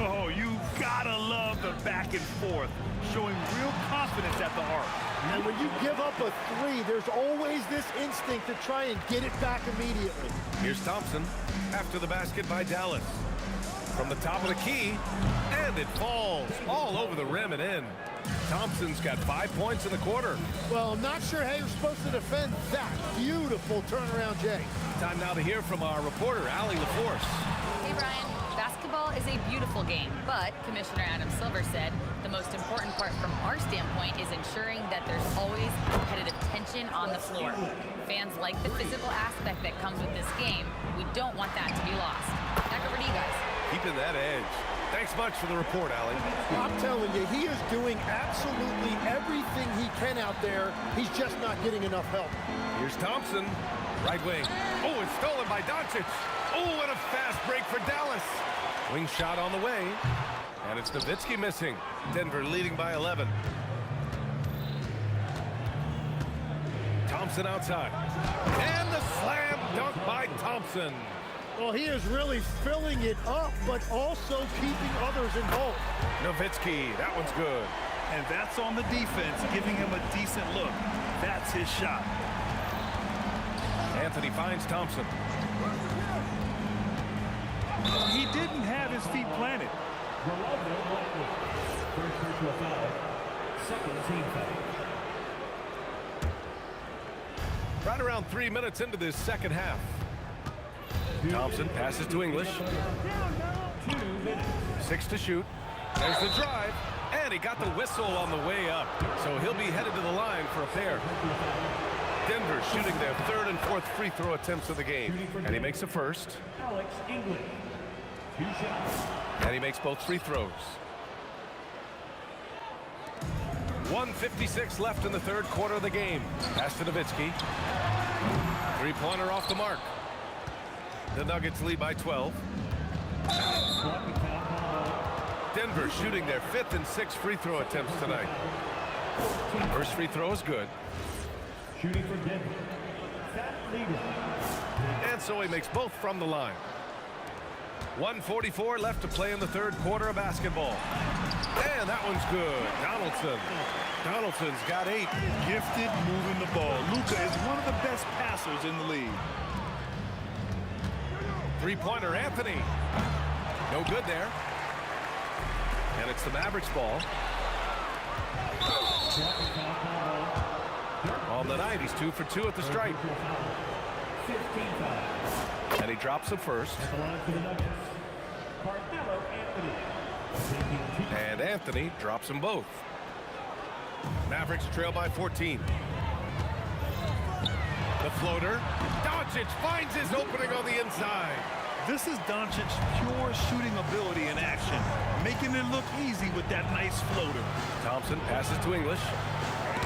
Oh, you gotta love the back and forth, showing real confidence at the arc. And when you give up a 3, there's always this instinct to try and get it back immediately. Here's Thompson after the basket by Dallas. From the top of the key, and it falls all over the rim and in. Thompson's got 5 points in the quarter. Well, I'm not sure how you're supposed to defend that. Beautiful turnaround, Jay. Time now to hear from our reporter, Allie LaForce. Hey, Brian. Basketball is a beautiful game, but Commissioner Adam Silver said the most important part from our standpoint is ensuring that there's always competitive tension on the floor. Fans like the physical aspect that comes with this game. We don't want that to be lost. Back over to you guys. Keeping that edge. Thanks much for the report, Allie. I'm telling you, he is doing absolutely everything he can out there. He's just not getting enough help. Here's Thompson, right wing. Oh, it's stolen by Doncic. Oh, and a fast break for Dallas. Wing shot on the way, and it's Nowitzki missing. Denver leading by 11. Thompson outside. And the slam dunk by Thompson. Well, he is really filling it up, but also keeping others involved. Nowitzki, that one's good. And that's on the defense, giving him a decent look. That's his shot. Anthony finds Thompson. He didn't have his feet planted. First personal foul. Second team foul. Right around 3 minutes into this second half. Thompson passes to English. 6 to shoot. There's the drive. And he got the whistle on the way up. So he'll be headed to the line for a pair. Denver shooting their third and fourth free throw attempts of the game. And he makes the first. Alex English. 2 shots. And he makes both free throws. 1:56 left in the third quarter of the game. Pass to Nowitzki. Three-pointer off the mark. The Nuggets lead by 12. Denver shooting their fifth and sixth free throw attempts tonight. First free throw is good. Shooting for Denver. And so he makes both from the line. 1:44 left to play in the third quarter of basketball. And that one's good. Donaldson's got 8. Gifted moving the ball. Luka is one of the best passers in the league. Three-pointer, Anthony. No good there. And it's the Mavericks ball. On the night, he's 2 for 2 at the stripe. And he drops the first. And Anthony drops them both. Mavericks trail by 14. The floater. Doncic finds his opening on the inside. This is Doncic's pure shooting ability in action, making it look easy with that nice floater. Thompson passes to English.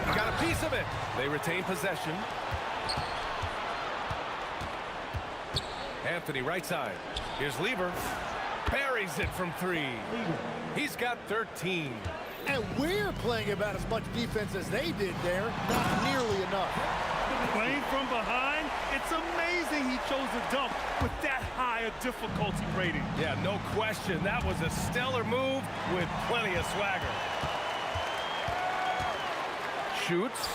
He got a piece of it. They retain possession. Anthony right side. Here's Lever. Buries it from 3. He's got 13. And we're playing about as much defense as they did there. Not nearly enough. Playing from behind, it's amazing he chose a dunk with that high a difficulty rating. Yeah, no question. That was a stellar move with plenty of swagger. Shoots.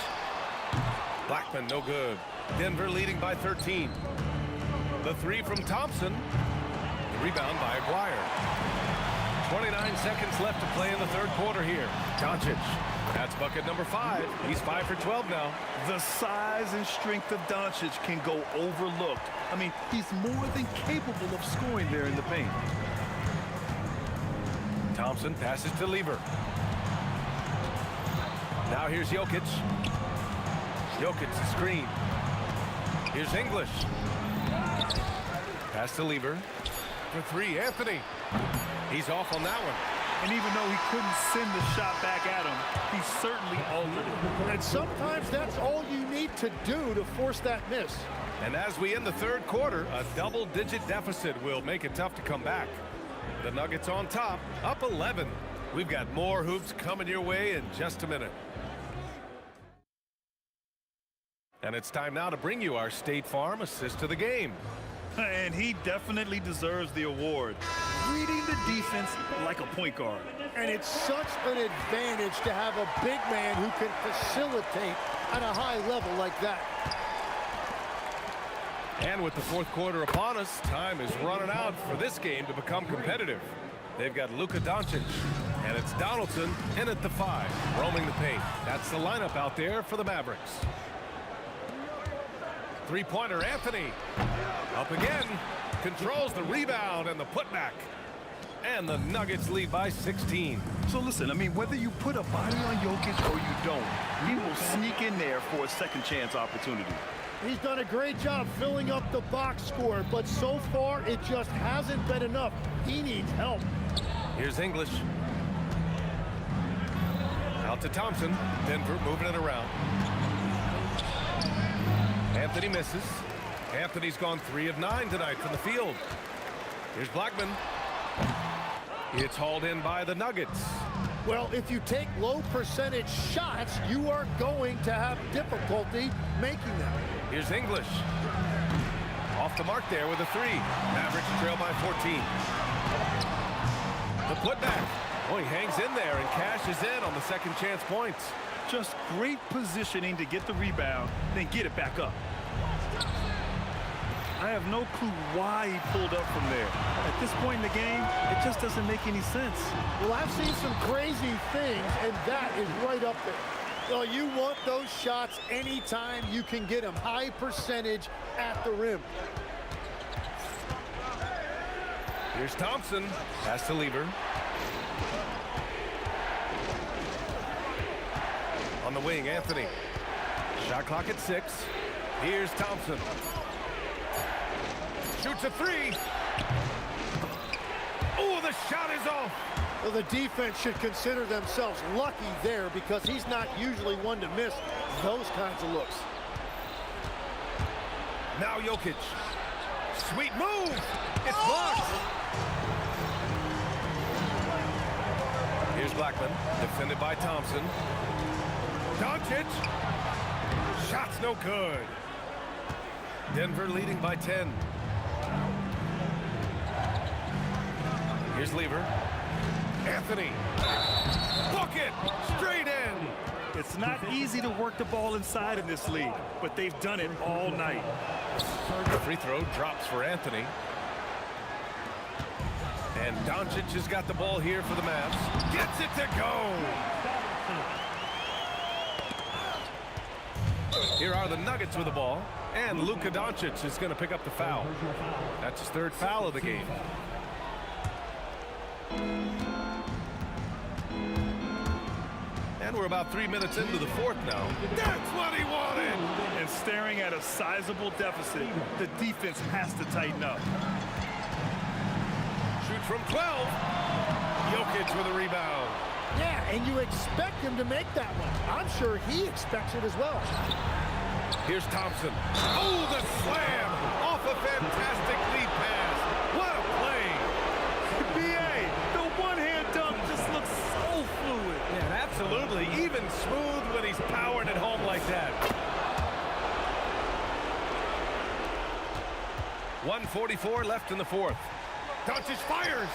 Blackman, no good. Denver leading by 13. The 3 from Thompson. The rebound by Aguirre. 29 seconds left to play in the third quarter here. Doncic. That's bucket number 5. He's 5 for 12 now. The size and strength of Doncic can go overlooked. I mean, he's more than capable of scoring there in the paint. Thompson passes to Lever. Now here's Jokic. Jokic, the screen. Here's English. Pass to Lever. For 3, Anthony. He's off on that one. And even though he couldn't send the shot back at him, he certainly altered it. And sometimes that's all you need to do to force that miss. And as we end the third quarter, a double-digit deficit will make it tough to come back. The Nuggets on top, up 11. We've got more hoops coming your way in just a minute. And it's time now to bring you our State Farm assist to the game. And he definitely deserves the award. Reading the defense like a point guard. And it's such an advantage to have a big man who can facilitate at a high level like that. And with the fourth quarter upon us, time is running out for this game to become competitive. They've got Luka Doncic And it's Donaldson in at the 5, roaming the paint. That's the lineup out there for the Mavericks. Three-pointer, Anthony. Up again. Controls the rebound and the putback. And the Nuggets lead by 16. So listen, I mean, whether you put a body on Jokic or you don't, he will sneak in there for a second chance opportunity. He's done a great job filling up the box score, but so far it just hasn't been enough. He needs help. Here's English. Out to Thompson. Denver moving it around. Anthony misses. Anthony's gone 3 of 9 tonight from the field. Here's Blackman. It's hauled in by the Nuggets. Well, if you take low percentage shots, you are going to have difficulty making them. Here's English. Off the mark there with a 3. Mavericks trail by 14. The putback. Oh, he hangs in there and cashes in on the second chance points. Just great positioning to get the rebound, then get it back up. I have no clue why he pulled up from there. At this point in the game, it just doesn't make any sense. Well, I've seen some crazy things, and that is right up there. Well, you want those shots anytime you can get them. High percentage at the rim. Here's Thompson. Pass to Lever. On the wing, Anthony. Shot clock at 6. Here's Thompson. Shoots a 3. Oh, the shot is off. Well, the defense should consider themselves lucky there because he's not usually one to miss those kinds of looks. Now Jokic. Sweet move. It's blocked. Here's Blackman. Defended by Thompson. Doncic. Shot's no good. Denver leading by 10. Here's Lever. Anthony. Bucket. Straight in. It's not easy to work the ball inside in this league, but they've done it all night. The free throw drops for Anthony. And Doncic has got the ball here for the Mavs. Gets it to go. Here are the Nuggets with the ball. And Luka Doncic is going to pick up the foul. That's his 3rd foul of the game. And we're about 3 minutes into the 4th now. That's what he wanted! And staring at a sizable deficit, the defense has to tighten up. Shoots from 12. Jokic with a rebound. Yeah, and you expect him to make that one. I'm sure he expects it as well. Here's Thompson. Oh, the slam! Off a fantastic lead pass. What a play! B.A., the one-hand dunk just looks so fluid. Yeah, absolutely. Even smooth when he's powered at home like that. 1:44 left in the 4th. Doncic fires.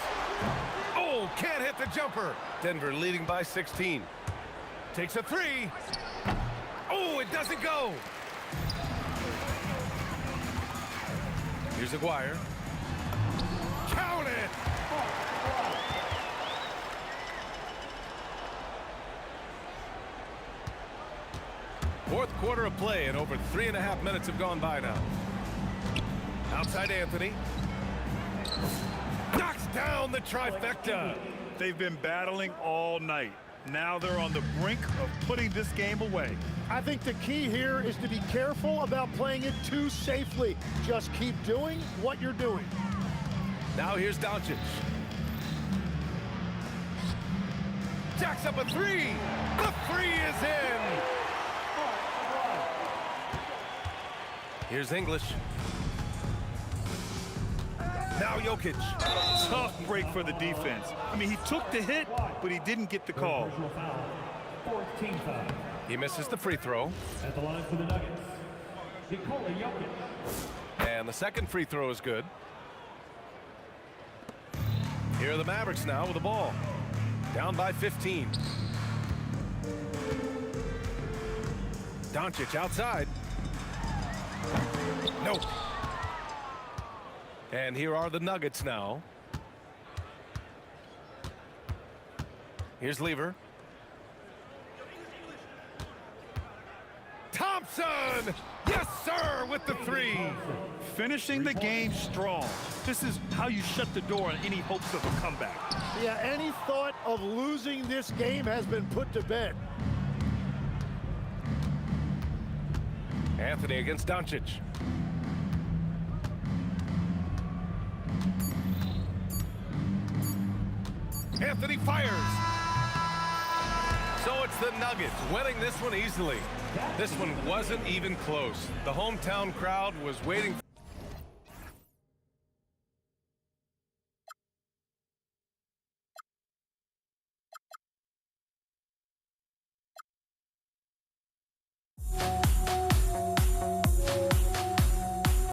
Oh, can't hit the jumper. Denver leading by 16. Takes a 3. Oh, it doesn't go. Here's Aguirre. Count it. Fourth quarter of play, and over 3.5 minutes have gone by now. Outside Anthony. Knocks down the trifecta. They've been battling all night. Now they're on the brink of putting this game away. I think the key here is to be careful about playing it too safely. Just keep doing what you're doing. Now here's Doncic. Jacks up a 3. The 3 is in. Here's English. Now Jokic. Tough break for the defense. I mean, he took the hit, but he didn't get the call. He misses the free throw. At the line for the Nuggets, Nikola Jokic. And the second free throw is good. Here are the Mavericks now with the ball. Down by 15. Doncic outside. Nope. And here are the Nuggets now. Here's Lever. Thompson! Yes, sir, with the three. Finishing the game strong. This is how you shut the door on any hopes of a comeback. Yeah, any thought of losing this game has been put to bed. Anthony against Doncic. Anthony fires. So it's the Nuggets winning this one easily. This one wasn't even close. The hometown crowd was waiting